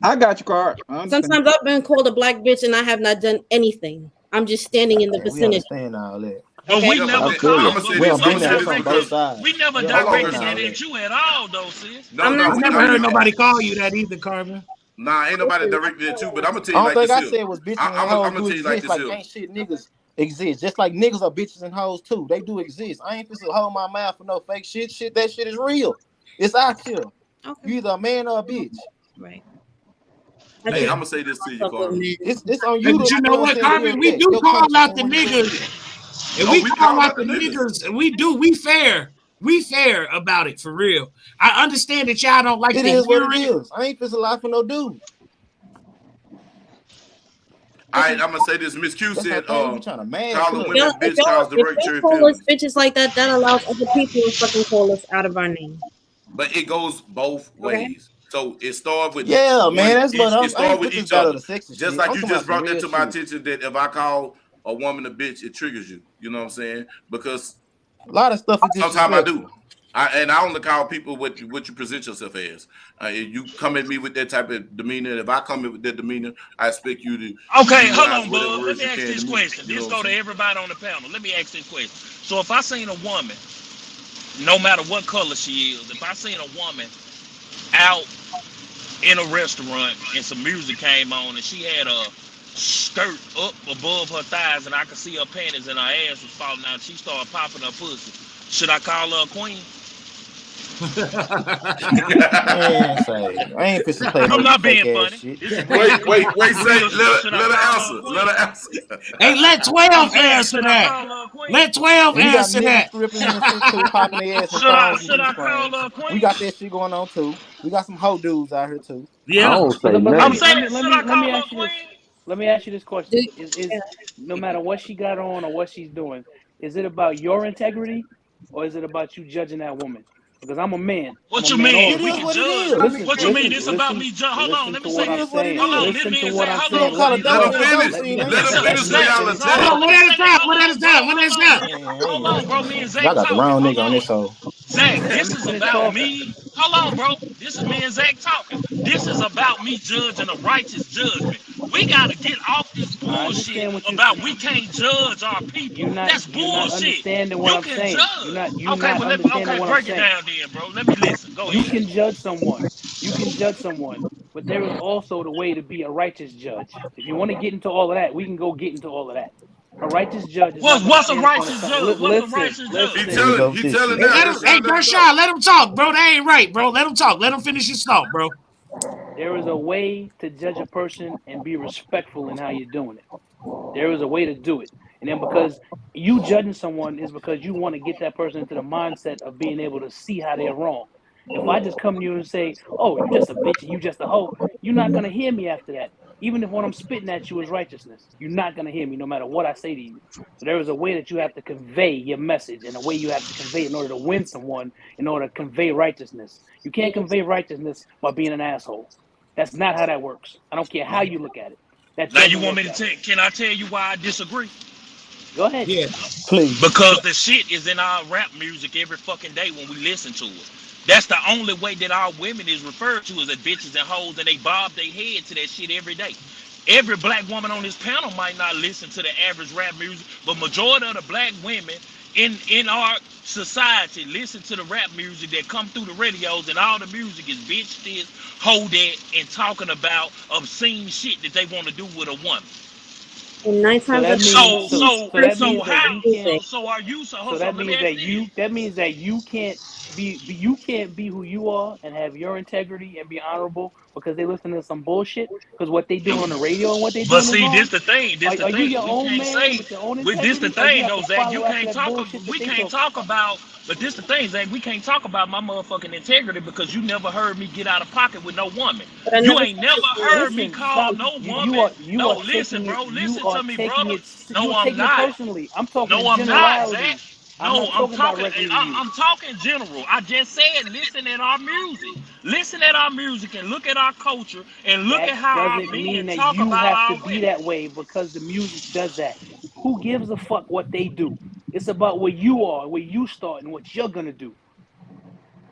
[SPEAKER 9] I got you, Card. I understand.
[SPEAKER 16] Sometimes I've been called a black bitch and I have not done anything. I'm just standing in the
[SPEAKER 10] And we
[SPEAKER 16] vicinity.
[SPEAKER 10] understand all that.
[SPEAKER 15] But
[SPEAKER 16] Okay.
[SPEAKER 15] we
[SPEAKER 3] Yeah,
[SPEAKER 15] never
[SPEAKER 10] I feel you.
[SPEAKER 15] called,
[SPEAKER 3] I'm gonna
[SPEAKER 15] but
[SPEAKER 3] say
[SPEAKER 10] We
[SPEAKER 15] we
[SPEAKER 3] this.
[SPEAKER 10] done
[SPEAKER 3] I'm
[SPEAKER 15] never
[SPEAKER 10] been
[SPEAKER 3] gonna
[SPEAKER 10] there.
[SPEAKER 3] say
[SPEAKER 10] It's
[SPEAKER 3] this
[SPEAKER 10] on both
[SPEAKER 3] because
[SPEAKER 10] sides.
[SPEAKER 15] we never
[SPEAKER 10] We
[SPEAKER 3] hold on,
[SPEAKER 15] directed
[SPEAKER 10] understand
[SPEAKER 15] that
[SPEAKER 10] all
[SPEAKER 3] Christina.
[SPEAKER 10] that.
[SPEAKER 15] at you at all, though, sis.
[SPEAKER 3] No,
[SPEAKER 16] I'm not
[SPEAKER 3] no,
[SPEAKER 1] I never
[SPEAKER 3] no.
[SPEAKER 1] heard
[SPEAKER 3] You,
[SPEAKER 1] nobody call you that either, Carmen.
[SPEAKER 3] nah, ain't nobody
[SPEAKER 16] listen.
[SPEAKER 3] directed at you. But I'm gonna tell
[SPEAKER 10] I
[SPEAKER 3] you
[SPEAKER 10] don't
[SPEAKER 3] like
[SPEAKER 10] think
[SPEAKER 3] this
[SPEAKER 10] I
[SPEAKER 3] here.
[SPEAKER 10] said was bitches and
[SPEAKER 3] I'm
[SPEAKER 10] hoes
[SPEAKER 3] gonna
[SPEAKER 10] do
[SPEAKER 3] tell you like
[SPEAKER 10] exist.
[SPEAKER 3] this
[SPEAKER 10] Like
[SPEAKER 3] here.
[SPEAKER 10] ain't shit niggas exist. Just like niggas are bitches and hoes too. They do exist. I ain't supposed to hold my mouth for no fake shit. That shit is real. It's out here.
[SPEAKER 16] Okay.
[SPEAKER 10] You either a man or a bitch.
[SPEAKER 16] Right.
[SPEAKER 3] Hey, I'm gonna say this to you,
[SPEAKER 16] Fuck with
[SPEAKER 3] Carmen.
[SPEAKER 16] men.
[SPEAKER 10] It's on
[SPEAKER 1] Hey,
[SPEAKER 10] you
[SPEAKER 1] but
[SPEAKER 10] to,
[SPEAKER 1] you
[SPEAKER 10] you
[SPEAKER 1] know
[SPEAKER 10] know what I'm
[SPEAKER 1] what,
[SPEAKER 10] saying, deal
[SPEAKER 1] Carmen?
[SPEAKER 10] with
[SPEAKER 1] We
[SPEAKER 10] that.
[SPEAKER 1] do
[SPEAKER 10] Your
[SPEAKER 1] call
[SPEAKER 10] conscience
[SPEAKER 1] out
[SPEAKER 10] and
[SPEAKER 1] the
[SPEAKER 10] when you do it.
[SPEAKER 1] niggas. And
[SPEAKER 3] Oh,
[SPEAKER 1] we
[SPEAKER 3] we
[SPEAKER 1] call
[SPEAKER 3] call
[SPEAKER 1] out
[SPEAKER 3] out
[SPEAKER 1] the
[SPEAKER 3] the niggas.
[SPEAKER 1] niggas. And we fair. We fair about it for real. I understand that y'all don't like
[SPEAKER 10] It
[SPEAKER 1] to
[SPEAKER 10] is what
[SPEAKER 1] hear
[SPEAKER 10] it
[SPEAKER 1] it.
[SPEAKER 10] is. I ain't supposed to lie for no dude.
[SPEAKER 3] All right, I'm gonna say this. Miss Q
[SPEAKER 10] That's how
[SPEAKER 3] said,
[SPEAKER 10] things be trying to mask
[SPEAKER 3] calling
[SPEAKER 10] up.
[SPEAKER 3] women
[SPEAKER 16] If
[SPEAKER 3] bitch cause
[SPEAKER 16] y'all
[SPEAKER 3] derogatory
[SPEAKER 16] call us
[SPEAKER 3] feelings.
[SPEAKER 16] bitches like that, that allows other people to fucking call us out of our name.
[SPEAKER 3] But it goes both
[SPEAKER 16] Okay.
[SPEAKER 3] ways. So it started with
[SPEAKER 10] Yeah, man.
[SPEAKER 3] one
[SPEAKER 10] That's
[SPEAKER 3] each.
[SPEAKER 10] what
[SPEAKER 3] It
[SPEAKER 10] I
[SPEAKER 3] started
[SPEAKER 10] ain't
[SPEAKER 3] with
[SPEAKER 10] put this
[SPEAKER 3] each
[SPEAKER 10] battle
[SPEAKER 3] other.
[SPEAKER 10] of the sexy
[SPEAKER 3] Just
[SPEAKER 10] shit.
[SPEAKER 3] like
[SPEAKER 10] I'm
[SPEAKER 3] you
[SPEAKER 10] talking about
[SPEAKER 3] just
[SPEAKER 10] some
[SPEAKER 3] brought that
[SPEAKER 10] real
[SPEAKER 3] to my
[SPEAKER 10] shit.
[SPEAKER 3] attention that if I call a woman a bitch, it triggers you. You know what I'm saying? Because
[SPEAKER 10] A lot of stuff is
[SPEAKER 3] sometimes I
[SPEAKER 10] disrespectful.
[SPEAKER 3] do. I only call people what you present yourself as. If you come at me with that type of demeanor, if I come in with that demeanor, I expect you to
[SPEAKER 15] Okay, hold
[SPEAKER 3] utilize
[SPEAKER 15] on,
[SPEAKER 3] whatever
[SPEAKER 15] bud. Let
[SPEAKER 3] words
[SPEAKER 15] me
[SPEAKER 3] you
[SPEAKER 15] ask
[SPEAKER 3] can
[SPEAKER 15] this
[SPEAKER 3] to me.
[SPEAKER 15] question.
[SPEAKER 3] You know
[SPEAKER 15] This
[SPEAKER 3] what I'm
[SPEAKER 15] go to
[SPEAKER 3] saying?
[SPEAKER 15] everybody on the panel. Let me ask this question. So if I seen a woman, no matter what color she is, if I seen a woman out in a restaurant and some music came on and she had a skirt up above her thighs and I could see her panties and her ass was falling out, she started popping her pussy. Should I call her a queen?
[SPEAKER 10] Man, say I ain't supposed to play
[SPEAKER 15] I'm
[SPEAKER 10] no
[SPEAKER 15] not
[SPEAKER 10] fake
[SPEAKER 15] being
[SPEAKER 10] ass
[SPEAKER 15] funny.
[SPEAKER 10] shit.
[SPEAKER 15] This is real.
[SPEAKER 3] Wait,
[SPEAKER 15] This is
[SPEAKER 3] say
[SPEAKER 15] real shit.
[SPEAKER 3] let
[SPEAKER 15] Should I
[SPEAKER 3] let her
[SPEAKER 15] call her
[SPEAKER 3] answer.
[SPEAKER 15] a
[SPEAKER 3] Let
[SPEAKER 15] queen?
[SPEAKER 3] her answer.
[SPEAKER 1] Hey, let
[SPEAKER 15] I'm
[SPEAKER 1] 12
[SPEAKER 15] saying,
[SPEAKER 1] answer
[SPEAKER 15] should I
[SPEAKER 1] that.
[SPEAKER 15] call her a queen?
[SPEAKER 1] Let 12
[SPEAKER 10] We got
[SPEAKER 1] answer
[SPEAKER 10] niggas
[SPEAKER 1] that.
[SPEAKER 10] stripping and shit too, popping their ass in
[SPEAKER 15] Should I
[SPEAKER 10] thongs and
[SPEAKER 15] should I call
[SPEAKER 10] G-strings.
[SPEAKER 15] her a
[SPEAKER 10] We
[SPEAKER 15] queen?
[SPEAKER 10] got that shit going on too. We got some hoe dudes out here too.
[SPEAKER 15] Yeah.
[SPEAKER 8] I don't say
[SPEAKER 17] But let
[SPEAKER 15] I'm
[SPEAKER 8] nothing.
[SPEAKER 17] me
[SPEAKER 15] saying,
[SPEAKER 17] let me let
[SPEAKER 15] should I
[SPEAKER 17] me let
[SPEAKER 15] call
[SPEAKER 17] me
[SPEAKER 15] her a
[SPEAKER 17] ask you this.
[SPEAKER 15] queen?
[SPEAKER 17] Let me ask you this question:
[SPEAKER 16] Do
[SPEAKER 17] Is no matter what she got on or what she's doing, is it about your integrity or is it about you judging that woman? Because I'm a man. I'm
[SPEAKER 15] What
[SPEAKER 17] a
[SPEAKER 15] you
[SPEAKER 17] man
[SPEAKER 15] mean?
[SPEAKER 10] It
[SPEAKER 15] We
[SPEAKER 10] is
[SPEAKER 15] can
[SPEAKER 17] also.
[SPEAKER 10] what it
[SPEAKER 15] judge.
[SPEAKER 10] is.
[SPEAKER 17] Listen,
[SPEAKER 15] What you mean?
[SPEAKER 17] listen,
[SPEAKER 15] It's about
[SPEAKER 17] listen,
[SPEAKER 15] me. Hold on.
[SPEAKER 17] listen
[SPEAKER 15] Let me
[SPEAKER 17] to
[SPEAKER 10] It
[SPEAKER 17] what
[SPEAKER 15] say.
[SPEAKER 17] I'm
[SPEAKER 10] is what it
[SPEAKER 17] saying.
[SPEAKER 15] Hold on.
[SPEAKER 10] is.
[SPEAKER 15] Let
[SPEAKER 17] Listen
[SPEAKER 15] me
[SPEAKER 17] to
[SPEAKER 15] say.
[SPEAKER 17] what I'm
[SPEAKER 15] Hold
[SPEAKER 10] You
[SPEAKER 15] on.
[SPEAKER 10] gonna
[SPEAKER 17] saying.
[SPEAKER 15] Bro.
[SPEAKER 10] call a
[SPEAKER 17] Ladies,
[SPEAKER 10] dope
[SPEAKER 3] Let
[SPEAKER 17] hold
[SPEAKER 3] her
[SPEAKER 17] on.
[SPEAKER 10] man
[SPEAKER 3] finish.
[SPEAKER 10] dope,
[SPEAKER 17] Let
[SPEAKER 10] see,
[SPEAKER 17] me
[SPEAKER 10] ain't
[SPEAKER 3] Let
[SPEAKER 10] no
[SPEAKER 3] her
[SPEAKER 15] Listen,
[SPEAKER 10] shit.
[SPEAKER 3] finish for
[SPEAKER 15] Zach.
[SPEAKER 3] y'all to
[SPEAKER 15] Hold
[SPEAKER 1] Hold
[SPEAKER 3] tell.
[SPEAKER 1] on,
[SPEAKER 15] on.
[SPEAKER 1] what
[SPEAKER 15] Let me
[SPEAKER 1] that
[SPEAKER 15] say
[SPEAKER 1] is
[SPEAKER 15] that.
[SPEAKER 1] that?
[SPEAKER 15] Hold
[SPEAKER 1] What that
[SPEAKER 15] on,
[SPEAKER 1] is
[SPEAKER 15] bro.
[SPEAKER 1] that? What
[SPEAKER 15] Hold
[SPEAKER 1] that is
[SPEAKER 15] on.
[SPEAKER 1] that?
[SPEAKER 15] Hold
[SPEAKER 10] Man,
[SPEAKER 15] on, bro. Me and
[SPEAKER 10] y'all
[SPEAKER 15] Zach
[SPEAKER 10] got the
[SPEAKER 15] talking.
[SPEAKER 10] wrong
[SPEAKER 15] Hold
[SPEAKER 10] nigga on
[SPEAKER 15] on.
[SPEAKER 10] this hoe.
[SPEAKER 15] Zach,
[SPEAKER 17] let
[SPEAKER 15] this
[SPEAKER 17] me
[SPEAKER 15] is
[SPEAKER 17] finish
[SPEAKER 15] about
[SPEAKER 17] talking.
[SPEAKER 15] me. Hold on, bro. This is me and Zach talking. This is about me judging a righteous judgment. We gotta get off this
[SPEAKER 17] I
[SPEAKER 15] bullshit
[SPEAKER 17] understand what you
[SPEAKER 15] about we can't judge our people. That's
[SPEAKER 17] you're not
[SPEAKER 15] bullshit.
[SPEAKER 17] understanding what
[SPEAKER 15] You
[SPEAKER 17] I'm
[SPEAKER 15] can
[SPEAKER 17] saying.
[SPEAKER 15] judge.
[SPEAKER 17] You're
[SPEAKER 15] Okay,
[SPEAKER 17] not
[SPEAKER 15] well
[SPEAKER 17] understanding what I'm
[SPEAKER 15] break it
[SPEAKER 17] saying.
[SPEAKER 15] down then, bro. Let me listen. Go
[SPEAKER 17] You
[SPEAKER 15] ahead.
[SPEAKER 17] can judge someone. You can judge someone, but there is also the way to be a righteous judge. If you want to get into all of that, we can go get into all of that. A righteous judge is not going to
[SPEAKER 15] What's a
[SPEAKER 17] stand in front of
[SPEAKER 15] righteous
[SPEAKER 17] something.
[SPEAKER 15] judge? What's a
[SPEAKER 17] Listen,
[SPEAKER 15] righteous
[SPEAKER 3] He
[SPEAKER 15] judge?
[SPEAKER 10] Here we
[SPEAKER 17] listen.
[SPEAKER 3] telling.
[SPEAKER 10] go
[SPEAKER 3] He
[SPEAKER 10] with this
[SPEAKER 3] telling
[SPEAKER 10] shit.
[SPEAKER 1] Hey,
[SPEAKER 3] now.
[SPEAKER 1] let him,
[SPEAKER 3] Just
[SPEAKER 1] hey,
[SPEAKER 3] let him talk.
[SPEAKER 1] Gershon, let him talk, bro. They ain't right, bro. Let him talk. Let him finish his thought, bro.
[SPEAKER 17] There is a way to judge a person and be respectful in how you're doing it. There is a way to do it. And then because you judging someone is because you want to get that person into the mindset of being able to see how they're wrong. If I just come to you and say, "Oh, you just a bitch and you just a hoe," you're not gonna hear me after that. Even if what I'm spitting at you is righteousness, you're not gonna hear me no matter what I say to you. So there is a way that you have to convey your message and a way you have to convey in order to win someone, in order to convey righteousness. You can't convey righteousness by being an asshole. That's not how that works. I don't care how you look at it. That
[SPEAKER 15] Now you
[SPEAKER 17] doesn't
[SPEAKER 15] want me
[SPEAKER 17] work
[SPEAKER 15] to
[SPEAKER 17] that way.
[SPEAKER 15] tell? Can I tell you why I disagree?
[SPEAKER 17] Go ahead.
[SPEAKER 1] Yeah.
[SPEAKER 10] Please.
[SPEAKER 15] Because the shit is in our rap music every fucking day when we listen to it. That's the only way that our women is referred to as a bitches and hoes, and they bob their head to that shit every day. Every black woman on this panel might not listen to the average rap music, but majority of the black women in our society listen to the rap music that come through the radios, and all the music is bitch this, hoe that, and talking about obscene shit that they want to do with a woman.
[SPEAKER 16] And 9 times out of 10,
[SPEAKER 17] So that
[SPEAKER 16] person
[SPEAKER 17] means
[SPEAKER 15] So
[SPEAKER 17] that
[SPEAKER 15] how?
[SPEAKER 17] you can't.
[SPEAKER 15] So are you? So
[SPEAKER 17] So
[SPEAKER 15] hold on.
[SPEAKER 17] that
[SPEAKER 15] Let me
[SPEAKER 17] means
[SPEAKER 15] ask
[SPEAKER 17] that
[SPEAKER 15] you this.
[SPEAKER 17] you can't you can't be who you are and have your integrity and be honorable because they listen to some bullshit. Because what they doing on the radio and what they
[SPEAKER 15] But
[SPEAKER 17] doing is
[SPEAKER 15] see,
[SPEAKER 17] wrong.
[SPEAKER 15] this the thing. This the
[SPEAKER 17] Are you
[SPEAKER 15] thing.
[SPEAKER 17] your
[SPEAKER 15] We
[SPEAKER 17] own
[SPEAKER 15] can't
[SPEAKER 17] man
[SPEAKER 15] say.
[SPEAKER 17] with your own
[SPEAKER 15] With this the
[SPEAKER 17] integrity, or you
[SPEAKER 15] thing
[SPEAKER 17] have
[SPEAKER 15] though,
[SPEAKER 17] to
[SPEAKER 15] Zach. You
[SPEAKER 17] follow after
[SPEAKER 15] can't
[SPEAKER 17] that
[SPEAKER 15] talk.
[SPEAKER 17] bullshit that
[SPEAKER 15] We
[SPEAKER 17] they
[SPEAKER 15] can't
[SPEAKER 17] talking
[SPEAKER 15] talk
[SPEAKER 17] about?
[SPEAKER 15] about. But this the thing, Zach. We can't talk about my motherfucking integrity because you never heard me get out of pocket with no woman.
[SPEAKER 16] but I
[SPEAKER 15] You
[SPEAKER 16] never
[SPEAKER 15] ain't
[SPEAKER 16] said
[SPEAKER 15] never
[SPEAKER 16] you did.
[SPEAKER 15] heard me
[SPEAKER 17] Listen,
[SPEAKER 15] call
[SPEAKER 17] stop.
[SPEAKER 15] no woman.
[SPEAKER 17] You
[SPEAKER 15] No,
[SPEAKER 17] are
[SPEAKER 15] listen,
[SPEAKER 17] taking it
[SPEAKER 15] bro.
[SPEAKER 17] you
[SPEAKER 15] Listen
[SPEAKER 17] are
[SPEAKER 15] to me,
[SPEAKER 17] taking
[SPEAKER 15] brother.
[SPEAKER 17] it
[SPEAKER 15] No,
[SPEAKER 17] you are
[SPEAKER 15] I'm
[SPEAKER 17] taking it
[SPEAKER 15] not.
[SPEAKER 17] personally. I'm talking
[SPEAKER 15] No,
[SPEAKER 17] in
[SPEAKER 15] I'm not, Zach.
[SPEAKER 17] generalities. I'm
[SPEAKER 15] I'm
[SPEAKER 17] talking
[SPEAKER 15] talking.
[SPEAKER 17] directly to you.
[SPEAKER 15] I'm talking general. I just said, listen at our music, and look at our culture, and look
[SPEAKER 17] That
[SPEAKER 15] at how our
[SPEAKER 17] doesn't
[SPEAKER 15] men
[SPEAKER 17] mean that
[SPEAKER 15] talk
[SPEAKER 17] you
[SPEAKER 15] about
[SPEAKER 17] have to
[SPEAKER 15] our
[SPEAKER 17] be
[SPEAKER 15] women.
[SPEAKER 17] that way because the music does that. Who gives a fuck what they do? It's about where you are, where you start, and what you're gonna do.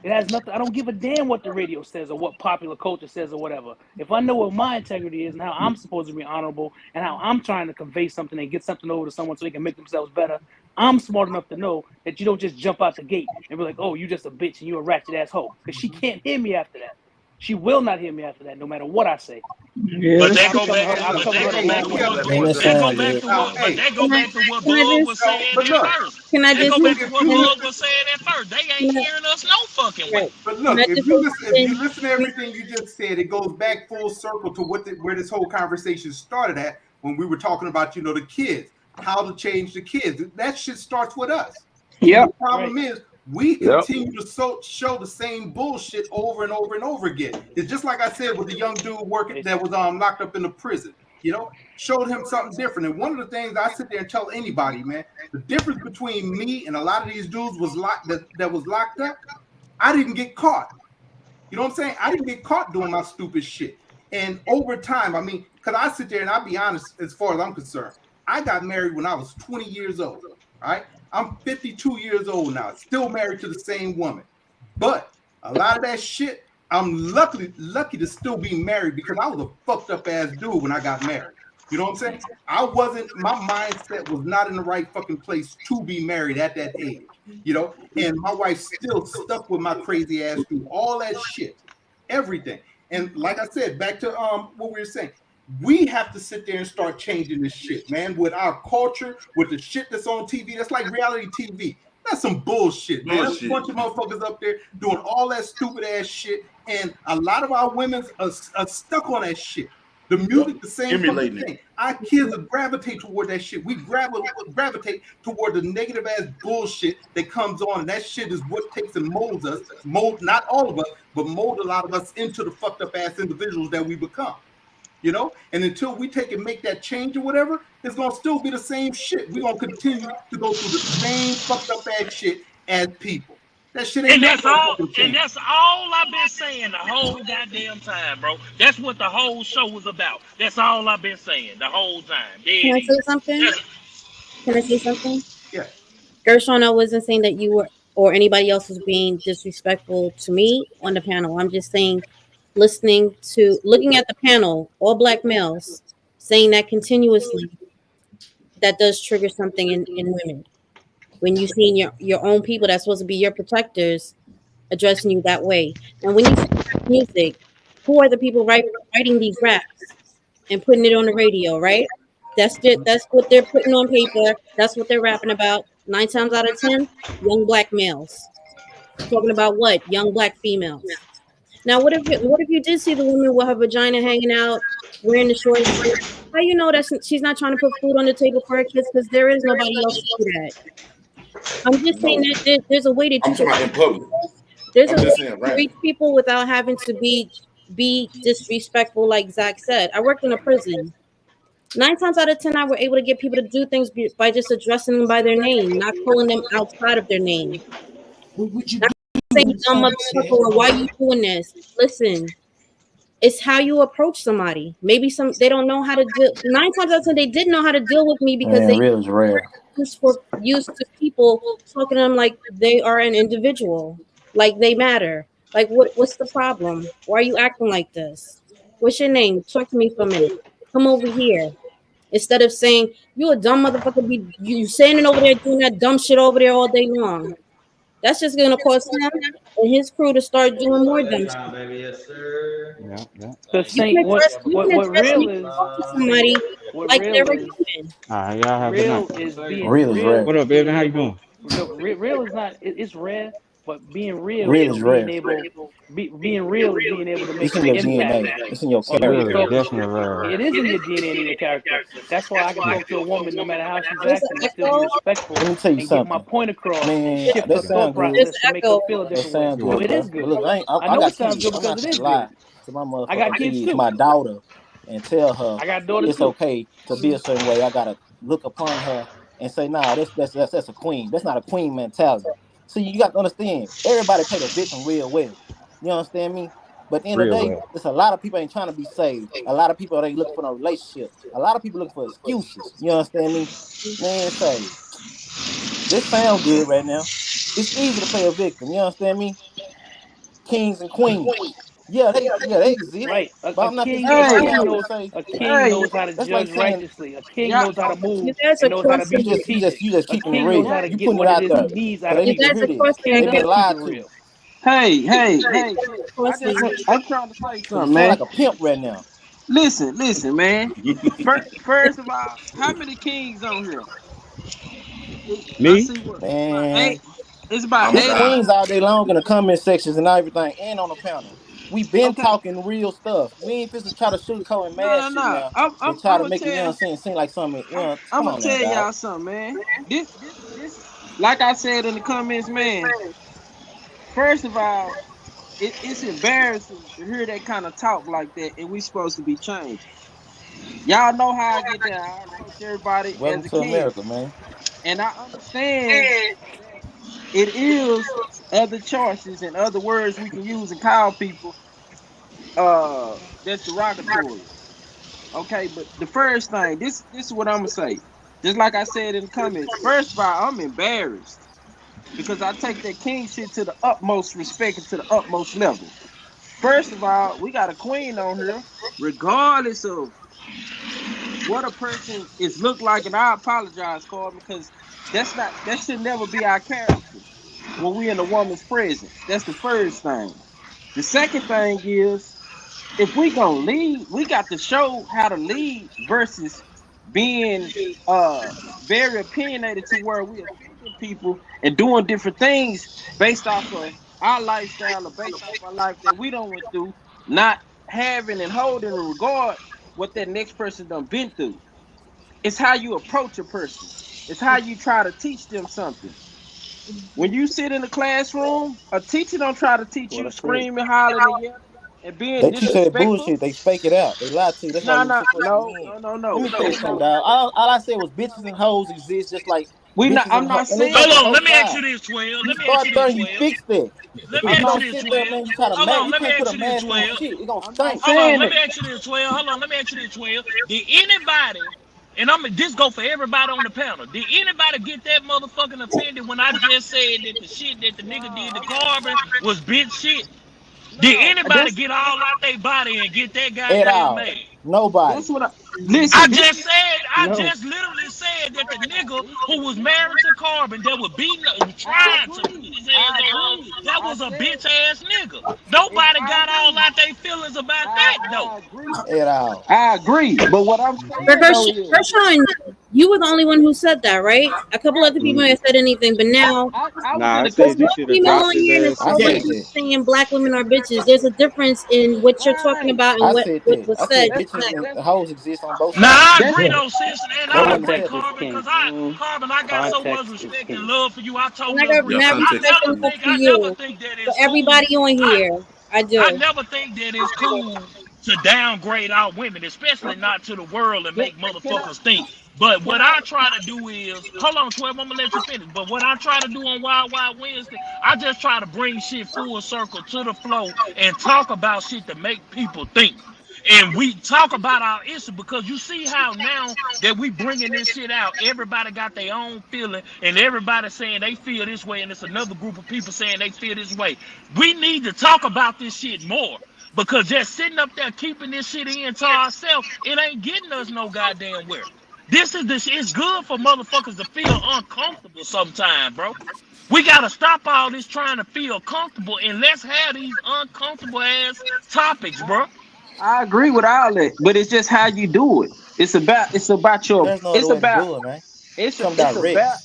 [SPEAKER 17] It has nothing. I don't give a damn what the radio says or what popular culture says or whatever. If I know what my integrity is and how I'm supposed to be honorable and how I'm trying to convey something and get something over to someone so they can make themselves better, I'm smart enough to know that you don't just jump out the gate and be like, "Oh, you just a bitch and you a ratchet ass hoe," because she can't hear me after that. She will not hear me after that, no matter what I say.
[SPEAKER 15] But
[SPEAKER 17] And
[SPEAKER 15] that
[SPEAKER 17] I've
[SPEAKER 15] go
[SPEAKER 17] covered
[SPEAKER 15] back.
[SPEAKER 17] her. I've
[SPEAKER 15] But
[SPEAKER 17] covered her
[SPEAKER 15] that
[SPEAKER 17] the
[SPEAKER 15] go back
[SPEAKER 17] long
[SPEAKER 15] to
[SPEAKER 17] way.
[SPEAKER 15] what.
[SPEAKER 10] And that
[SPEAKER 15] That go
[SPEAKER 10] sound
[SPEAKER 15] back
[SPEAKER 10] good.
[SPEAKER 15] to what. But
[SPEAKER 12] Hey,
[SPEAKER 15] that go back to what
[SPEAKER 16] Can I
[SPEAKER 15] Bug
[SPEAKER 16] just
[SPEAKER 15] was saying
[SPEAKER 12] but
[SPEAKER 15] at
[SPEAKER 12] look,
[SPEAKER 15] first.
[SPEAKER 16] can I
[SPEAKER 15] That
[SPEAKER 16] just
[SPEAKER 15] go back to
[SPEAKER 12] if
[SPEAKER 15] what
[SPEAKER 12] you
[SPEAKER 15] Bug
[SPEAKER 12] listen,
[SPEAKER 15] was saying at first. They ain't
[SPEAKER 16] can I,
[SPEAKER 15] hearing us no fucking way.
[SPEAKER 16] right?
[SPEAKER 12] but
[SPEAKER 16] Can
[SPEAKER 12] look,
[SPEAKER 16] I just say
[SPEAKER 12] if you
[SPEAKER 16] something?
[SPEAKER 12] listen to everything you just said, it goes back full circle to where this whole conversation started at when we were talking about the kids, how to change the kids. That shit starts with us. And
[SPEAKER 7] Yep.
[SPEAKER 12] the problem is we
[SPEAKER 15] Yep.
[SPEAKER 12] continue to show the same bullshit over and over and over again. It's just like I said with the young dude working that was locked up in the prison. Showed him something different. And one of the things I sit there and tell anybody, man, the difference between me and a lot of these dudes was that was locked up. I didn't get caught. You know what I'm saying? I didn't get caught doing my stupid shit. And over time, I mean, because I sit there and I'll be honest, as far as I'm concerned, I got married when I was 20 years old. All right. I'm 52 years old now, still married to the same woman. But a lot of that shit, I'm lucky to still be married because I was a fucked up ass dude when I got married. You know what I'm saying? My mindset was not in the right fucking place to be married at that age. And my wife still stuck with my crazy ass through all that shit, everything. And like I said, back to what we were saying, we have to sit there and start changing this shit, man, with our culture, with the shit that's on TV. That's like reality TV. That's some bullshit, man. There's a bunch of motherfuckers up there doing all that stupid ass shit, and a lot of our women are stuck on that shit. The music, the same fucking thing. Our kids will gravitate toward that shit. We gravitate toward the negative ass bullshit that comes on, and that shit is what takes and molds us. Not all of us, but mold a lot of us into the fucked up ass individuals that we become. And until we take and make that change or whatever, it's gonna still be the same shit. We're gonna continue to go through the same fucked up ass shit as people. That shit ain't never gonna fucking change.
[SPEAKER 15] And that's all I've been saying the whole goddamn time, bro. That's what the whole show was about. That's all I've been saying the whole time.
[SPEAKER 16] Can I say something? Can I say something?
[SPEAKER 12] Yeah.
[SPEAKER 16] Gershon, I wasn't saying that you were or anybody else was being disrespectful to me on the panel. I'm just saying, looking at the panel, all black males saying that continuously, that does trigger something in women. When you see your own people that's supposed to be your protectors addressing you that way. And when you say music, who are the people writing these raps and putting it on the radio, right? That's what they're putting on paper. That's what they're rapping about. 9 times out of 10, young black males. Talking about what? Young black females. Now, what if you did see the woman with her vagina hanging out, wearing the short skirt? How you know that she's not trying to put food on the table for her kids because there is nobody else to do that. I'm just saying that there's a way that you
[SPEAKER 3] I'm talking about in public.
[SPEAKER 16] there's
[SPEAKER 3] I'm
[SPEAKER 16] a
[SPEAKER 3] just
[SPEAKER 16] way
[SPEAKER 3] saying,
[SPEAKER 16] to reach people without having to be disrespectful, like Zach said. I worked in a prison. 9 times out of 10, I were able to get people to do things by just addressing them by their name, not calling them outside of their name. Not saying dumb motherfucker or why you doing this. Listen, it's how you approach somebody. Maybe they don't know how to deal. 9 times out of 10, they didn't know how to deal with me because they
[SPEAKER 10] real is rare.
[SPEAKER 16] used to people talking to them like they are an individual, like they matter. Like what's the problem? Why are you acting like this? What's your name? Talk to me for a minute. Come over here. Instead of saying you a dumb motherfucker, you standing over there doing that dumb shit over there all day long. That's just gonna cause him and his crew to start doing more dumb shit.
[SPEAKER 6] Baby, yes, sir.
[SPEAKER 7] Yeah.
[SPEAKER 17] Because
[SPEAKER 16] You can
[SPEAKER 17] Saint,
[SPEAKER 16] address
[SPEAKER 17] real
[SPEAKER 16] you can
[SPEAKER 17] is
[SPEAKER 16] talk to somebody
[SPEAKER 17] what
[SPEAKER 16] like
[SPEAKER 17] real
[SPEAKER 16] they're a
[SPEAKER 17] is
[SPEAKER 16] human.
[SPEAKER 7] All right, y'all have a good
[SPEAKER 17] real
[SPEAKER 7] night.
[SPEAKER 17] is being
[SPEAKER 10] Real is rare.
[SPEAKER 17] real
[SPEAKER 7] What
[SPEAKER 17] is
[SPEAKER 7] up, baby?
[SPEAKER 17] being
[SPEAKER 7] How you
[SPEAKER 17] able.
[SPEAKER 7] doing?
[SPEAKER 17] No, real is not. It's rare, but being real
[SPEAKER 10] Real
[SPEAKER 17] is
[SPEAKER 10] is
[SPEAKER 17] being
[SPEAKER 10] rare.
[SPEAKER 17] able. Being real is being able to
[SPEAKER 10] It's
[SPEAKER 17] make
[SPEAKER 10] in
[SPEAKER 17] an
[SPEAKER 10] your
[SPEAKER 17] impact
[SPEAKER 10] DNA. It's in your
[SPEAKER 17] on people.
[SPEAKER 7] Real
[SPEAKER 10] character.
[SPEAKER 7] is
[SPEAKER 17] So
[SPEAKER 7] definitely rare.
[SPEAKER 17] it is in your DNA and in your character. That's why I can talk to a woman no matter how she's
[SPEAKER 16] There's
[SPEAKER 17] acting
[SPEAKER 16] an
[SPEAKER 17] and still be
[SPEAKER 16] echo.
[SPEAKER 17] respectful
[SPEAKER 10] Let me tell you
[SPEAKER 17] and get my
[SPEAKER 10] something.
[SPEAKER 17] point across and
[SPEAKER 10] Man,
[SPEAKER 17] shift
[SPEAKER 10] that
[SPEAKER 17] her thought
[SPEAKER 10] sound good.
[SPEAKER 16] There's
[SPEAKER 17] process
[SPEAKER 16] an
[SPEAKER 17] to make her
[SPEAKER 16] echo.
[SPEAKER 17] feel a
[SPEAKER 10] That
[SPEAKER 17] different way.
[SPEAKER 10] sound
[SPEAKER 7] You
[SPEAKER 17] So
[SPEAKER 10] good,
[SPEAKER 7] what?
[SPEAKER 17] it
[SPEAKER 10] bro.
[SPEAKER 17] is
[SPEAKER 10] But
[SPEAKER 17] good.
[SPEAKER 10] look,
[SPEAKER 17] I
[SPEAKER 10] I
[SPEAKER 17] know it
[SPEAKER 10] got
[SPEAKER 17] sounds
[SPEAKER 10] kids.
[SPEAKER 17] good
[SPEAKER 10] I'm
[SPEAKER 17] because
[SPEAKER 10] not
[SPEAKER 17] it
[SPEAKER 10] gonna
[SPEAKER 17] is
[SPEAKER 10] lie
[SPEAKER 17] good.
[SPEAKER 10] to my
[SPEAKER 17] I got
[SPEAKER 10] motherfucking
[SPEAKER 17] kids
[SPEAKER 10] kids,
[SPEAKER 17] too.
[SPEAKER 10] my daughter, and tell her
[SPEAKER 17] I got daughters
[SPEAKER 10] it's
[SPEAKER 17] too.
[SPEAKER 10] okay to be a certain way. I gotta look upon her and say, nah, that's a queen. That's not a queen mentality. So you got to understand, everybody pay the victim real well. You understand me? But at the end of the
[SPEAKER 7] Real
[SPEAKER 10] day,
[SPEAKER 7] well.
[SPEAKER 10] there's a lot of people ain't trying to be saved. A lot of people ain't looking for no relationship. A lot of people looking for excuses. You understand me? Man, say, this sound good right now. It's easy to play a victim. You understand me? Kings and queens. Yeah, they exist.
[SPEAKER 17] Right.
[SPEAKER 10] But I'm not just
[SPEAKER 17] King,
[SPEAKER 10] giving
[SPEAKER 17] a
[SPEAKER 10] my
[SPEAKER 17] king
[SPEAKER 10] answer to
[SPEAKER 17] knows
[SPEAKER 10] say,
[SPEAKER 17] a king knows how to
[SPEAKER 10] that's like
[SPEAKER 17] judge
[SPEAKER 10] saying,
[SPEAKER 17] righteously. A king knows how to
[SPEAKER 16] You
[SPEAKER 17] move
[SPEAKER 16] guys
[SPEAKER 17] and
[SPEAKER 16] are
[SPEAKER 17] knows how to be
[SPEAKER 16] crossing.
[SPEAKER 17] strategic.
[SPEAKER 10] you just
[SPEAKER 17] A
[SPEAKER 10] keeping it
[SPEAKER 17] king knows how
[SPEAKER 10] real.
[SPEAKER 17] to
[SPEAKER 10] You
[SPEAKER 17] get
[SPEAKER 10] putting it
[SPEAKER 17] what it
[SPEAKER 10] out
[SPEAKER 17] is he
[SPEAKER 10] there
[SPEAKER 17] needs
[SPEAKER 10] so
[SPEAKER 17] out
[SPEAKER 10] they
[SPEAKER 17] of
[SPEAKER 16] You
[SPEAKER 10] need to
[SPEAKER 16] guys
[SPEAKER 17] people.
[SPEAKER 10] hear
[SPEAKER 16] are
[SPEAKER 10] this.
[SPEAKER 17] A
[SPEAKER 16] crossing
[SPEAKER 17] king
[SPEAKER 10] They've been
[SPEAKER 17] got to keep it
[SPEAKER 10] lied to.
[SPEAKER 17] real.
[SPEAKER 7] Hey,
[SPEAKER 16] crossing.
[SPEAKER 7] I'm trying to say
[SPEAKER 10] So you
[SPEAKER 7] something,
[SPEAKER 10] sound
[SPEAKER 7] man.
[SPEAKER 10] like a pimp right now.
[SPEAKER 7] Listen, man. First of all, how many kings on here? I Me? see what about eight.
[SPEAKER 10] Man,
[SPEAKER 7] It's about
[SPEAKER 3] I'm a
[SPEAKER 10] it's
[SPEAKER 7] 8 of
[SPEAKER 3] guy.
[SPEAKER 10] queens
[SPEAKER 7] us.
[SPEAKER 10] all day long in the comment sections and everything and on the panel. We been
[SPEAKER 7] Okay.
[SPEAKER 10] talking real stuff. We ain't supposed to try to sugarcoat and
[SPEAKER 7] No,
[SPEAKER 10] mad
[SPEAKER 7] no,
[SPEAKER 10] shit
[SPEAKER 7] no.
[SPEAKER 10] now.
[SPEAKER 7] I'm,
[SPEAKER 10] They try
[SPEAKER 7] I'm
[SPEAKER 10] to
[SPEAKER 7] gonna
[SPEAKER 10] make it,
[SPEAKER 7] tell.
[SPEAKER 10] seem like something,
[SPEAKER 7] I'm
[SPEAKER 10] come
[SPEAKER 7] gonna
[SPEAKER 10] on now,
[SPEAKER 7] tell
[SPEAKER 10] dog.
[SPEAKER 7] y'all something, man. This. Like I said in the comments, man. First of all, it's embarrassing to hear that kind of talk like that, and we supposed to be changing. Y'all know how I get down. I approach everybody
[SPEAKER 10] Welcome
[SPEAKER 7] as a
[SPEAKER 10] to
[SPEAKER 7] king,
[SPEAKER 10] America, man.
[SPEAKER 7] and I understand that it is other choices and other words we can use and call people that's derogatory. Okay, but the first thing, this is what I'm gonna say. Just like I said in the comments, first of all, I'm embarrassed because I take that king shit to the utmost respect and to the utmost level. First of all, we got a queen on here, regardless of what a person is look like, and I apologize, Carl, because that should never be our character when we in a woman's presence. That's the first thing. The second thing is, if we gonna lead, we got to show how to lead versus being very opinionated to where we offending people and doing different things based off of our lifestyle or based off our life that we don't went through, not having and holding in regard what that next person done been through. It's how you approach a person. It's how you try to teach them something. When you sit in the classroom, a teacher don't try to teach
[SPEAKER 17] What
[SPEAKER 7] you
[SPEAKER 17] I said.
[SPEAKER 7] screaming, hollering, and yelling and being
[SPEAKER 10] They teach you that
[SPEAKER 7] disrespectful.
[SPEAKER 10] bullshit. They fake it out. They lie to you. That's why
[SPEAKER 7] No,
[SPEAKER 10] you was
[SPEAKER 7] no,
[SPEAKER 10] the first one
[SPEAKER 7] no,
[SPEAKER 10] in.
[SPEAKER 7] no, no,
[SPEAKER 10] Let
[SPEAKER 7] no.
[SPEAKER 10] me tell you
[SPEAKER 7] It's
[SPEAKER 10] something,
[SPEAKER 7] not.
[SPEAKER 10] dog. All I said was bitches and hoes exist just like
[SPEAKER 7] We not.
[SPEAKER 10] bitches
[SPEAKER 7] I'm
[SPEAKER 10] and hoes.
[SPEAKER 7] not
[SPEAKER 10] And it go
[SPEAKER 7] saying
[SPEAKER 10] for
[SPEAKER 7] that.
[SPEAKER 1] Hold on,
[SPEAKER 10] both
[SPEAKER 1] let me ask
[SPEAKER 10] sides.
[SPEAKER 1] you this, 12.
[SPEAKER 10] You
[SPEAKER 1] Let me ask
[SPEAKER 10] start
[SPEAKER 1] you this,
[SPEAKER 10] there, you
[SPEAKER 1] 12.
[SPEAKER 10] fix that.
[SPEAKER 1] Let me
[SPEAKER 10] If you
[SPEAKER 1] ask you
[SPEAKER 10] don't
[SPEAKER 1] this,
[SPEAKER 10] sit
[SPEAKER 1] 12.
[SPEAKER 10] there, man, you try to
[SPEAKER 1] Hold
[SPEAKER 10] mad.
[SPEAKER 1] on,
[SPEAKER 10] You
[SPEAKER 1] let me
[SPEAKER 10] can't put
[SPEAKER 1] ask
[SPEAKER 10] a
[SPEAKER 1] you this,
[SPEAKER 10] mask on
[SPEAKER 1] 12.
[SPEAKER 10] shit. It gonna
[SPEAKER 7] I'm not
[SPEAKER 10] stink.
[SPEAKER 1] Hold on,
[SPEAKER 7] saying
[SPEAKER 1] let
[SPEAKER 7] that.
[SPEAKER 1] me ask you this, 12. Hold on, let me ask you this, 12. Did anybody, and this go for everybody on the panel, did anybody get that motherfucking offended when I just said that the shit that the nigga did to Carbon was bitch shit? Did
[SPEAKER 7] No,
[SPEAKER 1] anybody get all out their body and get that
[SPEAKER 10] At
[SPEAKER 1] goddamn
[SPEAKER 10] all.
[SPEAKER 1] mad?
[SPEAKER 10] Nobody.
[SPEAKER 7] that's what I
[SPEAKER 1] I
[SPEAKER 7] listen. This
[SPEAKER 1] just said, I
[SPEAKER 7] no.
[SPEAKER 1] just literally said that the nigga who was married to Carbon that was beating,
[SPEAKER 7] I
[SPEAKER 1] trying to put
[SPEAKER 7] agree.
[SPEAKER 1] his hands
[SPEAKER 7] I
[SPEAKER 1] on her,
[SPEAKER 7] agree.
[SPEAKER 1] that
[SPEAKER 7] I
[SPEAKER 1] was a
[SPEAKER 7] said
[SPEAKER 1] bitch ass nigga. Nobody
[SPEAKER 7] I
[SPEAKER 1] got all
[SPEAKER 7] agree.
[SPEAKER 1] out their feelings about that though.
[SPEAKER 7] I agree.
[SPEAKER 10] At all.
[SPEAKER 7] I agree. But what I'm
[SPEAKER 16] But
[SPEAKER 7] saying though is,
[SPEAKER 16] Gershon, you were the only one who said that, right? A couple other people may
[SPEAKER 7] mm,
[SPEAKER 16] have said anything, but now
[SPEAKER 7] I was nah, in I the
[SPEAKER 16] there's
[SPEAKER 7] comment. comment.
[SPEAKER 16] one
[SPEAKER 7] I
[SPEAKER 16] female
[SPEAKER 7] said,
[SPEAKER 16] on here and it's
[SPEAKER 10] I
[SPEAKER 16] nobody
[SPEAKER 10] said
[SPEAKER 7] yes.
[SPEAKER 10] that.
[SPEAKER 16] saying black women are bitches. There's a difference in what you're talking
[SPEAKER 7] Right.
[SPEAKER 16] about and
[SPEAKER 10] I
[SPEAKER 16] what,
[SPEAKER 10] said
[SPEAKER 16] what
[SPEAKER 10] that.
[SPEAKER 16] was
[SPEAKER 10] I
[SPEAKER 16] said
[SPEAKER 10] said
[SPEAKER 16] just
[SPEAKER 10] bitches
[SPEAKER 16] now.
[SPEAKER 10] and hoes exist on both
[SPEAKER 1] Now
[SPEAKER 10] sides.
[SPEAKER 1] I
[SPEAKER 7] That's
[SPEAKER 1] agree though, sis, and
[SPEAKER 10] That
[SPEAKER 1] I
[SPEAKER 10] wasn't
[SPEAKER 1] agree,
[SPEAKER 10] a
[SPEAKER 17] Context
[SPEAKER 10] second.
[SPEAKER 17] is
[SPEAKER 1] Carbon,
[SPEAKER 17] king.
[SPEAKER 1] because Carbon, I got so much
[SPEAKER 17] Context is
[SPEAKER 1] respect and
[SPEAKER 17] king.
[SPEAKER 1] love for you. I
[SPEAKER 16] And
[SPEAKER 1] totally agree.
[SPEAKER 10] Yeah,
[SPEAKER 16] I
[SPEAKER 1] I
[SPEAKER 10] context.
[SPEAKER 16] respect
[SPEAKER 1] never
[SPEAKER 16] and love
[SPEAKER 1] think,
[SPEAKER 16] for
[SPEAKER 1] I never
[SPEAKER 16] you,
[SPEAKER 1] think that
[SPEAKER 16] for
[SPEAKER 1] it's cool.
[SPEAKER 16] everybody on here. I
[SPEAKER 1] I
[SPEAKER 16] do.
[SPEAKER 1] never think that it's cool to downgrade our women, especially not to the world and
[SPEAKER 7] can,
[SPEAKER 1] make
[SPEAKER 7] can I
[SPEAKER 1] motherfuckers think. But
[SPEAKER 7] can
[SPEAKER 1] what
[SPEAKER 7] I
[SPEAKER 1] I try to do is, hold on, 12, I'm gonna let you finish. But what I try to do on Wild Wild Wednesday, I just try to bring shit full circle to the flow and talk about shit to make people think. And we talk about our issue because you see how now that we bringing this shit out, everybody got their own feeling and everybody saying they feel this way and it's another group of people saying they feel this way. We need to talk about this shit more because just sitting up there keeping this shit in to ourselves, it ain't getting us no goddamn where. This is the shit. It's good for motherfuckers to feel uncomfortable sometimes, bro. We gotta stop all this trying to feel comfortable and let's have these uncomfortable ass topics, bro.
[SPEAKER 7] I agree with all that, but it's just how you do it. It's about your
[SPEAKER 10] There's no other way to do it, man. Some
[SPEAKER 7] it's
[SPEAKER 10] direct.
[SPEAKER 7] about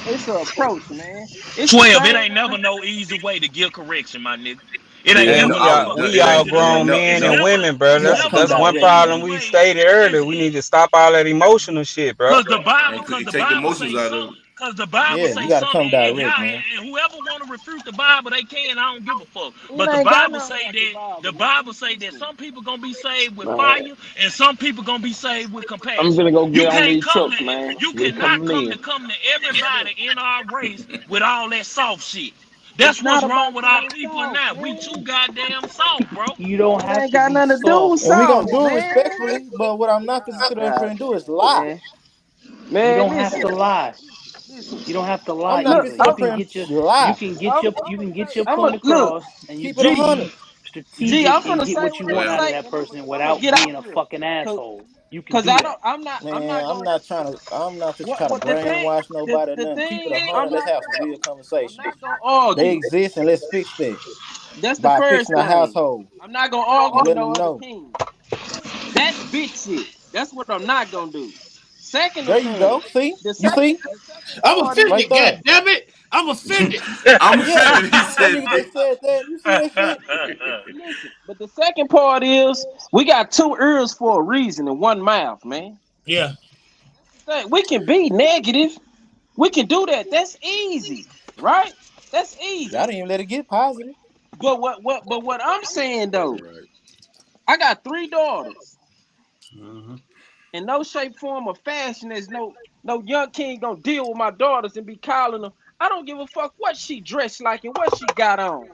[SPEAKER 7] it's a approach, man. It's the
[SPEAKER 1] 12, it
[SPEAKER 7] same
[SPEAKER 1] ain't
[SPEAKER 7] way.
[SPEAKER 1] never no easy way to give correction, my nigga. It ain't
[SPEAKER 3] Yeah,
[SPEAKER 8] Hey,
[SPEAKER 3] no,
[SPEAKER 1] never no fucking
[SPEAKER 8] we
[SPEAKER 3] it
[SPEAKER 8] all
[SPEAKER 3] ain't.
[SPEAKER 1] easy
[SPEAKER 3] It ain't
[SPEAKER 8] grown
[SPEAKER 1] way.
[SPEAKER 3] no,
[SPEAKER 8] men
[SPEAKER 1] It's
[SPEAKER 8] and
[SPEAKER 3] no.
[SPEAKER 1] never
[SPEAKER 8] women, bro.
[SPEAKER 10] You
[SPEAKER 1] it's
[SPEAKER 10] got to
[SPEAKER 8] That's
[SPEAKER 1] never
[SPEAKER 10] come
[SPEAKER 8] that's
[SPEAKER 1] no
[SPEAKER 8] one
[SPEAKER 10] direct.
[SPEAKER 1] easy
[SPEAKER 8] problem we
[SPEAKER 1] way.
[SPEAKER 8] stated earlier. We
[SPEAKER 1] Listen,
[SPEAKER 8] need to stop all that emotional shit, bro.
[SPEAKER 1] because the Bible,
[SPEAKER 3] And take the emotions out of it.
[SPEAKER 4] Because the Bible
[SPEAKER 10] Yeah, you
[SPEAKER 4] say
[SPEAKER 10] gotta
[SPEAKER 4] something,
[SPEAKER 10] come
[SPEAKER 4] and
[SPEAKER 10] direct,
[SPEAKER 4] y'all,
[SPEAKER 10] man.
[SPEAKER 4] and whoever want to refute the Bible, they can. I don't give a fuck.
[SPEAKER 15] It
[SPEAKER 4] But the
[SPEAKER 15] ain't got
[SPEAKER 4] Bible
[SPEAKER 15] nothing
[SPEAKER 4] say
[SPEAKER 15] about the
[SPEAKER 4] that
[SPEAKER 15] Bible, man.
[SPEAKER 4] some people gonna be saved with
[SPEAKER 15] Man,
[SPEAKER 4] fire, and some people gonna be saved with
[SPEAKER 15] I'm
[SPEAKER 4] compassion.
[SPEAKER 15] gonna go
[SPEAKER 4] You
[SPEAKER 15] get on
[SPEAKER 4] can't
[SPEAKER 15] these
[SPEAKER 4] come
[SPEAKER 15] trucks,
[SPEAKER 4] to,
[SPEAKER 15] man.
[SPEAKER 4] you
[SPEAKER 15] They
[SPEAKER 4] cannot
[SPEAKER 15] coming
[SPEAKER 4] come
[SPEAKER 15] in.
[SPEAKER 4] to everybody in our race with all that soft shit.
[SPEAKER 15] It's
[SPEAKER 4] That's what's
[SPEAKER 15] not
[SPEAKER 4] wrong
[SPEAKER 15] about
[SPEAKER 4] with our
[SPEAKER 15] being
[SPEAKER 4] people
[SPEAKER 15] soft,
[SPEAKER 4] now. We
[SPEAKER 15] man.
[SPEAKER 4] too goddamn soft, bro.
[SPEAKER 17] You don't
[SPEAKER 15] It
[SPEAKER 17] have
[SPEAKER 15] ain't
[SPEAKER 17] to
[SPEAKER 15] got
[SPEAKER 17] be
[SPEAKER 15] nothing to do with
[SPEAKER 17] soft.
[SPEAKER 10] And we gonna
[SPEAKER 15] soft,
[SPEAKER 10] do it
[SPEAKER 15] man.
[SPEAKER 10] respectfully, but what I'm not gonna sit up here
[SPEAKER 15] God,
[SPEAKER 10] and do is lie.
[SPEAKER 15] man.
[SPEAKER 17] You
[SPEAKER 15] Man,
[SPEAKER 17] don't have to
[SPEAKER 15] listen.
[SPEAKER 17] lie.
[SPEAKER 15] Listen.
[SPEAKER 17] You don't have to lie
[SPEAKER 10] I'm not
[SPEAKER 15] Look,
[SPEAKER 10] gonna
[SPEAKER 17] either.
[SPEAKER 10] sit
[SPEAKER 17] You
[SPEAKER 10] up
[SPEAKER 17] can
[SPEAKER 10] here and
[SPEAKER 17] get your
[SPEAKER 10] lie.
[SPEAKER 17] point
[SPEAKER 15] look,
[SPEAKER 17] across, and you
[SPEAKER 10] Keep it
[SPEAKER 17] can
[SPEAKER 15] G,
[SPEAKER 10] $100.
[SPEAKER 17] be
[SPEAKER 15] G, I'm
[SPEAKER 17] strategic and
[SPEAKER 15] finna
[SPEAKER 17] get
[SPEAKER 15] say
[SPEAKER 17] what you
[SPEAKER 15] what I'm
[SPEAKER 17] want
[SPEAKER 15] gonna
[SPEAKER 17] out of
[SPEAKER 3] Well,
[SPEAKER 15] say.
[SPEAKER 17] that person
[SPEAKER 15] I'm gonna
[SPEAKER 17] without
[SPEAKER 15] get out
[SPEAKER 17] being a
[SPEAKER 15] here.
[SPEAKER 17] fucking
[SPEAKER 15] Cause,
[SPEAKER 17] asshole. You can
[SPEAKER 15] cause
[SPEAKER 17] do
[SPEAKER 15] I
[SPEAKER 17] that.
[SPEAKER 15] don't, I'm
[SPEAKER 10] Man,
[SPEAKER 15] not
[SPEAKER 10] I'm
[SPEAKER 15] gonna,
[SPEAKER 10] not just trying to
[SPEAKER 15] what the thing,
[SPEAKER 10] brainwash nobody or
[SPEAKER 15] the
[SPEAKER 10] nothing. Keep it
[SPEAKER 15] thing,
[SPEAKER 10] 100. Let's have some real
[SPEAKER 15] I'm
[SPEAKER 10] conversations.
[SPEAKER 15] not gonna
[SPEAKER 10] They
[SPEAKER 15] argue.
[SPEAKER 10] exist, and let's fix that
[SPEAKER 15] That's the
[SPEAKER 10] by
[SPEAKER 15] first
[SPEAKER 10] fixing the
[SPEAKER 15] thing.
[SPEAKER 10] household
[SPEAKER 15] I'm not gonna argue
[SPEAKER 10] and
[SPEAKER 15] with
[SPEAKER 10] letting
[SPEAKER 15] no
[SPEAKER 10] them
[SPEAKER 15] other
[SPEAKER 10] know.
[SPEAKER 15] king. That's big shit. That's what I'm not gonna do. Second
[SPEAKER 10] There
[SPEAKER 15] of
[SPEAKER 10] you
[SPEAKER 15] thing,
[SPEAKER 10] go. See?
[SPEAKER 15] the
[SPEAKER 10] You
[SPEAKER 15] second,
[SPEAKER 10] see?
[SPEAKER 15] the second
[SPEAKER 1] I'm
[SPEAKER 15] part is,
[SPEAKER 10] Right
[SPEAKER 1] offended.
[SPEAKER 10] there.
[SPEAKER 1] God damn it. I'm offended.
[SPEAKER 3] I'm
[SPEAKER 10] Yeah.
[SPEAKER 3] offended. He
[SPEAKER 10] That
[SPEAKER 3] said
[SPEAKER 10] nigga
[SPEAKER 3] that.
[SPEAKER 10] just said that. You see that shit?
[SPEAKER 15] listen, but the second part is we got two ears for a reason and one mouth, man.
[SPEAKER 1] Yeah.
[SPEAKER 15] That's the thing. We can be negative. We can do that. That's easy, right? That's
[SPEAKER 10] Y'all
[SPEAKER 15] easy.
[SPEAKER 10] didn't even let it get positive.
[SPEAKER 15] But what I'm saying though, I got three daughters. In no shape, form, or fashion, there's no young king gonna deal with my daughters and be calling them. I don't give a fuck what she dressed like and what she got on.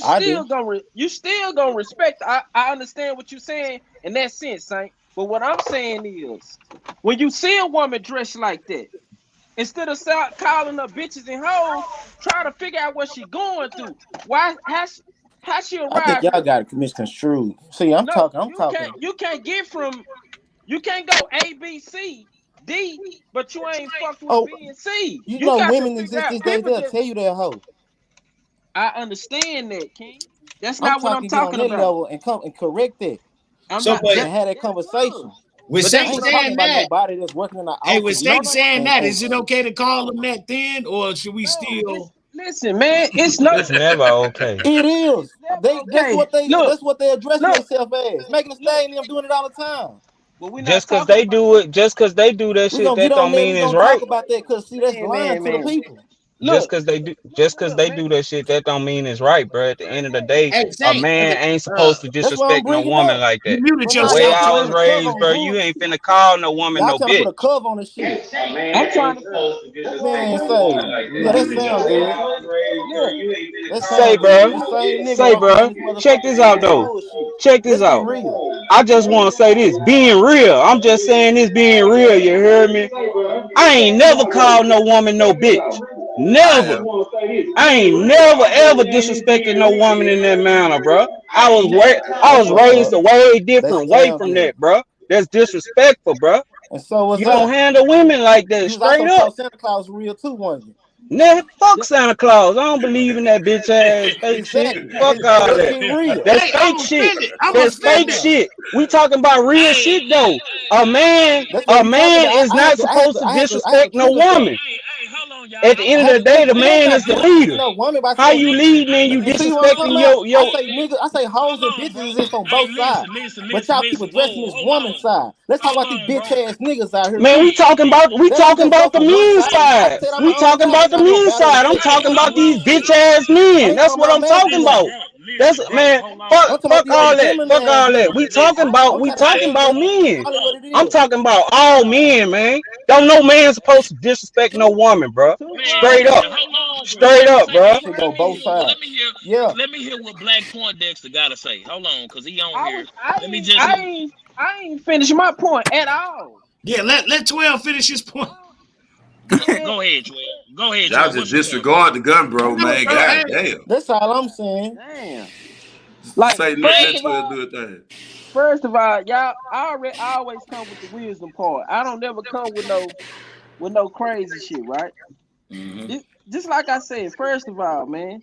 [SPEAKER 10] I do.
[SPEAKER 15] You still gonna respect. I understand what you're saying in that sense, Saint. But what I'm saying is, when you see a woman dressed like that, instead of calling her bitches and hoes, try to figure out what she going through. Why how she
[SPEAKER 10] I think
[SPEAKER 15] arrived
[SPEAKER 10] y'all
[SPEAKER 15] here?
[SPEAKER 10] got it misconstrued. See, I'm
[SPEAKER 15] No,
[SPEAKER 10] talking. I'm talking.
[SPEAKER 15] you can't get from you can't go A B C D, but you ain't fucked with
[SPEAKER 10] Oh,
[SPEAKER 15] B and C.
[SPEAKER 10] you
[SPEAKER 15] You
[SPEAKER 10] know,
[SPEAKER 15] got to
[SPEAKER 10] women
[SPEAKER 15] figure
[SPEAKER 10] exist
[SPEAKER 15] out.
[SPEAKER 10] these days.
[SPEAKER 15] People
[SPEAKER 10] They'll
[SPEAKER 15] just
[SPEAKER 10] tell you they're a hoe.
[SPEAKER 15] I understand that, King. That's
[SPEAKER 10] I'm
[SPEAKER 15] not what I'm
[SPEAKER 10] talking. Get on
[SPEAKER 15] talking
[SPEAKER 10] that
[SPEAKER 15] about.
[SPEAKER 10] level and come and correct that
[SPEAKER 15] I'm
[SPEAKER 1] So,
[SPEAKER 15] not
[SPEAKER 1] but
[SPEAKER 10] and have that
[SPEAKER 15] that is love.
[SPEAKER 10] conversation.
[SPEAKER 1] with
[SPEAKER 15] But
[SPEAKER 10] I
[SPEAKER 15] that's
[SPEAKER 1] Saint
[SPEAKER 15] what
[SPEAKER 10] ain't
[SPEAKER 15] I'm
[SPEAKER 10] talking
[SPEAKER 1] saying
[SPEAKER 10] about
[SPEAKER 1] that,
[SPEAKER 10] nobody that's working in the
[SPEAKER 1] hey, with
[SPEAKER 10] office
[SPEAKER 1] Saint saying that,
[SPEAKER 10] and
[SPEAKER 1] is it okay to call them that then, or should we
[SPEAKER 15] no, it's
[SPEAKER 1] still?
[SPEAKER 15] listen, man, it's no
[SPEAKER 7] It's never okay.
[SPEAKER 10] it
[SPEAKER 15] it's
[SPEAKER 10] is.
[SPEAKER 15] never
[SPEAKER 10] They
[SPEAKER 15] okay.
[SPEAKER 10] that's what they addressing
[SPEAKER 15] Look,
[SPEAKER 10] themselves as. Making a
[SPEAKER 15] look,
[SPEAKER 10] stadium doing it all the time.
[SPEAKER 15] but we're not
[SPEAKER 7] Just cause
[SPEAKER 15] talking
[SPEAKER 7] they
[SPEAKER 15] about
[SPEAKER 7] do it, just cause they do that
[SPEAKER 10] We're
[SPEAKER 7] shit,
[SPEAKER 10] gonna get
[SPEAKER 7] that
[SPEAKER 10] on
[SPEAKER 7] don't
[SPEAKER 10] there,
[SPEAKER 7] mean
[SPEAKER 10] we're
[SPEAKER 7] it's
[SPEAKER 10] gonna talk
[SPEAKER 7] right.
[SPEAKER 10] about that because see that's lying to the
[SPEAKER 15] man.
[SPEAKER 10] people.
[SPEAKER 7] Just
[SPEAKER 15] Look,
[SPEAKER 7] cause they do, just cause they
[SPEAKER 15] man,
[SPEAKER 7] do that shit, that don't mean it's right, bro. At the end of the day,
[SPEAKER 1] Hey,
[SPEAKER 7] a
[SPEAKER 1] Saint,
[SPEAKER 7] man
[SPEAKER 1] hey,
[SPEAKER 7] ain't supposed to
[SPEAKER 10] That's why I'm
[SPEAKER 7] disrespect no
[SPEAKER 10] bringing
[SPEAKER 7] woman
[SPEAKER 10] up.
[SPEAKER 7] like
[SPEAKER 1] you
[SPEAKER 7] that.
[SPEAKER 1] muted
[SPEAKER 10] But
[SPEAKER 7] The
[SPEAKER 10] now
[SPEAKER 7] way
[SPEAKER 10] y'all
[SPEAKER 1] yourself,
[SPEAKER 7] I
[SPEAKER 10] trying to
[SPEAKER 7] was
[SPEAKER 10] put
[SPEAKER 1] Saint.
[SPEAKER 10] a cover
[SPEAKER 7] raised,
[SPEAKER 10] on
[SPEAKER 7] bro, you
[SPEAKER 10] bullshit.
[SPEAKER 7] ain't finna call no woman
[SPEAKER 10] Y'all
[SPEAKER 7] no
[SPEAKER 10] trying to put
[SPEAKER 7] bitch.
[SPEAKER 10] a cover on the shit.
[SPEAKER 15] I'm trying to
[SPEAKER 10] Man, say, yeah, that sound good.
[SPEAKER 15] look.
[SPEAKER 10] That
[SPEAKER 7] Say,
[SPEAKER 10] sound good.
[SPEAKER 7] bro,
[SPEAKER 10] This same nigga
[SPEAKER 7] say,
[SPEAKER 10] walking around
[SPEAKER 7] bro,
[SPEAKER 10] this
[SPEAKER 7] check
[SPEAKER 10] motherfucker
[SPEAKER 7] this
[SPEAKER 10] saying
[SPEAKER 7] out
[SPEAKER 10] that
[SPEAKER 7] though.
[SPEAKER 10] bullshit.
[SPEAKER 7] Check this
[SPEAKER 10] Let's be
[SPEAKER 7] out.
[SPEAKER 10] real.
[SPEAKER 7] I just want to say this, being real. I'm just saying this, being real. You heard me? I ain't never called no woman no bitch.
[SPEAKER 3] I
[SPEAKER 7] Never.
[SPEAKER 3] have.
[SPEAKER 7] I ain't never ever disrespected no woman in that manner, bro. I
[SPEAKER 10] That's
[SPEAKER 7] was
[SPEAKER 10] what's
[SPEAKER 7] raised
[SPEAKER 10] up.
[SPEAKER 7] a way
[SPEAKER 10] That
[SPEAKER 7] different way
[SPEAKER 10] sound
[SPEAKER 7] from
[SPEAKER 10] good.
[SPEAKER 7] that, bro. That's disrespectful, bro.
[SPEAKER 10] And so was
[SPEAKER 7] You don't
[SPEAKER 10] I.
[SPEAKER 7] handle women like that,
[SPEAKER 10] You was
[SPEAKER 7] straight
[SPEAKER 10] also
[SPEAKER 7] up.
[SPEAKER 10] taught Santa Claus real too, wasn't you?
[SPEAKER 7] Nigga, fuck Santa Claus. I don't believe in that bitch ass fake shit.
[SPEAKER 10] Exactly.
[SPEAKER 7] Fuck all
[SPEAKER 10] Let's
[SPEAKER 7] that.
[SPEAKER 10] get real.
[SPEAKER 7] That's
[SPEAKER 1] Hey, I'm
[SPEAKER 7] fake shit.
[SPEAKER 1] offended. I'm
[SPEAKER 7] That's
[SPEAKER 10] Come on
[SPEAKER 7] fake
[SPEAKER 1] offended.
[SPEAKER 10] now.
[SPEAKER 7] shit. We talking about real
[SPEAKER 4] Hey,
[SPEAKER 7] shit though. A man,
[SPEAKER 10] That's what
[SPEAKER 7] a
[SPEAKER 10] we talking
[SPEAKER 7] man
[SPEAKER 10] about.
[SPEAKER 7] is not supposed to
[SPEAKER 10] I had to
[SPEAKER 7] disrespect no
[SPEAKER 10] trigger something.
[SPEAKER 7] woman.
[SPEAKER 4] hey, hold on, y'all.
[SPEAKER 7] At the end
[SPEAKER 10] I
[SPEAKER 7] of
[SPEAKER 10] had
[SPEAKER 7] the
[SPEAKER 10] to
[SPEAKER 7] day,
[SPEAKER 10] trigger.
[SPEAKER 7] the
[SPEAKER 10] It ain't
[SPEAKER 7] man
[SPEAKER 10] about
[SPEAKER 7] is the
[SPEAKER 10] disrespecting
[SPEAKER 7] leader.
[SPEAKER 10] no woman by
[SPEAKER 7] How
[SPEAKER 10] saying,
[SPEAKER 7] you leading and you
[SPEAKER 10] you see what I'm talking
[SPEAKER 7] disrespecting
[SPEAKER 10] about? I
[SPEAKER 7] your
[SPEAKER 10] say niggas, I say hoes and
[SPEAKER 4] Hold on,
[SPEAKER 10] bitches
[SPEAKER 4] bro.
[SPEAKER 10] exist on
[SPEAKER 4] Hey,
[SPEAKER 10] both sides. But
[SPEAKER 4] listen.
[SPEAKER 10] y'all keep addressing
[SPEAKER 4] Whoa,
[SPEAKER 10] this woman side. Let's talk
[SPEAKER 4] hold
[SPEAKER 10] about these
[SPEAKER 4] on, bro.
[SPEAKER 10] bitch ass niggas out here
[SPEAKER 7] man,
[SPEAKER 10] too.
[SPEAKER 7] we
[SPEAKER 10] Let them
[SPEAKER 7] talking
[SPEAKER 10] just go
[SPEAKER 7] about the
[SPEAKER 10] from one
[SPEAKER 7] men's
[SPEAKER 10] side. I
[SPEAKER 7] side.
[SPEAKER 10] said I'm
[SPEAKER 7] We
[SPEAKER 10] an only
[SPEAKER 7] talking
[SPEAKER 10] God.
[SPEAKER 7] about
[SPEAKER 10] I'm
[SPEAKER 7] the
[SPEAKER 10] not no
[SPEAKER 7] men's
[SPEAKER 10] battle of the
[SPEAKER 7] side. I'm
[SPEAKER 10] sexes
[SPEAKER 4] Hey,
[SPEAKER 7] talking
[SPEAKER 10] or
[SPEAKER 7] about
[SPEAKER 10] nothing.
[SPEAKER 4] hold
[SPEAKER 7] these
[SPEAKER 4] on.
[SPEAKER 7] bitch ass
[SPEAKER 10] I
[SPEAKER 7] men.
[SPEAKER 10] ain't
[SPEAKER 7] That's
[SPEAKER 10] talking
[SPEAKER 7] what
[SPEAKER 10] about
[SPEAKER 7] I'm talking
[SPEAKER 10] masculine.
[SPEAKER 7] about. That's
[SPEAKER 4] Bro,
[SPEAKER 7] man.
[SPEAKER 4] hold on.
[SPEAKER 10] I'm talking about
[SPEAKER 7] Fuck
[SPEAKER 10] these
[SPEAKER 7] all
[SPEAKER 10] old
[SPEAKER 7] that.
[SPEAKER 10] feminine
[SPEAKER 7] Fuck
[SPEAKER 10] ass
[SPEAKER 7] all that.
[SPEAKER 10] bitches.
[SPEAKER 7] We talking about
[SPEAKER 10] I'm
[SPEAKER 7] we
[SPEAKER 10] trying to
[SPEAKER 7] talking
[SPEAKER 10] tell
[SPEAKER 7] about
[SPEAKER 10] you,
[SPEAKER 7] men.
[SPEAKER 10] call it what it
[SPEAKER 7] I'm
[SPEAKER 10] is.
[SPEAKER 7] talking about all men, man. Don't no man supposed to disrespect no woman, bro. Straight up.
[SPEAKER 4] Hold on, bro.
[SPEAKER 7] Straight up, bro.
[SPEAKER 10] That shit go both sides. Yeah.
[SPEAKER 4] Let me hear what Black Point Dexter gotta say. Hold on, cause he on
[SPEAKER 15] I
[SPEAKER 4] here.
[SPEAKER 15] was I
[SPEAKER 4] Let me
[SPEAKER 15] ain't
[SPEAKER 4] just
[SPEAKER 15] I ain't I ain't finished my point at all.
[SPEAKER 1] Yeah, let 12 finish his point.
[SPEAKER 15] Man,
[SPEAKER 4] go ahead, Joel. Go ahead,
[SPEAKER 3] Y'all
[SPEAKER 4] Joel.
[SPEAKER 3] just
[SPEAKER 4] What's your point, bro?
[SPEAKER 3] disregard the gun,
[SPEAKER 1] I
[SPEAKER 3] bro,
[SPEAKER 1] know,
[SPEAKER 3] man.
[SPEAKER 1] bro. Hey,
[SPEAKER 3] God damn.
[SPEAKER 10] That's all I'm saying.
[SPEAKER 15] damn. Like
[SPEAKER 3] Say let 12 do a thing.
[SPEAKER 15] first of all, y'all I always come with the wisdom part. I don't never come with no crazy shit, right? Just like I said, first of all, man,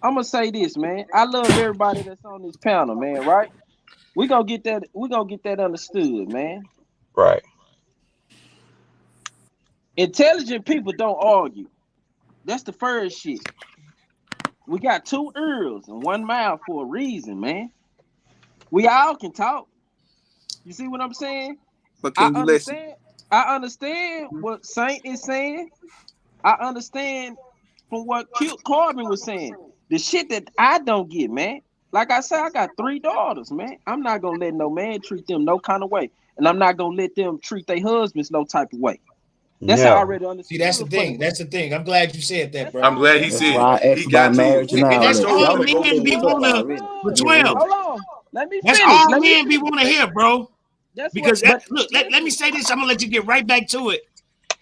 [SPEAKER 15] I'm gonna say this, man. I love everybody that's on this panel, man, right? We gonna get that understood, man.
[SPEAKER 7] Right.
[SPEAKER 15] Intelligent people don't argue. That's the first shit. We got two ears and one mouth for a reason, man. We all can talk. You see what I'm saying?
[SPEAKER 3] But
[SPEAKER 15] I
[SPEAKER 3] can you listen?
[SPEAKER 15] understand.
[SPEAKER 7] I understand what Saint is saying. I understand from what Corbin was saying. The shit that I don't get, man. Like I said, I got 3 daughters, man. I'm not gonna let no man treat them no kind of way, and I'm not gonna let them treat their husbands no type of way. That's
[SPEAKER 1] Yeah.
[SPEAKER 7] already understood.
[SPEAKER 1] See, that's the thing. That's the thing. I'm glad you said that, bro.
[SPEAKER 3] I'm glad he
[SPEAKER 10] That's
[SPEAKER 3] said
[SPEAKER 10] why I
[SPEAKER 3] he
[SPEAKER 10] asked about
[SPEAKER 3] got to it.
[SPEAKER 10] marriage and all
[SPEAKER 1] That's
[SPEAKER 10] that.
[SPEAKER 1] all
[SPEAKER 10] Y'all go
[SPEAKER 1] men
[SPEAKER 10] set
[SPEAKER 1] be
[SPEAKER 10] it up
[SPEAKER 1] wanna
[SPEAKER 10] already.
[SPEAKER 1] for
[SPEAKER 10] Get ready.
[SPEAKER 1] 12.
[SPEAKER 7] Hold on. Let me
[SPEAKER 1] That's
[SPEAKER 7] finish.
[SPEAKER 1] all
[SPEAKER 7] Let me
[SPEAKER 1] men be
[SPEAKER 7] finish.
[SPEAKER 1] want to hear, bro.
[SPEAKER 7] That's
[SPEAKER 1] Because
[SPEAKER 7] what. But
[SPEAKER 1] look, let me say this. I'm gonna let you get right back to it.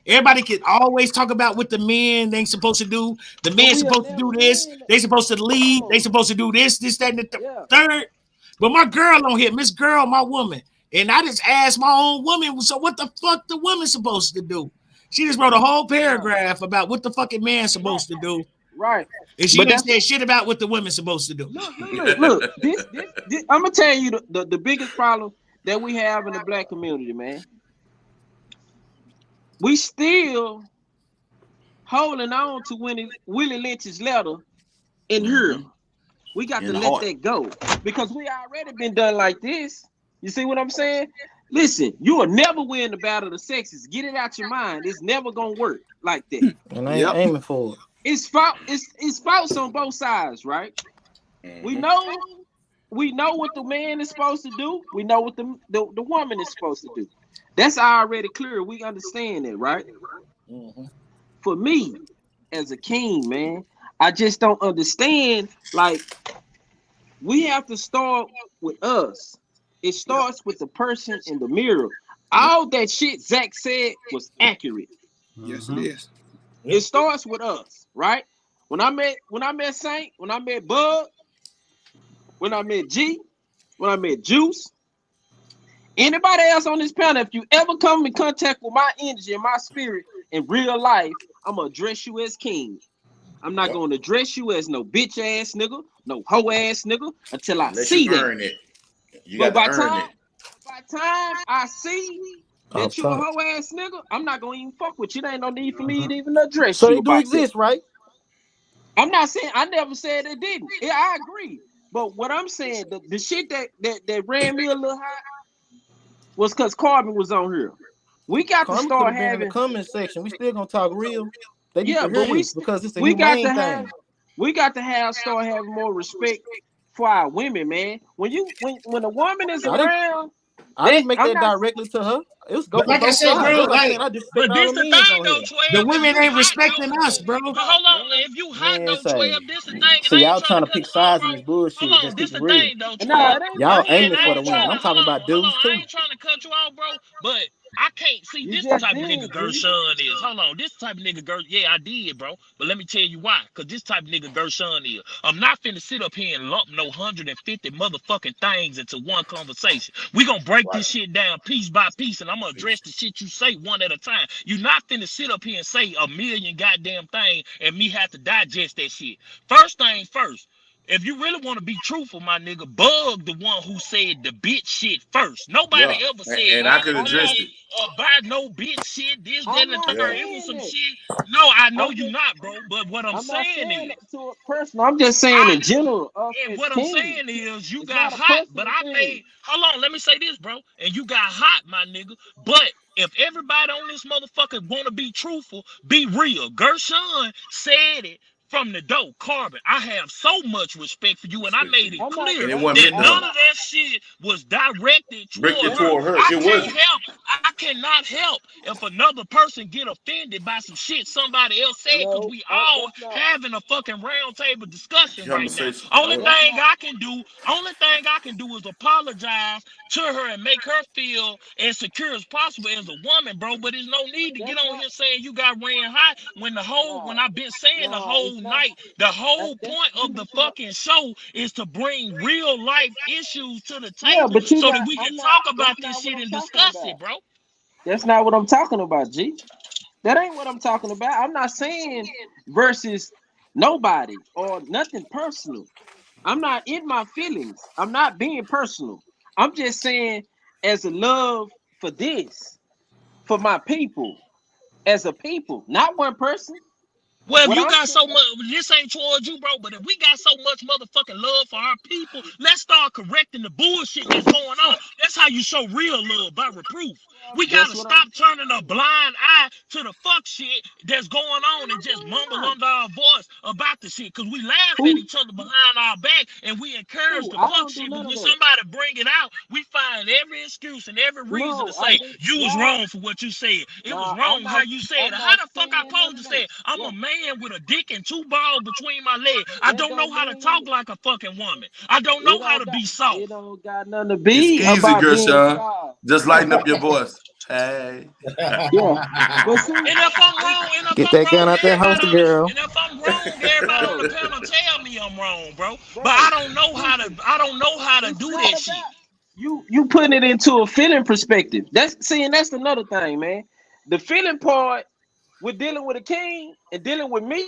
[SPEAKER 1] Everybody can always talk about what the men they supposed to do. The men
[SPEAKER 7] we'll
[SPEAKER 1] supposed to
[SPEAKER 7] never
[SPEAKER 1] do this.
[SPEAKER 7] win.
[SPEAKER 1] They supposed to lead. They
[SPEAKER 7] Oh,
[SPEAKER 1] supposed to do this, that, and the
[SPEAKER 7] yeah.
[SPEAKER 1] third. But my girl on here, Miss Girl, my woman, and I just asked my own woman. So what the fuck the woman supposed to do? She just wrote a whole paragraph about what the fucking man supposed to do,
[SPEAKER 7] Right.
[SPEAKER 1] and she
[SPEAKER 7] But
[SPEAKER 1] ain't
[SPEAKER 7] that's
[SPEAKER 1] said shit about what the women's supposed to do.
[SPEAKER 7] look. This. I'm gonna tell you the biggest problem that we have in the black community, man. We still holding on to Willie Lynch's letter in here. We got
[SPEAKER 3] In
[SPEAKER 7] to
[SPEAKER 3] the
[SPEAKER 7] let
[SPEAKER 3] heart.
[SPEAKER 7] that go because we already been done like this. You see what I'm saying? Listen, you will never win the battle of the sexes. Get it out your mind. It's never gonna work like that.
[SPEAKER 10] And I ain't aiming for it.
[SPEAKER 7] It's faults on both sides, right? We know what the man is supposed to do. We know what the woman is supposed to do. That's already clear. We understand that, right? For me, as a king, man, I just don't understand. Like, we have to start with us. It starts with the person in the mirror. All that shit Zach said was accurate.
[SPEAKER 6] Yes, it is.
[SPEAKER 7] It starts with us, right? When I met Saint, when I met Bud, when I met G, when I met Juice, anybody else on this panel, if you ever come in contact with my energy and my spirit in real life, I'm gonna address you as king. I'm not gonna address you as no bitch ass nigga, no hoe ass nigga until I
[SPEAKER 3] Unless
[SPEAKER 7] see
[SPEAKER 3] you
[SPEAKER 7] that.
[SPEAKER 3] earn it. You
[SPEAKER 7] But
[SPEAKER 3] got to earn it.
[SPEAKER 7] by time I see that you a hoe ass nigga, I'm not gonna even fuck with you. There ain't no need for me to even address
[SPEAKER 10] So
[SPEAKER 7] you
[SPEAKER 10] they do
[SPEAKER 7] about
[SPEAKER 10] exist,
[SPEAKER 7] that.
[SPEAKER 10] right?
[SPEAKER 7] I'm not saying I never said it didn't. Yeah, I agree. But what I'm saying, the shit that ran me a little hot was because Corbin was on here. We got to
[SPEAKER 10] Karma could
[SPEAKER 7] start
[SPEAKER 10] have been in the
[SPEAKER 7] having,
[SPEAKER 10] comment section. We still gonna talk real. They need
[SPEAKER 7] yeah,
[SPEAKER 10] to hear
[SPEAKER 7] but
[SPEAKER 10] this because it's a
[SPEAKER 7] we got to
[SPEAKER 10] humane
[SPEAKER 7] have
[SPEAKER 10] thing.
[SPEAKER 7] start having more respect for our women, man. When a woman is
[SPEAKER 10] I didn't
[SPEAKER 7] around,
[SPEAKER 10] I didn't make
[SPEAKER 7] I'm
[SPEAKER 10] that
[SPEAKER 7] not.
[SPEAKER 10] directly to her. It was go
[SPEAKER 1] But
[SPEAKER 10] from
[SPEAKER 1] like I
[SPEAKER 10] both
[SPEAKER 1] said,
[SPEAKER 10] sides.
[SPEAKER 1] bro,
[SPEAKER 10] Just like
[SPEAKER 1] like
[SPEAKER 10] saying I disrespect
[SPEAKER 15] But
[SPEAKER 10] all
[SPEAKER 15] this
[SPEAKER 10] the
[SPEAKER 15] the
[SPEAKER 10] men's
[SPEAKER 15] thing
[SPEAKER 10] on
[SPEAKER 15] though,
[SPEAKER 10] here.
[SPEAKER 15] 12.
[SPEAKER 1] the
[SPEAKER 15] If
[SPEAKER 1] women
[SPEAKER 15] you
[SPEAKER 1] ain't
[SPEAKER 15] hot
[SPEAKER 1] respecting
[SPEAKER 15] though,
[SPEAKER 1] us, bro.
[SPEAKER 15] but hold on. If you hot
[SPEAKER 10] Man,
[SPEAKER 15] though,
[SPEAKER 10] say
[SPEAKER 15] 12, this the thing, and
[SPEAKER 10] see
[SPEAKER 15] I ain't
[SPEAKER 10] y'all
[SPEAKER 15] trying to
[SPEAKER 10] trying to
[SPEAKER 15] cut
[SPEAKER 10] pick
[SPEAKER 15] you off,
[SPEAKER 10] sides in
[SPEAKER 15] bro.
[SPEAKER 10] this bullshit.
[SPEAKER 15] Hold on,
[SPEAKER 10] Just keep
[SPEAKER 15] this
[SPEAKER 10] it
[SPEAKER 15] the
[SPEAKER 10] real.
[SPEAKER 15] thing though,
[SPEAKER 7] No,
[SPEAKER 15] 12.
[SPEAKER 7] it ain't
[SPEAKER 10] Y'all
[SPEAKER 7] about
[SPEAKER 15] And
[SPEAKER 10] aiming
[SPEAKER 15] I
[SPEAKER 10] for
[SPEAKER 7] picking
[SPEAKER 10] the
[SPEAKER 15] ain't trying
[SPEAKER 10] women.
[SPEAKER 15] to
[SPEAKER 10] I'm
[SPEAKER 7] sides.
[SPEAKER 10] talking about
[SPEAKER 15] hold on,
[SPEAKER 10] dudes
[SPEAKER 15] I
[SPEAKER 10] too.
[SPEAKER 15] ain't trying to cut you off, bro. But I can't see
[SPEAKER 7] You
[SPEAKER 15] this the
[SPEAKER 7] just
[SPEAKER 15] type of nigga
[SPEAKER 7] did, G.
[SPEAKER 15] Gershon is. Hold on, this type of nigga yeah, I did, bro. But let me tell you why. Cause this type of nigga Gershon is. I'm not finna sit up here and lump no 150 motherfucking things into one conversation. We gonna break this shit down piece by piece, and I'm gonna address the shit you say one at a time. You're not finna sit up here and say a million goddamn things and me have to digest that shit. First thing first. If you really want to be truthful, my nigga, Bug the one who said the bitch shit first.
[SPEAKER 3] Yeah.
[SPEAKER 15] Nobody ever said
[SPEAKER 3] And I could
[SPEAKER 7] I'm
[SPEAKER 3] address
[SPEAKER 7] not.
[SPEAKER 3] it.
[SPEAKER 15] buy no bitch shit, this, that,
[SPEAKER 7] I'm
[SPEAKER 15] and the
[SPEAKER 7] not
[SPEAKER 15] third.
[SPEAKER 3] Yeah.
[SPEAKER 15] It was
[SPEAKER 7] saying
[SPEAKER 15] some
[SPEAKER 7] that.
[SPEAKER 15] shit. No, I know
[SPEAKER 7] I'm
[SPEAKER 15] you
[SPEAKER 7] just.
[SPEAKER 15] not, bro. But what I'm
[SPEAKER 7] I'm not
[SPEAKER 15] saying
[SPEAKER 7] saying
[SPEAKER 15] is,
[SPEAKER 7] that to a person. I'm just saying in general, us
[SPEAKER 15] and
[SPEAKER 7] as
[SPEAKER 15] what I'm
[SPEAKER 7] kings.
[SPEAKER 15] saying is, you
[SPEAKER 7] It's
[SPEAKER 15] got
[SPEAKER 7] not a
[SPEAKER 15] hot, but
[SPEAKER 7] personal
[SPEAKER 15] I
[SPEAKER 7] thing.
[SPEAKER 15] made. Hold on, let me say this, bro. And you got hot, my nigga. But if everybody on this motherfucker want to be truthful, be real. Gershon said it from the door. Carbon, I have so much respect for you, and I
[SPEAKER 3] Respect for
[SPEAKER 15] made
[SPEAKER 3] you.
[SPEAKER 15] it
[SPEAKER 7] I'm not.
[SPEAKER 15] clear
[SPEAKER 3] And it wasn't
[SPEAKER 15] that
[SPEAKER 3] meant to
[SPEAKER 15] none
[SPEAKER 3] her.
[SPEAKER 15] of that shit was directed
[SPEAKER 3] Directed
[SPEAKER 15] toward her.
[SPEAKER 3] toward her.
[SPEAKER 15] I
[SPEAKER 3] It
[SPEAKER 15] can't
[SPEAKER 3] wasn't.
[SPEAKER 15] help. I cannot help if another person get offended by some shit somebody else said, because
[SPEAKER 7] No,
[SPEAKER 15] we all
[SPEAKER 7] that's not.
[SPEAKER 15] having a fucking round table discussion right now.
[SPEAKER 3] Conversation.
[SPEAKER 15] Only
[SPEAKER 3] Yeah.
[SPEAKER 7] That's
[SPEAKER 15] thing
[SPEAKER 7] not.
[SPEAKER 15] I can do is apologize to her and make her feel as secure as possible as a woman, bro. But there's no need to get
[SPEAKER 7] That's
[SPEAKER 15] on
[SPEAKER 7] not.
[SPEAKER 15] here saying you got ran hot when
[SPEAKER 7] Nah,
[SPEAKER 15] I've been saying the
[SPEAKER 7] nah. It's
[SPEAKER 15] whole
[SPEAKER 7] not.
[SPEAKER 15] night, the whole
[SPEAKER 7] That's
[SPEAKER 15] point
[SPEAKER 7] you
[SPEAKER 15] of the
[SPEAKER 7] missing up.
[SPEAKER 15] fucking show is to bring real life issues to the
[SPEAKER 7] Yeah,
[SPEAKER 15] table
[SPEAKER 7] but you
[SPEAKER 15] so that
[SPEAKER 7] got.
[SPEAKER 15] we can
[SPEAKER 7] I'm not.
[SPEAKER 15] talk about
[SPEAKER 7] That's
[SPEAKER 15] this
[SPEAKER 7] not what
[SPEAKER 15] shit
[SPEAKER 7] I'm
[SPEAKER 15] and
[SPEAKER 7] talking
[SPEAKER 15] discuss it,
[SPEAKER 7] about.
[SPEAKER 15] bro.
[SPEAKER 7] That's not what I'm talking about, G. That ain't what I'm talking about. I'm not saying versus nobody or nothing personal. I'm not in my feelings. I'm not being personal. I'm just saying as a love for this, for my people, as a people, not one person.
[SPEAKER 15] Well, if
[SPEAKER 7] What
[SPEAKER 15] you
[SPEAKER 7] I'm
[SPEAKER 15] got
[SPEAKER 7] saying,
[SPEAKER 15] so much, this ain't towards you, bro. But if we got so much motherfucking love for our people, let's start correcting the bullshit that's going on. That's how you show real love, by reproof.
[SPEAKER 4] We gotta stop turning a blind eye to the fuck shit that's going on and just mumble under our voice about the shit. Cause we laugh at each other behind our back and we encourage the fuck shit. But when somebody bring it out, we find every excuse and every reason to say you was wrong for what you said. It was wrong how you said it. How the fuck I supposed to say it? I'm a man with a dick and 2 balls between my legs. I don't know how to talk like a fucking woman. I don't know how to be soft.
[SPEAKER 18] It don't got nothing to be
[SPEAKER 3] It's easy,
[SPEAKER 18] about being
[SPEAKER 3] Gershon.
[SPEAKER 18] soft.
[SPEAKER 3] Just lighten up your voice. Hey.
[SPEAKER 18] Yeah. But see,
[SPEAKER 4] and if I'm wrong,
[SPEAKER 10] Get that gun out there, host girl.
[SPEAKER 4] and if I'm wrong, everybody on the panel tell me I'm wrong, bro. But I don't know how to do that shit.
[SPEAKER 18] You putting it into a feeling perspective. That's another thing, man. The feeling part with dealing with a king and dealing with me,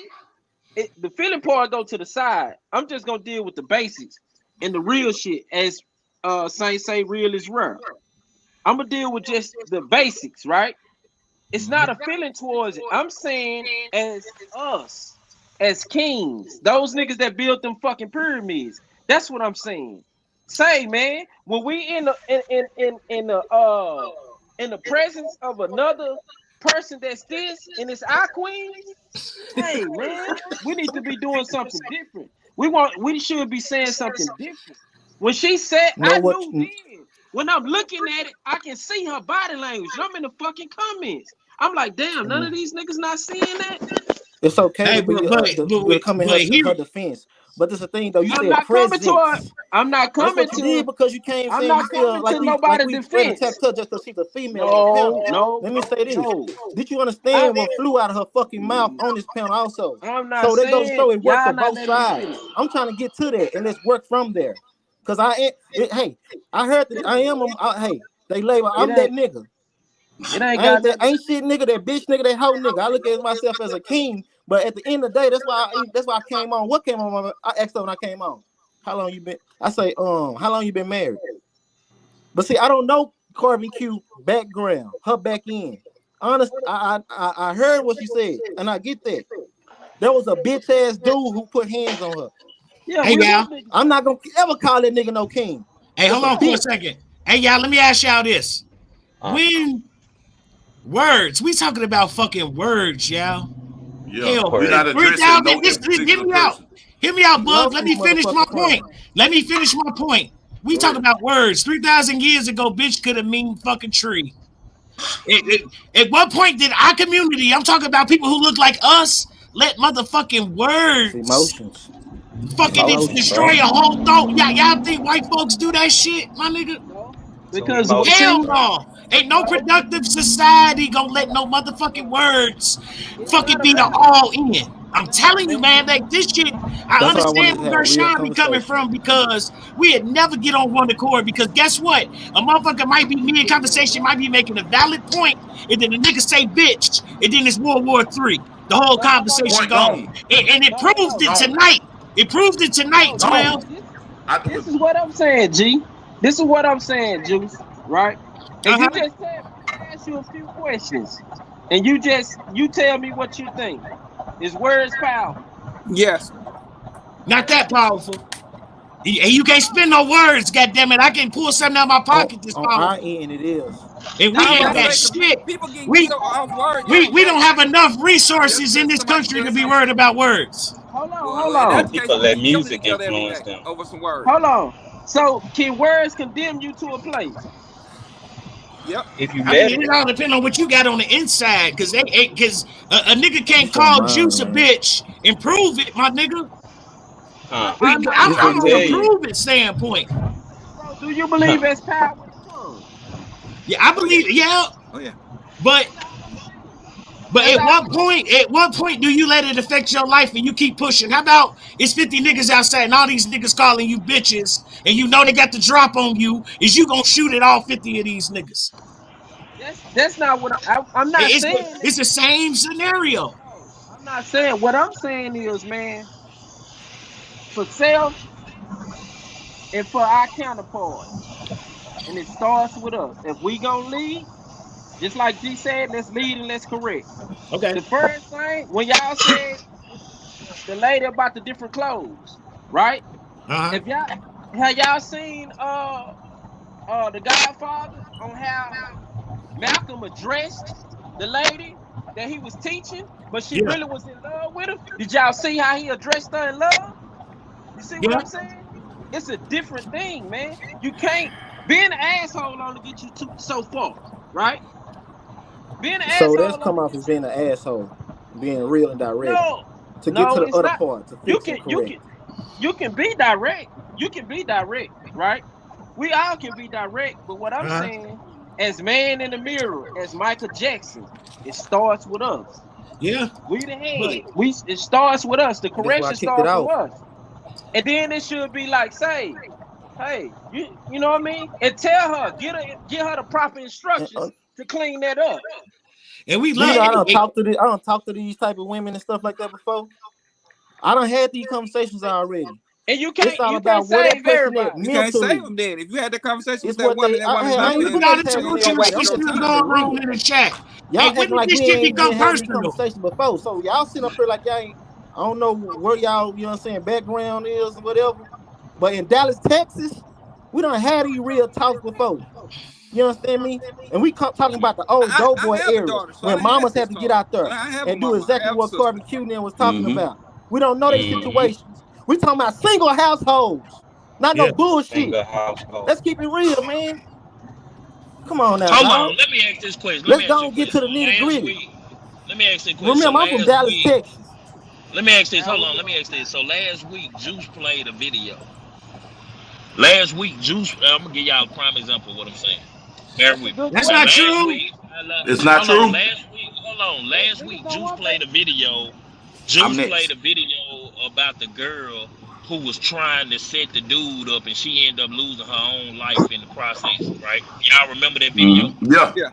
[SPEAKER 18] the feeling part go to the side. I'm just gonna deal with the basics and the real shit, as Saints say, real is rare. I'm gonna deal with just the basics, right? It's not a feeling towards it. I'm saying as us, as kings, those niggas that built them fucking pyramids. That's what I'm saying. Say, man, when we in the presence of another person that's this and it's our queen, hey man, we need to be doing something different. We should be saying something different. When she said, I knew then. When I'm looking at it, I can see her body language. I'm in the fucking comments. I'm like, damn, none of these niggas not seeing that.
[SPEAKER 10] It's okay to come in her defense. But this is the thing, though. You said presence.
[SPEAKER 18] I'm not coming
[SPEAKER 10] to her. Because you came saying you feel like we ready to attack her just because she's a female.
[SPEAKER 18] No.
[SPEAKER 10] Let me say this. Did you understand what flew out of her fucking mouth on this panel also?
[SPEAKER 18] I'm not
[SPEAKER 10] so
[SPEAKER 18] saying.
[SPEAKER 10] They go show it work for both sides. I'm trying to get to that, and let's work from there. Because I heard that they label, I'm that nigga. Ain't shit nigga, that bitch nigga, that hoe nigga. I look at myself as a king, but at the end of the day, that's why I came on. What came on? I asked her when I came on. How long you been? I say, how long you been married? But see, I don't know Corbin Q background, her back end. Honest, I heard what she said, and I get that. There was a bitch ass dude who put hands on her.
[SPEAKER 18] Yeah,
[SPEAKER 1] hey y'all,
[SPEAKER 10] I'm not gonna ever call that nigga no king.
[SPEAKER 1] Hey, hold on for a second. Hey y'all, let me ask y'all this. When words, we talking about fucking words, y'all.
[SPEAKER 3] Yeah,
[SPEAKER 1] hell,
[SPEAKER 3] we're not addressing no
[SPEAKER 1] hear me out. Hear me out, Bug. Let me finish my point. We talking about words. 3,000 years ago, bitch could have mean fucking tree. At what point did our community, I'm talking about people who look like us, let motherfucking words
[SPEAKER 10] emotions
[SPEAKER 1] fucking destroy a whole thought? Y'all think white folks do that shit, my nigga?
[SPEAKER 18] Because
[SPEAKER 1] hell no. Ain't no productive society gonna let no motherfucking words fucking be the all in. I'm telling you, man, like this shit, I understand where Gershon be coming from because we'd never get on one accord because guess what? A motherfucker might be mid-conversation, might be making a valid point, and then the nigga say bitch, and then it's World War III. The whole conversation gone. And it proved it tonight. It proved it tonight, 12.
[SPEAKER 18] This is what I'm saying, G. This is what I'm saying, Juice, right? And you just said, I ask you a few questions, and you tell me what you think. Is words powerful?
[SPEAKER 6] Yes.
[SPEAKER 1] Not that powerful. You can't spin no words, goddammit. I can pull something out of my pocket this powerful.
[SPEAKER 10] On our end, it is.
[SPEAKER 1] And we ain't got shit.
[SPEAKER 6] People get
[SPEAKER 1] we
[SPEAKER 6] off words.
[SPEAKER 1] We don't have enough resources in this country to be worried about words.
[SPEAKER 18] Hold on.
[SPEAKER 15] People let music influence them.
[SPEAKER 6] Over some words.
[SPEAKER 18] Hold on. So can words condemn you to a place?
[SPEAKER 6] Yep.
[SPEAKER 15] If you
[SPEAKER 1] it all depends on what you got on the inside, because a nigga can't call Juice a bitch and prove it, my nigga. I'm on a prove it standpoint.
[SPEAKER 18] Bro, do you believe it's power with the tongue?
[SPEAKER 1] Yeah, I believe. Yeah.
[SPEAKER 6] Oh yeah.
[SPEAKER 1] But at what point do you let it affect your life and you keep pushing? How about it's 50 niggas outside and all these niggas calling you bitches and you know they got the drop on you? Is you gonna shoot at all 50 of these niggas?
[SPEAKER 18] That's not what I'm not saying.
[SPEAKER 1] It's the same scenario.
[SPEAKER 18] I'm not saying. What I'm saying is, man, for self and for our counterparts, and it starts with us. If we gonna lead, just like G said, let's lead and let's correct.
[SPEAKER 1] Okay.
[SPEAKER 18] The first thing, when y'all said the lady about the different clothes, right? If have y'all seen the Godfather on Malcolm addressed the lady that he was teaching, but she really was in love with him? Did y'all see how he addressed her in love? You see what I'm saying? It's a different thing, man. You can't being an asshole only get you so far, right? Being an
[SPEAKER 10] So that's
[SPEAKER 18] asshole
[SPEAKER 10] come
[SPEAKER 18] only
[SPEAKER 10] off as being an asshole, being real and direct. To get to
[SPEAKER 18] no,
[SPEAKER 10] the
[SPEAKER 18] it's
[SPEAKER 10] other
[SPEAKER 18] not.
[SPEAKER 10] part, to fix and correct.
[SPEAKER 18] You can be direct. You can be direct, right? We all can be direct, but what I'm saying, as man in the mirror, as Michael Jackson, it starts with us.
[SPEAKER 1] Yeah.
[SPEAKER 18] We the head. It starts with us. The correction starts with us. And then it should be like, say, hey, you know what I mean? And tell her, get her the proper instructions to clean that up.
[SPEAKER 1] And we
[SPEAKER 10] love. You know, I don't talk to these type of women and stuff like that before. I done had these conversations already.
[SPEAKER 18] And you can't.
[SPEAKER 10] It's all
[SPEAKER 18] you
[SPEAKER 10] about
[SPEAKER 18] can't
[SPEAKER 10] where that
[SPEAKER 18] save
[SPEAKER 10] person
[SPEAKER 18] everybody.
[SPEAKER 10] at mentally.
[SPEAKER 6] You can't save them then. If you had that conversation with
[SPEAKER 10] It's
[SPEAKER 6] that
[SPEAKER 10] what
[SPEAKER 6] woman,
[SPEAKER 10] they.
[SPEAKER 6] that woman's not
[SPEAKER 10] I ain't
[SPEAKER 6] there.
[SPEAKER 10] putting
[SPEAKER 1] Got
[SPEAKER 10] that
[SPEAKER 1] into
[SPEAKER 10] past
[SPEAKER 1] what
[SPEAKER 10] their
[SPEAKER 1] you
[SPEAKER 10] white.
[SPEAKER 1] see
[SPEAKER 10] I'm
[SPEAKER 1] still
[SPEAKER 10] just keeping
[SPEAKER 1] going
[SPEAKER 10] it
[SPEAKER 1] wrong
[SPEAKER 10] real.
[SPEAKER 1] in the chat.
[SPEAKER 10] Y'all
[SPEAKER 1] Hey, when
[SPEAKER 10] acting
[SPEAKER 1] did
[SPEAKER 10] like
[SPEAKER 1] this
[SPEAKER 10] we
[SPEAKER 1] shit
[SPEAKER 10] ain't
[SPEAKER 1] become
[SPEAKER 10] had these
[SPEAKER 1] personal?
[SPEAKER 10] conversations before. So y'all sitting up here like y'all ain't. I don't know where y'all, you know what I'm saying, background is or whatever. But in Dallas, Texas, we done had these real talks before. You understand me? And we talking about the old
[SPEAKER 6] I
[SPEAKER 10] Doughboy
[SPEAKER 6] have a
[SPEAKER 10] era
[SPEAKER 6] daughter, so I
[SPEAKER 10] when
[SPEAKER 6] done had
[SPEAKER 10] mamas
[SPEAKER 6] this
[SPEAKER 10] had to get
[SPEAKER 6] talk.
[SPEAKER 10] out there
[SPEAKER 6] I have a
[SPEAKER 10] and do
[SPEAKER 6] mama. I
[SPEAKER 10] exactly
[SPEAKER 6] have a
[SPEAKER 10] what
[SPEAKER 6] sister.
[SPEAKER 10] Carmen Cuban was talking about. We don't know their situations. We talking about single households, not no bullshit.
[SPEAKER 7] Single household.
[SPEAKER 10] Let's keep it real, man. Come on now,
[SPEAKER 4] Hold
[SPEAKER 10] dog.
[SPEAKER 4] on, let me ask this question.
[SPEAKER 10] Let's go and get to the
[SPEAKER 4] So
[SPEAKER 10] nitty
[SPEAKER 4] last
[SPEAKER 10] gritty.
[SPEAKER 4] week, let me ask this question. So
[SPEAKER 10] Remember, I'm from
[SPEAKER 4] last
[SPEAKER 10] Dallas,
[SPEAKER 4] week,
[SPEAKER 10] Texas.
[SPEAKER 4] let me ask this. Hold on, let me ask this. So last week, Juice played a video. Last week, Juice. I'm gonna give y'all a prime example of what I'm saying. Bear with me.
[SPEAKER 1] That's
[SPEAKER 4] Now,
[SPEAKER 1] not
[SPEAKER 4] last
[SPEAKER 1] true.
[SPEAKER 4] week,
[SPEAKER 3] It's not true.
[SPEAKER 4] Last week, Juice played a video.
[SPEAKER 3] I'm
[SPEAKER 4] Juice played
[SPEAKER 3] next.
[SPEAKER 4] a video about the girl who was trying to set the dude up, and she ended up losing her own life in the process. Right? Y'all remember that video?
[SPEAKER 3] Yeah.
[SPEAKER 6] Yeah.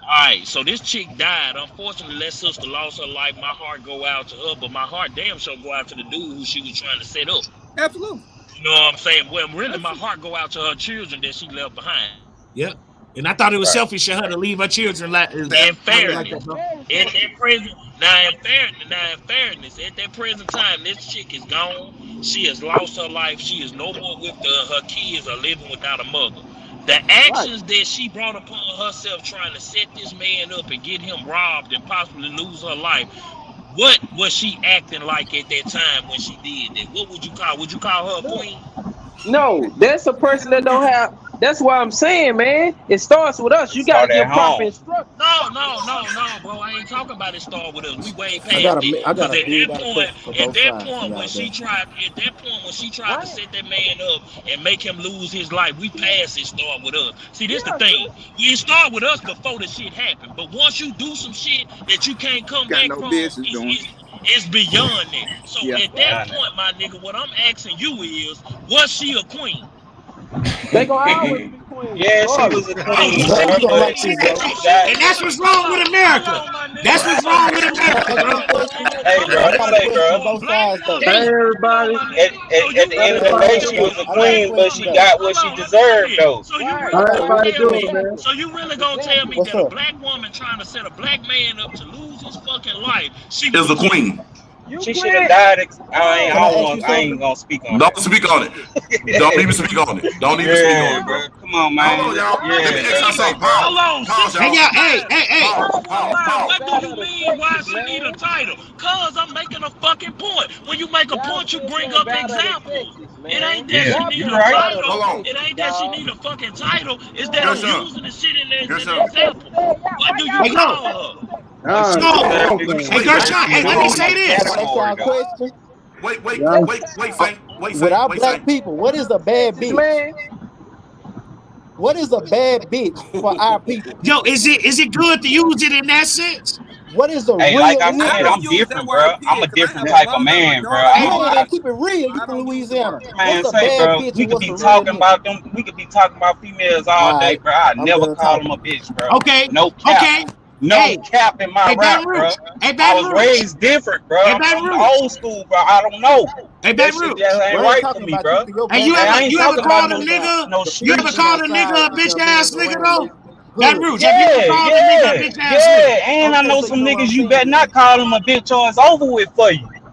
[SPEAKER 4] All right, so this chick died. Unfortunately, that sister lost her life. My heart go out to her, but my heart damn sure go out to the dude who she was trying to set up.
[SPEAKER 6] Absolutely.
[SPEAKER 4] You know what I'm saying? Well, really, my heart go out to her children that she left behind.
[SPEAKER 1] Yep. And I thought it was selfish of her to leave her children like
[SPEAKER 4] In
[SPEAKER 1] that,
[SPEAKER 4] fairness,
[SPEAKER 1] bro.
[SPEAKER 4] at that present, now in fairness, at that present time, this chick is gone. She has lost her life. She is no more with her kids are living without a mother. The actions that she brought upon herself trying to set this man up and get him robbed and possibly lose her life, what was she acting like at that time when she did that? What would you call? Would you call her a queen?
[SPEAKER 18] No, that's a person that don't have. That's why I'm saying, man. It starts with us. You got to
[SPEAKER 7] Start at
[SPEAKER 18] give proper
[SPEAKER 7] home.
[SPEAKER 18] instructions.
[SPEAKER 4] No, bro. I ain't talking about it start with us. We way
[SPEAKER 10] I
[SPEAKER 4] past it.
[SPEAKER 10] got
[SPEAKER 4] Because
[SPEAKER 10] a dig out of question for both sides for y'all there.
[SPEAKER 4] at that point when she tried to set that man up and make him lose his life, we passed it start with us. See, this the thing. You start with us before the shit happened. But once you do some shit that you can't come
[SPEAKER 6] Got
[SPEAKER 4] back
[SPEAKER 6] no
[SPEAKER 4] from,
[SPEAKER 6] business doing.
[SPEAKER 4] it's beyond that. So
[SPEAKER 6] Yeah.
[SPEAKER 4] at that point, my nigga, what I'm asking you is, was she a queen?
[SPEAKER 18] They gonna always be queens,
[SPEAKER 7] Yeah, she
[SPEAKER 18] regardless.
[SPEAKER 7] was a
[SPEAKER 4] Oh,
[SPEAKER 7] queen,
[SPEAKER 4] so
[SPEAKER 10] Bro,
[SPEAKER 4] she
[SPEAKER 7] bro.
[SPEAKER 10] you
[SPEAKER 4] was
[SPEAKER 10] don't
[SPEAKER 4] a
[SPEAKER 7] But
[SPEAKER 10] like
[SPEAKER 4] queen.
[SPEAKER 10] this,
[SPEAKER 7] she
[SPEAKER 10] bro.
[SPEAKER 7] she
[SPEAKER 4] So
[SPEAKER 7] got.
[SPEAKER 1] And that's what's wrong with America. That's what's wrong with America,
[SPEAKER 10] Can I
[SPEAKER 1] bro.
[SPEAKER 10] ask a question?
[SPEAKER 7] Hey, bro.
[SPEAKER 10] I
[SPEAKER 7] I'm
[SPEAKER 10] got a
[SPEAKER 7] say,
[SPEAKER 10] question
[SPEAKER 7] bro.
[SPEAKER 10] for both sides, though.
[SPEAKER 4] Hey,
[SPEAKER 19] everybody.
[SPEAKER 7] At the end of the day, she was a
[SPEAKER 10] I got a
[SPEAKER 7] queen, but
[SPEAKER 10] question,
[SPEAKER 7] she
[SPEAKER 10] though.
[SPEAKER 7] got what she deserved, though.
[SPEAKER 4] So you
[SPEAKER 19] How
[SPEAKER 4] really
[SPEAKER 10] Okay,
[SPEAKER 4] gonna
[SPEAKER 19] everybody
[SPEAKER 4] tell
[SPEAKER 19] doing,
[SPEAKER 4] me?
[SPEAKER 19] man?
[SPEAKER 4] So you really gonna tell me
[SPEAKER 10] what's
[SPEAKER 4] that a
[SPEAKER 10] up?
[SPEAKER 4] black woman trying to set a black man up to lose his fucking life, she was
[SPEAKER 3] Is
[SPEAKER 4] a
[SPEAKER 3] a
[SPEAKER 4] queen?
[SPEAKER 3] queen.
[SPEAKER 18] You
[SPEAKER 7] She should have
[SPEAKER 18] quit.
[SPEAKER 7] died.
[SPEAKER 10] Can I ask you
[SPEAKER 7] I ain't
[SPEAKER 10] something?
[SPEAKER 7] gonna speak on
[SPEAKER 3] Don't
[SPEAKER 7] that.
[SPEAKER 3] speak on it. Don't even speak on it. Don't even speak on
[SPEAKER 7] Yeah,
[SPEAKER 3] it, bro.
[SPEAKER 7] bro. Come on,
[SPEAKER 3] Hold
[SPEAKER 7] man.
[SPEAKER 3] on, y'all. Let me
[SPEAKER 7] Yeah,
[SPEAKER 3] ask
[SPEAKER 7] bro.
[SPEAKER 3] y'all
[SPEAKER 7] Say,
[SPEAKER 3] something.
[SPEAKER 7] bro.
[SPEAKER 4] Hold on,
[SPEAKER 3] Pause,
[SPEAKER 1] Hey,
[SPEAKER 3] y'all.
[SPEAKER 1] y'all. Hey.
[SPEAKER 3] Pause.
[SPEAKER 4] What do you mean? Why she need a title? Cause I'm making a fucking point. When you make a
[SPEAKER 18] Y'all
[SPEAKER 4] point, you
[SPEAKER 18] still
[SPEAKER 4] bring
[SPEAKER 18] saying
[SPEAKER 4] up
[SPEAKER 18] battle of the
[SPEAKER 4] examples.
[SPEAKER 18] sexes,
[SPEAKER 4] It ain't
[SPEAKER 18] man.
[SPEAKER 4] that
[SPEAKER 7] Yeah,
[SPEAKER 4] she
[SPEAKER 18] Y'all
[SPEAKER 4] need
[SPEAKER 7] you
[SPEAKER 4] a
[SPEAKER 18] saying
[SPEAKER 7] right.
[SPEAKER 18] battle of
[SPEAKER 3] Hold
[SPEAKER 18] the
[SPEAKER 4] title.
[SPEAKER 3] on.
[SPEAKER 4] It
[SPEAKER 18] sexes,
[SPEAKER 4] ain't that she
[SPEAKER 18] dog.
[SPEAKER 4] need a fucking title. It's that I'm
[SPEAKER 3] Gershon.
[SPEAKER 4] using the shit as an
[SPEAKER 3] Gershon.
[SPEAKER 4] example. What do you
[SPEAKER 1] Hey, yo.
[SPEAKER 4] call her?
[SPEAKER 7] But
[SPEAKER 19] Y'all
[SPEAKER 7] she
[SPEAKER 1] So,
[SPEAKER 7] deserved
[SPEAKER 19] wrong,
[SPEAKER 7] to be
[SPEAKER 19] man.
[SPEAKER 1] hey,
[SPEAKER 3] Wait, wait,
[SPEAKER 1] Gershon,
[SPEAKER 7] she
[SPEAKER 1] hey,
[SPEAKER 7] was
[SPEAKER 1] let me
[SPEAKER 3] hold
[SPEAKER 7] in
[SPEAKER 3] on.
[SPEAKER 1] say
[SPEAKER 7] that
[SPEAKER 10] Can
[SPEAKER 1] this.
[SPEAKER 10] I ask y'all
[SPEAKER 7] category,
[SPEAKER 10] a
[SPEAKER 7] though.
[SPEAKER 10] question?
[SPEAKER 19] Y'all,
[SPEAKER 3] Wait,
[SPEAKER 10] Without black
[SPEAKER 3] Saint.
[SPEAKER 10] people, what is a bad
[SPEAKER 18] Sexes,
[SPEAKER 10] bitch?
[SPEAKER 18] man.
[SPEAKER 10] What is a bad bitch for our people?
[SPEAKER 1] Yo, is it good to use it in that sense?
[SPEAKER 10] What is a
[SPEAKER 7] Hey, like
[SPEAKER 10] real
[SPEAKER 7] I
[SPEAKER 6] I
[SPEAKER 7] said,
[SPEAKER 10] nigga?
[SPEAKER 6] don't
[SPEAKER 7] I'm
[SPEAKER 6] use that
[SPEAKER 7] different,
[SPEAKER 6] word
[SPEAKER 7] bro. I'm a
[SPEAKER 6] period because I
[SPEAKER 7] different
[SPEAKER 6] have a
[SPEAKER 7] type of
[SPEAKER 6] mother, a
[SPEAKER 7] man, bro.
[SPEAKER 6] daughter, and a
[SPEAKER 10] Man,
[SPEAKER 6] wife.
[SPEAKER 10] keep it real. You
[SPEAKER 6] I
[SPEAKER 10] from
[SPEAKER 6] don't use the
[SPEAKER 10] Louisiana.
[SPEAKER 6] word.
[SPEAKER 10] What's
[SPEAKER 7] Man,
[SPEAKER 10] a
[SPEAKER 7] say,
[SPEAKER 10] bad
[SPEAKER 7] bro,
[SPEAKER 10] bitch
[SPEAKER 7] we
[SPEAKER 10] and
[SPEAKER 7] could
[SPEAKER 10] what's
[SPEAKER 7] be
[SPEAKER 10] a real
[SPEAKER 7] talking
[SPEAKER 10] nigga?
[SPEAKER 7] about them. We could be talking about females all
[SPEAKER 10] All
[SPEAKER 7] day,
[SPEAKER 10] right,
[SPEAKER 7] bro. I
[SPEAKER 10] I'm
[SPEAKER 7] never
[SPEAKER 10] done
[SPEAKER 7] call them
[SPEAKER 10] talking.
[SPEAKER 7] a bitch, bro.
[SPEAKER 1] Okay.
[SPEAKER 7] No cap.
[SPEAKER 1] Okay.
[SPEAKER 7] No
[SPEAKER 1] Hey,
[SPEAKER 7] cap in my
[SPEAKER 1] hey, Baton
[SPEAKER 7] rap, bro.
[SPEAKER 1] Rouge. Hey,
[SPEAKER 7] I
[SPEAKER 1] Baton
[SPEAKER 7] was
[SPEAKER 1] Rouge.
[SPEAKER 7] raised different, bro.
[SPEAKER 1] Hey,
[SPEAKER 7] I'm
[SPEAKER 1] Baton
[SPEAKER 7] from the
[SPEAKER 1] Rouge.
[SPEAKER 7] old school, bro. I don't know.
[SPEAKER 1] Hey,
[SPEAKER 7] That
[SPEAKER 1] Baton
[SPEAKER 7] shit
[SPEAKER 1] Rouge.
[SPEAKER 7] just ain't
[SPEAKER 10] We ain't
[SPEAKER 7] right for
[SPEAKER 10] talking
[SPEAKER 7] me,
[SPEAKER 10] about you
[SPEAKER 7] bro.
[SPEAKER 10] because your
[SPEAKER 1] Hey, you
[SPEAKER 7] And
[SPEAKER 1] ever
[SPEAKER 10] background
[SPEAKER 7] I
[SPEAKER 10] ain't
[SPEAKER 7] ain't
[SPEAKER 1] you
[SPEAKER 10] talking
[SPEAKER 1] ever
[SPEAKER 7] talking
[SPEAKER 10] about
[SPEAKER 7] about
[SPEAKER 1] called
[SPEAKER 10] you
[SPEAKER 1] a
[SPEAKER 7] no
[SPEAKER 10] ain't got
[SPEAKER 1] nigga?
[SPEAKER 7] no
[SPEAKER 10] the
[SPEAKER 1] You ever
[SPEAKER 7] street
[SPEAKER 10] permission
[SPEAKER 1] called
[SPEAKER 7] shit.
[SPEAKER 1] a
[SPEAKER 10] outside
[SPEAKER 1] nigga a
[SPEAKER 10] with
[SPEAKER 1] bitch
[SPEAKER 10] your
[SPEAKER 1] ass
[SPEAKER 10] niggas
[SPEAKER 1] nigga
[SPEAKER 10] around
[SPEAKER 1] though?
[SPEAKER 10] your
[SPEAKER 1] Baton
[SPEAKER 10] hood.
[SPEAKER 1] Rouge. Have you ever called a nigga a bitch ass nigga?
[SPEAKER 7] Yeah. And I
[SPEAKER 10] Okay,
[SPEAKER 7] know
[SPEAKER 10] so you
[SPEAKER 7] some
[SPEAKER 10] know what I'm
[SPEAKER 7] niggas you
[SPEAKER 10] saying
[SPEAKER 7] better
[SPEAKER 10] then.
[SPEAKER 7] not call them a bitch or it's over with for you.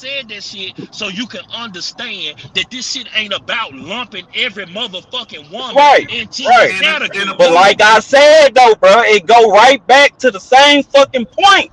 [SPEAKER 4] said that shit so you can understand that this shit ain't about lumping every motherfucking woman
[SPEAKER 15] Right,
[SPEAKER 4] into
[SPEAKER 15] right.
[SPEAKER 4] a category.
[SPEAKER 15] But like I said though, bro, it go right back to the same fucking point.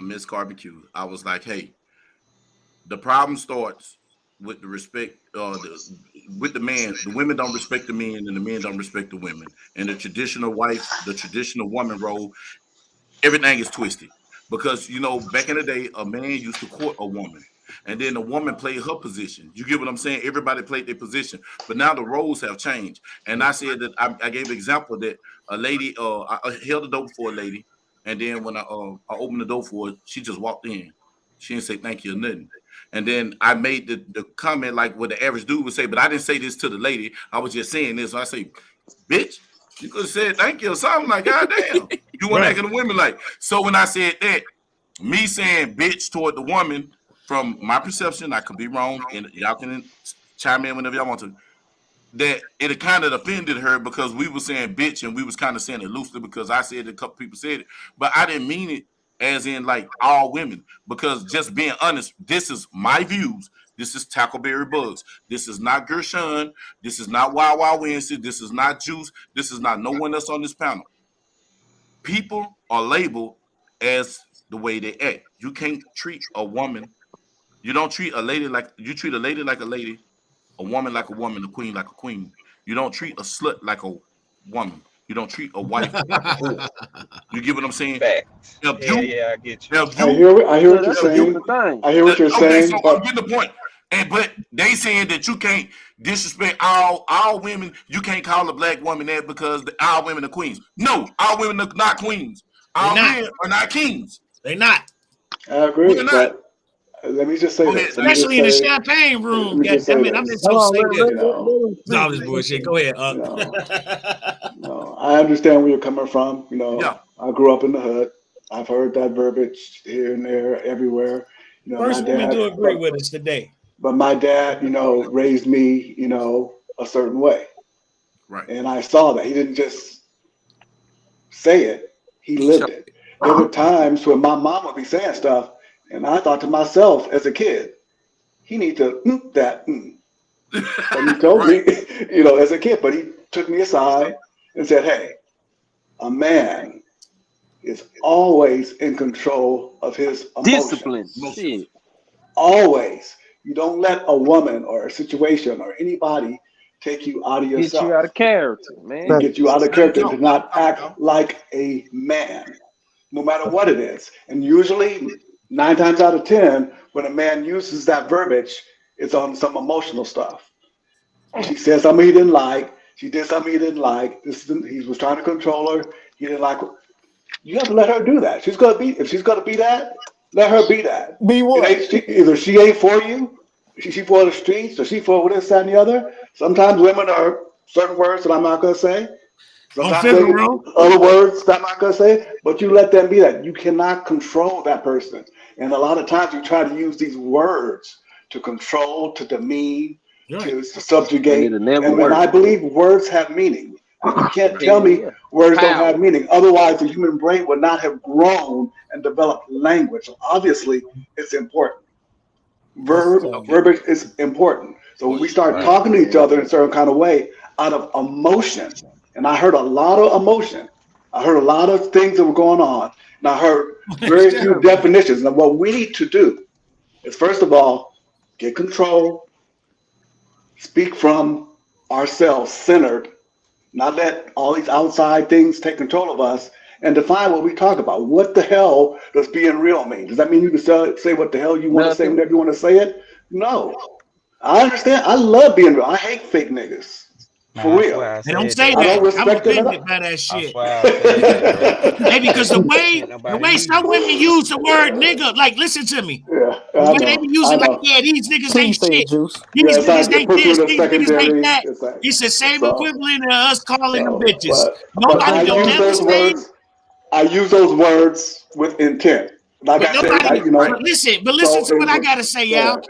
[SPEAKER 3] Miss Barbecue. I was like, hey, the problem starts with the respect, with the man. The women don't respect the men, and the men don't respect the women. And the traditional wife, the traditional woman role, everything is twisted. Because back in the day, a man used to court a woman, and then the woman played her position. You get what I'm saying? Everybody played their position, but now the roles have changed. And I said that I gave an example that a lady, I held the door for a lady, and then when I opened the door for her, she just walked in. She didn't say thank you or nothing. And then I made the comment like what the average dude would say, but I didn't say this to the lady. I was just saying this. So I say, bitch, you could have said thank you or something like, God damn. You weren't acting the women like. So when I said that, me saying bitch toward the woman, from my perception, I could be wrong, and y'all can chime in whenever y'all want to, that it kind of offended her because we were saying bitch and we was kind of saying it loosely because I said it, a couple people said it, but I didn't mean it as in like all women, because just being honest, this is my views. This is Tackleberry Bugs. This is not Gershon. This is not Wild Wild Wednesday. This is not Juice. This is not no one else on this panel. People are labeled as the way they act. You can't treat a woman. You don't treat a lady like you treat a lady like a lady, a woman like a woman, a queen like a queen. You don't treat a slut like a woman. You don't treat a wife like a whore. You get what I'm saying?
[SPEAKER 7] Facts. Yeah, I get you.
[SPEAKER 19] I hear what you're saying. I hear what you're saying.
[SPEAKER 3] So I'm getting the point. But they saying that you can't disrespect all women. You can't call a black woman that because all women are queens. No, all women are not queens. All men are not kings.
[SPEAKER 1] They not.
[SPEAKER 19] I agree, but let me just say this.
[SPEAKER 1] Especially in the champagne room. I'm just so say this. It's all this bullshit. Go ahead.
[SPEAKER 19] I understand where you're coming from. I grew up in the hood. I've heard that verbiage here and there, everywhere.
[SPEAKER 1] First women to agree with us today.
[SPEAKER 19] But my dad, raised me, a certain way.
[SPEAKER 3] Right.
[SPEAKER 19] And I saw that. He didn't just say it, he lived it. There were times when my mom would be saying stuff, and I thought to myself as a kid, he need to that. And he told me, as a kid, but he took me aside and said, hey, a man is always in control of his emotions.
[SPEAKER 18] Discipline.
[SPEAKER 19] Always. You don't let a woman or a situation or anybody take you out of yourself.
[SPEAKER 18] Get you out of character, man.
[SPEAKER 19] And get you out of character to not act like a man, no matter what it is. And usually, 9 times out of 10, when a man uses that verbiage, it's on some emotional stuff. She said something he didn't like. She did something he didn't like. He was trying to control her. He didn't like her. You have to let her do that. If she's gonna be that, let her be that.
[SPEAKER 10] Be what?
[SPEAKER 19] Either she ain't for you, she for the streets, or she for this, that, and the other. Sometimes women are certain words that I'm not gonna say. Sometimes other words that I'm not gonna say, but you let them be that. You cannot control that person. And a lot of times you try to use these words to control, to demean, to subjugate. And I believe words have meaning. And you can't tell me words don't have meaning. Otherwise, the human brain would not have grown and developed language. So obviously, it's important. Verbiage is important. So when we start talking to each other in a certain kind of way, out of emotion, and I heard a lot of emotion. I heard a lot of things that were going on, and I heard very few definitions. And what we need to do is, first of all, get control, speak from ourselves, centered, not let all these outside things take control of us, and define what we talk about. What the hell does being real mean? Does that mean you can say what the hell you want to say whenever you want to say it? No. I understand. I love being real. I hate fake niggas. For real.
[SPEAKER 1] They don't say that.
[SPEAKER 19] I don't respect
[SPEAKER 1] I'm offended by that shit. Maybe because the way some women use the word nigga, like, listen to me.
[SPEAKER 19] Yeah,
[SPEAKER 1] the way they be using like, these niggas ain't shit.
[SPEAKER 19] Juice.
[SPEAKER 1] These niggas ain't this, these niggas ain't that. It's the same equivalent of us calling them bitches. Nobody don't ever say.
[SPEAKER 19] I use those words with intent. Like
[SPEAKER 1] but listen to what I gotta say, y'all.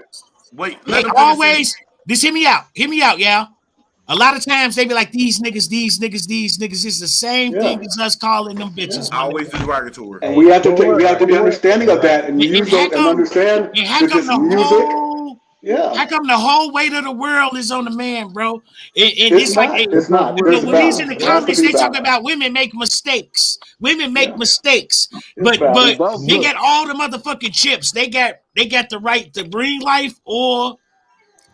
[SPEAKER 3] Wait,
[SPEAKER 1] they always just hear me out, y'all. A lot of times they be like, these niggas. It's the same thing as us calling them bitches.
[SPEAKER 3] Always derogatory.
[SPEAKER 19] And we have to be understanding of that and use those and understand that this music.
[SPEAKER 1] How come the whole weight of the world is on the man, bro? And
[SPEAKER 19] it's like it's not.
[SPEAKER 1] When he's in the comments, they talk about women make mistakes. Women make mistakes, but they got all the motherfucking chips. They got the right to bring life or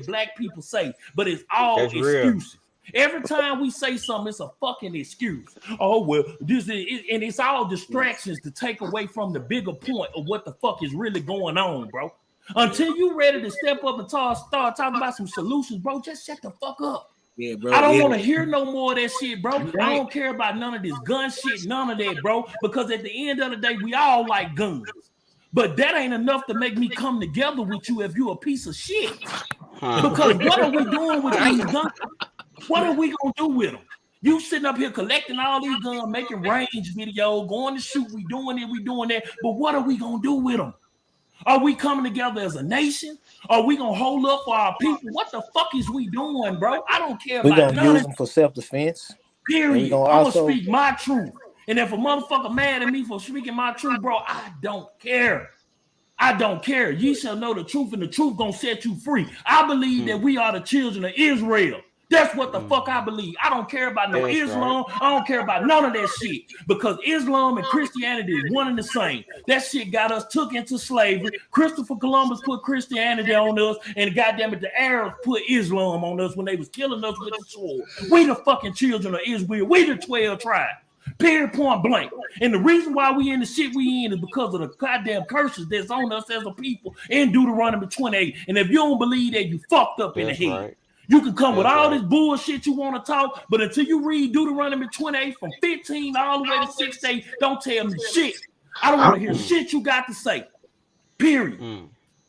[SPEAKER 4] that black people say, but it's all
[SPEAKER 7] That's real.
[SPEAKER 4] excuses. Every time we say something, it's a fucking excuse. Oh, well, this is, and it's all distractions to take away from the bigger point of what the fuck is really going on, bro.
[SPEAKER 17] Until you ready to step up and start talking about some solutions, bro, just shut the fuck up.
[SPEAKER 1] Yeah, bro.
[SPEAKER 17] I don't want to hear no more of that shit, bro. Right. I don't care about none of this gun shit, none of that, bro. Because at the end of the day, we all like guns. But that ain't enough to make me come together with you if you a piece of shit. Because what are we doing with these guns? What are we gonna do with them? You sitting up here collecting all these guns, making range videos, going to shoot, we doing that. But what are we gonna do with them? Are we coming together as a nation? Are we gonna hold up for our people? What the fuck is we doing, bro? I don't care
[SPEAKER 10] We're
[SPEAKER 17] about
[SPEAKER 10] gonna
[SPEAKER 17] none
[SPEAKER 10] use
[SPEAKER 17] of
[SPEAKER 10] them for self-defense.
[SPEAKER 17] period. I'm gonna speak my truth. And if a motherfucker mad at me for speaking my truth, bro, I don't care. I don't care. Ye shall know the truth, and the truth gonna set you free. I believe that we are the children of Israel. That's what the fuck I believe. I don't care about no Islam. Right. I don't care about none of that shit. Because Islam and Christianity is one and the same. That shit got us took into slavery. Christopher Columbus put Christianity on us, and goddamn it, the Arabs put Islam on us when they was killing us with the sword. We the fucking children of Israel. We the 12 tribes. Period, point blank. And the reason why we in the shit we in is because of the goddamn curses that's on us as a people in Deuteronomy 28. And if you don't believe that, you fucked up in the head. Right. You can come with all this bullshit you want to talk, but until you read Deuteronomy 28 from 15 all the way to 6 don't tell me shit. I don't want to hear shit you got to say. Period.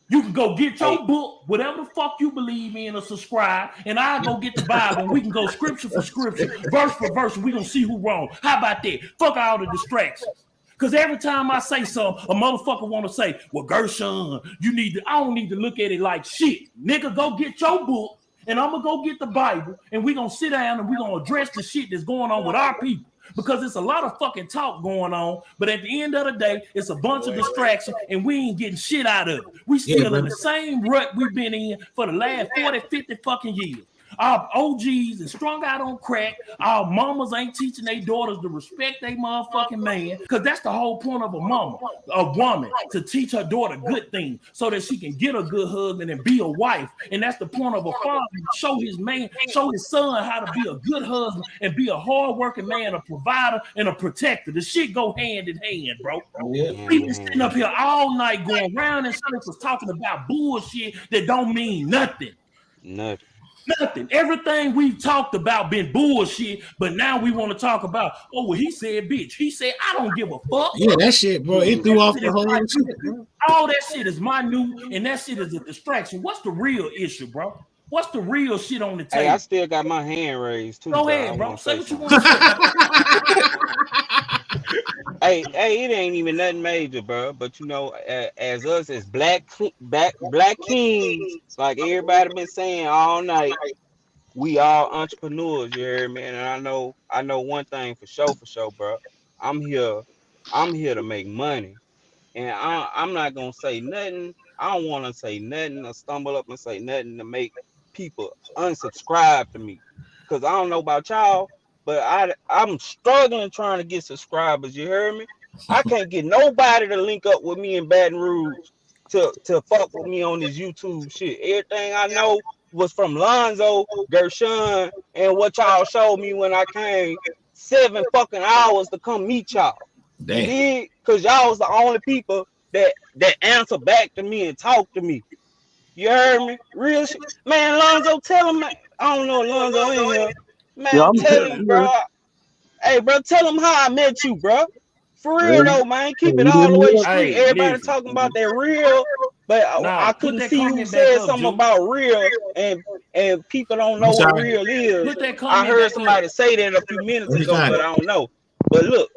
[SPEAKER 17] You can go get your book, whatever the fuck you believe in, or subscribe, and I'll go get the Bible, and we can go scripture for scripture, verse for verse, and we're going to see who wrong. How about that? Fuck all the distractions. Because every time I say something, a motherfucker want to say, well, Gershon, I don't need to look at it like shit. Nigga, go get your book, and I'm going to go get the Bible, and we're going to sit down, and we're going to address the shit that's going on with our people. Because it's a lot of fucking talk going on, but at the end of the day, it's a bunch of distraction, and we ain't getting shit out of it. We still in the same rut we've been in for the last 40, 50 fucking years. Our OGs is strung out on crack. Our mamas ain't teaching their daughters to respect their motherfucking man, because that's the whole point of a woman, to teach her daughter good things so that she can get a good husband and be a wife. And that's the point of a father, show his son how to be a good husband and be a hard-working man, a provider and a protector. The shit go hand in hand, bro. Yeah. People sitting up here all night going round in circles talking about bullshit that don't mean nothing. Nothing. Everything we've talked about been bullshit, but now we want to talk about, oh, well, he said bitch. He said, I don't give a fuck.
[SPEAKER 1] Yeah, that shit, bro. It threw off the whole shit, bro.
[SPEAKER 17] All that shit is minute, and that shit is a distraction. What's the real issue, bro? What's the real shit on the table?
[SPEAKER 7] Hey, I still got my hand raised, too.
[SPEAKER 17] Go ahead, bro. Say what you want to say.
[SPEAKER 7] Hey, it ain't even nothing major, bro. But you know, as us as black kings, like everybody been saying all night, we all entrepreneurs. You hear me? And I know one thing for sure, bro. I'm here to make money, and I'm not gonna say nothing. I don't want to say nothing or stumble up and say nothing to make people unsubscribe to me, because I don't know about y'all, but I'm struggling trying to get subscribers. You heard me? I can't get nobody to link up with me in Baton Rouge to fuck with me on this YouTube shit. Everything I know was from Lonzo, Gershon, and what y'all showed me when I came 7 fucking hours to come meet y'all. Damn. Because y'all was the only people that answer back to me and talk to me. You heard me? Real shit. Man, Lonzo, tell him, man. I don't know Lonzo in here. Man, yeah, tell him, bro. Hey, bro, tell him how I met you, bro. For real, though, man. Keep it all the way straight. Everybody talking about that real, but I couldn't see who said something about real, and people don't know what real is. I heard somebody say that a few minutes ago, but I don't know. But look,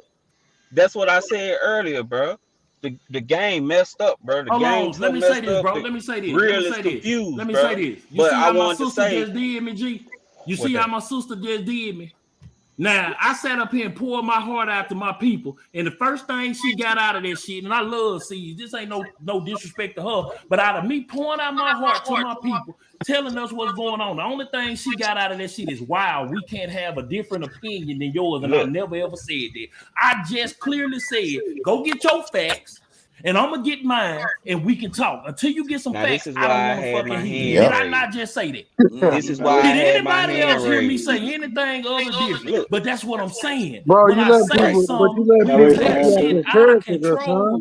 [SPEAKER 7] that's what I said earlier, bro. The game messed up, bro. The game so
[SPEAKER 17] let me say this, bro. Let me say this.
[SPEAKER 7] Real is confused,
[SPEAKER 17] let me say this. You
[SPEAKER 7] but
[SPEAKER 17] see how my
[SPEAKER 7] sister
[SPEAKER 17] just did me, G? You see how my sister just did me? Now, I sat up here and poured my heart out to my people, and the first thing she got out of that shit, and I love C's, this ain't no disrespect to her, but out of me pouring out my heart to my people, telling us what's going on, the only thing she got out of that shit is, wow, we can't have a different opinion than yours, and I never ever said that. I just clearly said, go get your facts, and I'm gonna get mine, and we can talk. Until you get some facts, I don't want to fucking hear. Did I not just say that?
[SPEAKER 7] This is why.
[SPEAKER 17] Did anybody else hear me say anything other different? But that's what I'm saying.
[SPEAKER 6] Bro,
[SPEAKER 17] when
[SPEAKER 6] you
[SPEAKER 17] I
[SPEAKER 6] let
[SPEAKER 17] say
[SPEAKER 6] people,
[SPEAKER 17] something,
[SPEAKER 6] you let
[SPEAKER 17] you take shit out of control.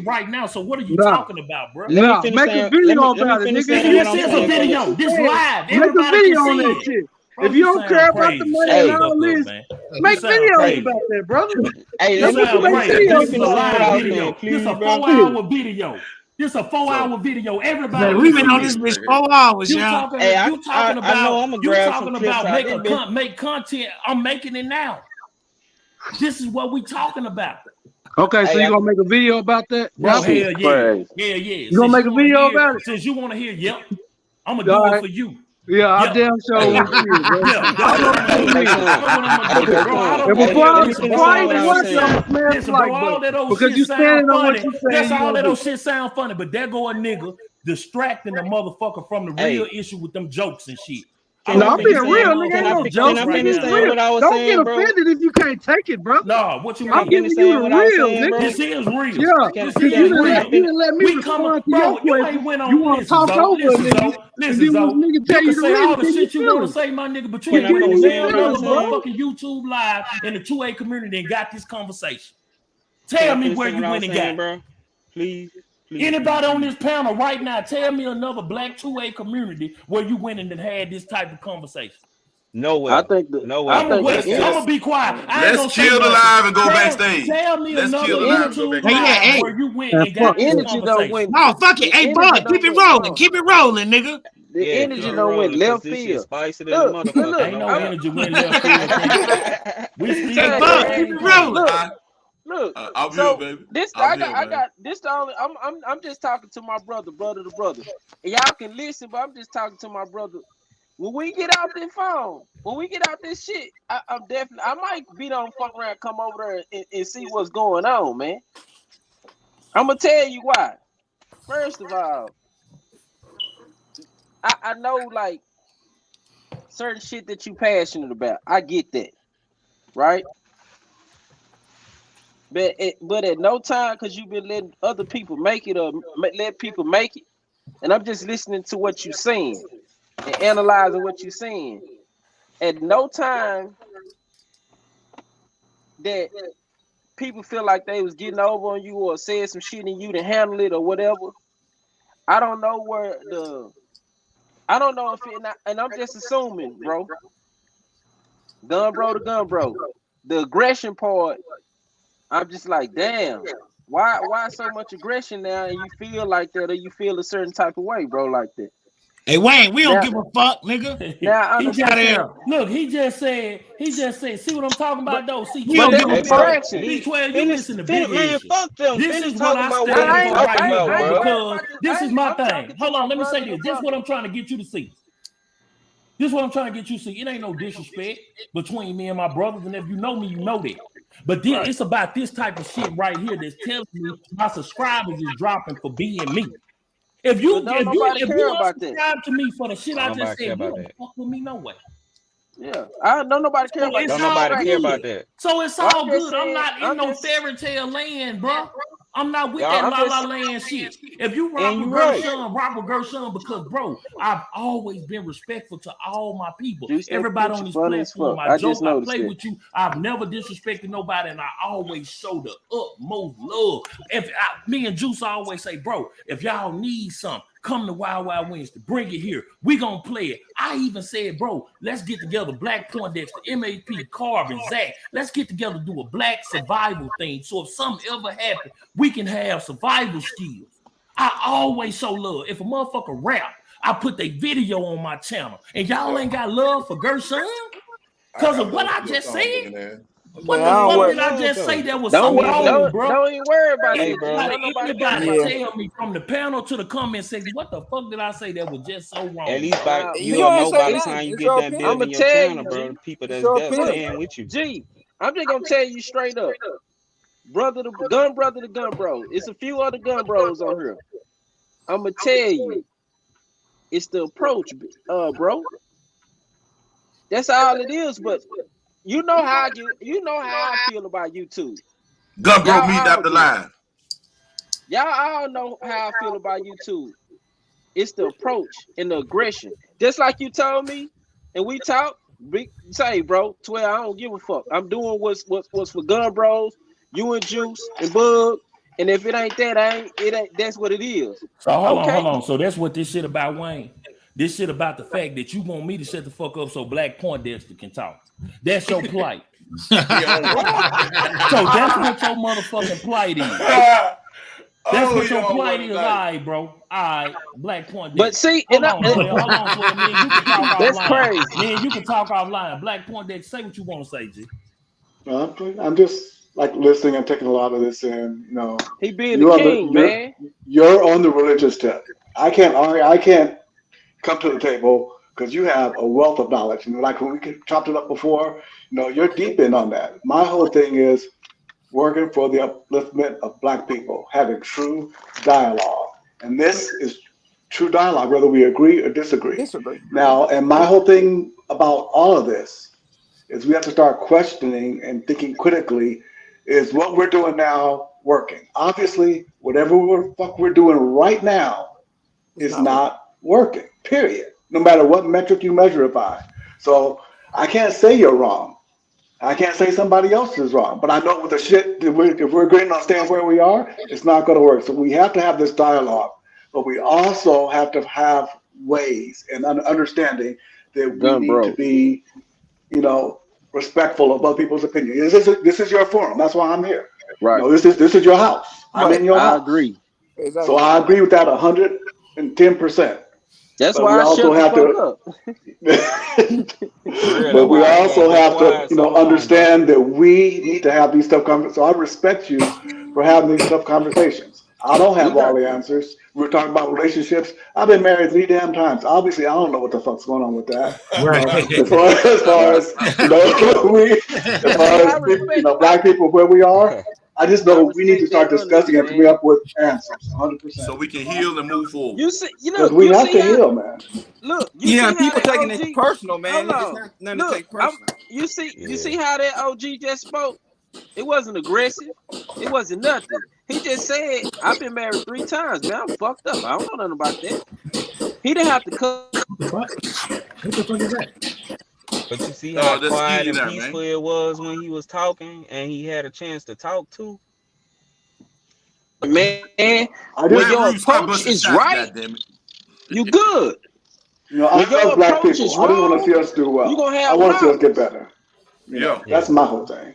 [SPEAKER 4] shit right now. So what are you
[SPEAKER 20] Nah.
[SPEAKER 4] talking about, bro?
[SPEAKER 20] Nah, make a video about it, nigga.
[SPEAKER 4] This is a video. This live.
[SPEAKER 20] Make a
[SPEAKER 4] Everybody
[SPEAKER 20] video
[SPEAKER 4] can
[SPEAKER 20] on
[SPEAKER 4] see
[SPEAKER 20] that
[SPEAKER 4] it.
[SPEAKER 20] shit.
[SPEAKER 4] Bro,
[SPEAKER 20] If you don't care about the money and all this, make videos about that, brother.
[SPEAKER 18] Hey,
[SPEAKER 20] That's
[SPEAKER 18] let
[SPEAKER 20] what you
[SPEAKER 18] me
[SPEAKER 20] make
[SPEAKER 18] finish
[SPEAKER 20] videos
[SPEAKER 4] This is a
[SPEAKER 20] about.
[SPEAKER 4] live video. This is a 4-hour video. This is a 4-hour video. Everybody,
[SPEAKER 1] we've been on this bitch 4 hours,
[SPEAKER 4] you
[SPEAKER 1] y'all.
[SPEAKER 4] talking,
[SPEAKER 18] Hey,
[SPEAKER 4] you talking
[SPEAKER 18] I know
[SPEAKER 4] about,
[SPEAKER 18] I'm gonna
[SPEAKER 4] you
[SPEAKER 18] grab
[SPEAKER 4] talking
[SPEAKER 18] some clips
[SPEAKER 4] about
[SPEAKER 18] out
[SPEAKER 4] make content. I'm making it now. This is what we talking about.
[SPEAKER 20] Okay, so
[SPEAKER 18] Hey,
[SPEAKER 20] you gonna make a video about that?
[SPEAKER 4] Bro,
[SPEAKER 20] Y'all
[SPEAKER 4] hell yeah.
[SPEAKER 18] crazy.
[SPEAKER 4] Yeah.
[SPEAKER 20] You gonna make a video about it?
[SPEAKER 4] Since you want to hear, yep. I'm gonna
[SPEAKER 20] All
[SPEAKER 4] do it
[SPEAKER 20] right.
[SPEAKER 4] for you.
[SPEAKER 20] Yeah, I damn sure wish you would, bro.
[SPEAKER 17] Yeah, that's what I'm gonna do. That's what I'm gonna do, bro. I don't
[SPEAKER 20] If
[SPEAKER 17] want
[SPEAKER 20] a
[SPEAKER 17] to hear.
[SPEAKER 20] fly
[SPEAKER 17] Listen, bro,
[SPEAKER 20] fly
[SPEAKER 17] all
[SPEAKER 20] ain't
[SPEAKER 17] that
[SPEAKER 20] worth
[SPEAKER 17] shit
[SPEAKER 20] it, I'ma
[SPEAKER 17] sound.
[SPEAKER 20] smash
[SPEAKER 17] Listen,
[SPEAKER 20] like,
[SPEAKER 17] bro, all
[SPEAKER 20] but
[SPEAKER 17] that old
[SPEAKER 20] because
[SPEAKER 17] shit
[SPEAKER 20] you
[SPEAKER 17] sound
[SPEAKER 20] standing on what
[SPEAKER 17] funny.
[SPEAKER 20] you saying
[SPEAKER 17] That's
[SPEAKER 20] you
[SPEAKER 17] all
[SPEAKER 20] gonna
[SPEAKER 17] that
[SPEAKER 20] do.
[SPEAKER 17] old shit sound funny. But there go a nigga distracting the motherfucker from the real issue with them jokes and shit. I
[SPEAKER 20] No,
[SPEAKER 17] don't
[SPEAKER 20] I'm
[SPEAKER 17] think
[SPEAKER 20] being
[SPEAKER 17] it's
[SPEAKER 20] real,
[SPEAKER 17] that
[SPEAKER 20] nigga. Ain't
[SPEAKER 17] motherfucker
[SPEAKER 20] no
[SPEAKER 17] with
[SPEAKER 20] jokes,
[SPEAKER 17] jokes right
[SPEAKER 20] nigga. It's
[SPEAKER 17] now.
[SPEAKER 20] real. Don't get offended if you can't take it, bro.
[SPEAKER 17] No, what you
[SPEAKER 20] I'm
[SPEAKER 17] mean?
[SPEAKER 20] giving you the real, nigga.
[SPEAKER 17] This is real.
[SPEAKER 20] Yeah,
[SPEAKER 17] This
[SPEAKER 20] because
[SPEAKER 17] is
[SPEAKER 20] you
[SPEAKER 17] real.
[SPEAKER 20] didn't let me
[SPEAKER 17] We come,
[SPEAKER 20] respond to your
[SPEAKER 17] bro. You
[SPEAKER 20] question.
[SPEAKER 17] ain't went
[SPEAKER 20] You
[SPEAKER 17] on.
[SPEAKER 20] want to
[SPEAKER 17] Listen,
[SPEAKER 20] talk
[SPEAKER 17] Zoe.
[SPEAKER 20] over a
[SPEAKER 17] Listen,
[SPEAKER 20] nigga,
[SPEAKER 17] Zoe.
[SPEAKER 20] and
[SPEAKER 17] Listen,
[SPEAKER 20] then when
[SPEAKER 17] Zoe.
[SPEAKER 20] this nigga
[SPEAKER 17] You
[SPEAKER 20] tell
[SPEAKER 17] can
[SPEAKER 20] you the
[SPEAKER 17] say
[SPEAKER 20] real,
[SPEAKER 17] all
[SPEAKER 20] you
[SPEAKER 17] the
[SPEAKER 20] get your
[SPEAKER 17] shit you want to
[SPEAKER 20] feelings.
[SPEAKER 17] say, my nigga, but you
[SPEAKER 20] You
[SPEAKER 17] ain't
[SPEAKER 20] get
[SPEAKER 17] went on
[SPEAKER 20] your
[SPEAKER 17] damn another
[SPEAKER 20] feelings, bro.
[SPEAKER 17] motherfucking YouTube live in the 2A community and got this conversation.
[SPEAKER 7] Can
[SPEAKER 17] Tell
[SPEAKER 7] I
[SPEAKER 17] me
[SPEAKER 7] finish
[SPEAKER 17] where
[SPEAKER 7] saying
[SPEAKER 17] you
[SPEAKER 7] what I
[SPEAKER 17] went
[SPEAKER 7] was
[SPEAKER 17] and
[SPEAKER 7] saying,
[SPEAKER 17] got it.
[SPEAKER 7] bro? Please.
[SPEAKER 17] Anybody on this panel right now, tell me another black 2A community where you went and had this type of conversation.
[SPEAKER 7] Nowhere.
[SPEAKER 18] I think
[SPEAKER 17] I'm gonna wait. I'm gonna be quiet. I ain't
[SPEAKER 3] Let's
[SPEAKER 17] gonna say
[SPEAKER 3] kill the
[SPEAKER 17] nothing.
[SPEAKER 3] live and go backstage.
[SPEAKER 17] Tell me
[SPEAKER 3] Let's
[SPEAKER 17] another
[SPEAKER 3] kill the live and go
[SPEAKER 17] YouTube
[SPEAKER 3] backstage.
[SPEAKER 17] live where you went and
[SPEAKER 18] The
[SPEAKER 17] got this
[SPEAKER 18] energy don't
[SPEAKER 17] conversation.
[SPEAKER 18] win.
[SPEAKER 1] No, fuck it.
[SPEAKER 18] The
[SPEAKER 1] Hey,
[SPEAKER 18] energy
[SPEAKER 1] bro,
[SPEAKER 18] don't
[SPEAKER 1] keep it
[SPEAKER 18] win.
[SPEAKER 1] rolling. Keep it rolling, nigga.
[SPEAKER 18] The
[SPEAKER 7] Yeah,
[SPEAKER 18] energy
[SPEAKER 7] keep it
[SPEAKER 18] don't win
[SPEAKER 7] rolling, 'cause
[SPEAKER 18] left
[SPEAKER 7] this shit
[SPEAKER 18] field.
[SPEAKER 7] spicy than a
[SPEAKER 18] Look,
[SPEAKER 7] motherfucker.
[SPEAKER 17] Ain't no
[SPEAKER 7] cap.
[SPEAKER 17] energy went left field. We still
[SPEAKER 1] Hey,
[SPEAKER 18] Tell
[SPEAKER 17] got
[SPEAKER 18] you,
[SPEAKER 1] bro,
[SPEAKER 17] the
[SPEAKER 1] keep
[SPEAKER 18] man.
[SPEAKER 17] same
[SPEAKER 1] it
[SPEAKER 17] plan.
[SPEAKER 1] rolling.
[SPEAKER 18] Look.
[SPEAKER 3] I'm here,
[SPEAKER 18] So
[SPEAKER 3] baby.
[SPEAKER 18] this
[SPEAKER 3] I'm
[SPEAKER 18] I
[SPEAKER 3] here, man.
[SPEAKER 18] got this the only I'm just talking to my brother to brother. And y'all can listen, but I'm just talking to my brother. When we get out this phone, when we get out this shit, I'm definitely I might be on fuck around, come over there and see what's going on, man. I'm gonna tell you why. First of all, I know like certain shit that you passionate about. I get that, right? But at no time, because you've been letting other people make it or let people make it, and I'm just listening to what you're saying and analyzing what you're saying. At no time that people feel like they was getting over on you or said some shit and you to handle it or whatever. I don't know I don't know if it, and I'm just assuming, bro. Gun bro to gun bro. The aggression part, I'm just like, damn. Why so much aggression now and you feel like that or you feel a certain type of way, bro, like that?
[SPEAKER 1] Hey, Wayne, we don't
[SPEAKER 18] Now,
[SPEAKER 1] give a fuck, nigga.
[SPEAKER 18] now I
[SPEAKER 17] He
[SPEAKER 1] Fuck
[SPEAKER 17] just
[SPEAKER 1] out of
[SPEAKER 18] understand.
[SPEAKER 17] said,
[SPEAKER 1] here.
[SPEAKER 17] look, he just said, see what I'm talking
[SPEAKER 18] But
[SPEAKER 17] about though?
[SPEAKER 1] We
[SPEAKER 18] but
[SPEAKER 1] don't
[SPEAKER 17] C12,
[SPEAKER 1] give
[SPEAKER 18] that's
[SPEAKER 1] a
[SPEAKER 7] Hey,
[SPEAKER 1] fuck.
[SPEAKER 7] bro,
[SPEAKER 18] distraction.
[SPEAKER 17] C12, you
[SPEAKER 7] finish,
[SPEAKER 17] listen to
[SPEAKER 7] finish,
[SPEAKER 17] big
[SPEAKER 7] man,
[SPEAKER 17] issue.
[SPEAKER 7] fuck them.
[SPEAKER 17] This
[SPEAKER 7] Finish
[SPEAKER 17] is what
[SPEAKER 7] talking
[SPEAKER 17] I
[SPEAKER 7] about what
[SPEAKER 17] stand
[SPEAKER 7] they
[SPEAKER 17] for
[SPEAKER 7] talking
[SPEAKER 17] right here,
[SPEAKER 7] about,
[SPEAKER 17] bro,
[SPEAKER 18] I ain't
[SPEAKER 7] bro.
[SPEAKER 18] worried
[SPEAKER 17] because
[SPEAKER 18] about this.
[SPEAKER 17] this is my
[SPEAKER 18] I'm
[SPEAKER 17] thing.
[SPEAKER 18] talking to
[SPEAKER 17] Hold
[SPEAKER 18] my
[SPEAKER 17] on, let me say
[SPEAKER 18] brother
[SPEAKER 17] this.
[SPEAKER 18] to
[SPEAKER 17] This is what
[SPEAKER 18] brother.
[SPEAKER 17] I'm trying to get you to see. This is what I'm trying to get you to see. It ain't no disrespect between me and my brothers, and if you know me, you know that. But this,
[SPEAKER 18] Right.
[SPEAKER 17] it's about this type of shit right here that's telling me my subscribers is dropping for being me. If
[SPEAKER 18] But
[SPEAKER 17] you
[SPEAKER 18] don't nobody care about that.
[SPEAKER 17] unsubscribe to me for the shit
[SPEAKER 7] Don't
[SPEAKER 17] I just
[SPEAKER 7] nobody care
[SPEAKER 17] said, you
[SPEAKER 7] about
[SPEAKER 17] don't
[SPEAKER 7] that.
[SPEAKER 17] fuck with me no way.
[SPEAKER 18] Yeah. I don't nobody care
[SPEAKER 17] So
[SPEAKER 18] about
[SPEAKER 17] it's
[SPEAKER 18] that.
[SPEAKER 7] Don't
[SPEAKER 18] It's
[SPEAKER 17] all
[SPEAKER 7] nobody care
[SPEAKER 18] distraction.
[SPEAKER 7] about
[SPEAKER 17] good.
[SPEAKER 7] that.
[SPEAKER 17] So it's
[SPEAKER 18] So I'm
[SPEAKER 17] all
[SPEAKER 18] just
[SPEAKER 17] good. I'm
[SPEAKER 18] saying,
[SPEAKER 17] not in no fairy tale land, bro. I'm not with that
[SPEAKER 18] I'm
[SPEAKER 17] la la
[SPEAKER 18] just
[SPEAKER 17] land shit. If you rock
[SPEAKER 18] and
[SPEAKER 17] with
[SPEAKER 18] you right.
[SPEAKER 17] Gershon, because bro, I've always been respectful to all my people.
[SPEAKER 18] Juice, that
[SPEAKER 17] Everybody on
[SPEAKER 18] picture
[SPEAKER 17] this
[SPEAKER 18] funny as
[SPEAKER 17] platform,
[SPEAKER 18] fuck.
[SPEAKER 17] I
[SPEAKER 18] I just
[SPEAKER 17] joke, I
[SPEAKER 18] noticed
[SPEAKER 17] play
[SPEAKER 18] that.
[SPEAKER 17] with you. I've never disrespected nobody, and I always show the utmost love. Me and Juice always say, bro, if y'all need something, come to Wild Wild Wednesday. Bring it here. We gonna play it. I even said, bro, let's get together. Black Poindexter, MAP, Carbon, Zach. Let's get together, do a black survival thing. So if something ever happens, we can have survival skills. I always show love. If a motherfucker rap, I put their video on my channel. And y'all ain't got love for Gershon? Because of what I just said? What
[SPEAKER 18] Man,
[SPEAKER 17] the
[SPEAKER 18] I don't
[SPEAKER 17] fuck
[SPEAKER 18] worry.
[SPEAKER 17] did I just say that was
[SPEAKER 18] Don't
[SPEAKER 17] so
[SPEAKER 18] worry.
[SPEAKER 17] wrong, bro?
[SPEAKER 18] Don't even worry about
[SPEAKER 7] Hey,
[SPEAKER 18] that, G.
[SPEAKER 7] bro.
[SPEAKER 18] Don't nobody care
[SPEAKER 17] Anybody
[SPEAKER 18] about that.
[SPEAKER 17] tell me from the panel to the comment section, what the fuck did I say that was just so wrong?
[SPEAKER 7] At least
[SPEAKER 18] Now,
[SPEAKER 7] you'll know by the
[SPEAKER 18] listen,
[SPEAKER 7] time you get done
[SPEAKER 18] I'm gonna
[SPEAKER 7] building your
[SPEAKER 18] tell
[SPEAKER 7] channel,
[SPEAKER 18] you,
[SPEAKER 7] bro.
[SPEAKER 18] G.
[SPEAKER 7] The people that's there
[SPEAKER 18] Look,
[SPEAKER 7] staying with you.
[SPEAKER 18] G. I'm just gonna tell you straight up, brother to gun bro. It's a few other gun bros on here. I'm gonna tell you, it's the approach, bro. That's all it is. But you know how I feel about YouTube.
[SPEAKER 3] Gun bro
[SPEAKER 18] Y'all
[SPEAKER 3] meet
[SPEAKER 18] all
[SPEAKER 3] after
[SPEAKER 18] do.
[SPEAKER 3] live.
[SPEAKER 18] Y'all all know how I feel about YouTube. It's the approach and the aggression. Just like you told me, and we talk. Say, bro, 12, I don't give a fuck. I'm doing what's for gun bros, you and Juice and Bug. And if it ain't that, it ain't that's what it is.
[SPEAKER 17] So hold
[SPEAKER 18] Okay.
[SPEAKER 17] on. So that's what this shit about, Wayne. This shit about the fact that you want me to shut the fuck up so Black Poindexter can talk. That's your plight. So that's what your motherfucking plight is. That's what your plight is. All right, bro. All right, Black Poindexter.
[SPEAKER 18] But see,
[SPEAKER 17] hold on, 12. Man, you can talk
[SPEAKER 18] that's
[SPEAKER 17] offline.
[SPEAKER 18] crazy.
[SPEAKER 17] Man, you can talk offline. Black Poindexter, say what you want to say, G.
[SPEAKER 19] I'm just like listening and taking a lot of this in. You know,
[SPEAKER 18] He being the king, man.
[SPEAKER 19] you're on the religious tip. I can't come to the table because you have a wealth of knowledge. And like when we chopped it up before, you're deep in on that. My whole thing is working for the upliftment of Black people, having true dialogue. And this is true dialogue, whether we agree or disagree. Now, and my whole thing about all of this is we have to start questioning and thinking critically, is what we're doing now working? Obviously, whatever fuck we're doing right now is not working, period. No matter what metric you measure it by. So I can't say you're wrong. I can't say somebody else is wrong, but I know with the shit, if we're agreeing on staying where we are, it's not going to work. So we have to have this dialogue, but we also have to have ways and understanding that we need to be, respectful of other people's opinion. This is your forum. That's why I'm here.
[SPEAKER 18] Right.
[SPEAKER 19] This is your house. I'm in your house.
[SPEAKER 18] I agree.
[SPEAKER 19] So I agree with that 110%.
[SPEAKER 18] That's
[SPEAKER 19] But
[SPEAKER 18] why
[SPEAKER 19] we
[SPEAKER 18] I
[SPEAKER 19] also
[SPEAKER 18] shut the
[SPEAKER 19] have
[SPEAKER 18] fuck
[SPEAKER 19] to.
[SPEAKER 18] up.
[SPEAKER 19] But we also have to, understand that we need to have these tough conversations. So I respect you for having these tough conversations. I don't have all the answers. We're talking about relationships. I've been married 3 damn times. Obviously, I don't know what the fuck's going on with that. As far as Black people where we are, I just know we need to start discussing and coming up with answers. 100%.
[SPEAKER 3] So we can heal and move forward.
[SPEAKER 19] Because we have to heal, man.
[SPEAKER 18] Look, you see how
[SPEAKER 6] people
[SPEAKER 18] that
[SPEAKER 6] taking
[SPEAKER 18] OG,
[SPEAKER 6] it personal, man.
[SPEAKER 18] Hold
[SPEAKER 6] It's
[SPEAKER 18] on.
[SPEAKER 6] not nothing
[SPEAKER 18] Look,
[SPEAKER 6] to take personal.
[SPEAKER 18] you see how that OG just spoke? It wasn't aggressive. It wasn't nothing. He just said, I've been married 3 times, man. I'm fucked up. I don't know nothing about that. He didn't have to cut.
[SPEAKER 1] What the fuck is that?
[SPEAKER 7] But you see how
[SPEAKER 3] that's
[SPEAKER 7] quiet
[SPEAKER 3] Ski
[SPEAKER 7] and
[SPEAKER 3] there,
[SPEAKER 7] peaceful
[SPEAKER 3] man.
[SPEAKER 7] it was when he was talking and he had a chance to talk too.
[SPEAKER 18] Man,
[SPEAKER 19] I
[SPEAKER 18] when
[SPEAKER 19] just,
[SPEAKER 18] your
[SPEAKER 3] Stop
[SPEAKER 18] approach
[SPEAKER 3] busting
[SPEAKER 18] is
[SPEAKER 3] shots,
[SPEAKER 18] right,
[SPEAKER 3] goddammit.
[SPEAKER 18] you good.
[SPEAKER 19] I
[SPEAKER 18] When your
[SPEAKER 19] love Black
[SPEAKER 18] approach
[SPEAKER 19] people.
[SPEAKER 18] is
[SPEAKER 19] I just want to
[SPEAKER 18] wrong,
[SPEAKER 19] see us do well.
[SPEAKER 18] you gonna
[SPEAKER 19] I
[SPEAKER 18] have
[SPEAKER 19] want to see us get
[SPEAKER 18] problems.
[SPEAKER 19] better.
[SPEAKER 3] Yeah.
[SPEAKER 19] That's my whole thing.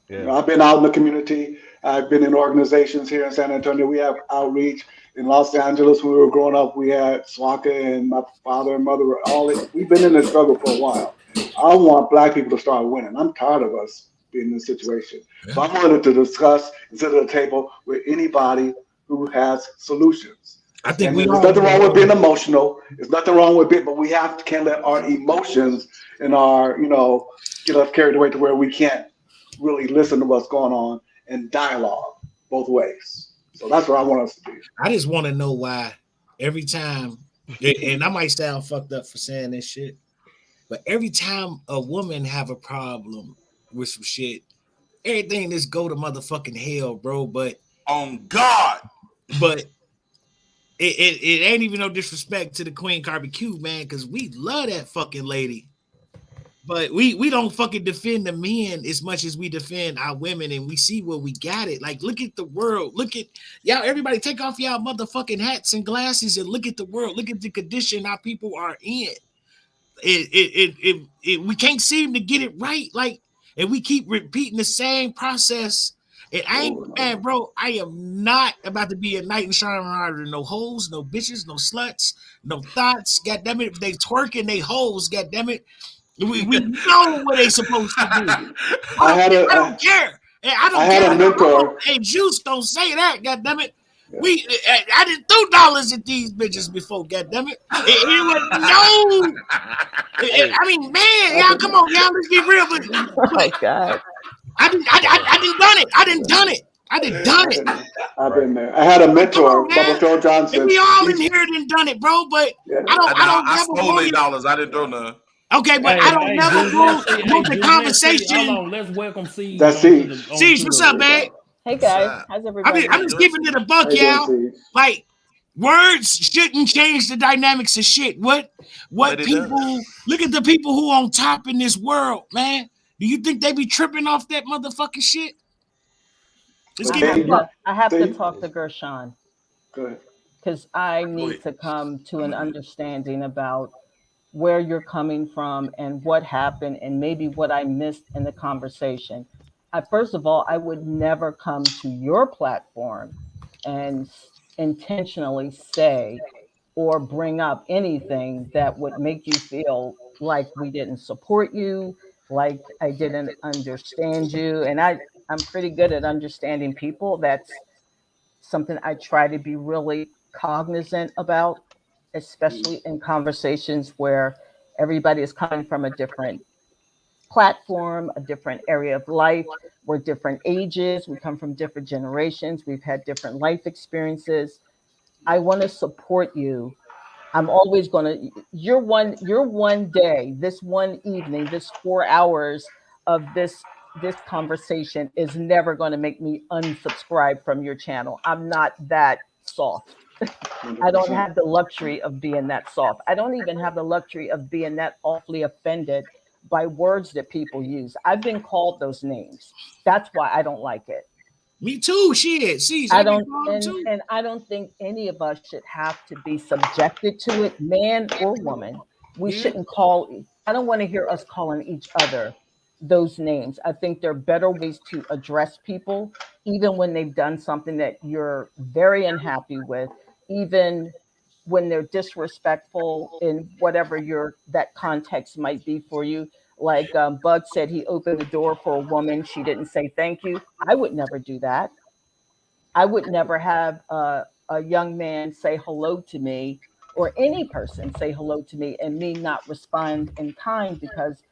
[SPEAKER 7] Yeah.
[SPEAKER 19] I've been out in the community. I've been in organizations here in San Antonio. We have outreach in Los Angeles. When we were growing up, we had SWACA, and my father and mother were we've been in this struggle for a while. I want Black people to start winning. I'm tired of us being in this situation. So I wanted to discuss and sit at a table with anybody who has solutions.
[SPEAKER 1] I think
[SPEAKER 19] There's nothing wrong with being emotional. There's nothing wrong with it, but we can't let our emotions and our, get us carried away to where we can't really listen to what's going on and dialogue both ways. So that's where I want us to be.
[SPEAKER 1] I just want to know why every time, and I might sound fucked up for saying this shit, but every time a woman have a problem with some shit, everything just go to motherfucking hell, bro. But
[SPEAKER 3] on God,
[SPEAKER 1] but it ain't even no disrespect to the Queen Barbecue, man, because we love that fucking lady. But we don't fucking defend the men as much as we defend our women, and we see where we got it. Like, look at the world. Look at y'all. Everybody, take off y'all motherfucking hats and glasses and look at the world. Look at the condition our people are in. We can't seem to get it right. Like, and we keep repeating the same process. And I ain't, man, bro. I am not about to be a knight in shining armor. No hoes, no bitches, no sluts, no thoughts. God damn it, if they twerking, they hoes. God damn it. We know what they supposed to do. I don't care. I don't care.
[SPEAKER 19] A mentor.
[SPEAKER 1] Hey, Juice, don't say that. God damn it. I didn't throw dollars at these bitches before. God damn it. It was no. I mean, man, y'all, come on, y'all. Let's be real. But
[SPEAKER 21] Oh my God.
[SPEAKER 1] I didn't done it. I didn't done it.
[SPEAKER 19] I've been there. I had a mentor, Bubba Phil Johnson.
[SPEAKER 1] And we all in here done it, bro. But I
[SPEAKER 3] stole $8. I didn't throw none.
[SPEAKER 1] Okay, but I don't never want the conversation.
[SPEAKER 4] Hold on, let's welcome Siege.
[SPEAKER 19] That's Siege.
[SPEAKER 1] Siege, what's up, man?
[SPEAKER 21] Hey guys, how's everybody?
[SPEAKER 1] I'm just giving it a buck, y'all. Like, words shouldn't change the dynamics of shit. What people look at the people who on top in this world, man. Do you think they be tripping off that motherfucking shit?
[SPEAKER 21] I have to talk to Gershon.
[SPEAKER 19] Good.
[SPEAKER 21] Because I need to come to an understanding about where you're coming from and what happened and maybe what I missed in the conversation. First of all, I would never come to your platform and intentionally say or bring up anything that would make you feel like we didn't support you, like I didn't understand you. And I'm pretty good at understanding people. That's something I try to be really cognizant about. especially in conversations where everybody is coming from a different platform, a different area of life. We're different ages, we come from different generations, we've had different life experiences. I want to support you. I'm always going to your one day, this one evening, this 4 hours of this conversation is never going to make me unsubscribe from your channel. I'm not that soft. I don't
[SPEAKER 19] 100%.
[SPEAKER 21] have the luxury of being that soft. I don't even have the luxury of being that awfully offended by words that people use. I've been called those names. That's why I don't like it.
[SPEAKER 1] Me too. Shit. See,
[SPEAKER 21] I
[SPEAKER 1] I've been
[SPEAKER 21] don't
[SPEAKER 1] called too.
[SPEAKER 21] and I don't think any of us should have to be subjected to it, man or woman. We
[SPEAKER 1] Yeah.
[SPEAKER 21] shouldn't call I don't want to hear us calling each other those names. I think there are better ways to address people, even when they've done something that you're very unhappy with, even when they're disrespectful in whatever your that context might be for you. Like Bug said, he opened the door for a woman. She didn't say thank you. I would never do that. I would never have a young man say hello to me or any person say hello to me and me not respond in kind because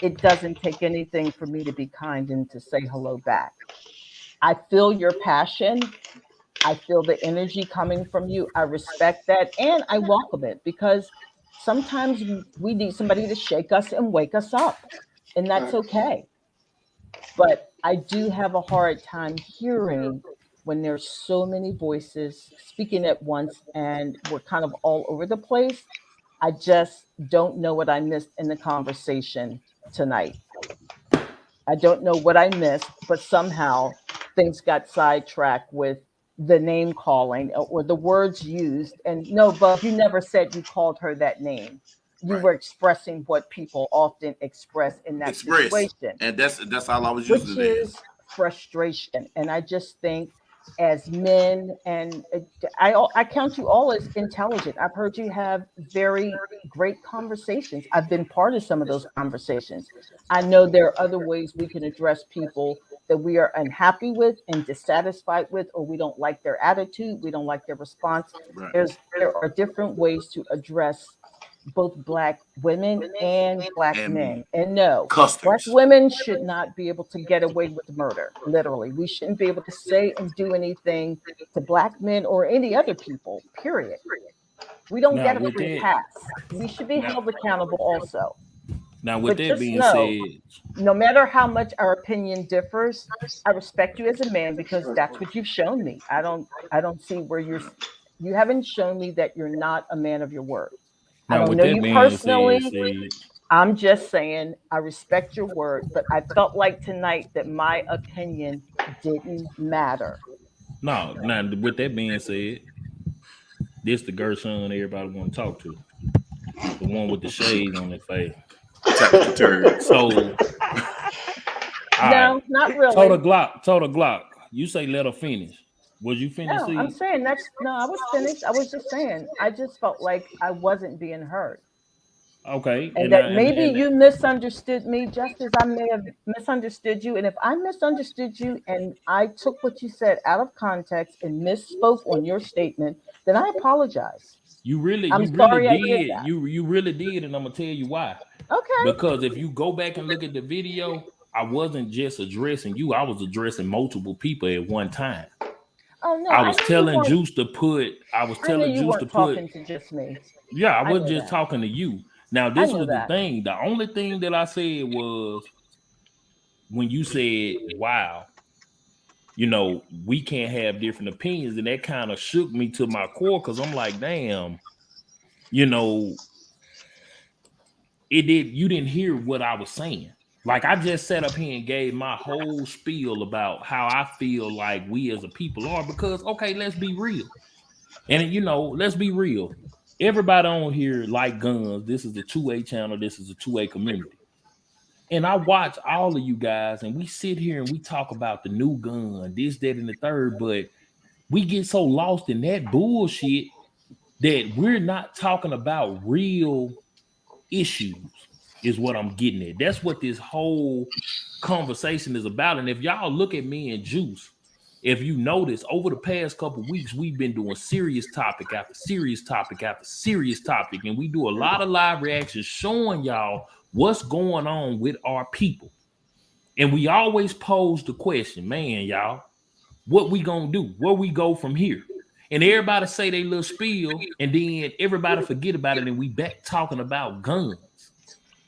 [SPEAKER 21] it doesn't take anything for me to be kind and to say hello back. I feel your passion. I feel the energy coming from you. I respect that and I welcome it because sometimes we need somebody to shake us and wake us up, and that's
[SPEAKER 19] Facts.
[SPEAKER 21] okay. But I do have a hard time hearing when there's so many voices speaking at once and we're kind of all over the place. I just don't know what I missed in the conversation tonight. I don't know what I missed, but somehow things got sidetracked with the name calling or the words used. And no, Bug, you never said you called her that name. You
[SPEAKER 3] Right.
[SPEAKER 21] were expressing what people often express in that
[SPEAKER 3] Express.
[SPEAKER 21] situation,
[SPEAKER 3] And that's all I was using
[SPEAKER 21] which
[SPEAKER 3] it as.
[SPEAKER 21] is frustration. And I just think as men, and I count you all as intelligent. I've heard you have very great conversations. I've been part of some of those conversations. I know there are other ways we can address people that we are unhappy with and dissatisfied with, or we don't like their attitude, we don't like their response.
[SPEAKER 3] Right.
[SPEAKER 21] There are different ways to address both black women and black
[SPEAKER 3] And
[SPEAKER 21] men. And no, black
[SPEAKER 3] customs.
[SPEAKER 21] women should not be able to get away with murder. Literally, we shouldn't be able to say and do anything to black men or any other people. Period. We don't
[SPEAKER 15] Now
[SPEAKER 21] get a
[SPEAKER 15] with
[SPEAKER 21] free
[SPEAKER 15] that,
[SPEAKER 21] pass. We should be
[SPEAKER 15] now,
[SPEAKER 21] held accountable also.
[SPEAKER 15] now with
[SPEAKER 21] But
[SPEAKER 15] that
[SPEAKER 21] just
[SPEAKER 15] being
[SPEAKER 21] know,
[SPEAKER 15] said,
[SPEAKER 21] no matter how much our opinion differs, I respect you as a man because that's what you've shown me. I don't see where you haven't shown me that you're not a man of your word. I
[SPEAKER 15] now
[SPEAKER 21] don't
[SPEAKER 15] with
[SPEAKER 21] know
[SPEAKER 15] that
[SPEAKER 21] you
[SPEAKER 15] being said,
[SPEAKER 21] personally.
[SPEAKER 15] said
[SPEAKER 21] I'm just saying I respect your word, but I felt like tonight that my opinion didn't matter.
[SPEAKER 15] no, now with that being said, this the Gershon everybody want to talk to, the one with the shades on their face.
[SPEAKER 3] Tabitha Turd.
[SPEAKER 15] So, all right,
[SPEAKER 21] No, not really.
[SPEAKER 15] Total Glock. You say let her finish. Was you finished?
[SPEAKER 21] No, I'm
[SPEAKER 15] See,
[SPEAKER 21] saying that's no, I was finished. I was just saying I just felt like I wasn't being heard.
[SPEAKER 15] okay,
[SPEAKER 21] And
[SPEAKER 15] and I
[SPEAKER 21] that maybe
[SPEAKER 15] and
[SPEAKER 21] you misunderstood me just as I may have misunderstood you. And if I misunderstood you and I took what you said out of context and misspoke on your statement, then I apologize.
[SPEAKER 15] you really,
[SPEAKER 21] I'm
[SPEAKER 15] you really
[SPEAKER 21] sorry I did
[SPEAKER 15] did,
[SPEAKER 21] that.
[SPEAKER 15] you really did, and I'm gonna tell you why.
[SPEAKER 21] Okay.
[SPEAKER 15] Because if you go back and look at the video, I wasn't just addressing you; I was addressing multiple people at one time.
[SPEAKER 21] Oh no,
[SPEAKER 15] I was telling Juice to put. I was
[SPEAKER 21] I know
[SPEAKER 15] telling
[SPEAKER 21] you
[SPEAKER 15] Juice to
[SPEAKER 21] weren't
[SPEAKER 15] put.
[SPEAKER 21] talking to just me.
[SPEAKER 15] Yeah, I
[SPEAKER 21] I
[SPEAKER 15] wasn't
[SPEAKER 21] know
[SPEAKER 15] just
[SPEAKER 21] that.
[SPEAKER 15] talking to you. Now,
[SPEAKER 21] I
[SPEAKER 15] this
[SPEAKER 21] know
[SPEAKER 15] was the
[SPEAKER 21] that.
[SPEAKER 15] thing. The only thing that I said was when you said, "Wow, we can't have different opinions," and that kind of shook me to my core because I'm like, "Damn, you know, it did. You didn't hear what I was saying." Like I just sat up here and gave my whole spiel about how I feel like we as a people are. Because okay, let's be real. And let's be real. Everybody on here like guns. This is a 2A channel. This is a 2A community. And I watch all of you guys, and we sit here and we talk about the new gun, this, that, and the third, but we get so lost in that bullshit that we're not talking about real issues, is what I'm getting at. That's what this whole conversation is about. And if y'all look at me and Juice, if you notice, over the past couple weeks, we've been doing serious topic after serious topic after serious topic, and we do a lot of live reactions showing y'all what's going on with our people. And we always pose the question, man, y'all, what we gonna do? Where we go from here? And everybody say they little spiel, and then everybody forget about it, and we back talking about guns.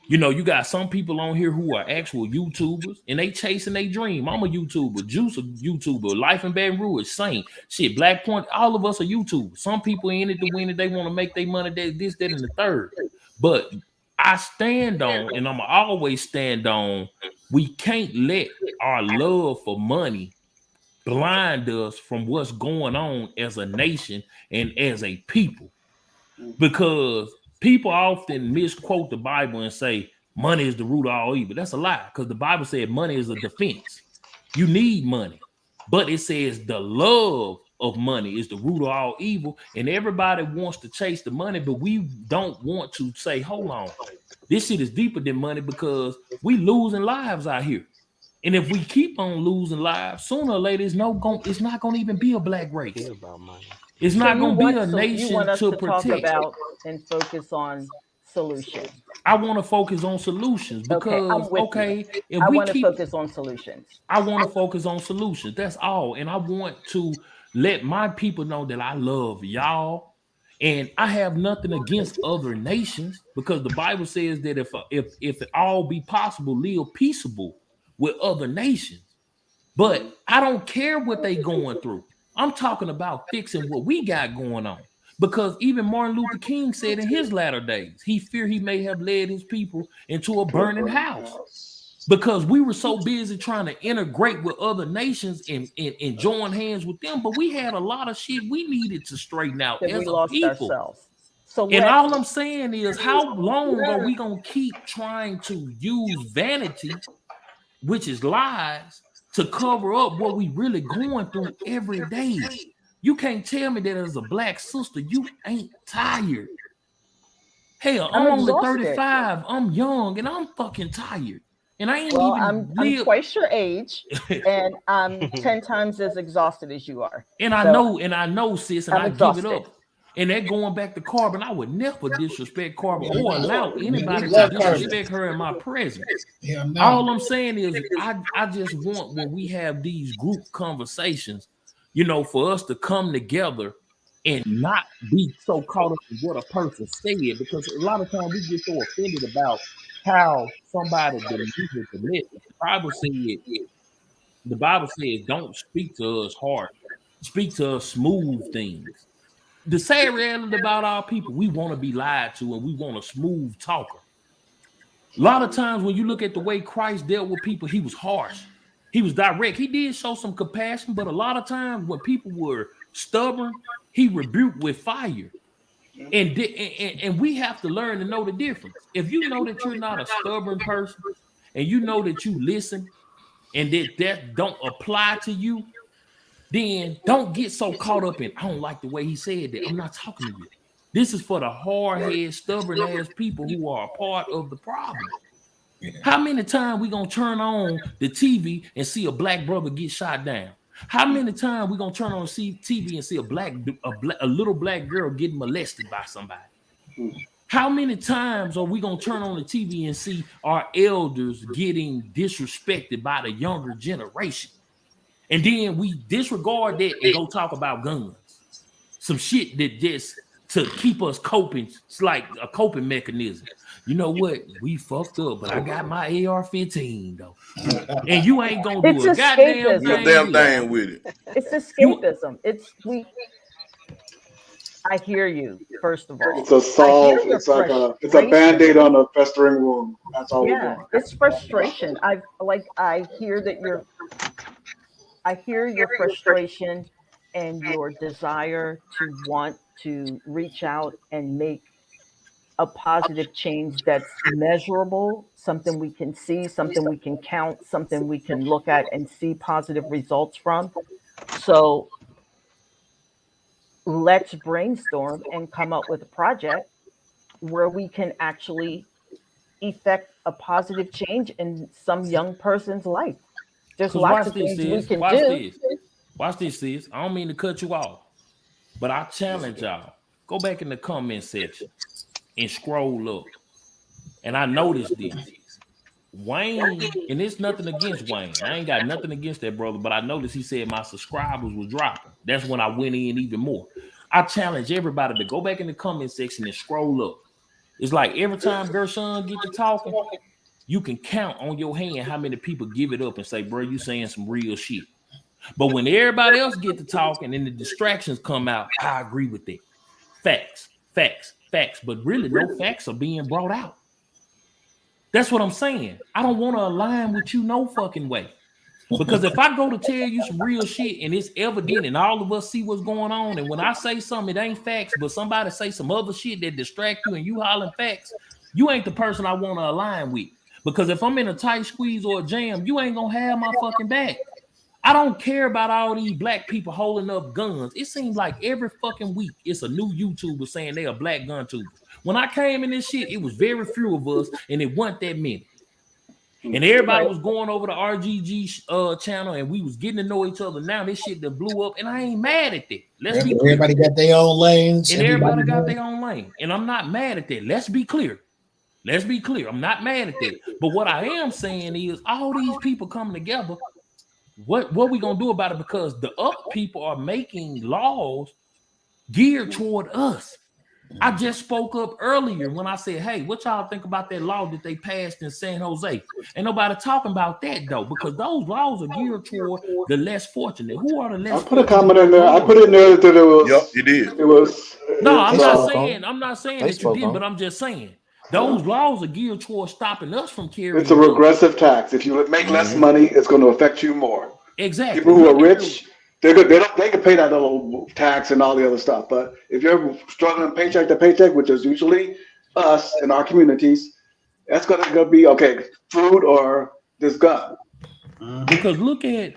[SPEAKER 15] You know, you got some people on here who are actual YouTubers, and they chasing their dream. I'm a YouTuber, Juice a YouTuber, Life in Baton Rouge, Saint, shit, Black Point, all of us are YouTubers. Some people in it to win it, they want to make their money, this, that, and the third. But I stand on, and I'm always stand on, we can't let our love for money blind us from what's going on as a nation and as a people. Because people often misquote the Bible and say money is the root of all evil. That's a lie, because the Bible said money is a defense. You need money, but it says the love of money is the root of all evil. And everybody wants to chase the money, but we don't want to say, hold on, this shit is deeper than money, because we losing lives out here. And if we keep on losing lives, sooner or later, it's not going to even be a black race. It's not going to be a nation
[SPEAKER 21] you want us to
[SPEAKER 15] protect.
[SPEAKER 21] talk about and focus on solutions.
[SPEAKER 15] I want to focus on solutions because,
[SPEAKER 21] I'm with you.
[SPEAKER 15] if
[SPEAKER 21] I
[SPEAKER 15] we
[SPEAKER 21] want to
[SPEAKER 15] keep
[SPEAKER 21] focus on solutions.
[SPEAKER 15] I want to focus on solutions. That's all. And I want to let my people know that I love y'all. And I have nothing against other nations, because the Bible says that if it all be possible, live peaceable with other nations. But I don't care what they going through. I'm talking about fixing what we got going on. Because even Martin Luther King said in his latter days, he feared he may have led his people into a burning house. Because we were so busy trying to integrate with other nations and join hands with them. But we had a lot of shit we needed to straighten out as
[SPEAKER 21] We
[SPEAKER 15] a
[SPEAKER 21] lost
[SPEAKER 15] people.
[SPEAKER 21] ourselves. So
[SPEAKER 15] And all I'm saying is, how long are we going to keep trying to use vanity, which is lies, to cover up what we really going through every day? You can't tell me that as a black sister, you ain't tired. Hell, I'm only
[SPEAKER 21] exhausted.
[SPEAKER 15] 35. I'm young and I'm fucking tired. And I ain't
[SPEAKER 21] Well,
[SPEAKER 15] even
[SPEAKER 21] I'm twice your age, and I'm 10 times as exhausted as you are.
[SPEAKER 15] And I know, sis, and
[SPEAKER 21] I'm
[SPEAKER 15] I
[SPEAKER 21] exhausted.
[SPEAKER 15] give it up. And that going back to Carbon, I would never disrespect Carbon or allow anybody
[SPEAKER 1] we
[SPEAKER 15] to
[SPEAKER 1] love
[SPEAKER 15] disrespect her in my presence.
[SPEAKER 1] Yeah, no.
[SPEAKER 15] All I'm saying is, I just want, when we have these group conversations, you know, for us to come together and not be so caught up in what a person said, because a lot of times we get so offended about how somebody delivers the message. The Bible says, don't speak to us hard. Speak to us smooth things. The sad reality about our people, we want to be lied to and we want a smooth talker. A lot of times when you look at the way Christ dealt with people, he was harsh. He was direct. He did show some compassion, but a lot of times when people were stubborn, he rebuked with fire. And we have to learn to know the difference. If you know that you're not a stubborn person and you know that you listen and that don't apply to you, then don't get so caught up in, I don't like the way he said that. I'm not talking to you. This is for the hard-headed, stubborn-ass people who are a part of the problem. How many times we gonna turn on the TV and see a black brother get shot down? How many times we gonna turn on TV and see a little black girl getting molested by somebody? How many times are we gonna turn on the TV and see our elders getting disrespected by the younger generation? And then we disregard that and go talk about guns. Some shit that just to keep us coping. It's like a coping mechanism. You know what? We fucked up, but I got my AR-15 though. And you ain't gonna do a goddamn
[SPEAKER 3] thing with it.
[SPEAKER 21] It's escapism. I hear you, first of all.
[SPEAKER 19] It's a solve. It's like a Band-Aid on a festering wound. That's all we're doing.
[SPEAKER 21] It's frustration. I hear your frustration and your desire to want to reach out and make a positive change that's measurable, something we can see, something we can count, something we can look at and see positive results from. So let's brainstorm and come up with a project where we can actually effect a positive change in some young person's life. There's lots of things we can do.
[SPEAKER 15] Watch this, sis. I don't mean to cut you off, but I challenge y'all. Go back in the comment section and scroll up. And I noticed this. Wayne, and it's nothing against Wayne. I ain't got nothing against that brother, but I noticed he said my subscribers was dropping. That's when I went in even more. I challenge everybody to go back in the comment section and scroll up. It's like every time Gershon get to talking, you can count on your hand how many people give it up and say, bro, you saying some real shit. But when everybody else get to talking and the distractions come out, I agree with that. Facts, facts, facts. But really, no facts are being brought out. That's what I'm saying. I don't want to align with you no fucking way. Because if I go to tell you some real shit and it's evident and all of us see what's going on, and when I say something, it ain't facts, but somebody say some other shit that distract you and you hollering facts, you ain't the person I want to align with. Because if I'm in a tight squeeze or a jam, you ain't gonna have my fucking back. I don't care about all these black people holding up guns. It seems like every fucking week it's a new YouTuber saying they a black gun tuber. When I came in this shit, it was very few of us, and it wasn't that many. And everybody was going over the RGG channel, and we was getting to know each other. Now this shit that blew up, and I ain't mad at that. Let's be clear.
[SPEAKER 1] Everybody got their own lanes.
[SPEAKER 15] And everybody got their own lane. And I'm not mad at that. Let's be clear. Let's be clear. I'm not mad at that. But what I am saying is all these people coming together, what we gonna do about it? Because the other people are making laws geared toward us. I just spoke up earlier when I said, hey, what y'all think about that law that they passed in San Jose? Ain't nobody talking about that, though, because those laws are geared toward the less fortunate. Who are the less fortunate?
[SPEAKER 19] I put a comment in there. I put it in there that it was.
[SPEAKER 3] Yep, you did.
[SPEAKER 19] It was.
[SPEAKER 15] No, I'm not saying that you did, but I'm just saying those laws are geared towards stopping us from carrying.
[SPEAKER 19] It's a regressive tax. If you make less money, it's going to affect you more.
[SPEAKER 15] Exactly.
[SPEAKER 19] People who are rich, they can pay that little tax and all the other stuff. But if you're struggling paycheck to paycheck, which is usually us in our communities, that's going to be okay, food or this gun.
[SPEAKER 15] Because look at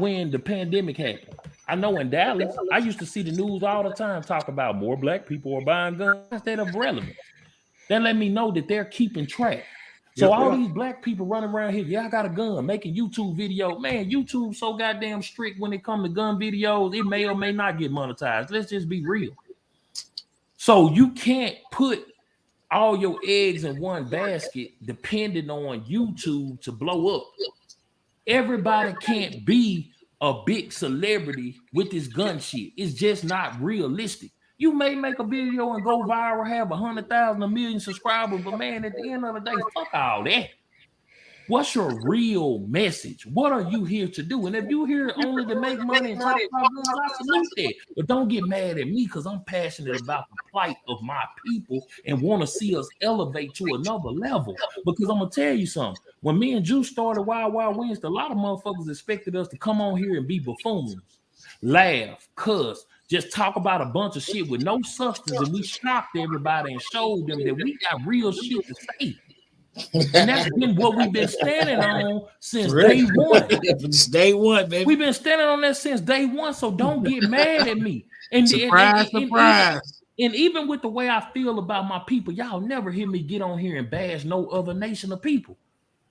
[SPEAKER 15] when the pandemic happened. I know in Dallas, I used to see the news all the time talk about more black people are buying guns instead of relevant. That let me know that they're keeping track. So all these black people running around here, yeah, I got a gun, making YouTube video. Man, YouTube so goddamn strict when it comes to gun videos, it may or may not get monetized. Let's just be real. So you can't put all your eggs in one basket depending on YouTube to blow up. Everybody can't be a big celebrity with this gun shit. It's just not realistic. You may make a video and go viral, have 100,000, 1 million subscribers, but man, at the end of the day, fuck all that. What's your real message? What are you here to do? And if you're here only to make money and talk about guns, I salute that. But don't get mad at me because I'm passionate about the plight of my people and want to see us elevate to another level. Because I'm going to tell you something. When me and Juice started Wild Wild West, a lot of motherfuckers expected us to come on here and be buffoons, laugh, cuss, just talk about a bunch of shit with no substance. And we shocked everybody and showed them that we got real shit to say. And that's been what we've been standing on since day one.
[SPEAKER 1] Day one, baby.
[SPEAKER 15] We've been standing on that since day one. So don't get mad at me. And
[SPEAKER 1] surprise.
[SPEAKER 15] And even with the way I feel about my people, y'all never hear me get on here and bash no other nation of people.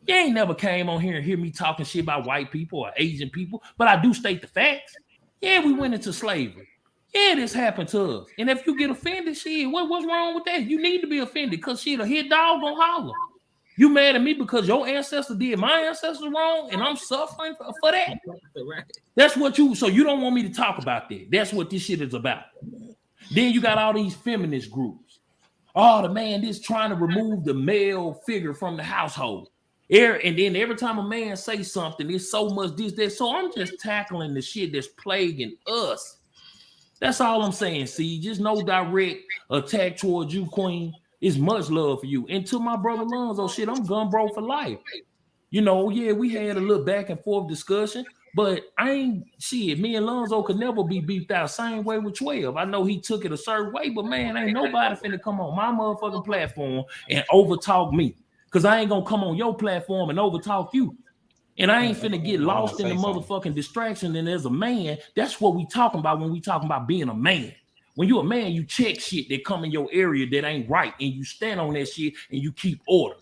[SPEAKER 15] You ain't never came on here and hear me talking shit about white people or Asian people, but I do state the facts. Yeah, we went into slavery. Yeah, this happened to us. And if you get offended, shit, what's wrong with that? You need to be offended because shit, a hit dog gonna holler. You mad at me because your ancestor did my ancestors wrong and I'm suffering for that? That's what so you don't want me to talk about that. That's what this shit is about. Then you got all these feminist groups. Oh, the man is trying to remove the male figure from the household. And then every time a man say something, it's so much this, that. So I'm just tackling the shit that's plaguing us. That's all I'm saying, see. Just no direct attack towards you, Queen. It's much love for you. And to my brother Lonzo, shit, I'm gun bro for life. You know, yeah, we had a little back and forth discussion, but I ain't shit. Me and Lonzo could never be beefed out. Same way with 12. I know he took it a certain way, but man, ain't nobody finna come on my motherfucking platform and overtalk me. Cause I ain't gonna come on your platform and overtalk you. And I ain't finna get lost in the motherfucking distraction. And as a man, that's what we talking about when we talking about being a man. When you're a man, you check shit that come in your area that ain't right, and you stand on that shit and you keep order.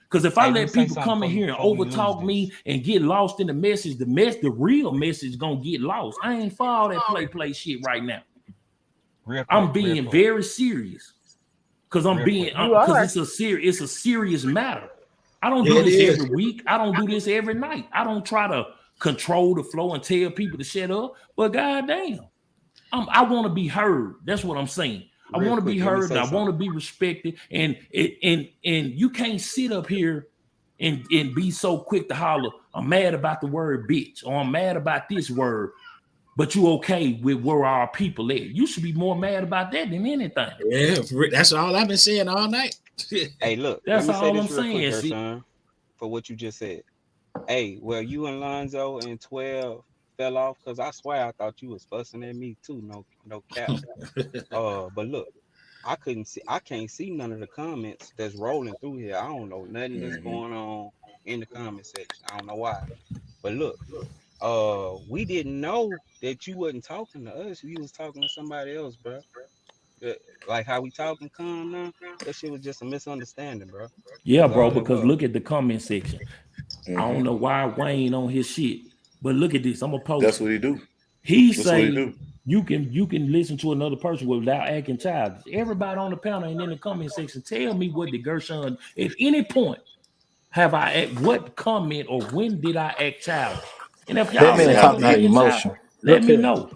[SPEAKER 4] Because if I let people come in here and overtalk me and get lost in the message, the real message gonna get lost. I ain't for all that play shit right now. I'm being very serious because it's a serious matter. I don't do this every week. I don't do this every night. I don't try to control the flow and tell people to shut up. But goddamn, I want to be heard. That's what I'm saying. I want to be heard and I want to be respected. And you can't sit up here and be so quick to holler, I'm mad about the word bitch, or I'm mad about this word, but you okay with where our people at. You should be more mad about that than anything.
[SPEAKER 1] Yeah, that's all I've been saying all night.
[SPEAKER 7] Hey, look,
[SPEAKER 4] that's
[SPEAKER 7] let me
[SPEAKER 4] all
[SPEAKER 7] say
[SPEAKER 4] I'm
[SPEAKER 7] this real
[SPEAKER 4] saying,
[SPEAKER 7] quick, Gershon, for what you just said. Hey, well, you and Lonzo and 12 fell off because I swear I thought you was fussing at me too. No cap. But look, I can't see none of the comments that's rolling through here. I don't know nothing that's going on in the comment section. I don't know why. But look, we didn't know that you wasn't talking to us. You was talking to somebody else, bro. Like how we talking calm now, that shit was just a misunderstanding, bro.
[SPEAKER 4] Yeah, bro, because look at the comment section. I don't know why Wayne on his shit, but look at this. I'm gonna post.
[SPEAKER 3] That's what he do.
[SPEAKER 4] He say you can listen to another person without acting childish. Everybody on the panel and in the comment section, tell me what did Gershon at any point have I at what comment or when did I act childish? And if y'all say I'm acting childish, let me know.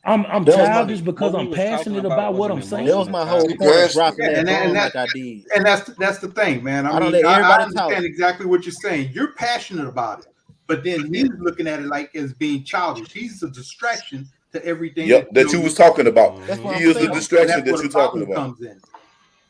[SPEAKER 4] I'm childish because I'm passionate about what I'm saying.
[SPEAKER 10] That was my whole point of dropping that bomb like I did.
[SPEAKER 12] And that's the thing, man. I mean, I understand exactly what you're saying. You're passionate about it, but then he's looking at it like as being childish. He's a distraction to everything.
[SPEAKER 3] Yep, that you was talking about.
[SPEAKER 10] That's what
[SPEAKER 3] He is the distraction that you're talking about.
[SPEAKER 12] Comes in.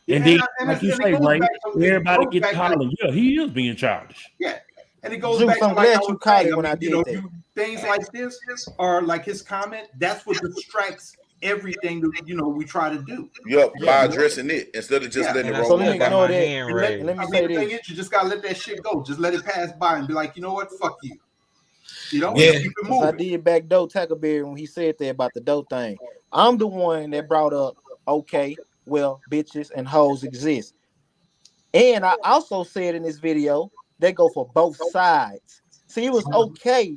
[SPEAKER 4] And then, like you say, Ray, everybody gets hollering. Yeah, he is being childish.
[SPEAKER 12] Yeah, and it goes
[SPEAKER 10] Zeus,
[SPEAKER 12] back to
[SPEAKER 10] I'm glad you caught it when I did that.
[SPEAKER 12] Things like this are like his comment. That's what distracts everything that we try to do.
[SPEAKER 3] Yep, by addressing it instead of just letting it roll.
[SPEAKER 10] So let me ignore that. Let me say this.
[SPEAKER 12] You just gotta let that shit go. Just let it pass by and be like, you know what? Fuck you. You know,
[SPEAKER 10] yeah.
[SPEAKER 12] Keep it moving.
[SPEAKER 10] I did back door Tackleberry when he said that about the dope thing. I'm the one that brought up, okay, well, bitches and hoes exist. And I also said in this video, they go for both sides. See, it was okay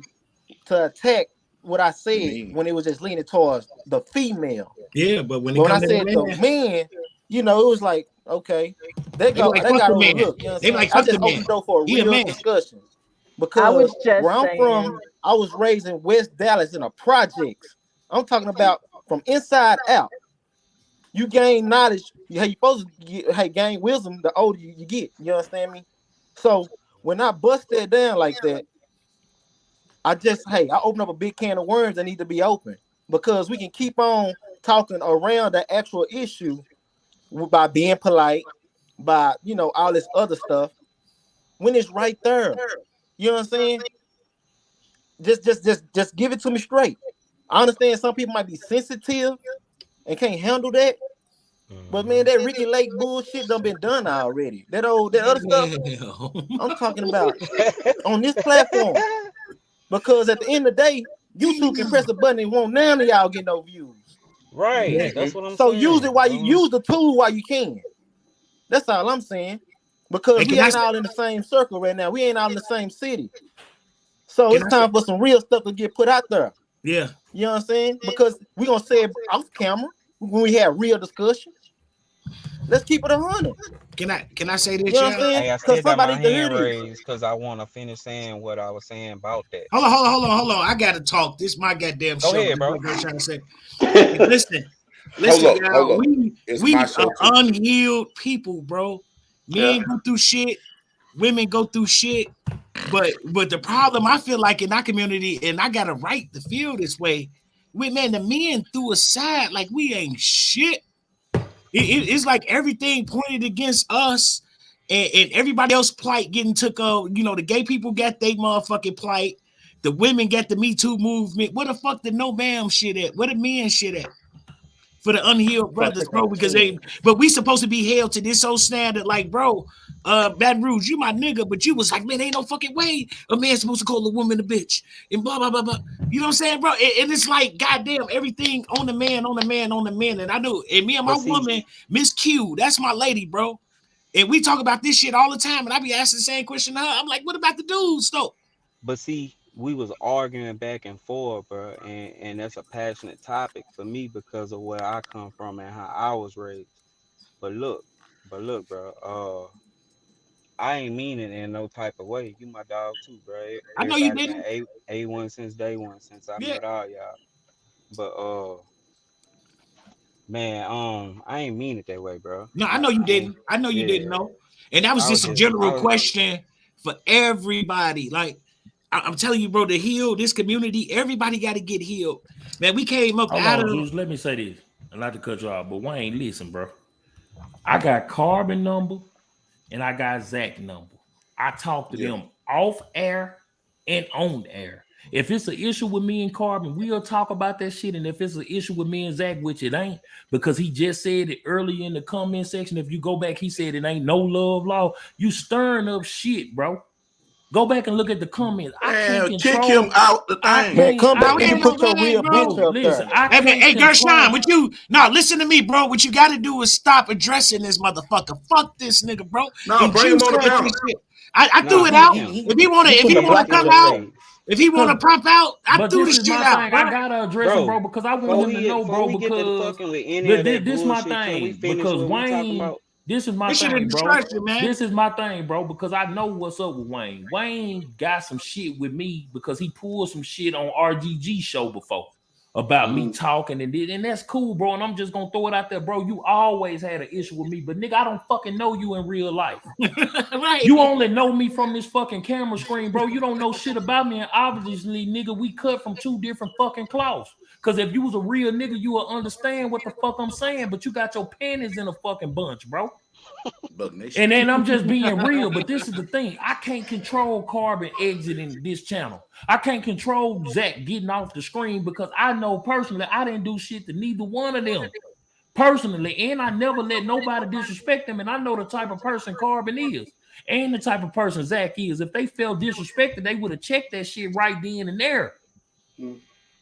[SPEAKER 10] to attack what I said when it was just leaning towards the female.
[SPEAKER 1] Yeah, but when
[SPEAKER 10] I said the man, it was like, okay, they got overlooked. You know what I'm saying? I just opened the door for a real discussion. Because where I'm from, I was raised in West Dallas in a projects. I'm talking about from inside out. You gain knowledge. You supposed to gain wisdom the older you get. You understand me? So when I bust that down like that, I open up a big can of worms that need to be open, because we can keep on talking around the actual issue by being polite, by all this other stuff when it's right there. You know what I'm saying? Just give it to me straight. I understand some people might be sensitive and can't handle that. But man, that Ricky Lake bullshit done been done already. That other stuff I'm talking about on this platform. Because at the end of the day, YouTube can press a button and won't none of y'all get no views.
[SPEAKER 7] Right. Yeah. That's what I'm saying.
[SPEAKER 10] So use it while you use the tool while you can. That's all I'm saying. Because we ain't all in the same circle right now. We ain't all in the same city. So it's time for some real stuff to get put out there.
[SPEAKER 1] Yeah.
[SPEAKER 10] You know what I'm saying? Because we're gonna say it off camera when we have real discussion. Let's keep it 100.
[SPEAKER 1] Can I say this?
[SPEAKER 10] You know what I'm saying?
[SPEAKER 7] Hey, I still got my hand raised because I want to finish saying what I was saying about that.
[SPEAKER 1] Hold on. I gotta talk. This is my goddamn show.
[SPEAKER 7] Go ahead, bro.
[SPEAKER 1] I'm trying to say. Listen, y'all. We are unhealed people, bro. Men go through shit, women go through shit. But the problem I feel like in our community, and I got a right to feel this way, the men threw aside like we ain't shit. It's like everything pointed against us, and everybody else plight getting took over. The gay people got their motherfucking plight. The women got the Me Too movement. Where the fuck the no ma'am shit at? Where the men shit at? For the unhealed brothers, bro, because but we supposed to be held to this whole standard, like, bro, Baton Rouge, you my nigga, but you was like, man, ain't no fucking way a man's supposed to call a woman a bitch, and blah, blah, blah, blah. You know what I'm saying, bro? And it's like, goddamn, everything on the man. And I knew, and me and my woman, Miss Q, that's my lady, bro. And we talk about this shit all the time, and I be asking the same question to her. I'm like, what about the dudes though?
[SPEAKER 7] But see, we was arguing back and forth, bro, and that's a passionate topic for me because of where I come from and how I was raised. But look, bro, I ain't mean it in no type of way. You my dog too, bro.
[SPEAKER 1] I know you
[SPEAKER 7] Everybody
[SPEAKER 1] didn't.
[SPEAKER 7] been A1 since day one, since I met all y'all. But man, I ain't mean it that way, bro.
[SPEAKER 1] No, I know you didn't. I know you didn't know. And that was just a general question for everybody. Like, I'm telling you, bro, to heal this community, everybody got to get healed. Man, we came up out of.
[SPEAKER 4] Juice, let me say this. And not to cut you off, but Wayne, listen, bro. I got Carbon number and I got Zach number. I talk to them off air and on air. If it's an issue with me and Carbon, we'll talk about that shit. And if it's an issue with me and Zach, which it ain't, because he just said it early in the comment section. If you go back, he said it ain't no love law. You stirring up shit, bro. Go back and look at the comments. I can't control.
[SPEAKER 3] Kick him out the thing.
[SPEAKER 10] Man, come back. You can put your real
[SPEAKER 1] bro.
[SPEAKER 10] bitch up
[SPEAKER 4] Listen,
[SPEAKER 10] there.
[SPEAKER 1] Hey, Gershon, what you? No, listen to me, bro. What you got to do is stop addressing this motherfucker. Fuck this nigga, bro.
[SPEAKER 3] No, bring him on the panel.
[SPEAKER 1] I threw it out. If he want to come out, if he want to pop out, I threw the shit out.
[SPEAKER 4] I gotta address him, bro, because I want him to know, bro. Because this my thing. Because Wayne, this is my thing, bro. This is my thing, bro. Because I know what's up with Wayne. Wayne got some shit with me because he pulled some shit on RGG show before about me talking and that's cool, bro. And I'm just gonna throw it out there, bro. You always had an issue with me, but nigga, I don't fucking know you in real life.
[SPEAKER 1] Right.
[SPEAKER 4] You only know me from this fucking camera screen, bro. You don't know shit about me, and obviously, nigga, we cut from two different fucking cloths. Cause if you was a real nigga, you would understand what the fuck I'm saying. But you got your panties in a fucking bunch, bro. And then I'm just being real, but this is the thing. I can't control Carbon exiting this channel. I can't control Zach getting off the screen because I know personally I didn't do shit to neither one of them. Personally, and I never let nobody disrespect them. And I know the type of person Carbon is and the type of person Zach is. If they felt disrespected, they would have checked that shit right then and there.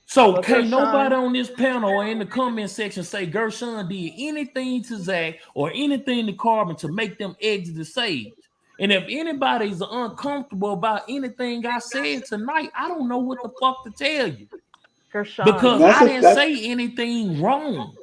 [SPEAKER 4] So can't nobody on this panel or in the comment section say Gershon did anything to Zach or anything to Carbon to make them exit the stage. And if anybody's uncomfortable about anything I said tonight, I don't know what the fuck to tell you.
[SPEAKER 21] Gershon.
[SPEAKER 4] Because I didn't say anything wrong.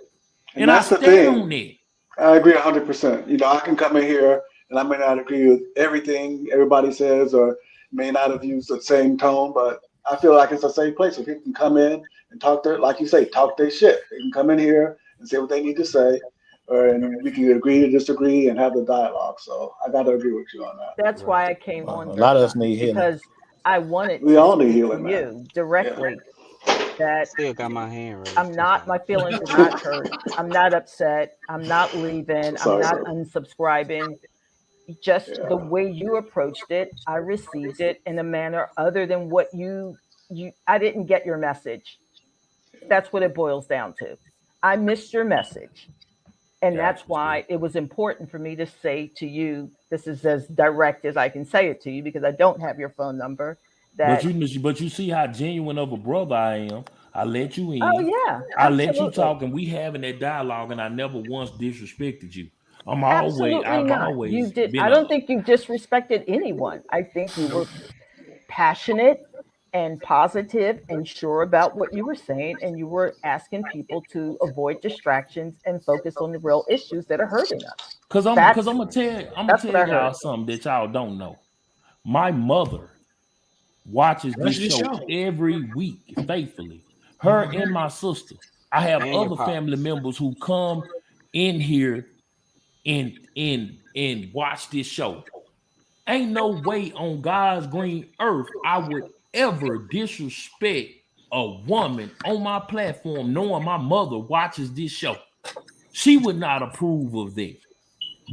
[SPEAKER 4] And I stand on it.
[SPEAKER 19] I agree 100%. You know, I can come in here and I may not agree with everything everybody says or may not have used the same tone, but I feel like it's a safe place where people can come in and talk their, like you say, talk their shit. They can come in here and say what they need to say, and we can agree to disagree and have the dialogue. So I got to agree with you on that.
[SPEAKER 21] That's why I came on.
[SPEAKER 10] A lot of us need healing
[SPEAKER 21] because I wanted
[SPEAKER 19] we
[SPEAKER 21] to
[SPEAKER 19] all need
[SPEAKER 21] speak
[SPEAKER 19] healing,
[SPEAKER 21] to you directly. That
[SPEAKER 7] still got my hand raised.
[SPEAKER 21] I'm not. My feelings are not hurt. I'm not upset. I'm not leaving. I'm not unsubscribing. Just the way you approached it, I received it in a manner other than what you I didn't get your message. That's what it boils down to. I missed your message. And that's why it was important for me to say to you, this is as direct as I can say it to you because I don't have your phone number.
[SPEAKER 4] But you see how genuine of a brother I am. I let you in.
[SPEAKER 21] Oh yeah.
[SPEAKER 4] I let you talk and we having that dialogue and I never once disrespected you. I've always
[SPEAKER 21] you did.
[SPEAKER 4] been
[SPEAKER 21] I don't think you disrespected anyone. I think you were passionate and positive and sure about what you were saying, and you were asking people to avoid distractions and focus on the real issues that are hurting us.
[SPEAKER 4] Because I'm gonna tell y'all something that y'all don't know. My mother watches this show every week faithfully. Her and my sister. I have other family members who come in here and watch this show. Ain't no way on God's green earth I would ever disrespect a woman on my platform knowing my mother watches this show. She would not approve of that.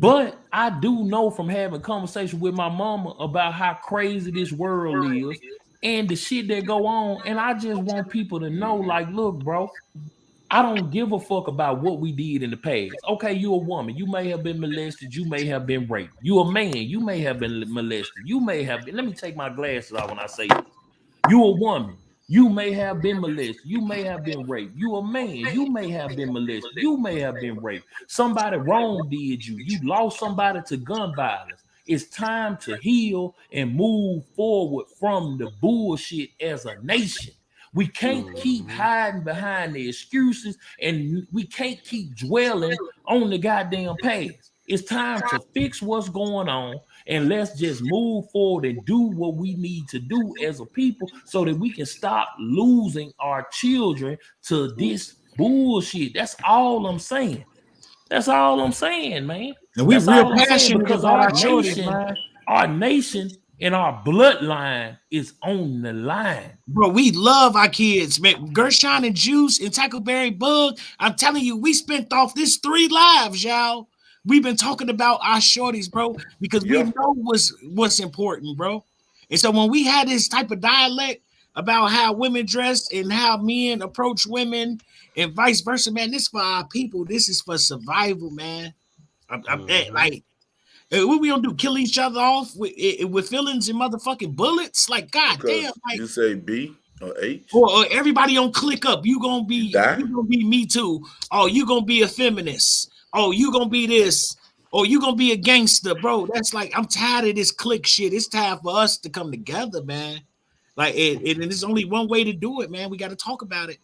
[SPEAKER 4] But I do know from having conversation with my mama about how crazy this world is and the shit that go on. And I just want people to know, like, look, bro, I don't give a fuck about what we did in the past. Okay, you're a woman. You may have been molested. You may have been raped. You're a man. You may have been molested. You may have been. Let me take my glasses off when I say this. You're a woman. You may have been molested. You may have been raped. You a man. You may have been molested. You may have been raped. Somebody wrong did you. You lost somebody to gun violence. It's time to heal and move forward from the bullshit as a nation. We can't keep hiding behind the excuses, and we can't keep dwelling on the goddamn past. It's time to fix what's going on, and let's just move forward and do what we need to do as a people so that we can stop losing our children to this bullshit. That's all I'm saying. That's all I'm saying, man.
[SPEAKER 1] And we
[SPEAKER 4] That's
[SPEAKER 1] real
[SPEAKER 4] all I'm saying,
[SPEAKER 1] passionate
[SPEAKER 4] because
[SPEAKER 1] about our children, man.
[SPEAKER 4] our nation and our bloodline is on the line.
[SPEAKER 1] Bro, we love our kids, man. Gershon and Juice and Tackleberry Bug. I'm telling you, we spent off this 3 lives, y'all. We've been talking about our shorties, bro, because we know what's important, bro. And so when we had this type of dialect about how women dress and how men approach women and vice versa, man, this for our people. This is for survival, man. Like, what we gonna do? Kill each other off with feelings and motherfucking bullets? Like, goddamn! Like,
[SPEAKER 3] you say B or H,
[SPEAKER 1] or everybody on click up. You gonna be me too. Oh, you gonna be a feminist. Oh, you gonna be this. Oh, you gonna be a gangster, bro. That's like, I'm tired of this click shit. It's time for us to come together, man. Like, and there's only one way to do it, man. We got to talk about it.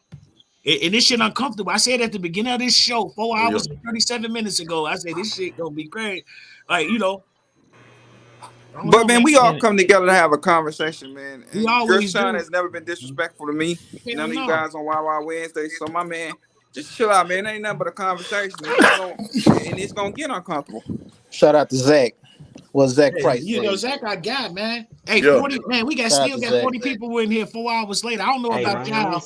[SPEAKER 1] And this shit uncomfortable. I said at the beginning of this show, 4 hours and 37 minutes ago, I said this shit gonna be great. Like, you know.
[SPEAKER 9] But man, we all come together to have a conversation, man. And
[SPEAKER 1] We always
[SPEAKER 9] Gershon
[SPEAKER 1] do.
[SPEAKER 9] has never been disrespectful to me.
[SPEAKER 1] Hell
[SPEAKER 9] None of
[SPEAKER 1] no.
[SPEAKER 9] you guys on Wild Wednesday. So my man, just chill out, man. It ain't nothing but a conversation. And it's gonna get uncomfortable.
[SPEAKER 10] Shout out to Zach. What Zach Price
[SPEAKER 1] You
[SPEAKER 10] said.
[SPEAKER 1] know, Zach, I got, man. Hey, 40, man, we
[SPEAKER 10] Shout
[SPEAKER 1] still
[SPEAKER 10] out to
[SPEAKER 1] got
[SPEAKER 10] Zach.
[SPEAKER 1] 40 people in here 4 hours later. I don't know about y'all.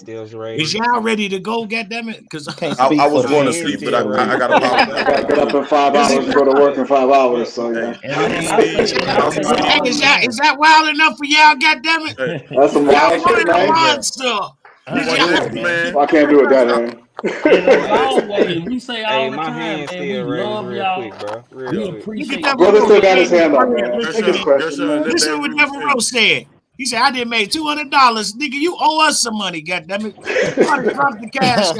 [SPEAKER 1] Is y'all ready to go, goddammit? Because
[SPEAKER 3] I was going to sleep, but I got a problem.
[SPEAKER 19] I gotta get up in 5 hours and go to work in 5 hours. So yeah.
[SPEAKER 1] Hey, is that wild enough for y'all, goddammit?
[SPEAKER 19] That's some wild shit, man.
[SPEAKER 1] Monster.
[SPEAKER 19] I can't do it that hand.
[SPEAKER 4] And as always, we say all
[SPEAKER 7] Hey,
[SPEAKER 4] the
[SPEAKER 7] my
[SPEAKER 4] time,
[SPEAKER 7] hand's
[SPEAKER 4] man, we
[SPEAKER 7] still raised
[SPEAKER 4] love
[SPEAKER 7] real
[SPEAKER 4] y'all.
[SPEAKER 7] quick, bro.
[SPEAKER 4] We
[SPEAKER 7] Real quick.
[SPEAKER 4] appreciate
[SPEAKER 19] My brother still got his hand up, man.
[SPEAKER 1] Listen
[SPEAKER 19] Take his question, man.
[SPEAKER 1] to what Devil Rose said. He said, I didn't make $200. Nigga, you owe us some money, goddammit. Somebody drop the cash.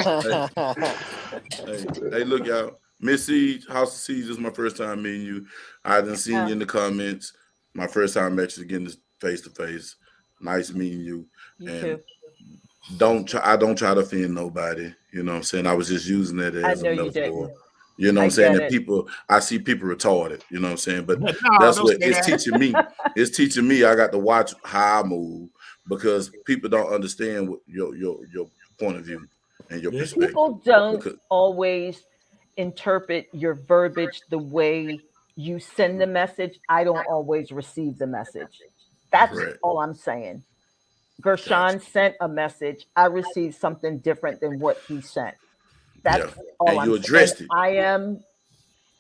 [SPEAKER 3] Hey, look, y'all. Miss Siege, House of Siege is my first time meeting you. I done seen you in the comments. My first time actually getting face to face. Nice meeting you.
[SPEAKER 21] You too.
[SPEAKER 3] I don't try to offend nobody. You know what I'm saying? I was just using that as a metaphor. You know what I'm saying? That I see people retarded, you know what I'm saying? But that's what it's teaching me. It's teaching me I got to watch how I move, because people don't understand what your point of view and your perspective.
[SPEAKER 21] People don't always interpret your verbiage the way you send the message. I don't always receive the message. That's all I'm saying. Gershon sent a message. I received something different than what he sent. That's all I'm saying. I am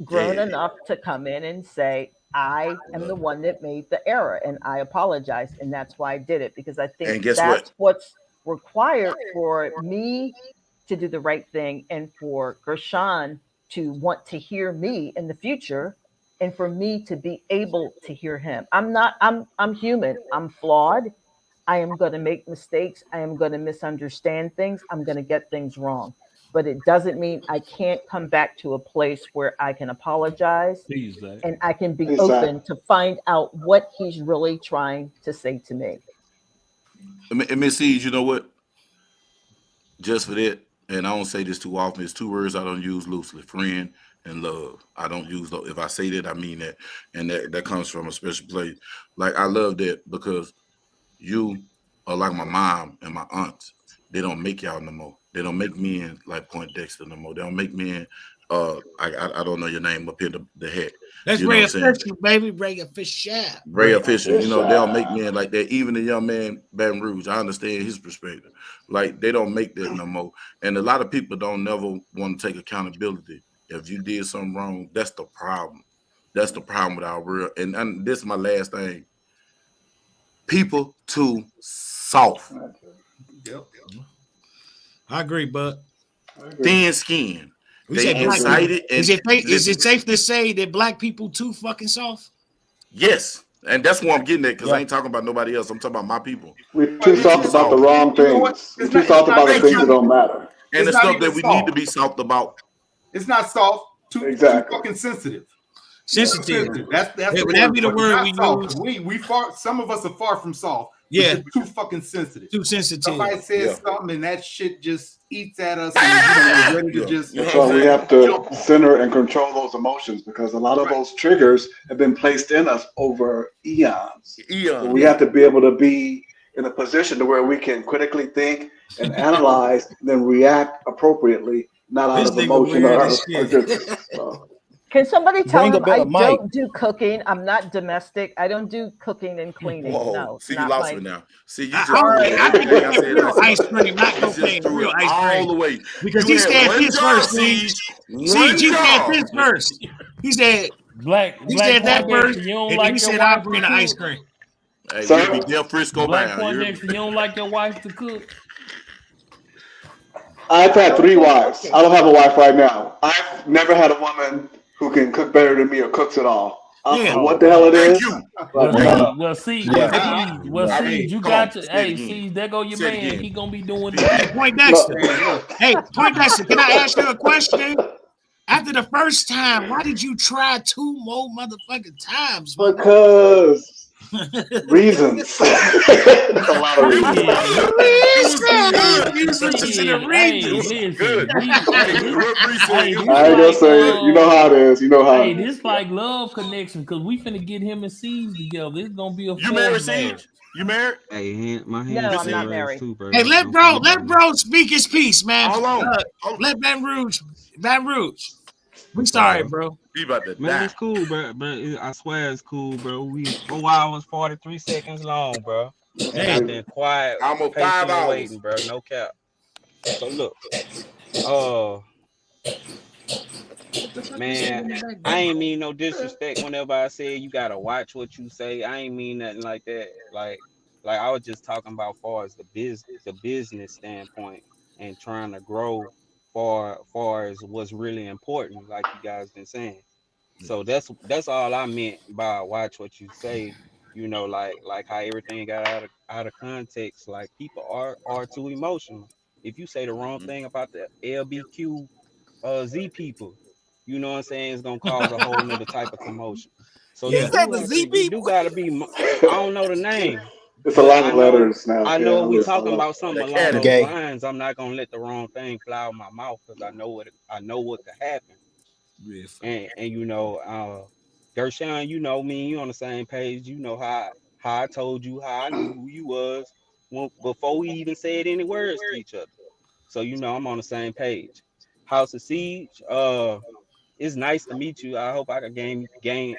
[SPEAKER 21] grown enough to come in and say, I am the one that made the error and I apologize. And that's why I did it, because I think that's what's required for me to do the right thing and for Gershon to want to hear me in the future and for me to be able to hear him. I'm human. I'm flawed. I am going to make mistakes. I am going to misunderstand things. I'm going to get things wrong. But it doesn't mean I can't come back to a place where I can apologize and I can be open to find out what he's really trying to say to me.
[SPEAKER 3] And Miss Siege, you know what? Just for that, and I don't say this too often, it's 2 words I don't use loosely: friend and love. I don't use those. If I say that, I mean that. And that comes from a special place. Like, I love that, because you are like my mom and my aunts. They don't make y'all no more. They don't make men like Point Dexter no more. They don't make men. I don't know your name up here, the head.
[SPEAKER 1] That's Ray Official, baby. Ray Official.
[SPEAKER 3] Ray Official. You know, they don't make men like that. Even the young man, Baton Rouge, I understand his perspective. Like, they don't make that no more. And a lot of people don't never want to take accountability. If you did something wrong, that's the problem. That's the problem with our world. And this is my last thing. People too soft.
[SPEAKER 12] Yep.
[SPEAKER 1] I agree, bud.
[SPEAKER 3] Thin skin.
[SPEAKER 1] They excited. Is it safe to say that black people too fucking soft?
[SPEAKER 3] Yes. And that's what I'm getting at, because I ain't talking about nobody else. I'm talking about my people.
[SPEAKER 19] We're too soft about the wrong things. We're too soft about the things that don't matter.
[SPEAKER 3] And the stuff that we need to be soft about.
[SPEAKER 12] It's not soft. Too fucking sensitive.
[SPEAKER 1] Sensitive.
[SPEAKER 12] That's the
[SPEAKER 1] would
[SPEAKER 12] word.
[SPEAKER 1] that be the word we
[SPEAKER 12] soft.
[SPEAKER 1] use?
[SPEAKER 12] We far. Some of us are far from soft.
[SPEAKER 1] Yeah.
[SPEAKER 12] We're too fucking sensitive.
[SPEAKER 1] Too sensitive.
[SPEAKER 12] Somebody says something and that shit just eats at us, and we're ready to just.
[SPEAKER 19] That's why we have to center and control those emotions, because a lot of those triggers have been placed in us over eons. So we have to be able to be in a position to where we can critically think and analyze, then react appropriately, not out of emotion or goodness. So.
[SPEAKER 21] Can somebody tell
[SPEAKER 10] Bring a
[SPEAKER 21] him
[SPEAKER 10] better
[SPEAKER 21] I
[SPEAKER 10] mic.
[SPEAKER 21] don't do cooking? I'm not domestic. I don't do cooking and cleaning.
[SPEAKER 3] Whoa.
[SPEAKER 21] No.
[SPEAKER 3] See, you
[SPEAKER 21] not
[SPEAKER 3] lost
[SPEAKER 21] my...
[SPEAKER 3] me now. See, you just
[SPEAKER 1] I think
[SPEAKER 3] everything I said
[SPEAKER 1] real
[SPEAKER 3] last
[SPEAKER 1] ice
[SPEAKER 3] month.
[SPEAKER 1] cream, not
[SPEAKER 3] You just
[SPEAKER 1] cocaine,
[SPEAKER 3] threw
[SPEAKER 1] real
[SPEAKER 3] it
[SPEAKER 1] ice cream.
[SPEAKER 3] all the way.
[SPEAKER 1] Because
[SPEAKER 3] You
[SPEAKER 1] he
[SPEAKER 3] had
[SPEAKER 1] said
[SPEAKER 3] one
[SPEAKER 1] this
[SPEAKER 3] job,
[SPEAKER 1] first, see,
[SPEAKER 3] one
[SPEAKER 1] G said
[SPEAKER 3] job.
[SPEAKER 1] this first. He said
[SPEAKER 4] Black
[SPEAKER 1] that
[SPEAKER 4] Poindexter,
[SPEAKER 1] first,
[SPEAKER 4] you don't
[SPEAKER 1] and
[SPEAKER 4] like
[SPEAKER 1] then he
[SPEAKER 4] your
[SPEAKER 1] said I'll
[SPEAKER 4] wife
[SPEAKER 1] bring
[SPEAKER 4] to
[SPEAKER 1] the ice
[SPEAKER 4] cook?
[SPEAKER 1] cream.
[SPEAKER 3] Hey,
[SPEAKER 19] Sir?
[SPEAKER 3] we'll be Del Frisco
[SPEAKER 4] Black
[SPEAKER 3] bound.
[SPEAKER 4] Poindexter, you don't like your wife to cook?
[SPEAKER 19] I've had 3 wives. I don't have a wife right now. I've never had a woman who can cook better than me or cooks at all. I don't know what the hell it is.
[SPEAKER 4] Well, see, you got to. Hey, see, there go your man. He gonna be doing the
[SPEAKER 1] Hey, Poindexter. Hey, Poindexter, can I ask you a question? After the first time, why did you try 2 more motherfucking times?
[SPEAKER 19] Because reasons. There's a lot of reasons. I ain't gonna say it. You know how it is. You know how it is.
[SPEAKER 4] This like love connection, because we finna get him and Siege together. It's gonna be a
[SPEAKER 3] You married, Siege? You married?
[SPEAKER 7] Hey, my hands
[SPEAKER 21] No, I'm not married.
[SPEAKER 7] too, bro.
[SPEAKER 1] Hey, let bro speak his piece, man.
[SPEAKER 3] Hold on.
[SPEAKER 1] Let Baton Rouge. We sorry, bro.
[SPEAKER 3] He about to
[SPEAKER 7] Man,
[SPEAKER 3] die.
[SPEAKER 7] it's cool, bro. I swear it's cool, bro. We 4 hours 43 seconds long, bro. And I've been quiet,
[SPEAKER 3] almost 5
[SPEAKER 7] patiently
[SPEAKER 3] hours
[SPEAKER 7] waiting, bro. No cap. So look, man, I ain't mean no disrespect whenever I say you gotta watch what you say. I ain't mean nothing like that. Like I was just talking about far as the business standpoint and trying to grow far as what's really important, like you guys been saying. So that's all I meant by watch what you say. You know, like how everything got out of context. Like people are too emotional. If you say the wrong thing about the LBQ Z people, you know what I'm saying, it's gonna cause a whole nother type of commotion. So you do gotta be. I don't know the name.
[SPEAKER 19] It's a lot of letters now.
[SPEAKER 7] I know we talking about something along those
[SPEAKER 10] Gay.
[SPEAKER 7] lines. I'm not gonna let the wrong thing fly out my mouth, because I know what could happen. And you know, Gershon, you know me, you on the same page. You know how I told you how I knew who you was before we even said any words to each other. So you know I'm on the same page. House of Siege, it's nice to meet you. I hope I can gain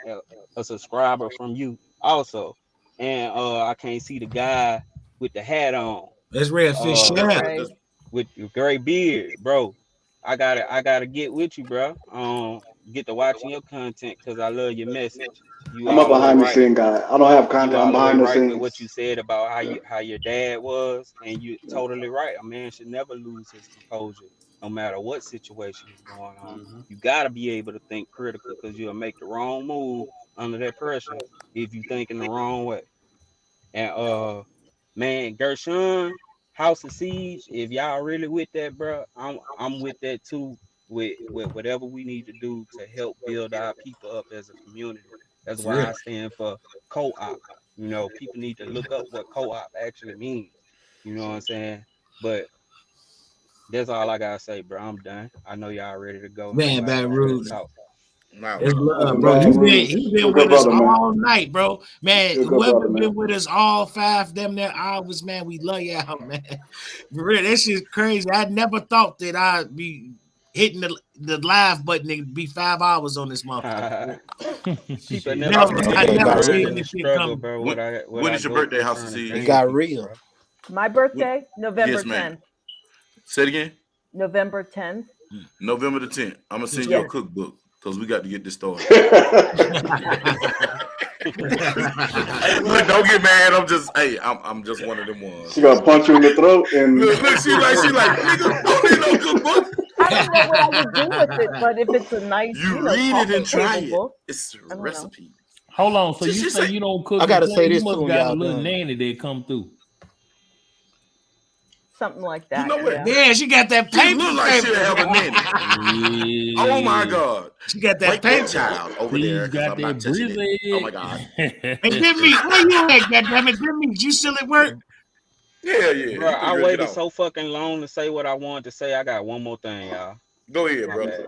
[SPEAKER 7] a subscriber from you also. And I can't see the guy with the hat on.
[SPEAKER 1] That's Redfish.
[SPEAKER 7] With your gray beard, bro. I gotta get with you, bro. Get to watching your content, because I love your message.
[SPEAKER 19] I'm a behind the scene guy. I don't have content. I'm behind the scenes.
[SPEAKER 7] With what you said about how your dad was, and you totally right. A man should never lose his composure, no matter what situation is going on. You gotta be able to think critical, because you'll make the wrong move under that pressure if you think in the wrong way. And man, Gershon, House of Siege, if y'all really with that, bro, I'm with that too. With whatever we need to do to help build our people up as a community. That's why I stand for co-op. You know, people need to look up what co-op actually means. You know what I'm saying? But that's all I gotta say, bro. I'm done. I know y'all ready to go.
[SPEAKER 1] Man, Baton Rouge.
[SPEAKER 3] No,
[SPEAKER 1] it's love, bro. You've been with us all night, bro. Man, whoever been with us all 5 damn near hours, man, we love y'all, man. For real, that shit's crazy. I never thought that I'd be hitting the live button and be 5 hours on this motherfucker. I never seen this shit come.
[SPEAKER 3] When is your birthday, House of Siege?
[SPEAKER 10] It got real.
[SPEAKER 21] My birthday, November 10th.
[SPEAKER 3] Say it again.
[SPEAKER 21] November 10th.
[SPEAKER 3] November the 10th. I'm gonna send you a cookbook, because we got to get this started. Look, don't get mad. I'm just one of them ones.
[SPEAKER 19] She gonna punch you in the throat and
[SPEAKER 3] look, she like, nigga, don't need no cookbook.
[SPEAKER 21] I don't know what I would do with it, but if it's a nice,
[SPEAKER 3] you read it and try it. It's a recipe.
[SPEAKER 4] Hold on. So you say you don't cook?
[SPEAKER 10] I gotta say
[SPEAKER 4] you
[SPEAKER 10] this
[SPEAKER 4] must
[SPEAKER 10] too,
[SPEAKER 4] got a
[SPEAKER 10] y'all.
[SPEAKER 4] little
[SPEAKER 10] Done.
[SPEAKER 4] nanny that come through.
[SPEAKER 21] Something like that.
[SPEAKER 3] You know what?
[SPEAKER 1] Yeah, she got that
[SPEAKER 3] She
[SPEAKER 1] paper.
[SPEAKER 3] look like she'll have a nanny. Oh my God.
[SPEAKER 1] She got that
[SPEAKER 3] Break that
[SPEAKER 1] paper.
[SPEAKER 3] child over there because I'm not touching it. Oh my God.
[SPEAKER 1] Hey, Jimmy, where you at, goddammit? Jimmy, you still at work?
[SPEAKER 3] Yeah.
[SPEAKER 7] Bro, I waited so fucking long to say what I wanted to say. I got one more thing, y'all.
[SPEAKER 3] Go ahead,
[SPEAKER 7] My
[SPEAKER 3] bro.
[SPEAKER 7] bad.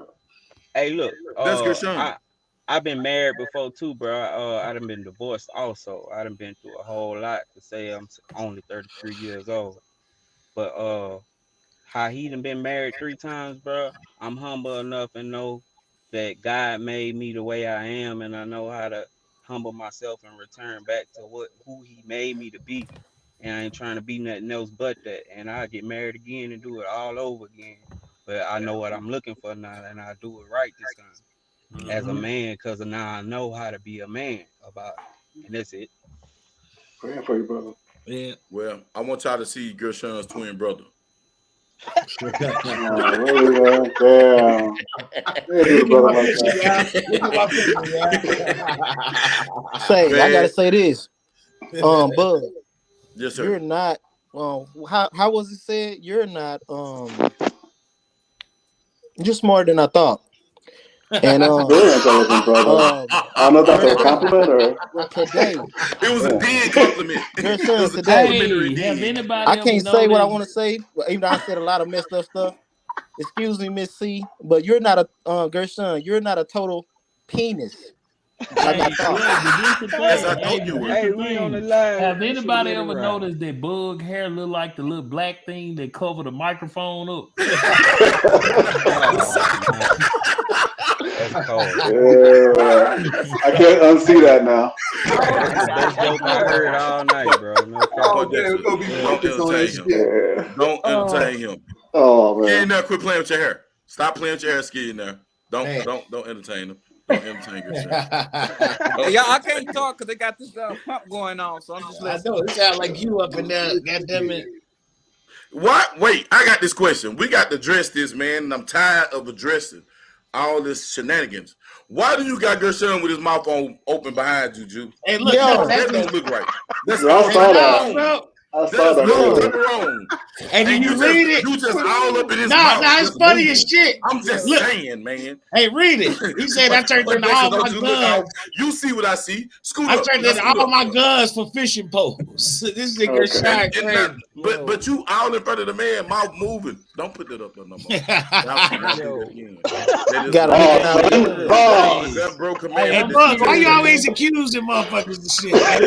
[SPEAKER 7] Hey, look.
[SPEAKER 3] That's good, Sean.
[SPEAKER 7] I've been married before too, bro. I done been divorced also. I done been through a whole lot to say I'm only 33 years old. But how he done been married 3 times, bro. I'm humble enough and know that God made me the way I am, and I know how to humble myself and return back to who He made me to be. And I ain't trying to be nothing else but that. And I get married again and do it all over again. But I know what I'm looking for now, and I do it right this time as a man, because now I know how to be a man about it. And that's it.
[SPEAKER 19] Praying for you, brother.
[SPEAKER 1] Yeah.
[SPEAKER 3] Well, I want y'all to see Gershon's twin brother.
[SPEAKER 10] Say, I gotta say this. Bud.
[SPEAKER 3] Yes, sir.
[SPEAKER 10] You're not. How was it said? You're not. You're smarter than I thought. And
[SPEAKER 19] Very intelligent, brother. I don't know if that's a compliment or.
[SPEAKER 10] Today,
[SPEAKER 3] it was a dig compliment.
[SPEAKER 10] Gershon, today,
[SPEAKER 4] Have anybody
[SPEAKER 10] I can't
[SPEAKER 4] ever
[SPEAKER 10] say what I
[SPEAKER 4] noticed-
[SPEAKER 10] want to say, even though I said a lot of messed up stuff. Excuse me, Miss C, but you're not a Gershon. You're not a total penis. Like I thought.
[SPEAKER 3] Yes, I thought you were.
[SPEAKER 7] Hey, we on the line.
[SPEAKER 4] Have
[SPEAKER 7] We should
[SPEAKER 4] anybody
[SPEAKER 7] let it
[SPEAKER 4] ever
[SPEAKER 7] ride.
[SPEAKER 4] noticed that Bug hair look like the little black thing that cover the microphone up?
[SPEAKER 7] That's cold.
[SPEAKER 19] Yeah, I can't unsee that now.
[SPEAKER 7] That's the best joke I heard all night, bro. No
[SPEAKER 12] Oh,
[SPEAKER 7] cap.
[SPEAKER 12] man, we're gonna be focused on that shit.
[SPEAKER 19] Yeah.
[SPEAKER 3] Don't entertain him.
[SPEAKER 19] Oh
[SPEAKER 3] Get in
[SPEAKER 19] man.
[SPEAKER 3] there, quit playing with your hair. Stop playing with your hair, Ski in there. Don't entertain him. Don't entertain yourself.
[SPEAKER 6] Hey, y'all, I can't talk because they got this pump going on, so I'm just listening.
[SPEAKER 1] I know it sound like you up in there. Goddammit.
[SPEAKER 3] What? Wait, I got this question. We got to address this, man, and I'm tired of addressing all this shenanigans. Why do you got Gershon with his mouth open behind you, Ju?
[SPEAKER 1] Hey, look,
[SPEAKER 3] that don't look right. That's
[SPEAKER 19] Yeah, I
[SPEAKER 3] all
[SPEAKER 19] saw that.
[SPEAKER 3] wrong.
[SPEAKER 19] I saw
[SPEAKER 3] That's
[SPEAKER 19] that.
[SPEAKER 3] nothing
[SPEAKER 19] too.
[SPEAKER 3] wrong.
[SPEAKER 1] And then you read it.
[SPEAKER 3] You just all up in his
[SPEAKER 1] No,
[SPEAKER 3] mouth.
[SPEAKER 1] it's
[SPEAKER 3] just
[SPEAKER 1] funny
[SPEAKER 3] moving.
[SPEAKER 1] as shit.
[SPEAKER 3] I'm just
[SPEAKER 1] Look.
[SPEAKER 3] saying, man.
[SPEAKER 1] Hey, read it. He said I turned in all my guns.
[SPEAKER 3] You see what I see. Scoot
[SPEAKER 1] I
[SPEAKER 3] up.
[SPEAKER 1] turned in all my guns for fishing poles. This nigga shot crazy.
[SPEAKER 3] But you all in front of the man, mouth moving. Don't put that up there no more. That bro command.
[SPEAKER 1] Hey, Bug, why you always accusing motherfuckers of shit?
[SPEAKER 3] Hey,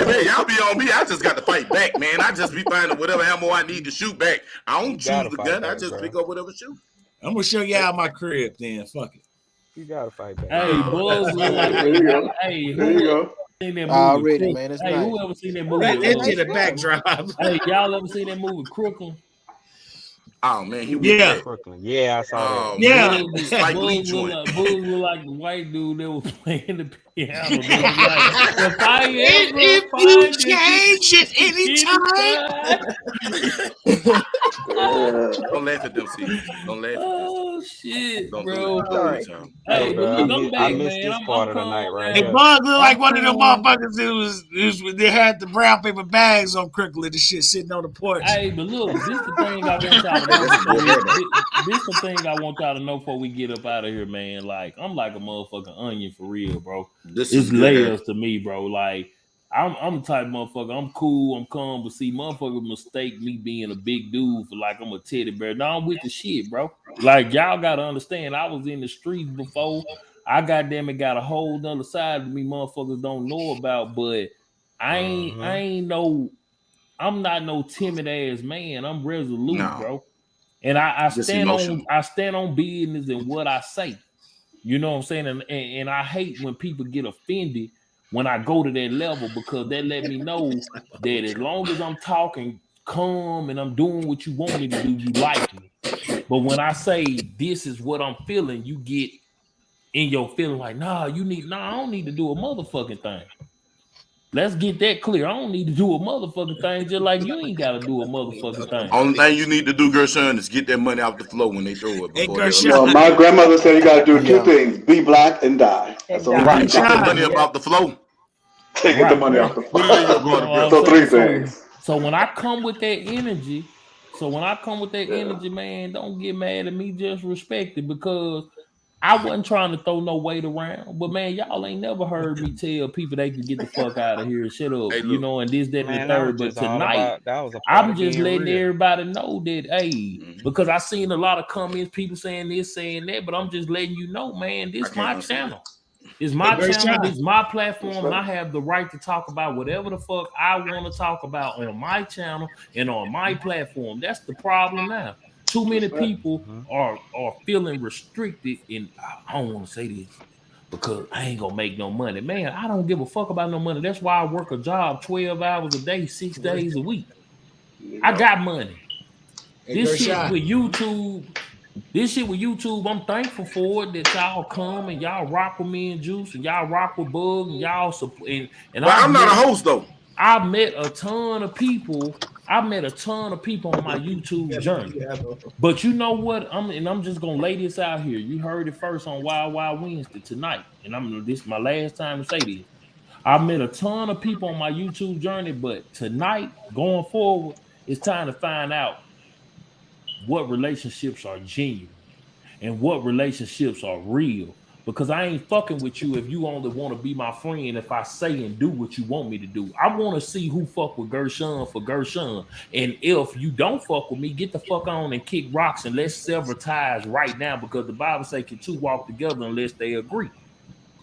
[SPEAKER 3] man, y'all be on me. I just got to fight back, man. I just be finding whatever ammo I need to shoot back. I don't choose the gun. I just pick up whatever shoot.
[SPEAKER 1] I'm gonna show y'all my crib then. Fuck it.
[SPEAKER 7] You gotta fight back.
[SPEAKER 4] Hey, Buzz look like
[SPEAKER 19] There you go.
[SPEAKER 4] Hey,
[SPEAKER 19] There you go.
[SPEAKER 4] seen that movie?
[SPEAKER 10] Already, man. It's
[SPEAKER 4] Hey,
[SPEAKER 10] nice.
[SPEAKER 4] who ever seen that movie?
[SPEAKER 1] That shit a backdrop.
[SPEAKER 4] Hey, y'all ever seen that movie Crooklyn?
[SPEAKER 3] Oh man, he
[SPEAKER 1] yeah.
[SPEAKER 7] Brooklyn. Yeah, I saw that.
[SPEAKER 1] Yeah.
[SPEAKER 3] Spike Lee
[SPEAKER 4] Buzz
[SPEAKER 3] joint.
[SPEAKER 4] look like the white dude that was playing the piano. Dude. Like, if I ever
[SPEAKER 1] If you change it anytime.
[SPEAKER 3] Don't laugh at them, see. Don't laugh at them.
[SPEAKER 4] Oh shit,
[SPEAKER 3] Don't
[SPEAKER 4] bro.
[SPEAKER 3] do that.
[SPEAKER 4] Hey, but look, I'm
[SPEAKER 7] I
[SPEAKER 4] back,
[SPEAKER 7] missed
[SPEAKER 4] man.
[SPEAKER 7] this part of the night right
[SPEAKER 1] Hey,
[SPEAKER 7] here.
[SPEAKER 1] Bug look like one of them motherfuckers they had the brown paper bags on Cricklet and shit sitting on the porch.
[SPEAKER 4] Hey, but look, this the thing I want y'all to know. This the thing I want y'all to know before we get up out of here, man. Like, I'm like a motherfucking onion for real, bro.
[SPEAKER 3] This
[SPEAKER 4] It's
[SPEAKER 3] is good.
[SPEAKER 4] layers to me, bro. Like, I'm the type of motherfucker. I'm cool, I'm calm, but see, motherfuckers mistake me being a big dude for like I'm a teddy bear. No, I'm with the shit, bro. Like, y'all gotta understand, I was in the streets before. I goddamn it got a whole other side of me motherfuckers don't know about, but I'm not no timid ass man. I'm resolute, bro. And I stand on business and what I say. You know what I'm saying? And I hate when people get offended when I go to that level, because that let me know that as long as I'm talking calm and I'm doing what you want me to do, you like me. But when I say this is what I'm feeling, you get in your feeling like, I don't need to do a motherfucking thing. Let's get that clear. I don't need to do a motherfucking thing just like you ain't got to do a motherfucking thing.
[SPEAKER 3] Only thing you need to do, Gershon, is get that money off the floor when they throw it.
[SPEAKER 1] Hey,
[SPEAKER 3] Before
[SPEAKER 1] Gershon.
[SPEAKER 19] My grandmother said you got to do two things: be black and die. That's all.
[SPEAKER 3] Right. Take the money up off the floor.
[SPEAKER 19] Taking the money off the floor.
[SPEAKER 3] Put it in your brother.
[SPEAKER 19] So three things.
[SPEAKER 4] So when I come with that energy, man, don't get mad at me. Just respect it, because I wasn't trying to throw no weight around. But man, y'all ain't never heard me tell people they can get the fuck out of here and shut up, you know, and this, that, and the third. But tonight, I'm just letting everybody know that, hey, because I seen a lot of comments, people saying this, saying that, but I'm just letting you know, man, this is my channel. It's my channel. This is my platform, and I have the right to talk about whatever the fuck I want to talk about on my channel and on my platform. That's the problem now. Too many people are feeling restricted, and I don't want to say this because I ain't gonna make no money. Man, I don't give a fuck about no money. That's why I work a job 12 hours a day, 6 days a week. I got money. This shit with YouTube, I'm thankful for it that y'all come and y'all rock with me and Juice, and y'all rock with Bug, and y'all support. And
[SPEAKER 3] I'm not a host though.
[SPEAKER 4] I met a ton of people. on my YouTube journey. But you know what? I'm just gonna lay this out here. You heard it first on Wild Wild Wednesday tonight, and this is my last time to say this. I met a ton of people on my YouTube journey, but tonight, going forward, it's time to find out what relationships are genuine and what relationships are real. Because I ain't fucking with you if you only want to be my friend if I say and do what you want me to do. I want to see who fuck with Gershon for Gershon. And if you don't fuck with me, get the fuck on and kick rocks and let's sever ties right now, because the Bible says can two walk together unless they agree.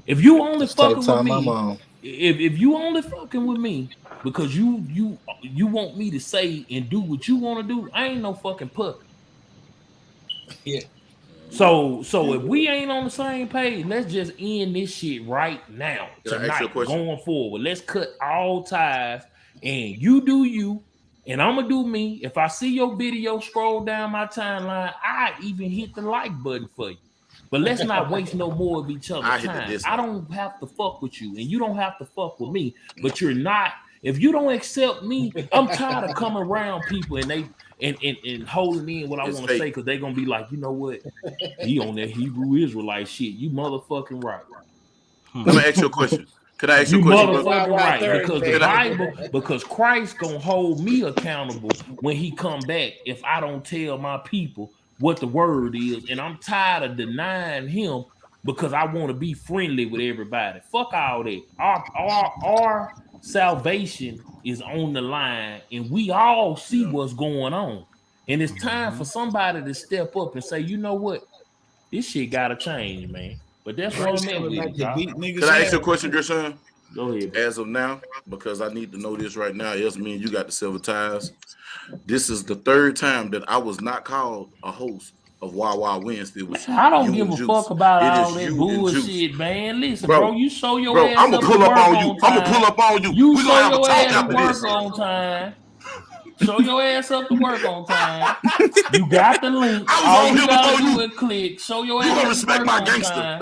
[SPEAKER 4] If you only fucking with me, if you only fucking with me because you want me to say and do what you want to do, I ain't no fucking puppet.
[SPEAKER 1] Yeah.
[SPEAKER 4] So if we ain't on the same page, let's just end this shit right now, tonight, going forward. Let's cut all ties, and you do you, and I'm gonna do me. If I see your video scroll down my timeline, I even hit the like button for you. But let's not waste no more of each other's time. I don't have to fuck with you, and you don't have to fuck with me. But you're not. If you don't accept me, I'm tired of coming around people and they and holding in what I want to say, because they're gonna be like, you know what? He on that Hebrew Israelite shit. You motherfucking right.
[SPEAKER 3] Let me ask you a question. Could I ask you a question?
[SPEAKER 4] Motherfucking right, because the Bible, because Christ gonna hold me accountable when he come back if I don't tell my people what the word is, and I'm tired of denying him because I want to be friendly with everybody. Fuck all that. Our salvation is on the line, and we all see what's going on. And it's time for somebody to step up and say, you know what? This shit gotta change, man. But that's what I'm at with it, y'all.
[SPEAKER 3] Can I ask you a question, Gershon?
[SPEAKER 4] Go ahead.
[SPEAKER 3] As of now, because I need to know this right now, else me and you got the silver ties. This is the third time that I was not called a host of Wild Wild Wednesday.
[SPEAKER 4] I don't give a fuck about all that bullshit, man. Listen, bro, you show your ass up to work on time.
[SPEAKER 3] I'm gonna pull up on you.
[SPEAKER 4] You show your ass to work on time. Show your ass up to work on time. You got the link. All you gotta do is click. Show your ass to work on time.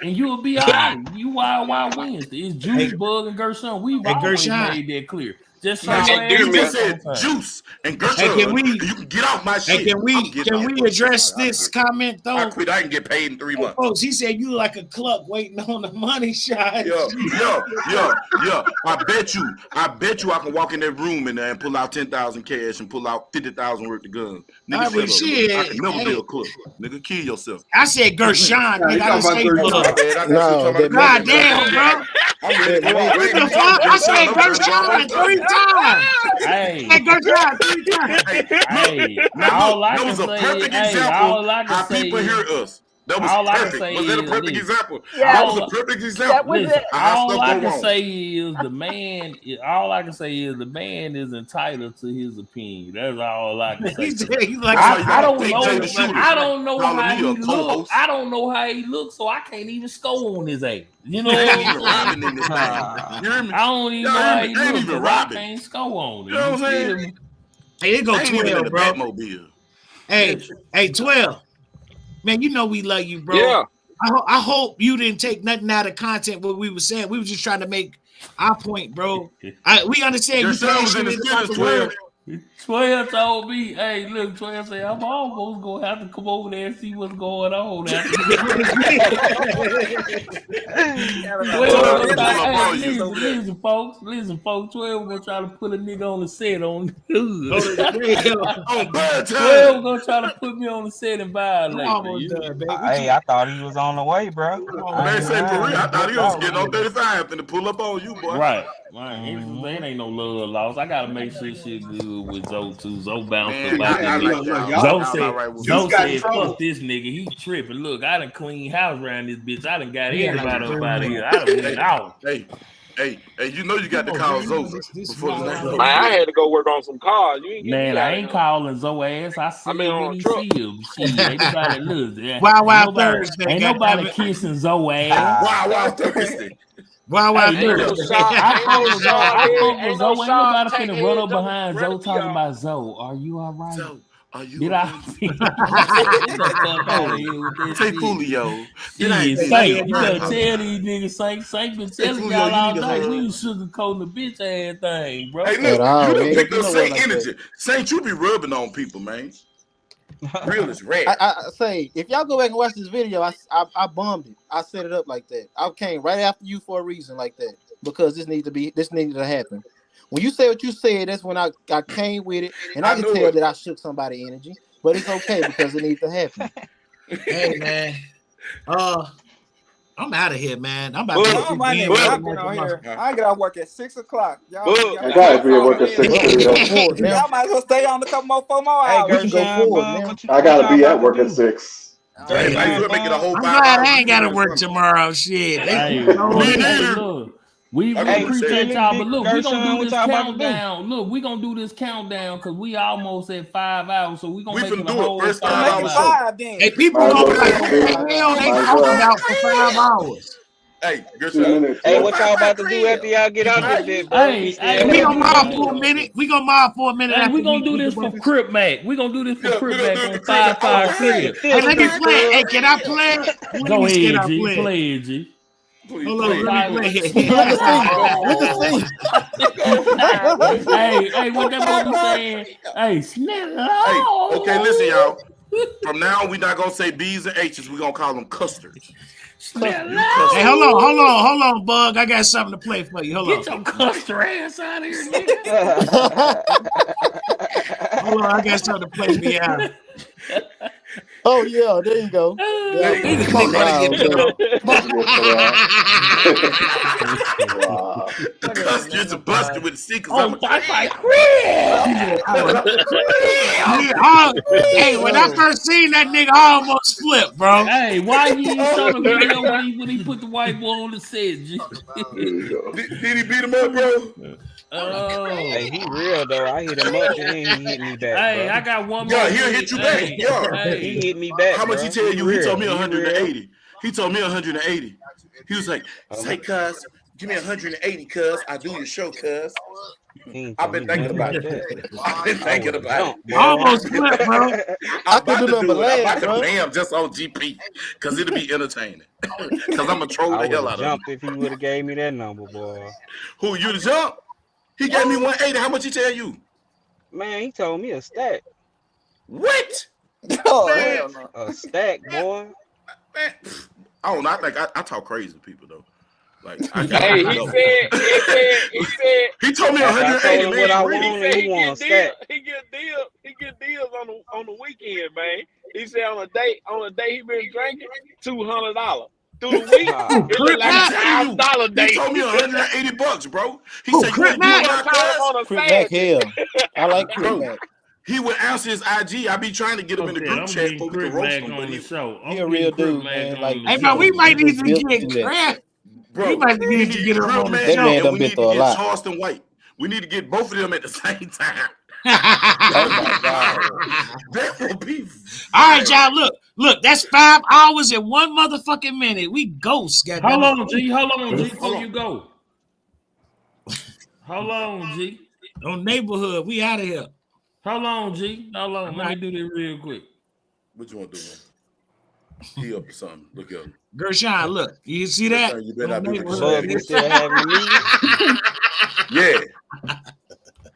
[SPEAKER 4] And you'll be all right. You Wild Wednesday. It's Juice, Bug, and Gershon. We've always made that clear. Just show your ass
[SPEAKER 3] said Juice and Gershon. You can get off my shit.
[SPEAKER 1] Can we address this comment though?
[SPEAKER 3] I quit. I can get paid in 3 months.
[SPEAKER 1] Folks, he said you like a cluck waiting on the money shot.
[SPEAKER 3] Yeah. I bet you I can walk in that room and pull out 10,000 cash and pull out 50,000 worth of guns. Nigga,
[SPEAKER 1] shit.
[SPEAKER 3] I can never be a cluck. Nigga, kill yourself.
[SPEAKER 1] I said Gershon. Nigga, I didn't say cluck.
[SPEAKER 3] No,
[SPEAKER 1] God damn, bro. I said Gershon 3 times.
[SPEAKER 4] Hey,
[SPEAKER 1] Gershon 3 times.
[SPEAKER 4] Hey,
[SPEAKER 3] that was a perfect example how people hear us. That was perfect. Was that a perfect example? That was a perfect example.
[SPEAKER 4] Listen, all I can say is the man. All I can say is the man is entitled to his opinion. That's all I can say. I don't know. I don't know how he looks. I don't know how he looks, so I can't even score on his ass. You know, I don't even know how he looks. So I can't score on it.
[SPEAKER 3] You know what I'm saying?
[SPEAKER 1] Hey, it go 12, bro. Hey, 12. Man, you know we love you, bro.
[SPEAKER 18] Yeah.
[SPEAKER 1] I hope you didn't take nothing out of content what we were saying. We were just trying to make our point, bro. We understand
[SPEAKER 3] Your
[SPEAKER 1] you
[SPEAKER 3] son was in the
[SPEAKER 1] passionate about
[SPEAKER 3] sentence,
[SPEAKER 1] the word.
[SPEAKER 15] 12 told me, hey, look, 12 said, I'm almost going to have to come over there and see what's going on after this. 12 gonna try, hey, listen, folks. 12 gonna try to put a nigga on the set on the
[SPEAKER 3] on bad
[SPEAKER 15] 12 gonna try to put me on the set and violate me.
[SPEAKER 1] Almost done, baby.
[SPEAKER 7] Hey, I thought he was on the way, bro.
[SPEAKER 3] Man, say for real, I thought he was getting on 35 and to pull up on you, boy.
[SPEAKER 15] Right. It ain't no love lost. I gotta make sure shit good with Zoe too. Zoe bounced about that nigga. Zoe said, fuck this nigga. He tripping. Look, I done clean house around this bitch. I done got everybody up out of here. I done went out.
[SPEAKER 3] Hey, you know you got to call Zoe before the next.
[SPEAKER 15] Man,
[SPEAKER 3] I
[SPEAKER 15] had
[SPEAKER 3] to go work on some cars.
[SPEAKER 15] Man, I ain't calling Zoe ass. I see him when he see him. Shit, ain't nobody look.
[SPEAKER 1] Wild Thursday.
[SPEAKER 15] Ain't nobody kissing Zoe ass.
[SPEAKER 3] Wild Thursday.
[SPEAKER 1] Wild
[SPEAKER 15] Thursday. I fuck with Zoe. Ain't nobody finna run up
[SPEAKER 3] Zoe,
[SPEAKER 15] behind Zoe talking about Zoe. Are you all right?
[SPEAKER 3] Zoe, are you?
[SPEAKER 15] Did I? Get the fuck out of here with that
[SPEAKER 3] Say
[SPEAKER 15] shit.
[SPEAKER 3] Fulio.
[SPEAKER 15] Saint, you better tell these niggas. Saint been telling y'all all day. We ain't sugarcoating the bitch ass thing, bro.
[SPEAKER 3] Hey, look, you done picked up Saint energy. Saint, you be rubbing on people, man. Real is red.
[SPEAKER 10] I say, if y'all go back and watch this video, I bummed it. I set it up like that. I came right after you for a reason like that because this needed to happen. When you say what you said, that's when I came with it, and I can tell that I shook somebody's energy. But it's okay because it needs to happen.
[SPEAKER 1] Hey man, I'm out of here, man. I'm about
[SPEAKER 2] to
[SPEAKER 1] I
[SPEAKER 2] get out of work at 6 o'clock. Y'all
[SPEAKER 11] gotta be at work at 6 o'clock.
[SPEAKER 2] Y'all might as well stay on a couple more hours.
[SPEAKER 10] We can go forward now.
[SPEAKER 11] I gotta be at work at 6.
[SPEAKER 3] Hey, we'll make it a whole 5 hours.
[SPEAKER 1] I ain't gotta work tomorrow. Shit.
[SPEAKER 15] Look. We appreciate y'all, but look, we gonna do this countdown. Look, we gonna do this countdown because we almost at 5 hours, so we gonna make it a whole 5
[SPEAKER 2] hours.
[SPEAKER 1] Hey, people gonna be like, hell, they talking about for 5 hours.
[SPEAKER 3] Hey,
[SPEAKER 7] what y'all about to do after y'all get out this bit, bro?
[SPEAKER 1] Hey, we gonna mob for a minute. We
[SPEAKER 15] gonna do this for Crip Mac. We gonna do this for Crip Mac on 5 Crib.
[SPEAKER 1] Hey, let me play. Hey, can I play?
[SPEAKER 15] Go ahead, G. Play it, G.
[SPEAKER 1] Hold on, let me play it. Hey, what that boy be saying? Hey, snap.
[SPEAKER 3] Okay, listen, y'all. From now on, we're not gonna say B's and H's. We're gonna call them custards.
[SPEAKER 1] Hey, hold on, Bug. I got something to play for you. Hold on.
[SPEAKER 15] Get your custard ass out of here, nigga.
[SPEAKER 1] Hold on, I got something to play for you out.
[SPEAKER 10] Oh yeah, there you go.
[SPEAKER 3] The custards are busted with stickers.
[SPEAKER 1] Hey, when I first seen that nigga, I almost flipped, bro.
[SPEAKER 15] Hey, why you ain't show the video when he put the white boy on the set?
[SPEAKER 3] Did he beat him up, bro?
[SPEAKER 15] Oh,
[SPEAKER 7] hey, he real though. I hit him up and he hit me back.
[SPEAKER 15] Hey,
[SPEAKER 7] bro.
[SPEAKER 15] I got one more.
[SPEAKER 3] Yeah, he'll hit you back. Yeah,
[SPEAKER 7] he hit me back.
[SPEAKER 3] How much
[SPEAKER 7] bro.
[SPEAKER 3] he tell you? He told me
[SPEAKER 7] He
[SPEAKER 3] 180. He told me 180. He was like, "Say, cuz, give me 180, cuz. I do your show, cuz." I've been thinking about it. I've been thinking about it.
[SPEAKER 1] Almost flipped, bro.
[SPEAKER 3] I'm about to do it. I'm about to bam just on GP because it'll be entertaining. Because I'm gonna troll the hell out of him.
[SPEAKER 7] If he would have gave me that number, boy.
[SPEAKER 3] Who, you the jump? He gave me 180. How much he tell you?
[SPEAKER 7] Man, he told me a stack.
[SPEAKER 3] What?
[SPEAKER 2] Oh, hell no.
[SPEAKER 7] A stack, boy.
[SPEAKER 3] Man, I don't know. I think I talk crazy to people though. Like,
[SPEAKER 15] hey, he said
[SPEAKER 3] he told me 180.
[SPEAKER 7] What I want,
[SPEAKER 15] he get deals on the weekend, man. He said on a day he been drinking $200. Through the week, it was like $1,000 day.
[SPEAKER 3] He told me $180, bro. He said,
[SPEAKER 1] Crip Mac.
[SPEAKER 10] Hell, I like Crip Mac.
[SPEAKER 3] He would answer his IG. I be trying to get him in the group chat so we can roast him. But
[SPEAKER 10] he a real dude, man. Like,
[SPEAKER 1] hey, bro, we might need to get Crap.
[SPEAKER 3] Bro,
[SPEAKER 1] we might need to get him on the
[SPEAKER 10] show. That man done been through a lot.
[SPEAKER 3] Charleston White. We need to get both of them at the same time.
[SPEAKER 10] Oh my God.
[SPEAKER 3] That will be.
[SPEAKER 1] All right, y'all. Look. That's 5 hours and 1 motherfucking minute. We ghosts.
[SPEAKER 15] How long, G? Before you go? How long, G?
[SPEAKER 1] On neighborhood, we out of here.
[SPEAKER 15] How long, G? How long? Let me do this real quick.
[SPEAKER 3] What you want to do, man? He up to something. Look at him.
[SPEAKER 1] Gershon, look. You see that?
[SPEAKER 3] You better not be with
[SPEAKER 7] We still having the meeting.
[SPEAKER 3] Yeah.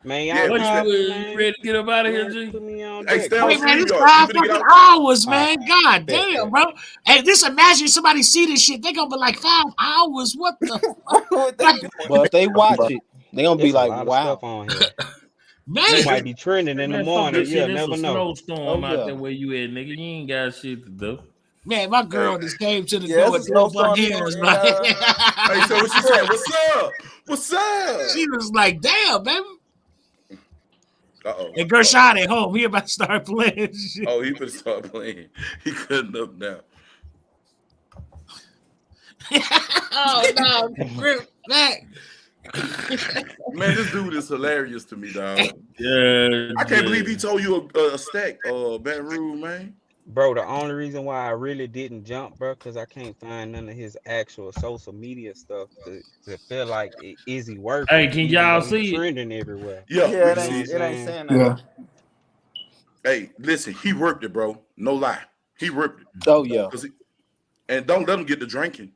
[SPEAKER 7] Man, y'all
[SPEAKER 15] ready to get up out of here, G?
[SPEAKER 7] Put me on
[SPEAKER 3] Hey,
[SPEAKER 7] deck.
[SPEAKER 3] stay on
[SPEAKER 1] Hey, man, it's
[SPEAKER 3] StreamYard.
[SPEAKER 1] 5
[SPEAKER 3] You finna get
[SPEAKER 1] fucking
[SPEAKER 3] out?
[SPEAKER 1] hours, man. God damn, bro. Hey, just imagine somebody see this shit. They gonna be like 5 hours. What the fuck?
[SPEAKER 10] But if they watch it, they gonna be
[SPEAKER 7] It's a
[SPEAKER 10] like,
[SPEAKER 7] lot of
[SPEAKER 10] wow.
[SPEAKER 7] stuff on here.
[SPEAKER 1] Man,
[SPEAKER 7] You might be trending in the
[SPEAKER 15] Man, fuck
[SPEAKER 7] morning.
[SPEAKER 15] that shit.
[SPEAKER 7] You'll
[SPEAKER 15] It's
[SPEAKER 7] never
[SPEAKER 15] a
[SPEAKER 7] know.
[SPEAKER 15] snowstorm
[SPEAKER 10] Oh,
[SPEAKER 15] out
[SPEAKER 10] yeah.
[SPEAKER 15] there where you at, nigga. You ain't got shit to do.
[SPEAKER 1] Man, my girl just came to the
[SPEAKER 2] Yeah,
[SPEAKER 1] door
[SPEAKER 2] it's a
[SPEAKER 1] and double
[SPEAKER 2] snowstorm
[SPEAKER 1] hands.
[SPEAKER 2] in
[SPEAKER 1] Like,
[SPEAKER 3] Hey, so what she said? What's up? What's up?
[SPEAKER 1] she was like, damn, baby.
[SPEAKER 3] Uh-oh.
[SPEAKER 1] And Gershon at home. He about to start playing shit.
[SPEAKER 3] Oh, he better start playing. He cutting up now.
[SPEAKER 1] Oh, no. Grip back.
[SPEAKER 3] Man, this dude is hilarious to me, dog.
[SPEAKER 15] Yeah,
[SPEAKER 3] I can't believe he told you a stack, Baton Rouge, man.
[SPEAKER 7] Bro, the only reason why I really didn't jump, bro, because I can't find none of his actual social media stuff to feel like, is he worth
[SPEAKER 15] Hey,
[SPEAKER 7] it?
[SPEAKER 15] can
[SPEAKER 7] Even
[SPEAKER 15] y'all
[SPEAKER 7] though he's
[SPEAKER 15] see it?
[SPEAKER 7] trending everywhere.
[SPEAKER 3] Yeah,
[SPEAKER 2] Yeah,
[SPEAKER 3] we can see
[SPEAKER 2] it ain't
[SPEAKER 3] it.
[SPEAKER 2] saying nothing.
[SPEAKER 9] Yeah.
[SPEAKER 3] Hey, listen, he worked it, bro. No lie. He worked it.
[SPEAKER 10] Oh yeah.
[SPEAKER 3] And don't let him get to drinking.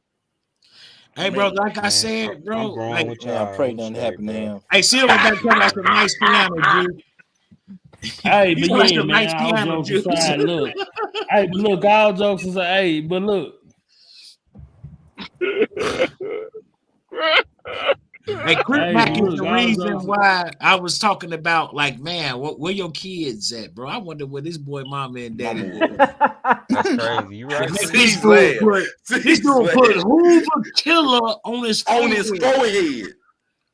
[SPEAKER 1] Hey, bro, like I said, bro.
[SPEAKER 7] I'm growing
[SPEAKER 1] Like,
[SPEAKER 7] with
[SPEAKER 10] Man, I
[SPEAKER 7] y'all.
[SPEAKER 10] pray
[SPEAKER 7] I'm
[SPEAKER 10] nothing
[SPEAKER 7] straight,
[SPEAKER 10] happen to
[SPEAKER 7] bro.
[SPEAKER 10] him.
[SPEAKER 1] hey, Silver back come like some nice piano, dude.
[SPEAKER 15] Hey,
[SPEAKER 1] He's
[SPEAKER 15] but
[SPEAKER 1] like
[SPEAKER 15] yeah,
[SPEAKER 1] some
[SPEAKER 15] man,
[SPEAKER 1] nice
[SPEAKER 15] all
[SPEAKER 1] piano
[SPEAKER 15] jokes
[SPEAKER 1] juice.
[SPEAKER 15] aside, look. Hey, but look, all jokes aside, hey, but look.
[SPEAKER 1] Hey, Crip
[SPEAKER 15] Hey,
[SPEAKER 1] Mac
[SPEAKER 15] but
[SPEAKER 1] is
[SPEAKER 15] look,
[SPEAKER 1] the
[SPEAKER 15] all
[SPEAKER 1] reason
[SPEAKER 15] jokes.
[SPEAKER 1] why I was talking about, like, man, where your kids at, bro? I wonder where this boy, mama, and daddy is.
[SPEAKER 7] That's crazy. You right?
[SPEAKER 1] This dude put Hoover Killer on his
[SPEAKER 3] forehead.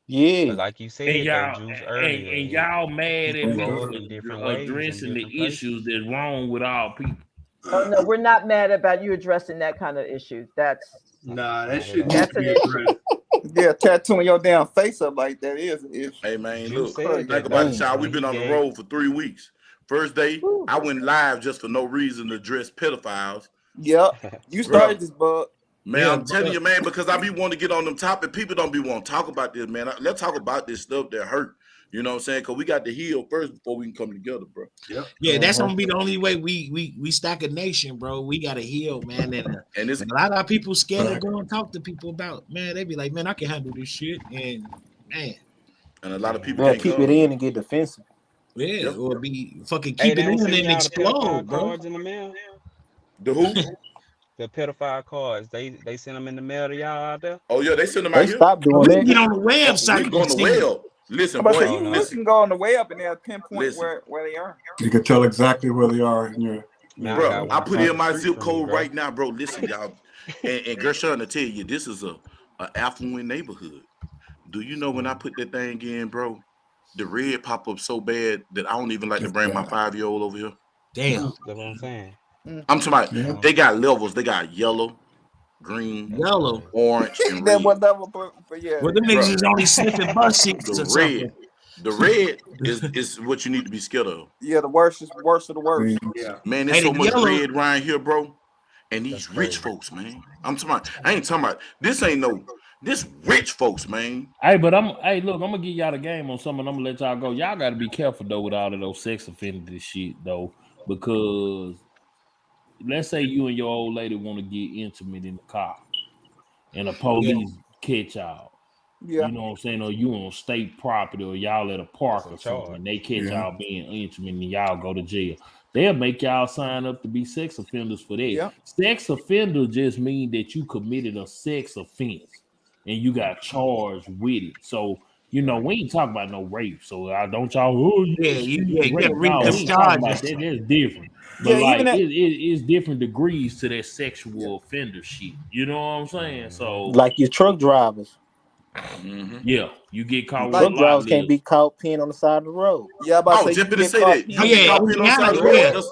[SPEAKER 10] Yeah.
[SPEAKER 7] But like you
[SPEAKER 15] And
[SPEAKER 7] said, though,
[SPEAKER 15] y'all,
[SPEAKER 7] Juice,
[SPEAKER 15] and
[SPEAKER 7] earlier,
[SPEAKER 15] y'all mad at
[SPEAKER 7] you
[SPEAKER 15] me
[SPEAKER 7] grow
[SPEAKER 15] for
[SPEAKER 7] up in different ways in
[SPEAKER 15] addressing the
[SPEAKER 7] different places.
[SPEAKER 15] issues that's wrong with all people.
[SPEAKER 21] Oh no, we're not mad about you addressing that kind of issue. That's
[SPEAKER 12] that shit
[SPEAKER 21] that's an issue.
[SPEAKER 2] Yeah, tattooing your damn face up like that is an issue.
[SPEAKER 3] Hey, man,
[SPEAKER 7] Juice
[SPEAKER 3] look.
[SPEAKER 7] said
[SPEAKER 3] Think
[SPEAKER 7] that,
[SPEAKER 3] about it,
[SPEAKER 7] though,
[SPEAKER 3] child. We've
[SPEAKER 7] when
[SPEAKER 3] been
[SPEAKER 7] he
[SPEAKER 3] on the
[SPEAKER 7] gave-
[SPEAKER 3] road for 3 weeks. First day, I went live just for no reason to address pedophiles.
[SPEAKER 2] Yep. You started this, bug.
[SPEAKER 3] Man, I'm telling you, man, because I be wanting to get on them topic. People don't be wanting to talk about this, man. Let's talk about this stuff that hurt. You know what I'm saying? Because we got to heal first before we can come together, bro.
[SPEAKER 12] Yep.
[SPEAKER 1] Yeah, that's gonna be the only way we stack a nation, bro. We gotta heal, man. And
[SPEAKER 3] it's
[SPEAKER 1] a lot of people scared to go and talk to people about, man. They be like, man, I can handle this shit, and man,
[SPEAKER 3] and a lot of people
[SPEAKER 10] They'll
[SPEAKER 3] can't
[SPEAKER 10] keep
[SPEAKER 3] come.
[SPEAKER 10] it in and get defensive.
[SPEAKER 1] Yeah, or be fucking
[SPEAKER 7] Hey,
[SPEAKER 1] keep
[SPEAKER 7] they
[SPEAKER 1] it
[SPEAKER 7] don't
[SPEAKER 1] in
[SPEAKER 7] send
[SPEAKER 1] and
[SPEAKER 7] y'all the pedophile
[SPEAKER 1] explode, bro.
[SPEAKER 7] cards in the mail.
[SPEAKER 3] The who?
[SPEAKER 7] The pedophile cards. They send them in the mail to y'all out there.
[SPEAKER 3] Oh yeah, they send them
[SPEAKER 10] They
[SPEAKER 3] out here.
[SPEAKER 10] stopped doing
[SPEAKER 1] We
[SPEAKER 10] that.
[SPEAKER 1] can get on the website.
[SPEAKER 3] We go on the web. Listen,
[SPEAKER 2] But
[SPEAKER 3] boy.
[SPEAKER 2] you
[SPEAKER 3] Listen.
[SPEAKER 2] can go on the web and they'll pinpoint
[SPEAKER 3] Listen.
[SPEAKER 2] where they are.
[SPEAKER 9] You can tell exactly where they are. Yeah.
[SPEAKER 7] Man,
[SPEAKER 3] Bro, I put in my
[SPEAKER 7] street
[SPEAKER 3] zip
[SPEAKER 7] from me,
[SPEAKER 3] code
[SPEAKER 7] bro.
[SPEAKER 3] right now, bro. Listen, y'all. And Gershon to tell you, this is a affluent neighborhood. Do you know when I put that thing in, bro? The red pop up so bad that I don't even like to bring my 5-year-old over here.
[SPEAKER 1] Damn.
[SPEAKER 7] That's what I'm saying.
[SPEAKER 3] I'm talking about they got levels. They got yellow, green,
[SPEAKER 1] Yellow,
[SPEAKER 3] orange, and
[SPEAKER 2] That
[SPEAKER 3] red.
[SPEAKER 2] one level, but yeah.
[SPEAKER 1] Well, them niggas is only sniffing bus seats or something.
[SPEAKER 3] The red is what you need to be scared of.
[SPEAKER 2] Yeah, the worst is worst of the worst.
[SPEAKER 12] Yeah.
[SPEAKER 3] Man, there's
[SPEAKER 1] Hey,
[SPEAKER 3] so
[SPEAKER 1] the
[SPEAKER 3] much
[SPEAKER 1] yellow-
[SPEAKER 3] red around here, bro. And these rich folks, man. I'm talking about, I ain't talking about this rich folks, man.
[SPEAKER 15] Hey, but look, I'm gonna give y'all the game on something. I'm gonna let y'all go. Y'all gotta be careful though with all of those sex offender shit though, because let's say you and your old lady want to get intimate in the car, and the police catch y'all.
[SPEAKER 2] Yeah.
[SPEAKER 15] You know what I'm saying? Or you on state property, or y'all at a park or something, and they catch
[SPEAKER 9] Yeah.
[SPEAKER 15] y'all being intimate, and y'all go to jail. They'll make y'all sign up to be sex offenders for that.
[SPEAKER 2] Yeah.
[SPEAKER 15] Sex offender just mean that you committed a sex offense and you got charged with it. So, you know, we ain't talking about no rape. So don't y'all,
[SPEAKER 1] you gotta read
[SPEAKER 15] No,
[SPEAKER 1] them
[SPEAKER 15] we ain't talking about
[SPEAKER 1] charges.
[SPEAKER 15] that. That's different. But
[SPEAKER 2] Yeah,
[SPEAKER 15] like
[SPEAKER 2] even that-
[SPEAKER 15] it's different degrees to that sexual offender shit. You know what I'm saying? So
[SPEAKER 10] Like your truck drivers.
[SPEAKER 15] yeah, you get caught with a
[SPEAKER 10] Truck
[SPEAKER 15] lot
[SPEAKER 10] drivers can't
[SPEAKER 15] less.
[SPEAKER 10] be caught peeing on the side of the road.
[SPEAKER 2] Yeah, I'm about to say
[SPEAKER 3] just
[SPEAKER 2] you
[SPEAKER 3] to
[SPEAKER 2] get
[SPEAKER 3] say
[SPEAKER 2] caught
[SPEAKER 3] that.
[SPEAKER 2] peeing.
[SPEAKER 3] You get caught peeing on the side of the road.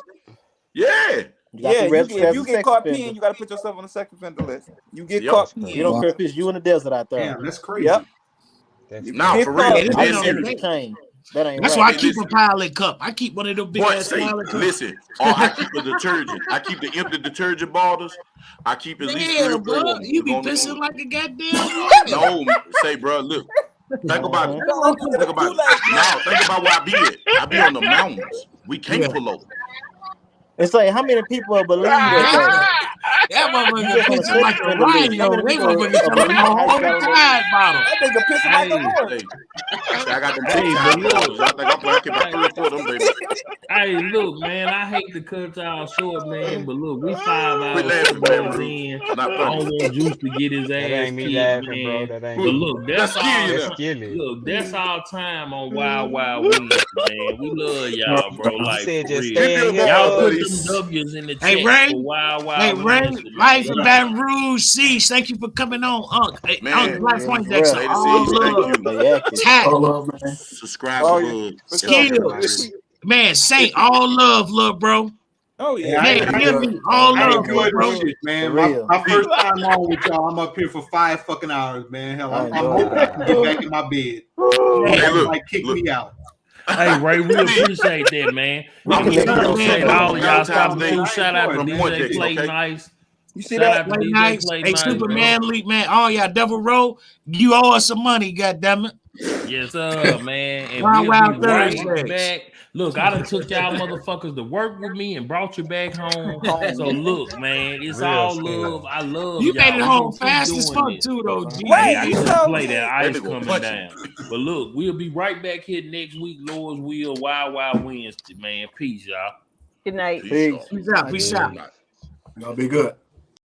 [SPEAKER 3] Yeah.
[SPEAKER 10] You got to be registered
[SPEAKER 2] if
[SPEAKER 10] as
[SPEAKER 2] you
[SPEAKER 10] a
[SPEAKER 2] get
[SPEAKER 10] sex
[SPEAKER 2] caught
[SPEAKER 10] offender.
[SPEAKER 2] peeing, you got to put yourself on the sex offender list. You get
[SPEAKER 3] Yep.
[SPEAKER 2] caught
[SPEAKER 10] You
[SPEAKER 2] peeing.
[SPEAKER 10] don't care if it's you in the desert out there.
[SPEAKER 12] Damn, that's crazy.
[SPEAKER 2] Yep.
[SPEAKER 3] Nah, for real.
[SPEAKER 10] I
[SPEAKER 3] That's
[SPEAKER 10] just
[SPEAKER 3] serious.
[SPEAKER 10] the chain. That ain't
[SPEAKER 1] That's
[SPEAKER 10] right.
[SPEAKER 1] why I keep a pilot cup. I keep one of them big
[SPEAKER 3] Boy,
[SPEAKER 1] ass
[SPEAKER 3] say,
[SPEAKER 1] pilot cups.
[SPEAKER 3] listen, or I keep a detergent. I keep the empty detergent bottles. I keep at least 3 or
[SPEAKER 1] Damn,
[SPEAKER 3] 4
[SPEAKER 1] bro,
[SPEAKER 3] of them.
[SPEAKER 1] you
[SPEAKER 3] to
[SPEAKER 1] be
[SPEAKER 3] go on the
[SPEAKER 1] pissing
[SPEAKER 3] toilet.
[SPEAKER 1] like a goddamn
[SPEAKER 3] No, say, bro, look. Think about it. Think about it.
[SPEAKER 2] Kool-Aid,
[SPEAKER 3] Now, think about where I be at. I be on the mountains. We can't pull over.
[SPEAKER 10] And say, how many people believe that
[SPEAKER 1] That motherfucker
[SPEAKER 10] just wanna
[SPEAKER 1] pissing like
[SPEAKER 10] catch
[SPEAKER 1] a
[SPEAKER 10] him in the league.
[SPEAKER 1] rhino.
[SPEAKER 10] That
[SPEAKER 1] They
[SPEAKER 10] nigga
[SPEAKER 1] motherfucker
[SPEAKER 10] a
[SPEAKER 1] telling
[SPEAKER 10] believer
[SPEAKER 1] my
[SPEAKER 10] how he
[SPEAKER 1] whole
[SPEAKER 10] got on that
[SPEAKER 1] tide
[SPEAKER 10] league.
[SPEAKER 1] bottle.
[SPEAKER 10] That nigga pissing like a Lord.
[SPEAKER 3] I got them
[SPEAKER 4] Hey,
[SPEAKER 3] TikTok
[SPEAKER 4] but
[SPEAKER 3] boys.
[SPEAKER 4] look,
[SPEAKER 3] Y'all think I'm playing? I keep my 3 or 4 of them, baby.
[SPEAKER 4] hey, look, man, I hate to cut y'all short, man, but look, we 5
[SPEAKER 3] Quit
[SPEAKER 4] hours, 2
[SPEAKER 3] laughing, Baton
[SPEAKER 4] minutes
[SPEAKER 3] Rouge.
[SPEAKER 4] in.
[SPEAKER 3] Not
[SPEAKER 4] I
[SPEAKER 3] funny.
[SPEAKER 4] don't want Juice to get his
[SPEAKER 7] That
[SPEAKER 4] ass
[SPEAKER 7] ain't me
[SPEAKER 4] kicked,
[SPEAKER 7] laughing, bro.
[SPEAKER 4] man.
[SPEAKER 7] That ain't
[SPEAKER 4] But
[SPEAKER 7] me.
[SPEAKER 4] look,
[SPEAKER 3] That's
[SPEAKER 4] that's
[SPEAKER 3] kill
[SPEAKER 4] all.
[SPEAKER 3] you
[SPEAKER 4] Look, that's our time on Wild Wild Wednesday, man. We love y'all, bro.
[SPEAKER 7] You
[SPEAKER 4] Like
[SPEAKER 7] said
[SPEAKER 4] for
[SPEAKER 7] just
[SPEAKER 4] real.
[SPEAKER 7] stay in here,
[SPEAKER 4] Y'all put
[SPEAKER 7] buddy.
[SPEAKER 4] them W's in the
[SPEAKER 1] Hey
[SPEAKER 4] chat
[SPEAKER 1] Ray,
[SPEAKER 4] for Wild
[SPEAKER 1] hey
[SPEAKER 4] Wild
[SPEAKER 1] Ray,
[SPEAKER 4] Wednesday,
[SPEAKER 1] life
[SPEAKER 4] man.
[SPEAKER 1] in Baton Rouge. Cease. Thank you for coming on, Unc. Hey, Unc
[SPEAKER 3] Man,
[SPEAKER 1] Black
[SPEAKER 10] Yes,
[SPEAKER 1] Poindexter.
[SPEAKER 10] sir.
[SPEAKER 3] Lady
[SPEAKER 1] All
[SPEAKER 3] C's, thank
[SPEAKER 1] love.
[SPEAKER 3] you.
[SPEAKER 10] Stay active.
[SPEAKER 1] Tat.
[SPEAKER 6] Man.
[SPEAKER 3] Subscribe
[SPEAKER 2] Oh
[SPEAKER 3] to
[SPEAKER 2] yeah,
[SPEAKER 3] Bud.
[SPEAKER 2] for sure.
[SPEAKER 1] Skills. Man, Saint, all love, little bro.
[SPEAKER 2] Oh
[SPEAKER 12] Hey,
[SPEAKER 2] yeah.
[SPEAKER 1] Hey,
[SPEAKER 12] I
[SPEAKER 1] hear
[SPEAKER 12] ain't
[SPEAKER 1] me, all
[SPEAKER 12] I
[SPEAKER 1] love,
[SPEAKER 12] ain't
[SPEAKER 1] little
[SPEAKER 12] good
[SPEAKER 1] bro.
[SPEAKER 12] shit, man.
[SPEAKER 10] For
[SPEAKER 12] My
[SPEAKER 10] real.
[SPEAKER 12] first time on with y'all. I'm up here for 5 fucking hours, man. Hell,
[SPEAKER 10] I
[SPEAKER 12] I'm
[SPEAKER 10] enjoyed
[SPEAKER 12] hoping I can get back in my bed.
[SPEAKER 1] Hey,
[SPEAKER 3] Hey,
[SPEAKER 12] Somebody
[SPEAKER 3] look,
[SPEAKER 12] might kick
[SPEAKER 3] look.
[SPEAKER 12] me out.
[SPEAKER 4] Hey, Ray, we appreciate that, man.
[SPEAKER 10] We
[SPEAKER 4] I want to
[SPEAKER 10] connected on
[SPEAKER 4] appreciate
[SPEAKER 10] some
[SPEAKER 4] all
[SPEAKER 10] level.
[SPEAKER 4] of y'all
[SPEAKER 3] Valentine's
[SPEAKER 4] stopping
[SPEAKER 3] Day
[SPEAKER 4] through.
[SPEAKER 12] I
[SPEAKER 4] Shout out to
[SPEAKER 12] enjoyed
[SPEAKER 3] from
[SPEAKER 12] it, man.
[SPEAKER 4] DJ
[SPEAKER 3] Poindexter,
[SPEAKER 4] Clay
[SPEAKER 3] okay?
[SPEAKER 4] Nice.
[SPEAKER 2] You see
[SPEAKER 4] Shout
[SPEAKER 2] that?
[SPEAKER 4] out to
[SPEAKER 1] Play
[SPEAKER 4] DJ
[SPEAKER 1] nice.
[SPEAKER 4] Clay
[SPEAKER 1] Hey,
[SPEAKER 4] Nice, bro.
[SPEAKER 1] Superman League, man. All y'all Devil Roll, you owe us some money, goddammit.
[SPEAKER 4] Yes, sir, man. And
[SPEAKER 1] Wild
[SPEAKER 4] we'll be
[SPEAKER 1] Wild
[SPEAKER 4] right
[SPEAKER 1] Thursdays.
[SPEAKER 4] back. Look, I done took y'all motherfuckers to work with me and brought you back home. So look, man, it's
[SPEAKER 7] Real
[SPEAKER 4] all
[SPEAKER 7] skill.
[SPEAKER 4] love. I love
[SPEAKER 1] You made
[SPEAKER 4] y'all.
[SPEAKER 1] it
[SPEAKER 4] We
[SPEAKER 1] home
[SPEAKER 4] gonna keep
[SPEAKER 1] fast as
[SPEAKER 4] doing
[SPEAKER 1] fuck
[SPEAKER 4] this.
[SPEAKER 1] too, though, G.
[SPEAKER 4] Hey,
[SPEAKER 2] Wait,
[SPEAKER 4] I
[SPEAKER 2] you
[SPEAKER 4] couldn't
[SPEAKER 2] told
[SPEAKER 4] play
[SPEAKER 2] me.
[SPEAKER 4] that
[SPEAKER 3] That
[SPEAKER 4] ice
[SPEAKER 3] nigga
[SPEAKER 4] coming
[SPEAKER 3] punch you.
[SPEAKER 4] down. But look, we'll be right back here next week, Lord's will, Wild Wild Wednesday, man. Peace, y'all.
[SPEAKER 21] Good night.
[SPEAKER 3] Peace, y'all.
[SPEAKER 10] Peace.
[SPEAKER 1] Peace out. Peace
[SPEAKER 7] Yeah.
[SPEAKER 1] out.
[SPEAKER 3] Good night.
[SPEAKER 6] Y'all be good.